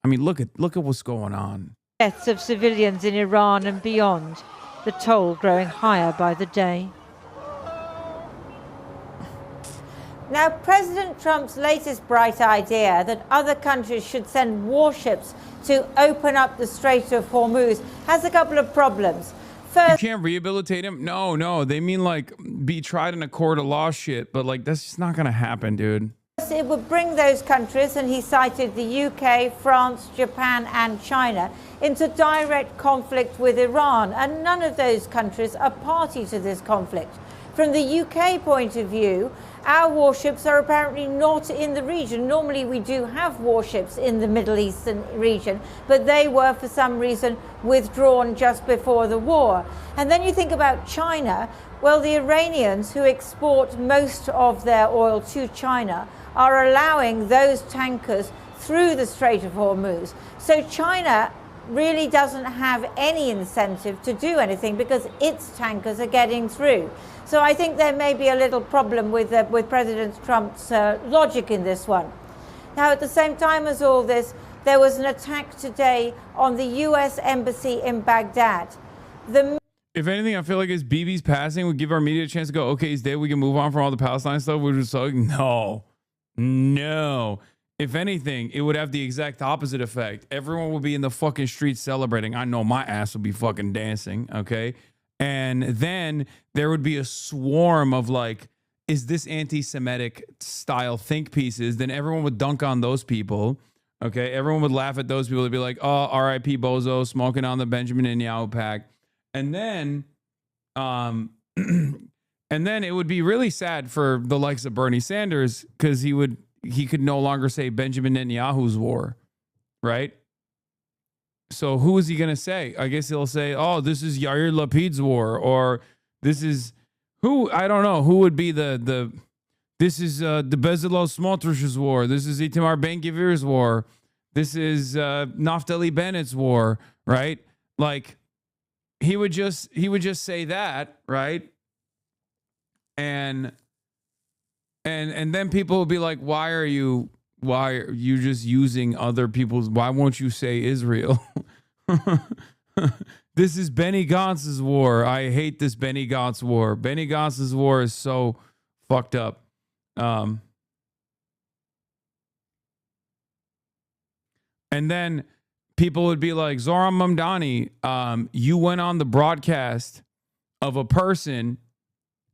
look at what's going on. Deaths of civilians in Iran and beyond, the toll growing higher by the day. Now, President Trump's latest bright idea that other countries should send warships to open up the Strait of Hormuz has a couple of problems. First, you can't rehabilitate him? No. They mean like be tried in a court of law shit, but like that's just not going to happen, dude. It would bring those countries, and he cited the UK, France, Japan and China, into direct conflict with Iran, and none of those countries are party to this conflict. From the UK point of view, our warships are apparently not in the region. Normally we do have warships in the Middle Eastern region, but they were for some reason withdrawn just before the war. And then you think about China. Well, the Iranians, who export most of their oil to China, are allowing those tankers through the Strait of Hormuz. So China really doesn't have any incentive to do anything because its tankers are getting through. So I think there may be a little problem with President Trump's logic in this one. Now, at the same time as all this, there was an attack today on the U.S. Embassy in Baghdad. If anything, I feel like as Bibi's passing would give our media a chance to go, okay, he's dead, we can move on from all the Palestine stuff. We're just like, no. If anything, it would have the exact opposite effect. Everyone will be in the fucking streets celebrating. I know my ass will be fucking dancing, okay? And then there would be a swarm of like, is this anti-Semitic style think pieces? Then everyone would dunk on those people, okay? Everyone would laugh at those people. They'd be like, oh, R.I.P. Bozo, smoking on the Benjamin Netanyahu pack. And then, and then it would be really sad for the likes of Bernie Sanders because he could no longer say Benjamin Netanyahu's war, right? So who is he going to say? I guess he'll say, oh, this is Yair Lapid's war, or this is who, I don't know, who would be this is the Bezalel Smotrich's war. This is Itamar Ben-Gvir's war. This is Naftali Bennett's war, right? Like he would just say that, right? And then people will be like, why are you just using other people's, why won't you say Israel? This is Benny Gantz's war. I hate this Benny Gantz war. Benny Gantz's war is so fucked up. And then people would be like, Zoran Mamdani, you went on the broadcast of a person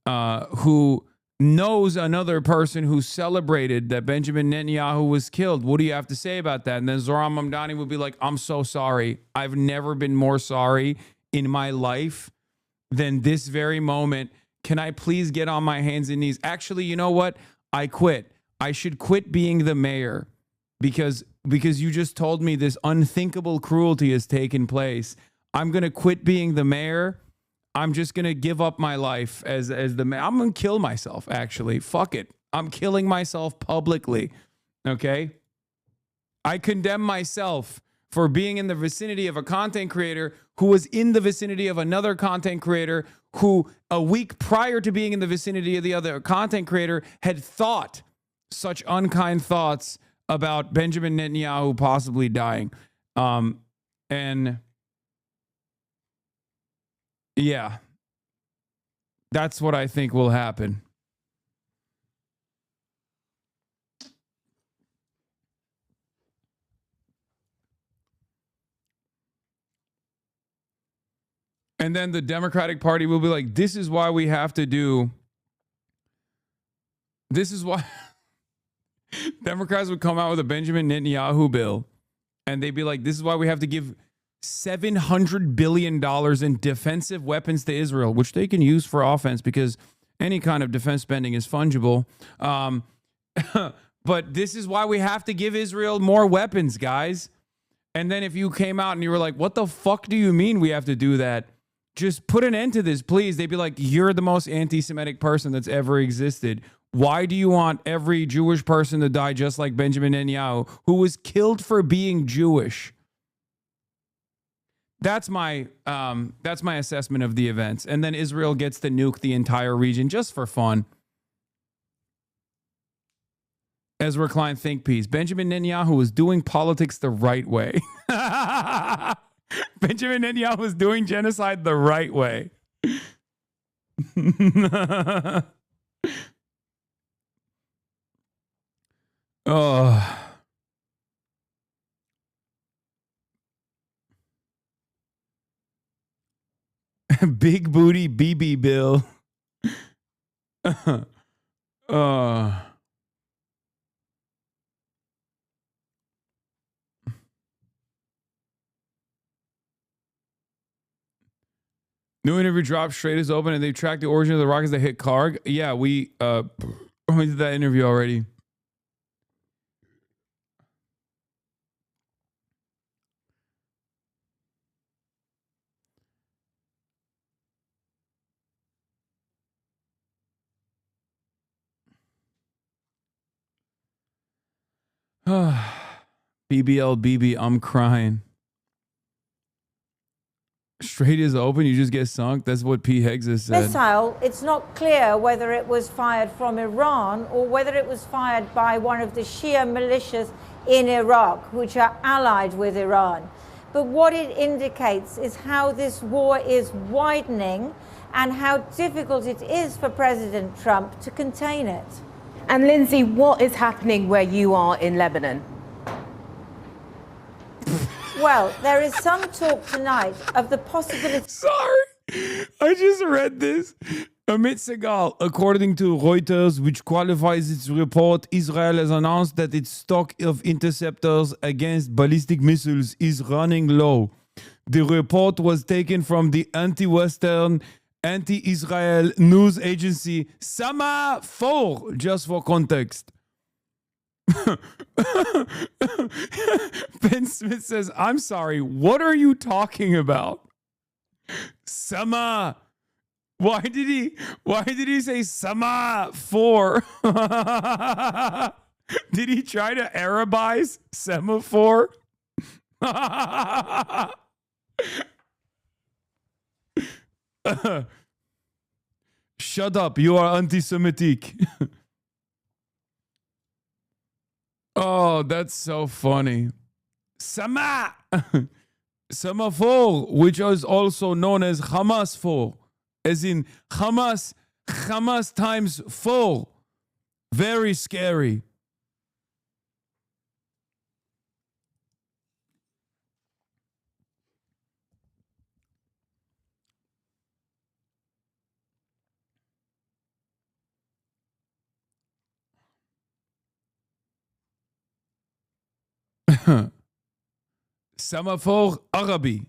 who knows another person who celebrated that Benjamin Netanyahu was killed. What do you have to say about that? And then Zoran Mamdani would be like, I'm so sorry. I've never been more sorry in my life than this very moment. Can I please get on my hands and knees? Actually, you know what? I quit. I should quit being the mayor because you just told me this unthinkable cruelty has taken place. I'm going to quit being the mayor. I'm just going to give up my life as the man. I'm going to kill myself, actually. Fuck it. I'm killing myself publicly. Okay? I condemn myself for being in the vicinity of a content creator who was in the vicinity of another content creator who a week prior to being in the vicinity of the other content creator had thought such unkind thoughts about Benjamin Netanyahu possibly dying. And yeah, that's what I think will happen. And then the Democratic Party will be like, this is why we have to do. This is why Democrats would come out with a Benjamin Netanyahu bill. And they'd be like, this is why we have to give $700 billion in defensive weapons to Israel, which they can use for offense because any kind of defense spending is fungible. But this is why we have to give Israel more weapons, guys. And then if you came out and you were like, what the fuck do you mean we have to do that? Just put an end to this, please. They'd be like, you're the most anti-Semitic person that's ever existed. Why do you want every Jewish person to die just like Benjamin Netanyahu, who was killed for being Jewish? That's my assessment of the events. And then Israel gets to nuke the entire region just for fun. Ezra Klein think piece. Benjamin Netanyahu was doing politics the right way. Benjamin Netanyahu was doing genocide the right way. Oh. Big booty BB Bill. New interview dropped. Strait is open, and they tracked the origin of the rockets that hit KHARG. Yeah, we did that interview already. BBL, I'm crying. Strait is open, you just get sunk. That's what P. Heggs said. Missile, it's not clear whether it was fired from Iran or whether it was fired by one of the Shia militias in Iraq, which are allied with Iran. But what it indicates is how this war is widening and how difficult it is for President Trump to contain it. And Lindsay, what is happening where you are in Lebanon? Well, there is some talk tonight of the possibility... Sorry, I just read this. Amit Segal, according to Reuters, which qualifies its report, Israel has announced that its stock of interceptors against ballistic missiles is running low. The report was taken from the anti-Western, anti-Israel news agency Sama 4, just for context. Ben Smith says, I'm sorry, what are you talking about? Sama. Why did he say Sama 4? Did he try to Arabize semaphore? Shut up, you are anti-Semitic. Oh, that's so funny. Sama! Semaphore, which is also known as Hamas 4. As in Hamas times 4. Very scary. Semaphore Arabi.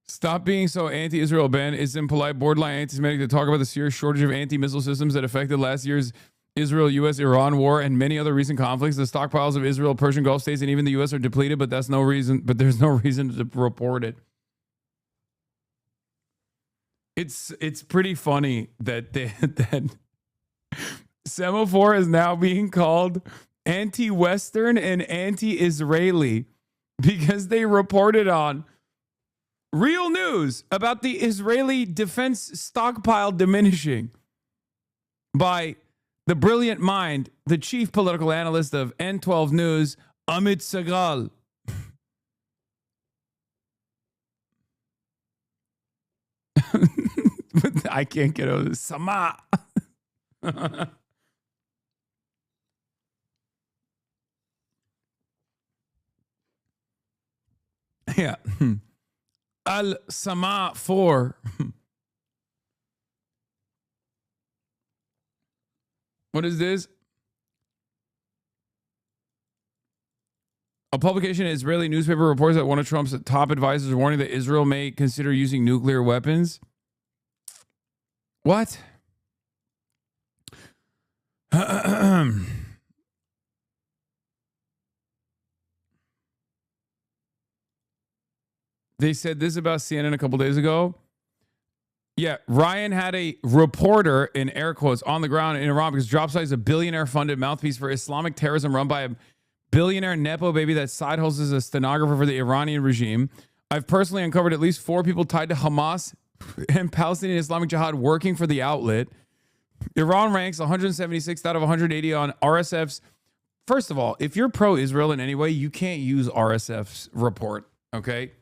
Stop being so anti-Israel, Ben. It's impolite, borderline anti-Semitic to talk about the serious shortage of anti-missile systems that affected last year's Israel-U.S.-Iran war and many other recent conflicts. The stockpiles of Israel, Persian Gulf states, and even the U.S. are depleted, but there's no reason to report it. It's pretty funny that that Semaphore is now being called anti-Western and anti-Israeli because they reported on real news about the Israeli defense stockpile diminishing by the brilliant mind, the chief political analyst of N12 News, Amit Segal. I can't get over this. Sama. Yeah. Al Sama 4. What is this? A publication in an Israeli newspaper reports that one of Trump's top advisors is warning that Israel may consider using nuclear weapons. What? They said this about CNN a couple days ago. Yeah, Ryan had a reporter, in air quotes, on the ground in Iran because Dropsite is a billionaire-funded mouthpiece for Islamic terrorism run by a billionaire Nepo baby that side hustles as a stenographer for the Iranian regime. I've personally uncovered at least 4 people tied to Hamas and Palestinian Islamic Jihad working for the outlet. Iran ranks 176th out of 180 on RSF's. First of all, if you're pro-Israel in any way, you can't use RSF's report, okay?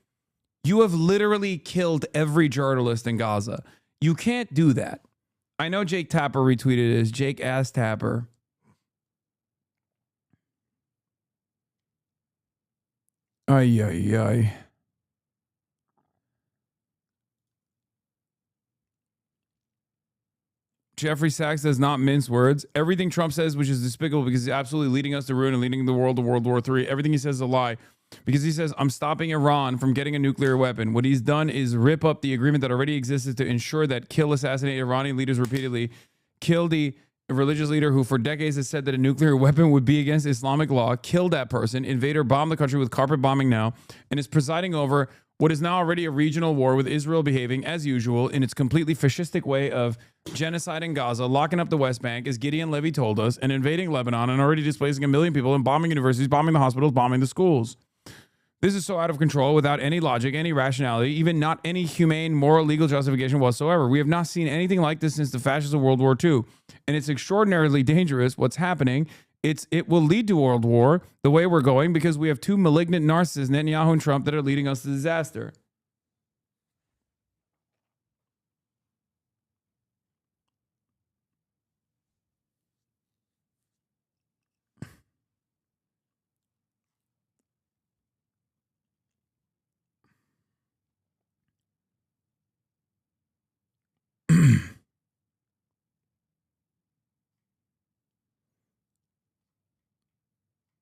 You have literally killed every journalist in Gaza. You can't do that. I know Jake Tapper retweeted it as Jake Ass Tapper. Ay, ay, ay. Jeffrey Sachs does not mince words. Everything Trump says, which is despicable because he's absolutely leading us to ruin and leading the world to World War III. Everything he says is a lie. because he says, I'm stopping Iran from getting a nuclear weapon. What he's done is rip up the agreement that already existed to ensure that kill, assassinate Iranian leaders repeatedly, kill the religious leader who for decades has said that a nuclear weapon would be against Islamic law, killed that person, invader bombed the country with carpet bombing now, and is presiding over what is now already a regional war with Israel behaving as usual in its completely fascistic way of genocide in Gaza, locking up the West Bank, as Gideon Levy told us, and invading Lebanon and already displacing 1 million people and bombing universities, bombing the hospitals, bombing the schools. This is so out of control without any logic, any rationality, even not any humane, moral, legal justification whatsoever. We have not seen anything like this since the fascists of World War II. And it's extraordinarily dangerous what's happening. It will lead to world war the way we're going because we have two malignant narcissists, Netanyahu and Trump, that are leading us to disaster.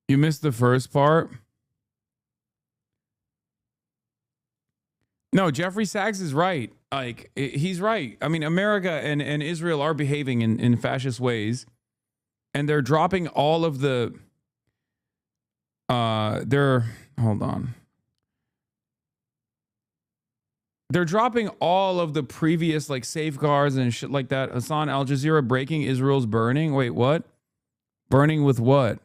You missed the first part. No, Jeffrey Sachs is right. Like, he's right. I mean, America and Israel are behaving in fascist ways, and they're dropping all of the hold on. They're dropping all of the previous like safeguards and shit like that. Hasan, Al Jazeera breaking, Israel's burning. Wait, what? Burning with what?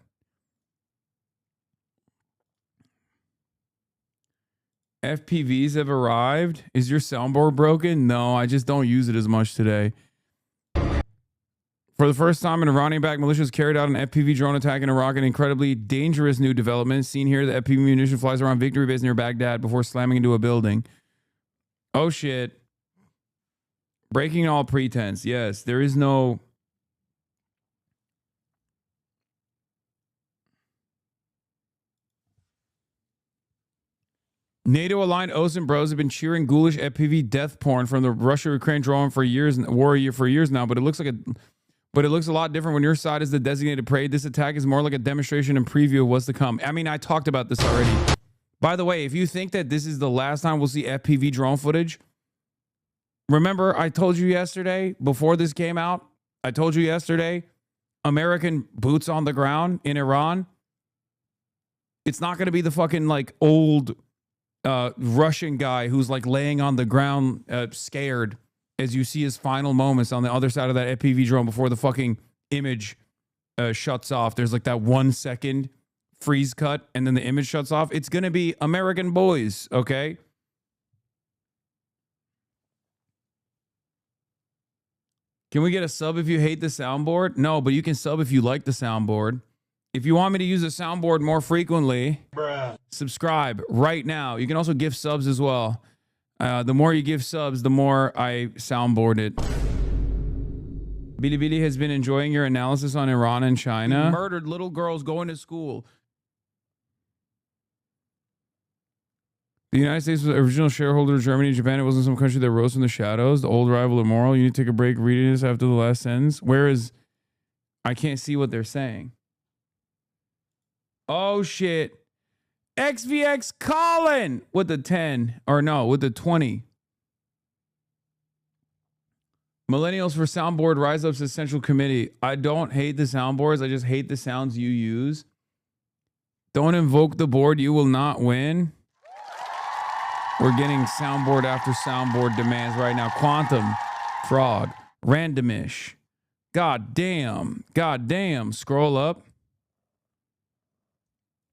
FPVs have arrived. Is your soundboard broken? No, I just don't use it as much today. For the first time, an Iranian-backed militias carried out an FPV drone attack in Iraq, an incredibly dangerous new development. Seen here, the FPV munition flies around Victory Base near Baghdad before slamming into a building. Oh, shit. Breaking all pretense. Yes, there is no... NATO-aligned OSINT bros have been cheering ghoulish FPV death porn from the Russia-Ukraine drone for years now, but it looks a lot different when your side is the designated prey. This attack is more like a demonstration and preview of what's to come. I mean, I talked about this already. By the way, if you think that this is the last time we'll see FPV drone footage, remember I told you yesterday, before this came out, American boots on the ground in Iran. It's not going to be the fucking like old Russian guy who's like laying on the ground scared as you see his final moments on the other side of that FPV drone before the fucking image shuts off. There's like that 1 second freeze cut and then the image shuts off. It's going to be American boys, okay? Can we get a sub if you hate the soundboard? No, but you can sub if you like the soundboard. If you want me to use a soundboard more frequently, subscribe right now. You can also give subs as well. The more you give subs, the more I soundboard it. Bilibili has been enjoying your analysis on Iran and China. Murdered little girls going to school. The United States was the original shareholder of Germany and Japan. It wasn't some country that rose from the shadows. The old rival immoral. You need to take a break reading this after the last sentence. Where is... I can't see what they're saying. Oh, shit. XVX Colin with the 10. Or no, with the 20. Millennials for Soundboard Rise Up's Essential Committee. I don't hate the soundboards. I just hate the sounds you use. Don't invoke the board. You will not win. We're getting soundboard after soundboard demands right now. Quantum, Frog, Randomish. God damn. God damn. Scroll up.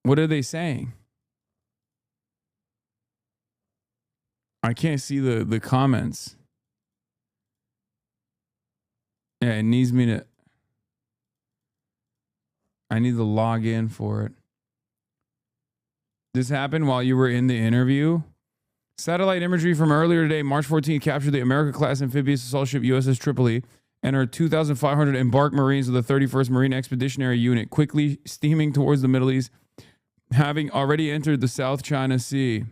What are they saying? I can't see the comments. Yeah, it needs me to... I need to log in for it. This happened while you were in the interview. Satellite imagery from earlier today, March 14th, captured the America-class amphibious assault ship USS Tripoli and her 2,500 embarked Marines of the 31st Marine Expeditionary Unit quickly steaming towards the Middle East, having already entered the South China Sea.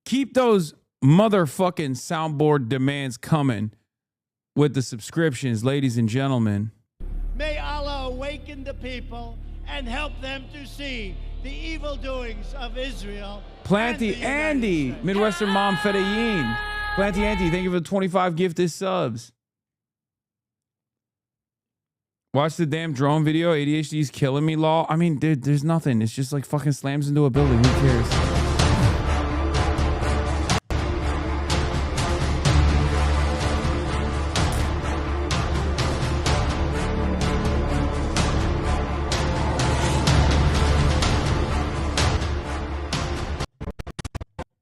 Keep those motherfucking soundboard demands coming with the subscriptions, ladies and gentlemen. May Allah awaken the people and help them to see the evil doings of Israel. Planty Andy, Midwestern Mom Fedayin. Planty Andy, thank you for the 25 gifted subs. Watch the damn drone video. ADHD's killing me, law. I mean, dude, there's nothing. It's just like fucking slams into a building. Who cares?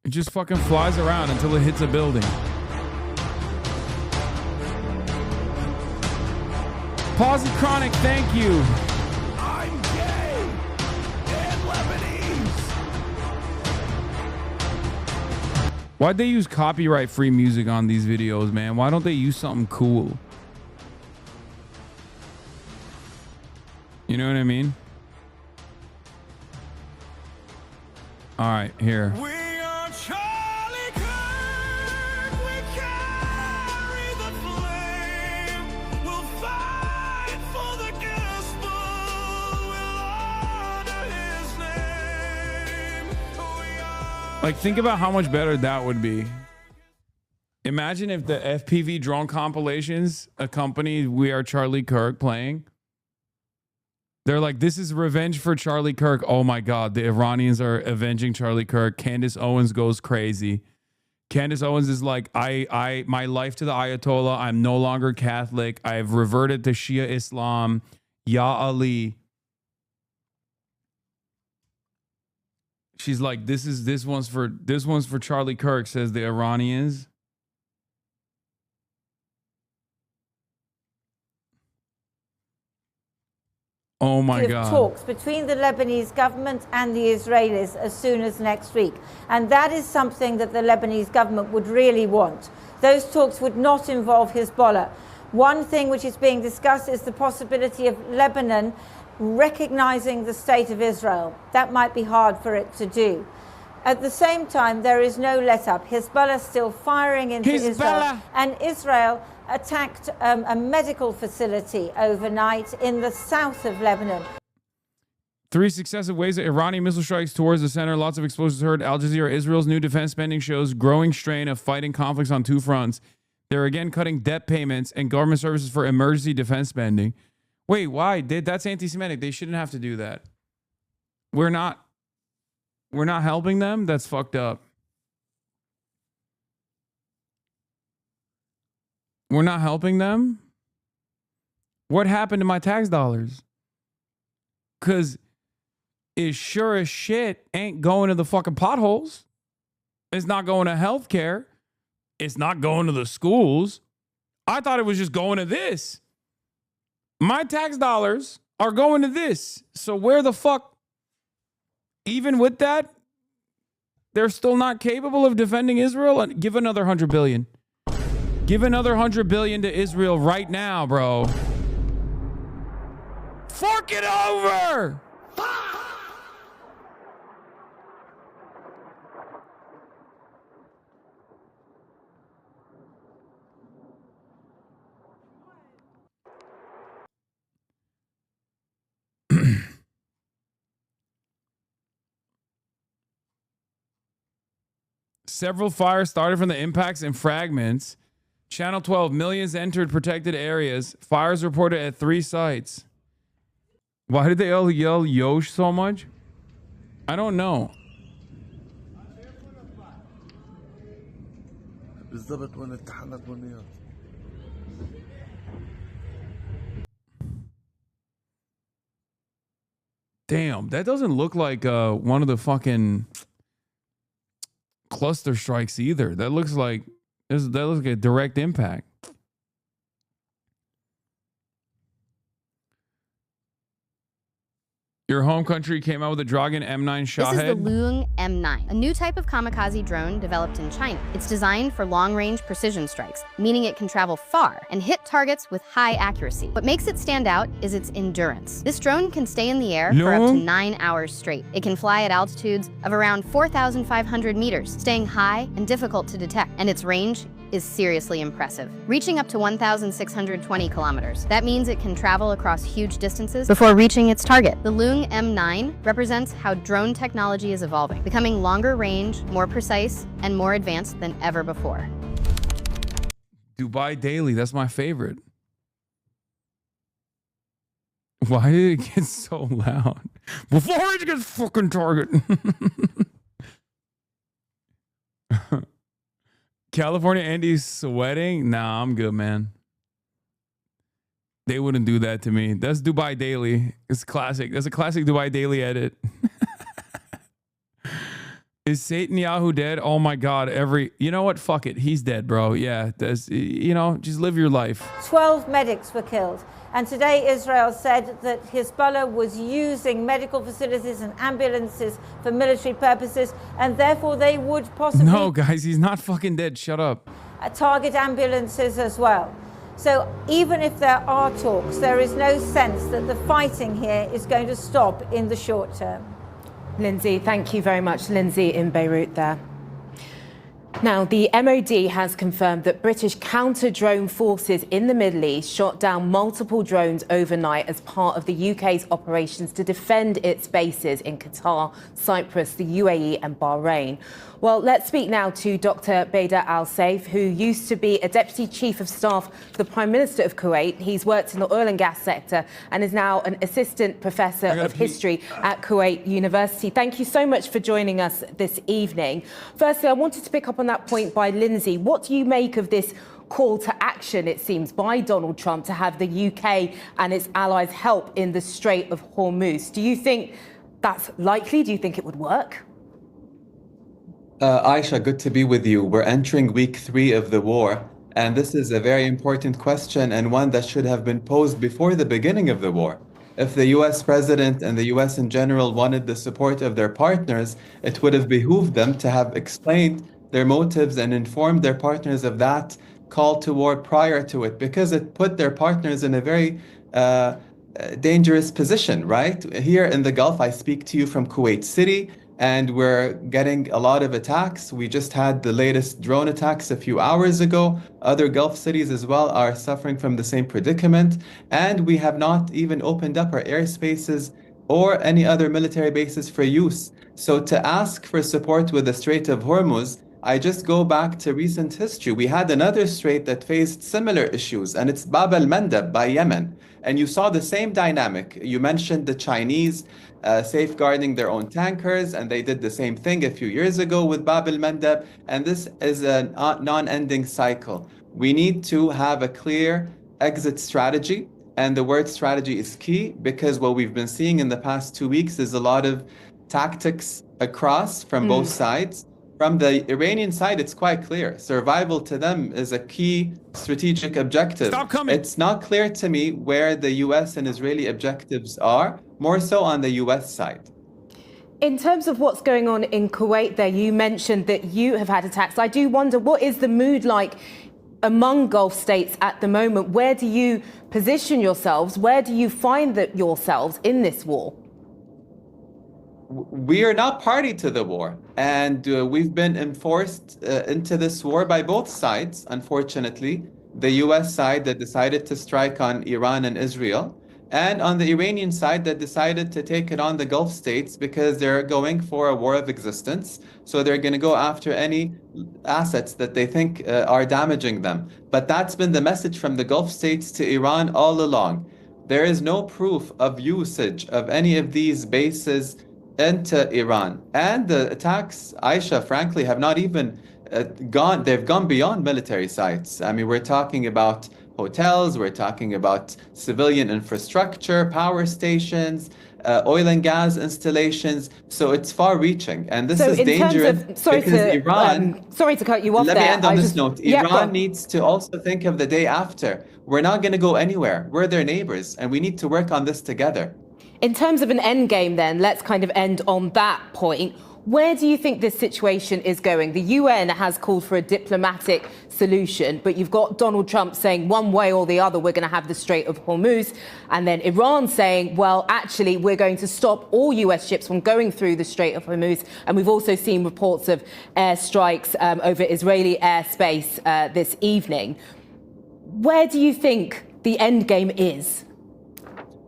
It just fucking flies around until it hits a building. Pause Chronic, thank you. I'm gay and Lebanese. Why'd they use copyright-free music on these videos, man? Why don't they use something cool? You know what I mean? All right, here. Like, think about how much better that would be. Imagine if the FPV drone compilations accompanied We Are Charlie Kirk playing. They're like, this is revenge for Charlie Kirk. Oh my God, the Iranians are avenging Charlie Kirk. Candace Owens goes crazy. Candace Owens is like, my life to the Ayatollah. I'm no longer Catholic. I've reverted to Shia Islam. Ya Ali. She's like, this one's for Charlie Kirk, says the Iranians. Oh my God. Talks between the Lebanese government and the Israelis as soon as next week. And that is something that the Lebanese government would really want. Those talks would not involve Hezbollah. One thing which is being discussed is the possibility of Lebanon recognizing the state of Israel. That might be hard for it to do. At the same time, there is no let-up. Hezbollah still firing into Israel. And Israel attacked a medical facility overnight in the south of Lebanon. 3 successive waves of Iranian missile strikes towards the center. Lots of explosions heard. Al Jazeera, Israel's new defense spending shows growing strain of fighting conflicts on 2 fronts. They're again cutting debt payments and government services for emergency defense spending. Wait, why? That's anti-Semitic. They shouldn't have to do that. We're not helping them? That's fucked up. We're not helping them? What happened to my tax dollars? Because it sure as shit ain't going to the fucking potholes. It's not going to healthcare. It's not going to the schools. I thought it was just going to this. My tax dollars are going to this. So where the fuck, even with that, they're still not capable of defending Israel? Give another $100 billion. Give another $100 billion to Israel right now, bro. Fork it over! Several fires started from the impacts and fragments. Channel 12, millions entered protected areas. Fires reported at 3 sites. Why did they all yell Yosh so much? I don't know. Damn, that doesn't look like one of the fucking cluster strikes either. That looks like a direct impact. Your home country came out with a Dragon M9 Shahed. This is the Loong M9, a new type of kamikaze drone developed in China. It's designed for long-range precision strikes, meaning it can travel far and hit targets with high accuracy. What makes it stand out is its endurance. This drone can stay in the air for up to 9 hours straight. It can fly at altitudes of around 4,500 meters, staying high and difficult to detect. And its range is seriously impressive, reaching up to 1,620 kilometers. That means it can travel across huge distances before reaching its target. The Loong M9 represents how drone technology is evolving, becoming longer range, more precise, and more advanced than ever before. Dubai Daily, that's my favorite. Why did it get so loud? Before it gets fucking target. California Andy's sweating? Nah, I'm good, man. They wouldn't do that to me. That's Dubai Daily. It's classic. That's a classic Dubai Daily edit. Is Netanyahu dead? Oh my God. You know what? Fuck it. He's dead, bro. Yeah. Just live your life. 12 medics were killed. And today Israel said that Hezbollah was using medical facilities and ambulances for military purposes, and therefore they would possibly... No, guys, he's not fucking dead. Shut up. ...target ambulances as well. So even if there are talks, there is no sense that the fighting here is going to stop in the short term. Lindsay, thank you very much. Lindsay in Beirut there. Now, the MOD has confirmed that British counter-drone forces in the Middle East shot down multiple drones overnight as part of the UK's operations to defend its bases in Qatar, Cyprus, the UAE and Bahrain. Well, let's speak now to Dr. Bader Al-Saif, who used to be a Deputy Chief of Staff for the Prime Minister of Kuwait. He's worked in the oil and gas sector and is now an Assistant Professor of History at Kuwait University. Thank you so much for joining us this evening. Firstly, I wanted to pick up on that point by Lindsay. What do you make of this call to action, it seems, by Donald Trump to have the UK and its allies help in the Strait of Hormuz? Do you think that's likely? Do you think it would work? Aisha, good to be with you. We're entering week 3 of the war, and this is a very important question and one that should have been posed before the beginning of the war. If the US president and the US in general wanted the support of their partners, it would have behooved them to have explained their motives and informed their partners of that call to war prior to it, because it put their partners in a very dangerous position, right? Here in the Gulf, I speak to you from Kuwait City, and we're getting a lot of attacks. We just had the latest drone attacks a few hours ago. Other Gulf cities as well are suffering from the same predicament. And we have not even opened up our airspaces or any other military bases for use. So to ask for support with the Strait of Hormuz, I just go back to recent history. We had another strait that faced similar issues, and it's Bab al-Mandab by Yemen. And you saw the same dynamic. You mentioned the Chinese safeguarding their own tankers, and they did the same thing a few years ago with Bab al-Mandab, and this is a non-ending cycle. We need to have a clear exit strategy, and the word strategy is key, because what we've been seeing in the past 2 weeks is a lot of tactics across from both sides. From the Iranian side, it's quite clear. Survival to them is a key strategic objective. Stop coming. It's not clear to me where the US and Israeli objectives are, more so on the US side. In terms of what's going on in Kuwait there, you mentioned that you have had attacks. I do wonder, what is the mood like among Gulf states at the moment? Where do you position yourselves? Where do you find yourselves in this war? We are not party to the war, and we've been enforced into this war by both sides, unfortunately. The US side that decided to strike on Iran and Israel, and on the Iranian side that decided to take it on the Gulf states because they're going for a war of existence. So they're going to go after any assets that they think are damaging them. But that's been the message from the Gulf states to Iran all along. There is no proof of usage of any of these bases into Iran. And the attacks, Aisha, frankly, have not even they've gone beyond military sites. I mean, we're talking about hotels, we're talking about civilian infrastructure, power stations, oil and gas installations. So it's far-reaching, and this is dangerous because Iran... sorry to cut you off there. Let me end on this note. Iran needs to also think of the day after. We're not going to go anywhere. We're their neighbors, and we need to work on this together. In terms of an end game then, let's kind of end on that point. Where do you think this situation is going? The UN has called for a diplomatic solution. But you've got Donald Trump saying one way or the other, we're going to have the Strait of Hormuz. And then Iran saying, well, actually, we're going to stop all US ships from going through the Strait of Hormuz. And we've also seen reports of airstrikes over Israeli airspace this evening. Where do you think the end game is?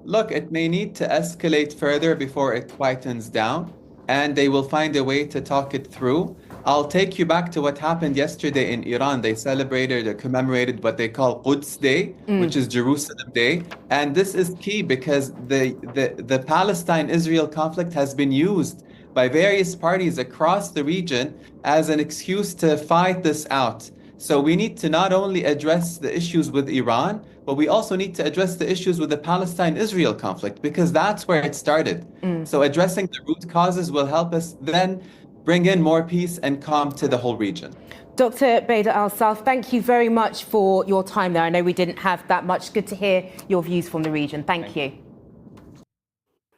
Look, it may need to escalate further before it quietens down, and they will find a way to talk it through. I'll take you back to what happened yesterday in Iran. They celebrated or commemorated what they call Quds Day, which is Jerusalem Day. And this is key because the Palestine-Israel conflict has been used by various parties across the region as an excuse to fight this out. So we need to not only address the issues with Iran, but we also need to address the issues with the Palestine-Israel conflict, because that's where it started. So addressing the root causes will help us then bring in more peace and calm to the whole region. Dr. Bader Al-Saf, thank you very much for your time there. I know we didn't have that much. Good to hear your views from the region. Thank you.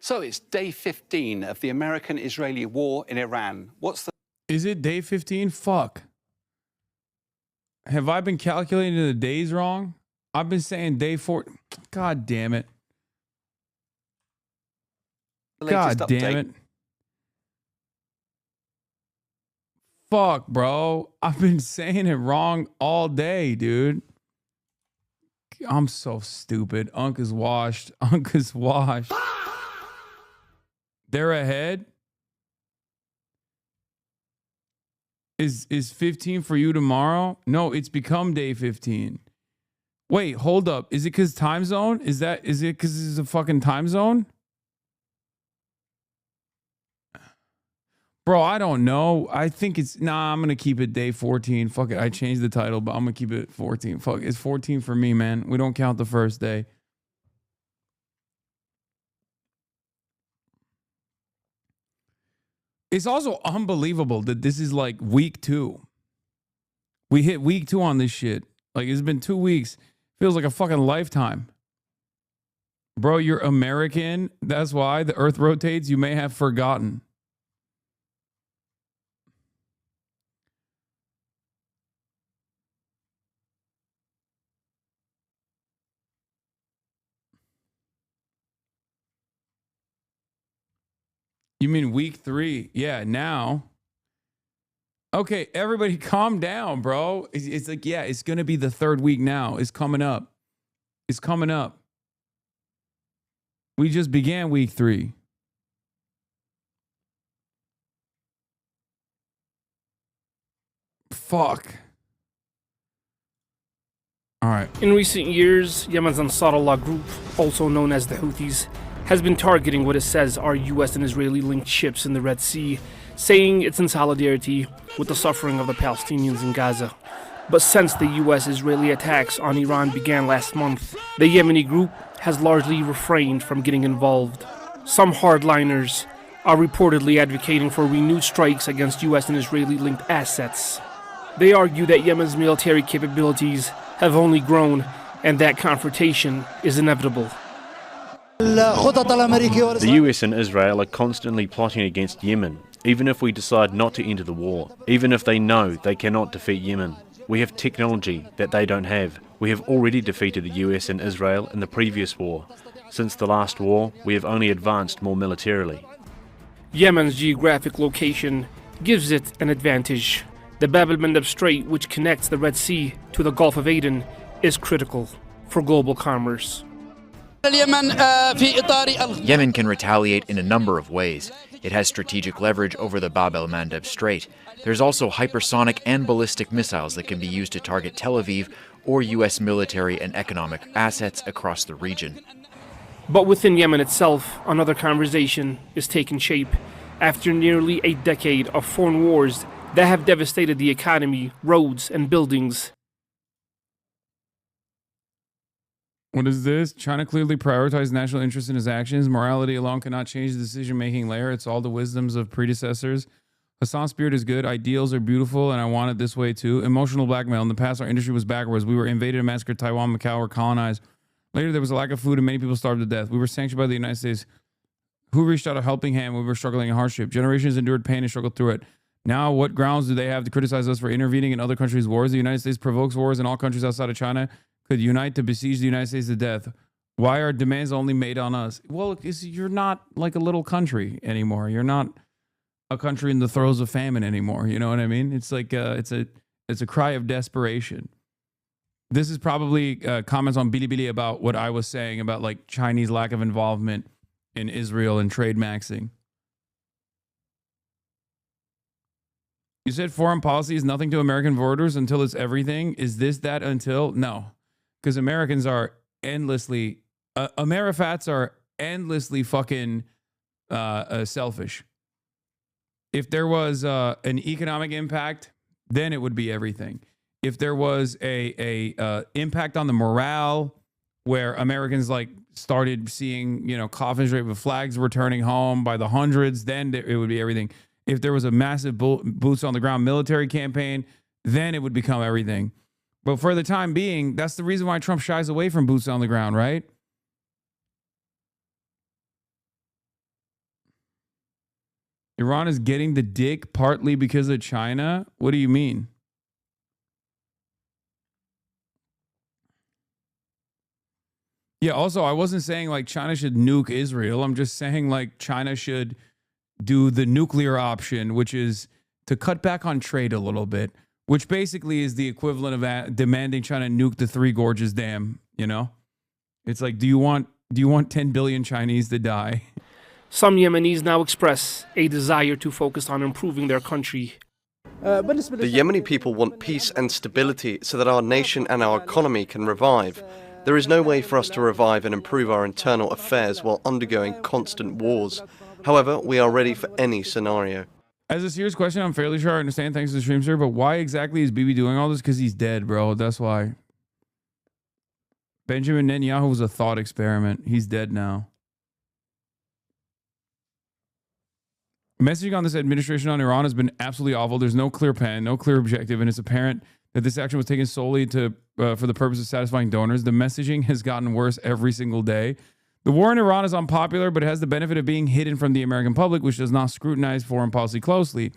So it's day 15 of the American-Israeli war in Iran. Is it day 15? Fuck. Have I been calculating the days wrong? I've been saying day 4. God damn it. God damn it. Fuck, bro. I've been saying it wrong all day, dude. I'm so stupid. Unk is washed. Unk is washed. They're ahead. Is 15 for you tomorrow? No, it's become day 15. Wait, hold up. Is it because time zone? Is it because it's a fucking time zone? Bro, I don't know. I think it's... Nah, I'm going to keep it day 14. Fuck it. I changed the title, but I'm going to keep it 14. Fuck, it's 14 for me, man. We don't count the first day. It's also unbelievable that this is like week 2. We hit week 2 on this shit. Like, it's been 2 weeks. Feels like a fucking lifetime. Bro, you're American. That's why the earth rotates. You may have forgotten. You mean week 3? Yeah, now. Okay, everybody calm down, bro. It's like, yeah, it's going to be the 3rd week now. It's coming up. It's coming up. We just began week 3. Fuck. All right. In recent years, Yemen's Ansar-Allah group, also known as the Houthis, has been targeting what it says are U.S. and Israeli-linked ships in the Red Sea, saying it's in solidarity with the suffering of the Palestinians in Gaza. But since the U.S.-Israeli attacks on Iran began last month, the Yemeni group has largely refrained from getting involved. Some hardliners are reportedly advocating for renewed strikes against U.S. and Israeli-linked assets. They argue that Yemen's military capabilities have only grown and that confrontation is inevitable. The US and Israel are constantly plotting against Yemen, even if we decide not to enter the war, even if they know they cannot defeat Yemen. We have technology that they don't have. We have already defeated the US and Israel in the previous war. Since the last war, we have only advanced more militarily. Yemen's geographic location gives it an advantage. The Bab el-Mandeb Strait, which connects the Red Sea to the Gulf of Aden, is critical for global commerce. Yemen can retaliate in a number of ways. It has strategic leverage over the Bab el-Mandeb Strait. There's also hypersonic and ballistic missiles that can be used to target Tel Aviv or U.S. military and economic assets across the region. But within Yemen itself, another conversation is taking shape after nearly a decade of foreign wars that have devastated the economy, roads, and buildings. What is this? China clearly prioritized national interest in its actions. Morality alone cannot change the decision-making layer. It's all the wisdoms of predecessors. Hasan's spirit is good. Ideals are beautiful, and I want it this way too. Emotional blackmail. In the past, our industry was backwards. We were invaded and massacred. Taiwan, Macau were colonized. Later, there was a lack of food, and many people starved to death. We were sanctioned by the United States, who reached out a helping hand when we were struggling in hardship. Generations endured pain and struggled through it. Now, what grounds do they have to criticize us for intervening in other countries' wars? The United States provokes wars in all countries outside of China. Could unite to besiege the United States to death. Why are demands only made on us? Well, you're not like a little country anymore. You're not a country in the throes of famine anymore. You know what I mean? It's like it's a cry of desperation. This is probably comments on Bilibili about what I was saying about like Chinese lack of involvement in Israel and trade maxing. You said foreign policy is nothing to American voters until it's everything. Is this that until? No. Because Americans are endlessly, Amerifats are endlessly fucking selfish. If there was an economic impact, then it would be everything. If there was a impact on the morale, where Americans like started seeing, you know, coffins draped with flags returning home by the hundreds, then it would be everything. If there was a massive boots on the ground military campaign, then it would become everything. But for the time being, that's the reason why Trump shies away from boots on the ground, right? Iran is getting the dick partly because of China? What do you mean? Yeah, also, I wasn't saying like China should nuke Israel. I'm just saying like China should do the nuclear option, which is to cut back on trade a little bit, which basically is the equivalent of demanding China nuke the Three Gorges Dam, you know? It's like, do you want 10 billion Chinese to die? Some Yemenis now express a desire to focus on improving their country. The Yemeni people want peace and stability so that our nation and our economy can revive. There is no way for us to revive and improve our internal affairs while undergoing constant wars. However, we are ready for any scenario. As a serious question, I'm fairly sure I understand, thanks to the stream, sir, but why exactly is Bibi doing all this? Because he's dead, bro. That's why. Benjamin Netanyahu was a thought experiment. He's dead now. Messaging on this administration on Iran has been absolutely awful. There's no clear plan, no clear objective, and it's apparent that this action was taken solely for the purpose of satisfying donors. The messaging has gotten worse every single day. The war in Iran is unpopular, but it has the benefit of being hidden from the American public, which does not scrutinize foreign policy closely.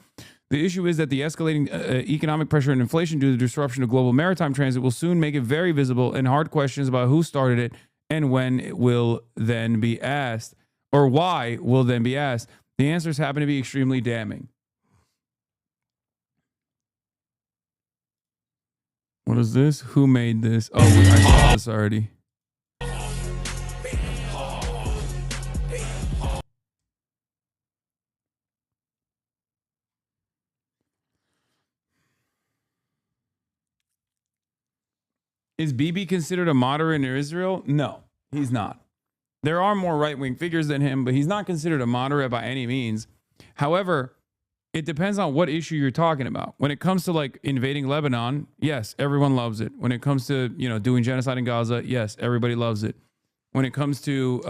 The issue is that the escalating economic pressure and inflation due to the disruption of global maritime transit will soon make it very visible, and hard questions about who started it and when it will then be asked, or why will then be asked. The answers happen to be extremely damning. What is this? Who made this? Oh, I saw this already. Is Bibi considered a moderate in Israel? No, he's not. There are more right-wing figures than him, but he's not considered a moderate by any means. However, it depends on what issue you're talking about. When it comes to like invading Lebanon, yes, everyone loves it. When it comes to, you know, doing genocide in Gaza, yes, everybody loves it. When it comes to,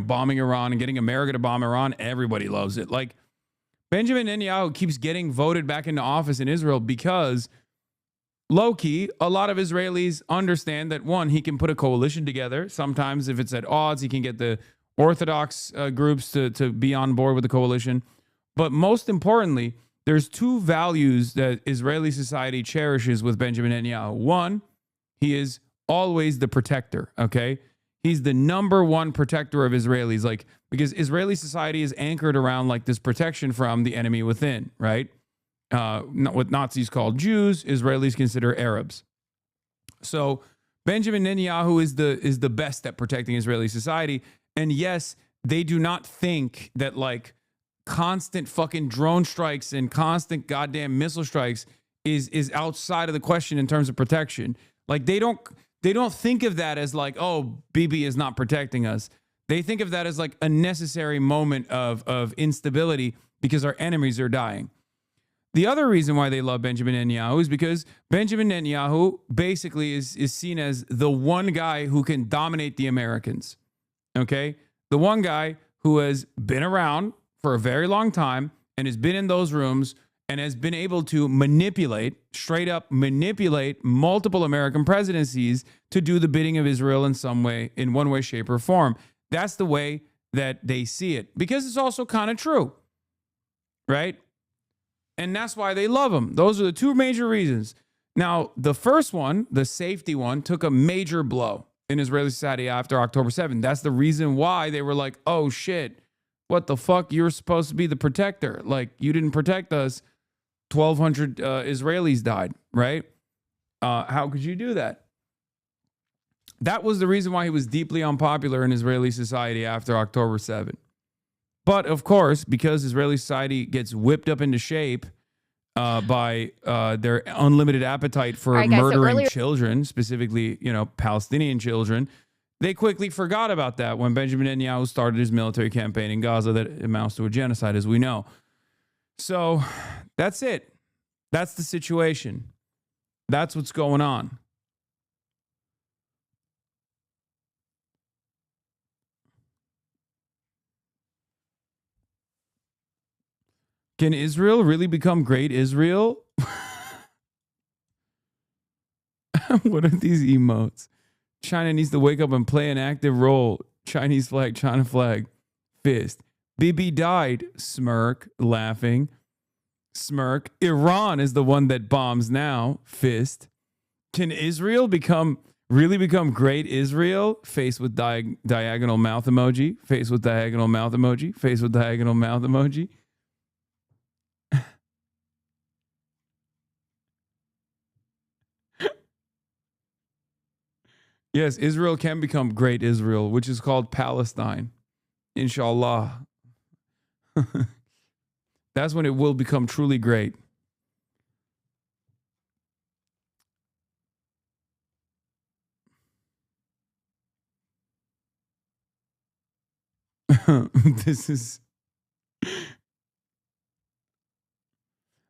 bombing Iran and getting America to bomb Iran, everybody loves it. Like Benjamin Netanyahu keeps getting voted back into office in Israel because low-key, a lot of Israelis understand that, one, he can put a coalition together. Sometimes if it's at odds, he can get the Orthodox groups to be on board with the coalition. But most importantly, there's two values that Israeli society cherishes with Benjamin Netanyahu. One, he is always the protector, okay? He's the number one protector of Israelis, like, because Israeli society is anchored around like this protection from the enemy within, right? What Nazis call Jews, Israelis consider Arabs. So Benjamin Netanyahu is the best at protecting Israeli society. And yes, they do not think that like constant fucking drone strikes and constant goddamn missile strikes is outside of the question in terms of protection. Like they don't think of that as like, oh, Bibi is not protecting us. They think of that as like a necessary moment of instability because our enemies are dying. The other reason why they love Benjamin Netanyahu is because Benjamin Netanyahu basically is seen as the one guy who can dominate the Americans. Okay? The one guy who has been around for a very long time and has been in those rooms and has been able to straight up manipulate multiple American presidencies to do the bidding of Israel in some way, in one way, shape, or form. That's the way that they see it. Because it's also kind of true. Right? And that's why they love him. Those are the two major reasons. Now, the first one, the safety one, took a major blow in Israeli society after October 7th. That's the reason why they were like, oh shit, what the fuck? You're supposed to be the protector. Like, you didn't protect us. 1,200 Israelis died, right? How could you do that? That was the reason why he was deeply unpopular in Israeli society after October 7th. But of course, because Israeli society gets whipped up into shape by their unlimited appetite for murdering children, specifically, Palestinian children, they quickly forgot about that when Benjamin Netanyahu started his military campaign in Gaza that amounts to a genocide, as we know. So that's it. That's the situation. That's what's going on. Can Israel really become great Israel? What are these emotes? China needs to wake up and play an active role. Chinese flag, China flag, fist. Bibi died, smirk, laughing. Smirk. Iran is the one that bombs now, fist. Can Israel really become great Israel? Face with diagonal mouth emoji. Face with diagonal mouth emoji. Face with diagonal mouth emoji. Yes, Israel can become great Israel, which is called Palestine. Inshallah. That's when it will become truly great. This is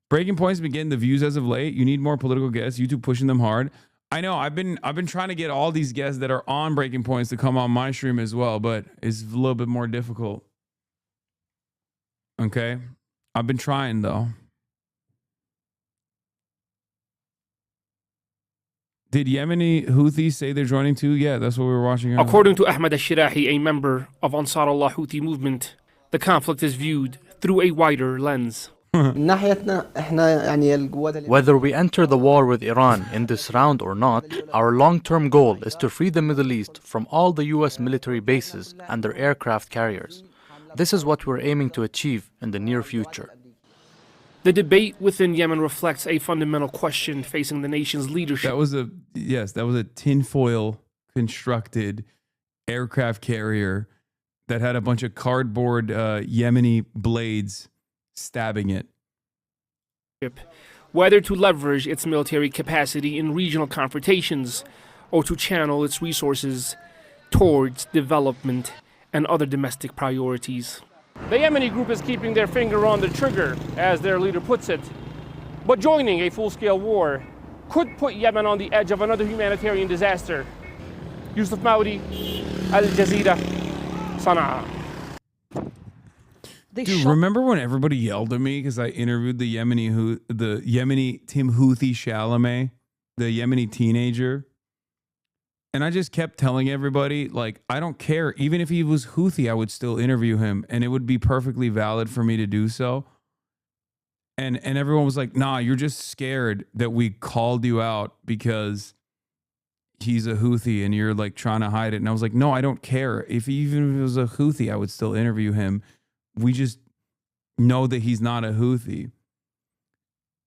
breaking points begin the views as of late. You need more political guests. YouTube pushing them hard. I know. I've been trying to get all these guests that are on Breaking Points to come on my stream as well, but it's a little bit more difficult. Okay, I've been trying though. Did Yemeni Houthis say they're joining too? Yeah, that's what we were watching. According to Ahmed al-Shirahi, a member of Ansar Allah Houthi movement, the conflict is viewed through a wider lens. Whether we enter the war with Iran in this round or not, our long-term goal is to free the Middle East from all the US military bases and their aircraft carriers. This is what we're aiming to achieve in the near future. The debate within Yemen reflects a fundamental question facing the nation's leadership. That was a tinfoil constructed aircraft carrier that had a bunch of cardboard Yemeni blades stabbing it. Whether to leverage its military capacity in regional confrontations or to channel its resources towards development and other domestic priorities. The Yemeni group is keeping their finger on the trigger, as their leader puts it. But joining a full-scale war could put Yemen on the edge of another humanitarian disaster. Yusuf Maudi, Al Jazeera, Sana'a. Dude, remember when everybody yelled at me because I interviewed the Yemeni Timothée Chalamet, the Yemeni teenager? And I just kept telling everybody, like, I don't care. Even if he was Houthi, I would still interview him, and it would be perfectly valid for me to do so. And everyone was like, nah, you're just scared that we called you out because he's a Houthi and you're like trying to hide it. And I was like, no, I don't care. Even if it was a Houthi, I would still interview him. We just know that he's not a Houthi.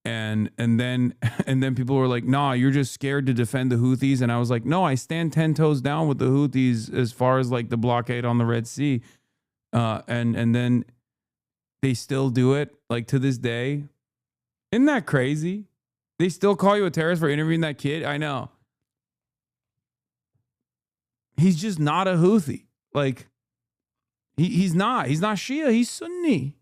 And then people were like, nah, you're just scared to defend the Houthis. And I was like, no, I stand 10 toes down with the Houthis as far as like the blockade on the Red Sea. And then they still do it like to this day. Isn't that crazy? They still call you a terrorist for interviewing that kid. I know. He's just not a Houthi. Like, He's not Shia, he's Sunni.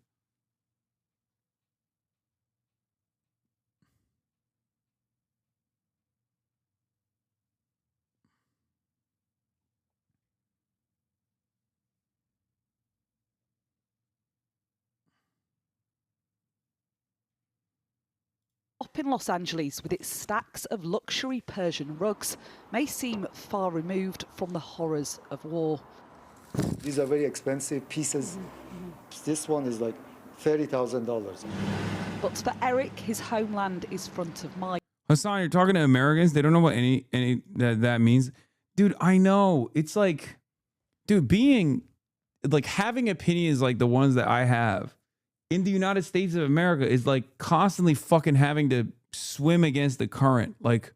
Up in Los Angeles with its stacks of luxury Persian rugs may seem far removed from the horrors of war. These are very expensive pieces. This one is like $30,000. But for Eric, his homeland is front of mind. Hasan, you're talking to Americans. They don't know what any that means. Dude, I know. It's like, dude, being like having opinions like the ones that I have in the United States of America is like constantly fucking having to swim against the current, like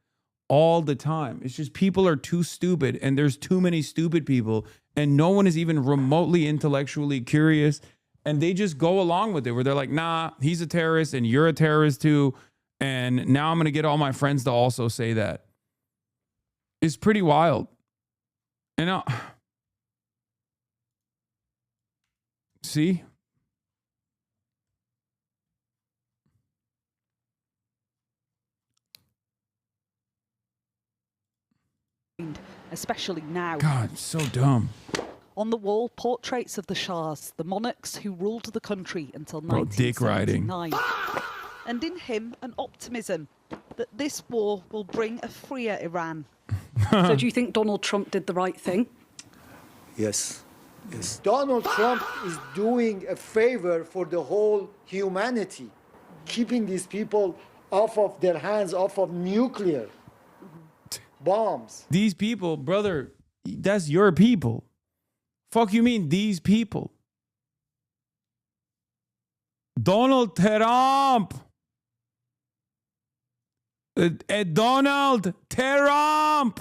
all the time. It's just people are too stupid and there's too many stupid people and no one is even remotely intellectually curious and they just go along with it where they're like, nah, he's a terrorist and you're a terrorist too. And now I'm going to get all my friends to also say that. It's pretty wild. And see? Especially now. God, so dumb. On the wall, portraits of the Shahs, the monarchs who ruled the country until Bro, dick riding. 1979. And in him, an optimism that this war will bring a freer Iran. So do you think Donald Trump did the right thing? Yes. Yes. Donald Trump is doing a favor for the whole humanity, keeping these people off of their hands, off of nuclear bombs. These people, brother, that's your people. Fuck you mean these people? Donald Trump. Donald Trump.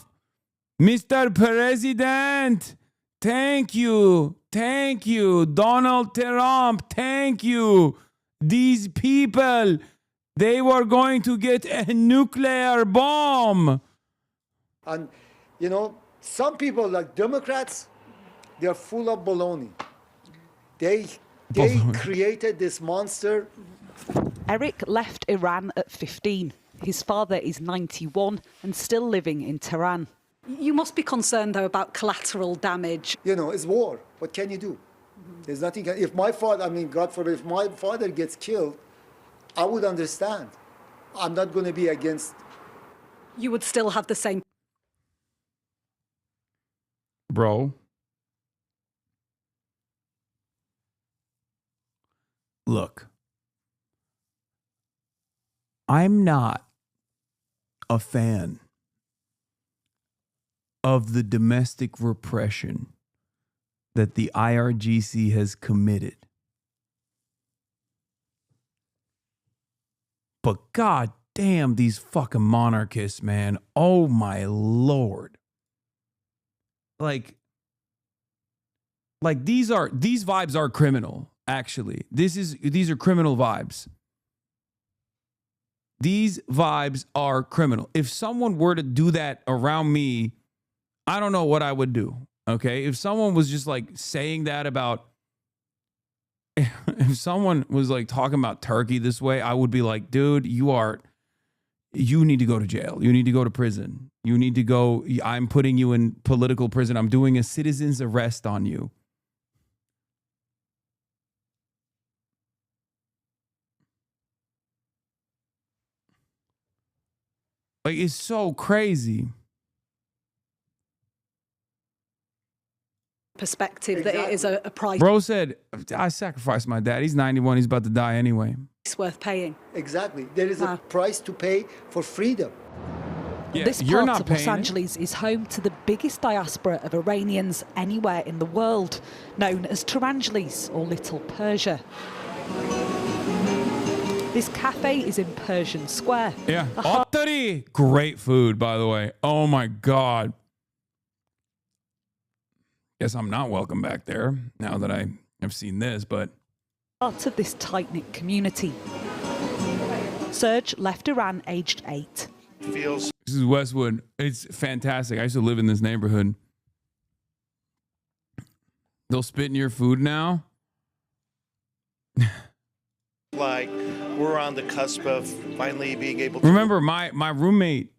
Mr. President. Thank you. Thank you. Donald Trump. Thank you. These people, they were going to get a nuclear bomb. And, you know, some people like Democrats, they're full of baloney. They created this monster. Eric left Iran at 15. His father is 91 and still living in Tehran. You must be concerned, though, about collateral damage. You know, it's war. What can you do? There's nothing. If my father, I mean, God forbid, if my father gets killed, I would understand. I'm not going to be against. You would still have the same. Bro. Look. I'm not a fan of the domestic repression that the IRGC has committed. But god damn these fucking monarchists, man. Oh my lord. Like these vibes are criminal, actually. These are criminal vibes. These vibes are criminal. If someone were to do that around me, I don't know what I would do. Okay. If someone was just like saying that about, if someone was like talking about Turkey this way, I would be like, dude, you need to go to jail. You need to go to prison. You need to go. I'm putting you in political prison. I'm doing a citizen's arrest on you. Like, it's so crazy. Perspective that it is a price. Bro said, I sacrificed my dad. He's 91. He's about to die anyway. It's worth paying. Exactly. There is a price to pay for freedom. Yeah, this part of Los Angeles is home to the biggest diaspora of Iranians anywhere in the world, known as Tehrangelis or Little Persia. This cafe is in Persian Square. Yeah. Ottari! Great food, by the way. Oh my God. Guess I'm not welcome back there now that I have seen this, but. Part of this tight-knit community. Serge left Iran aged 8. This is Westwood. It's fantastic. I used to live in this neighborhood. They'll spit in your food now. Like we're on the cusp of finally being able to. Remember, my roommate,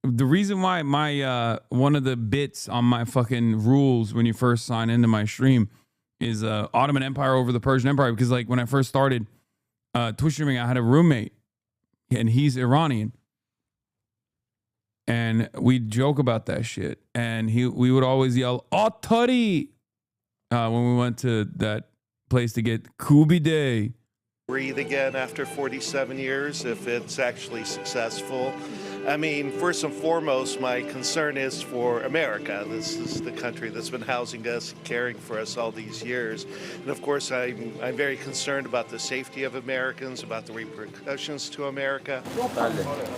the reason why my one of the bits on my fucking rules when you first sign into my stream is Ottoman Empire over the Persian Empire, because like when I first started Twitch streaming, I had a roommate and he's Iranian. And we'd joke about that shit. And we would always yell, Ottari, when we went to that place to get Kubi Day. breathe again after 47 years if it's actually successful. I mean, first and foremost, my concern is for America. This is the country that's been housing us, caring for us all these years. And of course, I'm very concerned about the safety of Americans, about the repercussions to America.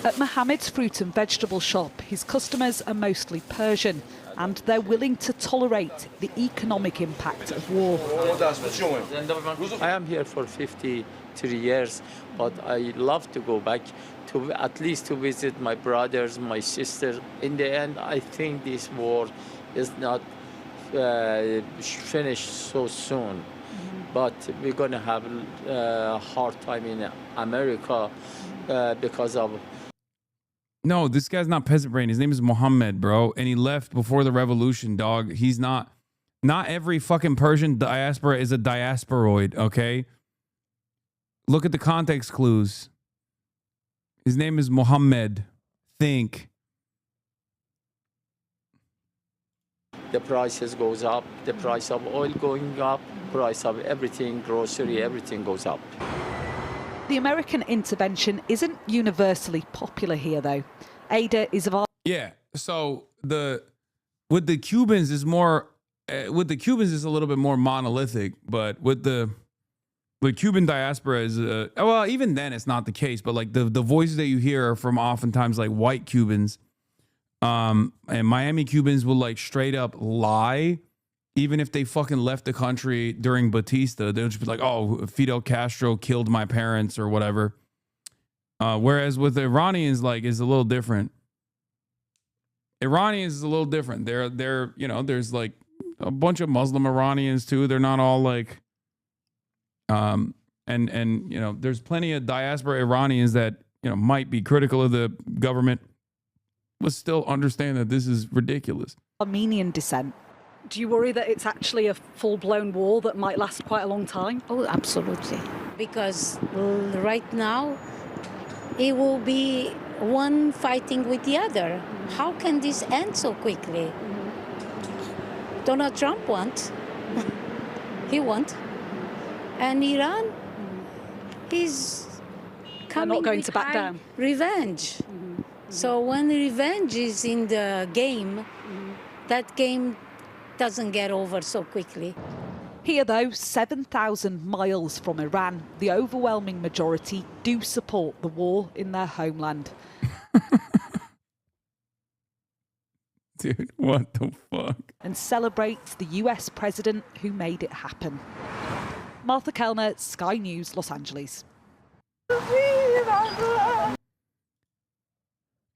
At Mohammed's fruit and vegetable shop, his customers are mostly Persian, and they're willing to tolerate the economic impact of war. I am here for 53 years, but I love to go back to at least to visit my brothers, my sisters. In the end, I think this war is not finished so soon. But we're going to have a hard time in America because of... No, this guy's not peasant brain. His name is Mohammed, bro. And he left before the revolution, dog. He's not every fucking Persian diaspora is a diasporoid, okay? Look at the context clues. His name is Mohammed. Think. The prices goes up, the price of oil going up, price of everything, grocery, everything goes up. The American intervention isn't universally popular here, though. Ada is of... Yeah, so with the Cubans is more... with the Cubans is a little bit more monolithic, but with the Cuban diaspora is... well, even then it's not the case, but like the voices that you hear are from oftentimes like white Cubans. And Miami Cubans will like straight up lie. Even if they fucking left the country during Batista, they'll just be like, oh, Fidel Castro killed my parents or whatever. Whereas with the Iranians, like, is a little different. Iranians is a little different. They're you know, there's like a bunch of Muslim Iranians too. They're not all like, and you know, there's plenty of diaspora Iranians that, you know, might be critical of the government, but still understand that this is ridiculous. Armenian descent. Do you worry that it's actually a full-blown war that might last quite a long time? Oh, absolutely. Because right now, it will be one fighting with the other. How can this end so quickly? Donald Trump wants. He wants. And Iran is coming not going to back down. Revenge. So when revenge is in the game, that game doesn't get over so quickly. Here, though, 7,000 miles from Iran, the overwhelming majority do support the war in their homeland. Dude, what the fuck? And celebrates the US president who made it happen. Martha Kellner, Sky News, Los Angeles.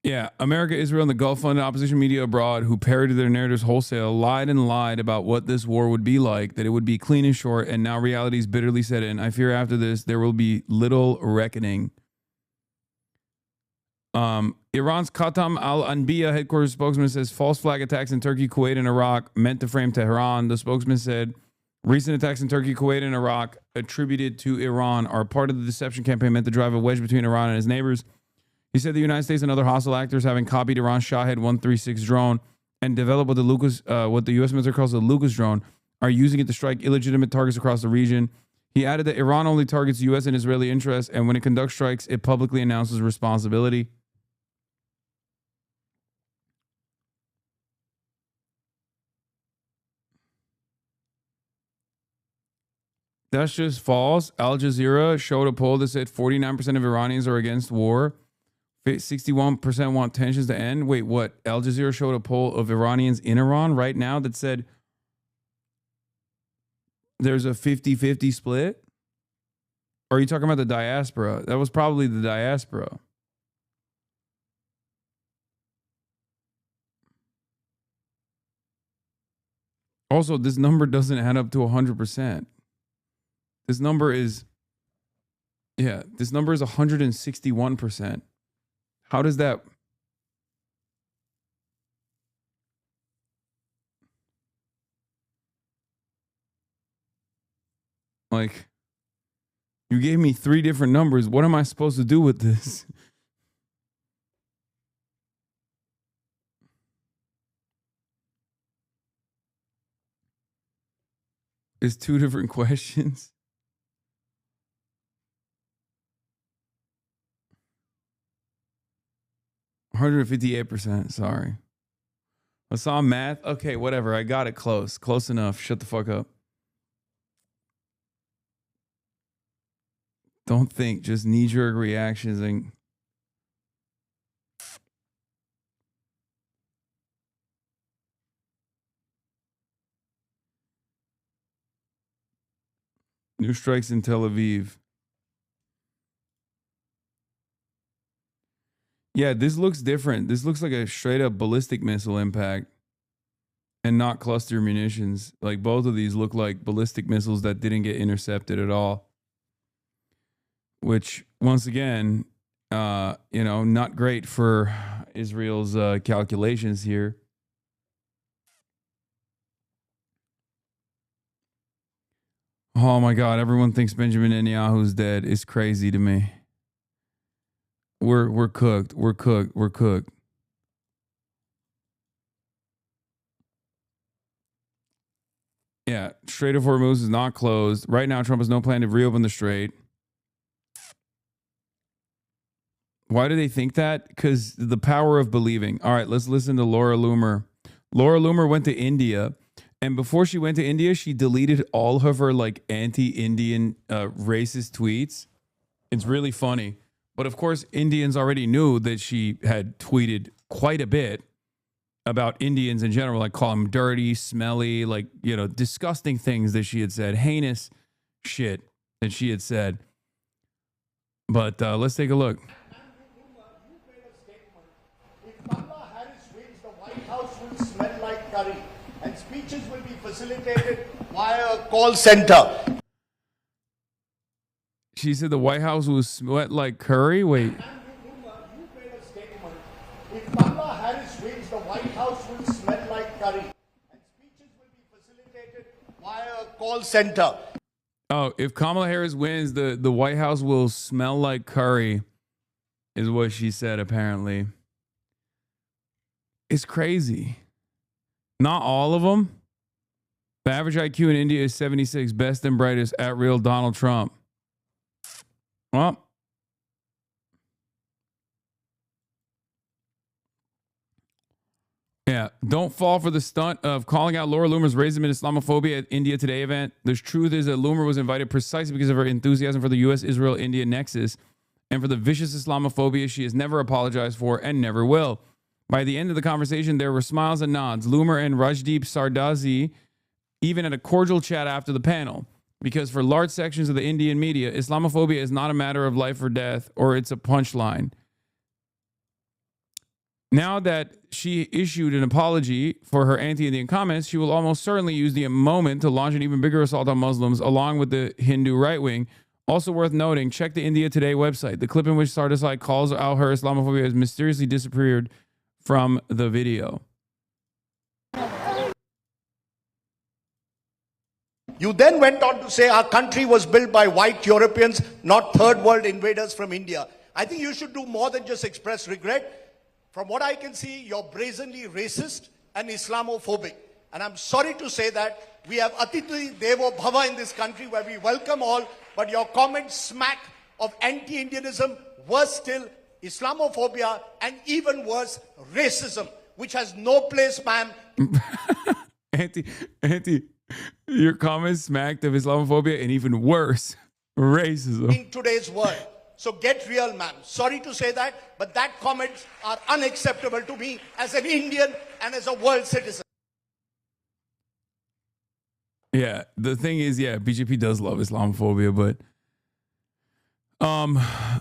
Yeah, America, Israel, and the Gulf Fund, opposition media abroad who parroted their narratives wholesale, lied and lied about what this war would be like, that it would be clean and short, and now reality's bitterly set in. I fear after this, there will be little reckoning. Iran's Khatam al-Anbiya headquarters spokesman says false flag attacks in Turkey, Kuwait, and Iraq meant to frame Tehran. The spokesman said recent attacks in Turkey, Kuwait, and Iraq attributed to Iran are part of the deception campaign meant to drive a wedge between Iran and its neighbors. He said the United States and other hostile actors, having copied Iran's Shahed 136 drone and developed what the U.S. military calls the Lucas drone, are using it to strike illegitimate targets across the region. He added that Iran only targets U.S. and Israeli interests, and when it conducts strikes, it publicly announces responsibility. That's just false. Al Jazeera showed a poll that said 49% of Iranians are against war. 61% want tensions to end. Wait, what? Al Jazeera showed a poll of Iranians in Iran right now that said there's a 50-50 split? Or are you talking about the diaspora? That was probably the diaspora. Also, this number doesn't add up to 100%. This number is 161%. How does that? Like, you gave me 3 different numbers. What am I supposed to do with this? It's 2 different questions. 158%. Sorry. I saw math. Okay, whatever. I got it close. Close enough. Shut the fuck up. Don't think. Just knee-jerk reactions and... New strikes in Tel Aviv. Yeah, this looks different. This looks like a straight up ballistic missile impact and not cluster munitions. Like both of these look like ballistic missiles that didn't get intercepted at all. Which, once again, not great for Israel's calculations here. Oh my God, everyone thinks Benjamin Netanyahu's dead. It's crazy to me. We're cooked. We're cooked. We're cooked. Yeah, Strait of Hormuz is not closed. Right now, Trump has no plan to reopen the strait. Why do they think that? Because the power of believing. All right, let's listen to Laura Loomer. Laura Loomer went to India, and before she went to India, she deleted all of her like anti-Indian racist tweets. It's really funny. But of course, Indians already knew that she had tweeted quite a bit about Indians in general, like call them dirty, smelly, like, disgusting things that she had said, heinous shit that she had said. But let's take a look. Smell like curry, and speeches will be facilitated via a call center. She said the White House will sweat like curry. Wait. If Kamala Harris wins, the White House will smell like curry, and speeches will be facilitated via a call center. Oh, if Kamala Harris wins, the White House will smell like curry, is what she said, apparently. It's crazy. Not all of them. The average IQ in India is 76, best and brightest, at real Donald Trump. Well, yeah, don't fall for the stunt of calling out Laura Loomer's racism and Islamophobia at India Today event. The truth is that Loomer was invited precisely because of her enthusiasm for the U.S.-Israel-India nexus and for the vicious Islamophobia she has never apologized for and never will. By the end of the conversation, there were smiles and nods. Loomer and Rajdeep Sardazi even had a cordial chat after the panel, because for large sections of the Indian media, Islamophobia is not a matter of life or death, or it's a punchline. Now that she issued an apology for her anti-Indian comments, she will almost certainly use the moment to launch an even bigger assault on Muslims, along with the Hindu right wing. Also worth noting, check the India Today website. The clip in which Sardazi calls out her Islamophobia has mysteriously disappeared from the video. You then went on to say our country was built by white Europeans, not third world invaders from India. I think you should do more than just express regret. From what I can see, you're brazenly racist and Islamophobic. And I'm sorry to say that we have Atiti Devo Bhava in this country where we welcome all, but your comments smack of anti-Indianism, worse still, Islamophobia, and even worse, racism, which has no place, ma'am. Auntie, your comments smacked of Islamophobia and even worse, racism. In today's world. So get real, ma'am. Sorry to say that, but that comments are unacceptable to me as an Indian and as a world citizen. Yeah, the thing is, yeah, BJP does love Islamophobia, but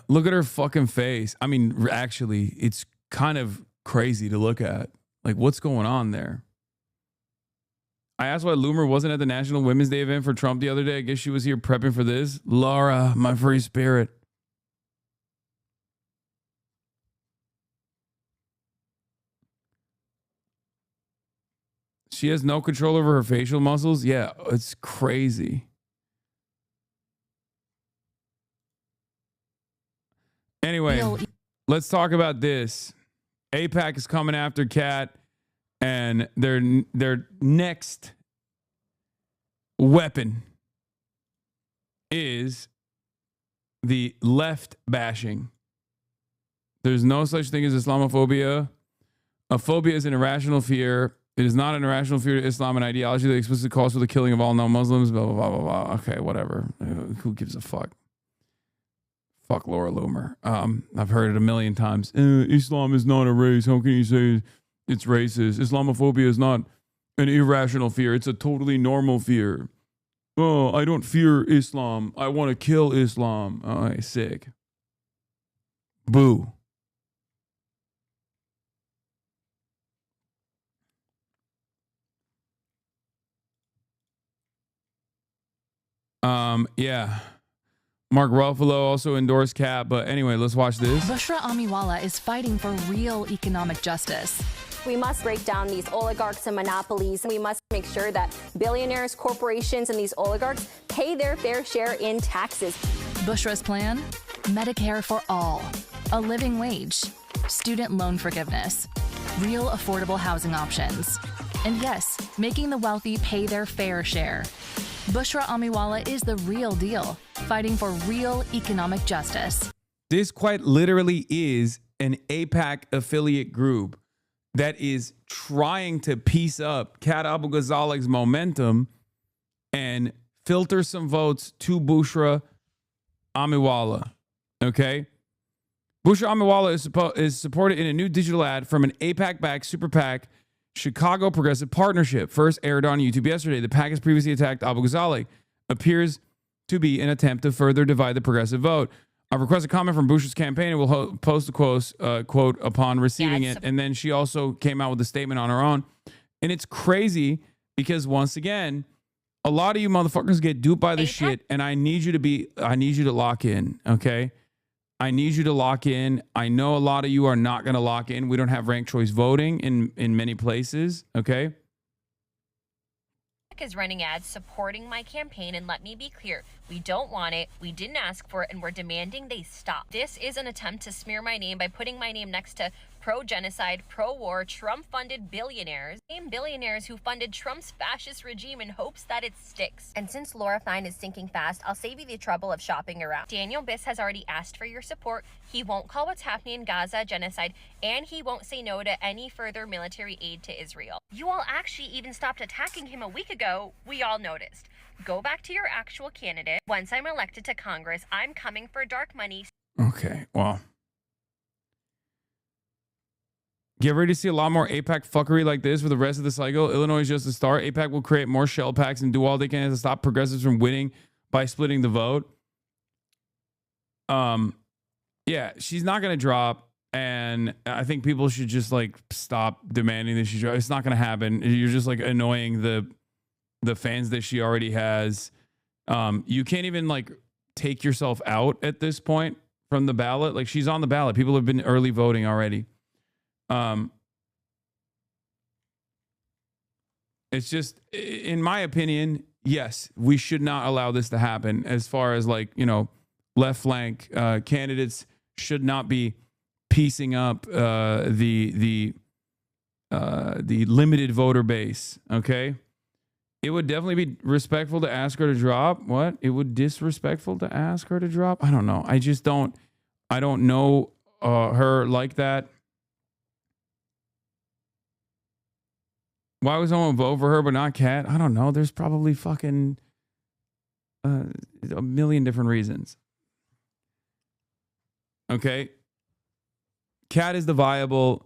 look at her fucking face. I mean, actually, it's kind of crazy to look at. Like, what's going on there? I asked why Loomer wasn't at the National Women's Day event for Trump the other day. I guess she was here prepping for this. Laura, my free spirit. She has no control over her facial muscles. Yeah, it's crazy. Anyway, let's talk about this. AIPAC is coming after Kat, and their next weapon is the left bashing. There's no such thing as Islamophobia. A phobia is an irrational fear. It is not an irrational fear to Islam and ideology that explicitly calls for the killing of all non-Muslims. Blah, blah, blah, blah, blah. Okay, whatever. Who gives a fuck? Fuck Laura Loomer. I've heard it a million times. Islam is not a race. How can you say it's racist? Islamophobia is not an irrational fear. It's a totally normal fear. Oh, I don't fear Islam. I want to kill Islam. Oh, sick. Boo. Yeah. Mark Ruffalo also endorsed Cap, but anyway, let's watch this. Bushra Amiwala is fighting for real economic justice. We must break down these oligarchs and monopolies. We must make sure that billionaires, corporations, and these oligarchs pay their fair share in taxes. Bushra's plan? Medicare for all, a living wage, student loan forgiveness, real affordable housing options, and yes, making the wealthy pay their fair share. Bushra Amiwala is the real deal, fighting for real economic justice. This quite literally is an AIPAC affiliate group that is trying to piece up Kat Abu Ghazalig's momentum and filter some votes to Bushra Amiwala. Okay? Bushra Amiwala is supported in a new digital ad from an AIPAC-backed super PAC Chicago Progressive Partnership. First aired on YouTube yesterday. The PAC has previously attacked Abu Ghazalig. Appears to be an attempt to further divide the progressive vote. I've requested a comment from Bush's campaign and will post the quote upon receiving it. And then she also came out with a statement on her own. And it's crazy because once again, a lot of you motherfuckers get duped by this shit. And I need you to lock in. Okay. I need you to lock in. I know a lot of you are not going to lock in. We don't have ranked choice voting in many places. Okay. Is running ads supporting my campaign, and let me be clear, we don't want it, we didn't ask for it, and we're demanding they stop. This is an attempt to smear my name by putting my name next to pro-genocide, pro-war, Trump-funded billionaires. Same billionaires who funded Trump's fascist regime in hopes that it sticks. And since Laura Fine is sinking fast, I'll save you the trouble of shopping around. Daniel Biss has already asked for your support. He won't call what's happening in Gaza genocide, and he won't say no to any further military aid to Israel. You all actually even stopped attacking him a week ago. We all noticed. Go back to your actual candidate. Once I'm elected to Congress, I'm coming for dark money. Okay, well. Get ready to see a lot more AIPAC fuckery like this for the rest of the cycle. Illinois is just the start. AIPAC will create more shell packs and do all they can to stop progressives from winning by splitting the vote. Yeah, she's not going to drop. And I think people should just like stop demanding that she drop. It's not going to happen. You're just like annoying the fans that she already has. You can't even like take yourself out at this point from the ballot. Like she's on the ballot. People have been early voting already. It's just, in my opinion, yes, we should not allow this to happen. As far as like, you know, left flank candidates should not be piecing up the limited voter base. Okay, it would definitely be respectful to ask her to drop. What? It would disrespectful to ask her to drop. I don't know. I just don't. I don't know her like that. Why would someone vote for her but not Kat? I don't know. There's probably fucking a million different reasons. Okay. Kat is the viable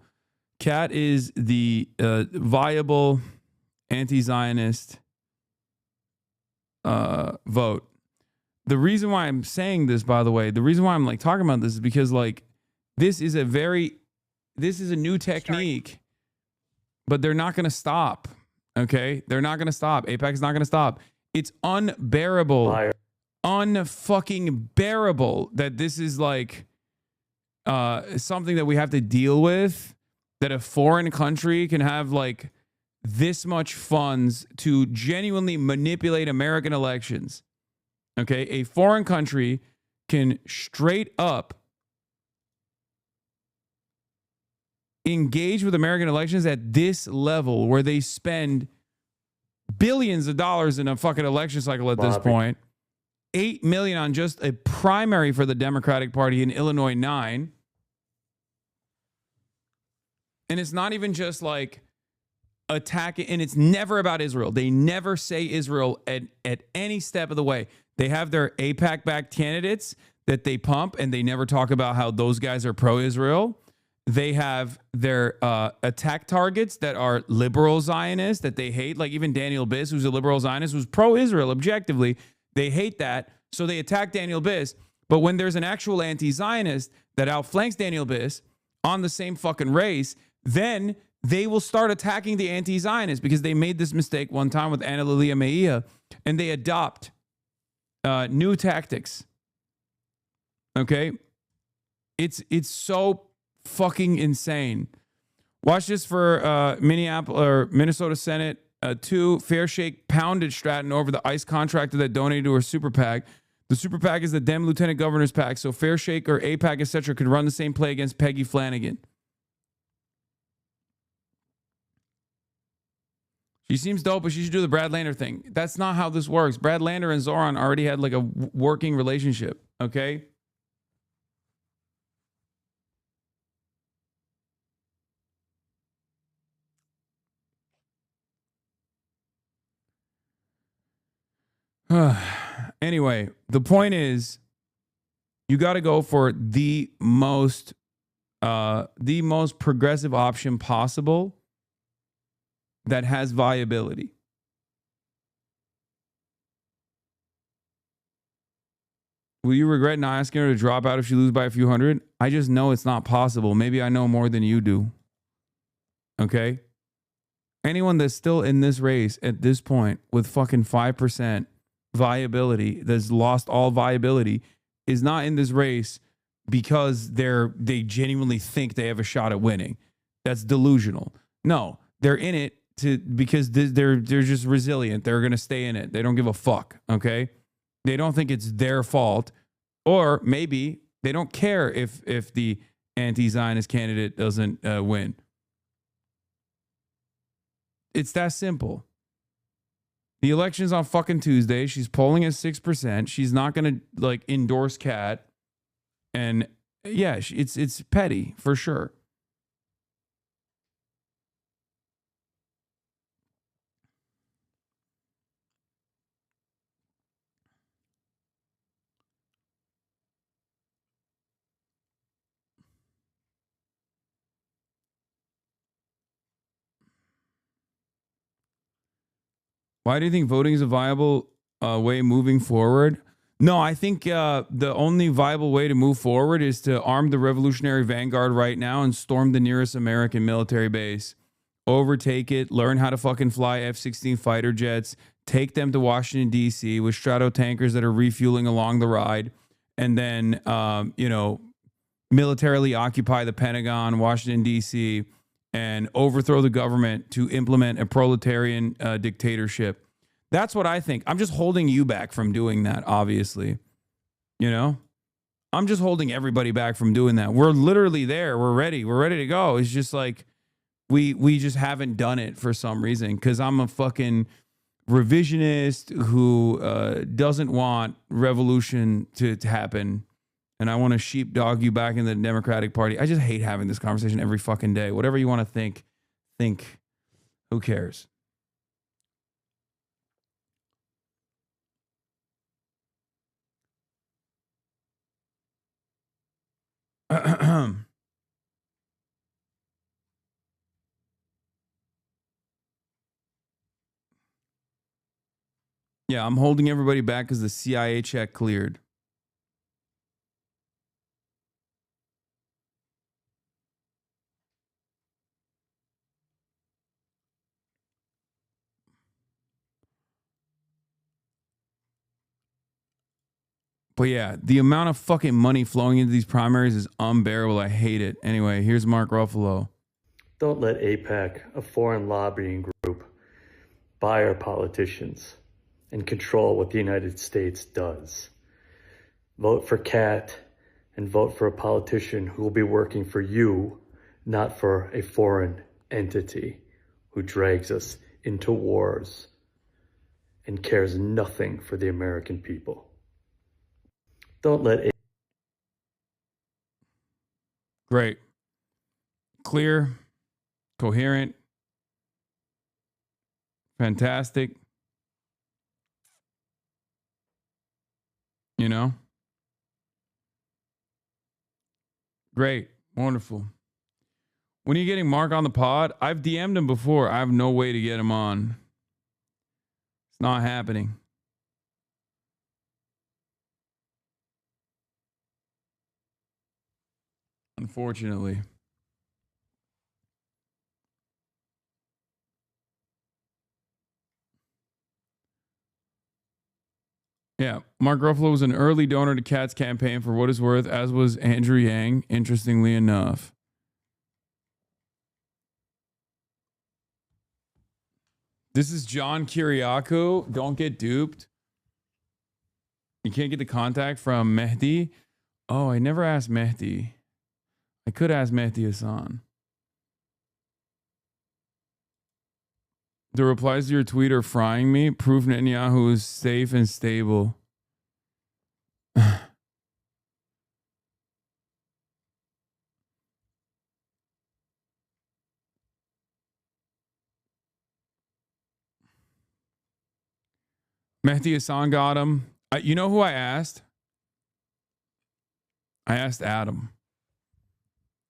anti-Zionist vote. The reason why I'm saying this, by the way, the reason why I'm like talking about this is because like this is a new technique. But they're not going to stop, okay? They're not going to stop. AIPAC is not going to stop. It's unbearable, unfucking bearable that this is like something that we have to deal with, that a foreign country can have like this much funds to genuinely manipulate American elections, okay? A foreign country can straight up engage with American elections at this level where they spend billions of dollars in a fucking election cycle at this point. $8 million on just a primary for the Democratic Party in Illinois 9. And it's not even just like attacking, and it's never about Israel. They never say Israel at any step of the way. They have their AIPAC-backed candidates that they pump, and they never talk about how those guys are pro-Israel. They have their attack targets that are liberal Zionists that they hate. Like even Daniel Biss, who's a liberal Zionist, who's pro-Israel objectively. They hate that, so they attack Daniel Biss. But when there's an actual anti-Zionist that outflanks Daniel Biss on the same fucking race, then they will start attacking the anti-Zionists because they made this mistake one time with Anna Lilia Meia, and they adopt new tactics. Okay? It's so fucking insane. Watch this for Minneapolis or Minnesota Senate 2. Fair Shake pounded Stratton over the ICE contractor that donated to her super PAC. The super PAC is the Dem Lieutenant Governor's PAC, so Fair Shake or AIPAC, etc., could run the same play against Peggy Flanagan. She seems dope, but she should do the Brad Lander thing. That's not how this works. Brad Lander and Zoran already had like a working relationship, okay? Anyway, the point is, you got to go for the most progressive option possible that has viability. Will you regret not asking her to drop out if she loses by a few hundred? I just know it's not possible. Maybe I know more than you do. Okay? Anyone that's still in this race at this point with fucking 5% viability, that's lost all viability, is not in this race because they genuinely think they have a shot at winning. That's delusional. No, they're in it because they're just resilient. They're going to stay in it. They don't give a fuck, okay? They don't think it's their fault, or maybe they don't care if the anti-Zionist candidate doesn't win. It's that simple. The election's on fucking Tuesday. She's polling at 6%. She's not going to like endorse Kat. And yeah, it's petty for sure. Why do you think voting is a viable way moving forward? No, I think the only viable way to move forward is to arm the Revolutionary Vanguard right now and storm the nearest American military base. Overtake it, learn how to fucking fly F-16 fighter jets, take them to Washington, D.C. with strato tankers that are refueling along the ride, and then, militarily occupy the Pentagon, Washington, D.C., and overthrow the government to implement a proletarian dictatorship. That's what I think. I'm just holding you back from doing that, obviously. You know? I'm just holding everybody back from doing that. We're literally there. We're ready. We're ready to go. It's just like we just haven't done it for some reason because I'm a fucking revisionist who doesn't want revolution to happen. And I want to sheepdog you back in the Democratic Party. I just hate having this conversation every fucking day. Whatever you want to think. Who cares? Yeah, I'm holding everybody back because the CIA check cleared. But yeah, the amount of fucking money flowing into these primaries is unbearable. I hate it. Anyway, here's Mark Ruffalo. Don't let AIPAC, a foreign lobbying group, buy our politicians and control what the United States does. Vote for Kat and vote for a politician who will be working for you, not for a foreign entity who drags us into wars and cares nothing for the American people. Don't let Great. Clear. coherent, fantastic. You know? Great. Wonderful. When are you getting Mark on the pod? I've DM'd him before. I have no way to get him on. It's not happening. Unfortunately. Yeah, Mark Ruffalo was an early donor to Kat's campaign for what it's worth, as was Andrew Yang, interestingly enough. This is John Kiriakou. Don't get duped. You can't get the contact from Mehdi. Oh, I never asked Mehdi. I could ask Mehdi Hasan. The replies to your tweet are frying me. Proof Netanyahu is safe and stable. Mehdi Hasan got him. You know who I asked? I asked Adam.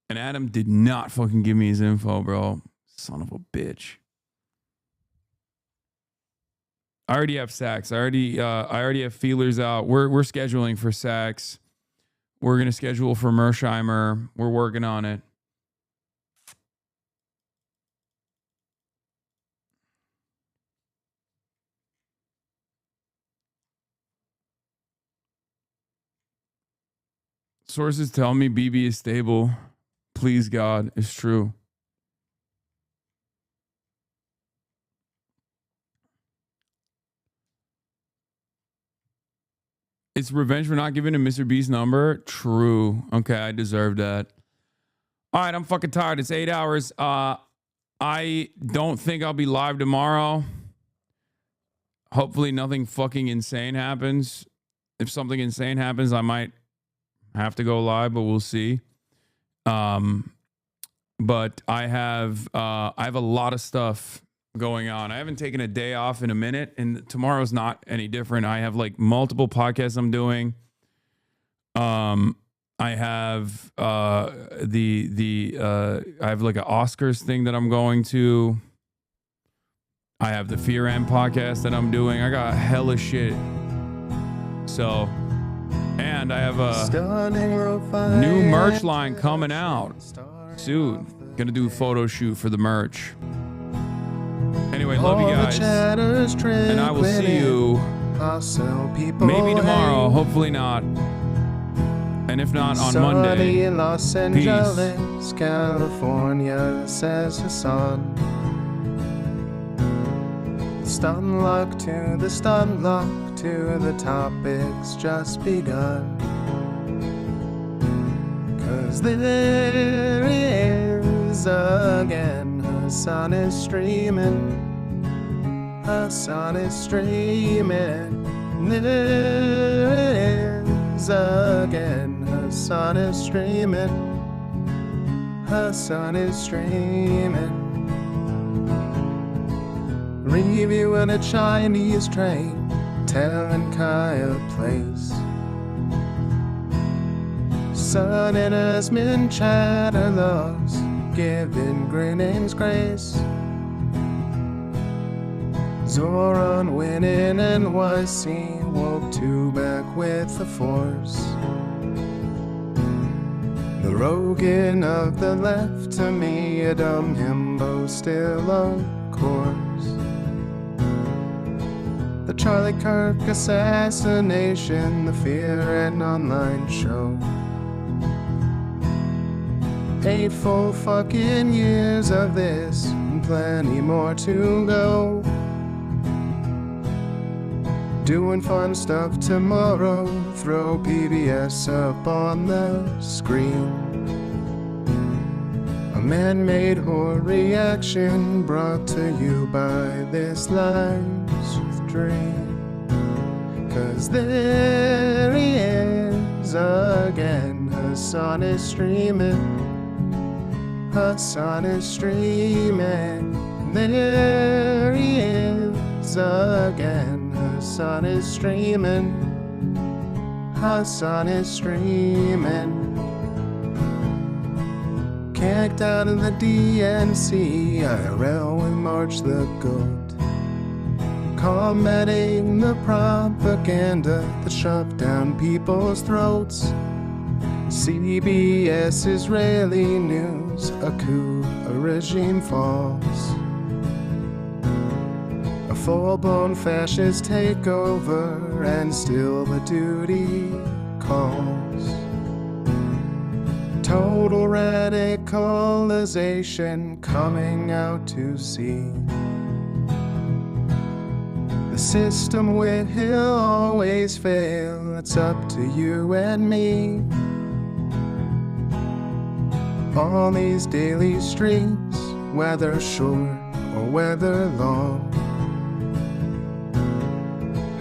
And Adam did not fucking give me his info, bro. Son of a bitch. I already have Sachs. I already have feelers out. We're scheduling for Sachs. We're gonna schedule for Mersheimer. We're working on it. Sources tell me BB is stable. Please God, it's true. It's revenge for not giving him Mr. B's number. True. Okay, I deserve that. All right, I'm fucking tired. It's 8 hours. I don't think I'll be live tomorrow. Hopefully nothing fucking insane happens. If something insane happens, I might have to go live, but we'll see. But I have a lot of stuff going on. I haven't taken a day off in a minute, and tomorrow's not any different. I have like multiple podcasts I'm doing. I have I have like an Oscars thing that I'm going to. I have the Fear End podcast that I'm doing. I got hella shit. So, and I have a new merch line coming out soon. Gonna do a photo shoot for the merch. Anyway, love you guys. And I will see you maybe tomorrow, hopefully not. And if not, on Monday. In Los Angeles, California, says Hasan. Stun luck to the stun luck to the topics just begun. 'Cause there he is again. Hasan is streaming. Hasan is streaming. There is again. Hasan is streaming. Hasan is streaming. Reviewing a Chinese train, telling Kaya place. Sun and Asmin Chatterloss, giving Grinning's grace. Zoran winning NYC, woke two back with the force. The Rogan of the left, to me a dumb himbo still on course. The Charlie Kirk assassination, the Fear and Online show. 8 full fucking years of this, and plenty more to go. Doing fun stuff tomorrow, throw PBS up on the screen. A man-made horror reaction brought to you by this live stream. 'Cause there he is again, Hasan is streaming. Hasan is streaming. There he is again. Hasan is streaming. Hasan is streaming. Kicked out of the DNC, IRL with March the Goat, combating the propaganda that shoved down people's throats. CBS Israeli news, a coup, a regime falls. A full-blown fascist takeover, and still the duty calls. Total radicalization coming out to sea. The system will always fail, it's up to you and me. On these daily streets, whether short or whether long,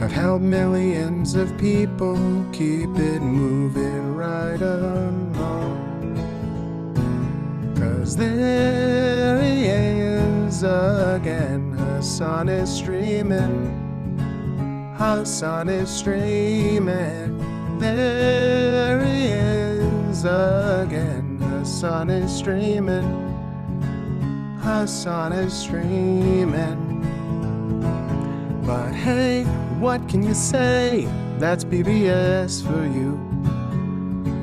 have helped millions of people keep it moving right along. 'Cause there he is again, Hasan is streaming. Hasan is streaming. There he is again, Hasan is streaming. Hasan is streaming. But hey, what can you say? That's PBS for you.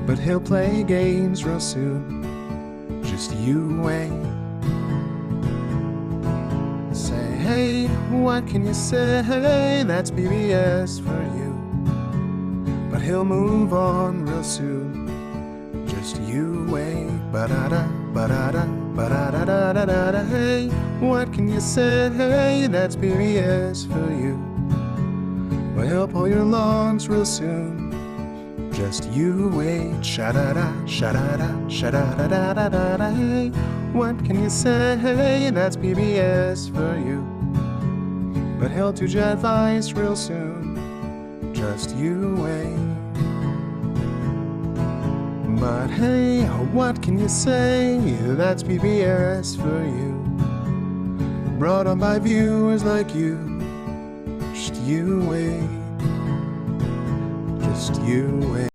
But he'll play games real soon. Just you wait. Say, hey, what can you say? That's PBS for you. But he'll move on real soon. Just you wait. Ba-da-da, ba-da-da, ba-da-da-da-da-da. Hey, what can you say? That's PBS for you. But he'll pull your lungs real soon. Just you wait. Sha-da-da, sha-da-da, sha-da-da-da-da-da. Hey, what can you say? That's PBS for you. But he'll do jet advice real soon. Just you wait. But hey, what can you say? That's PBS for you. Brought on by viewers like you. Just you wait. Just you wait.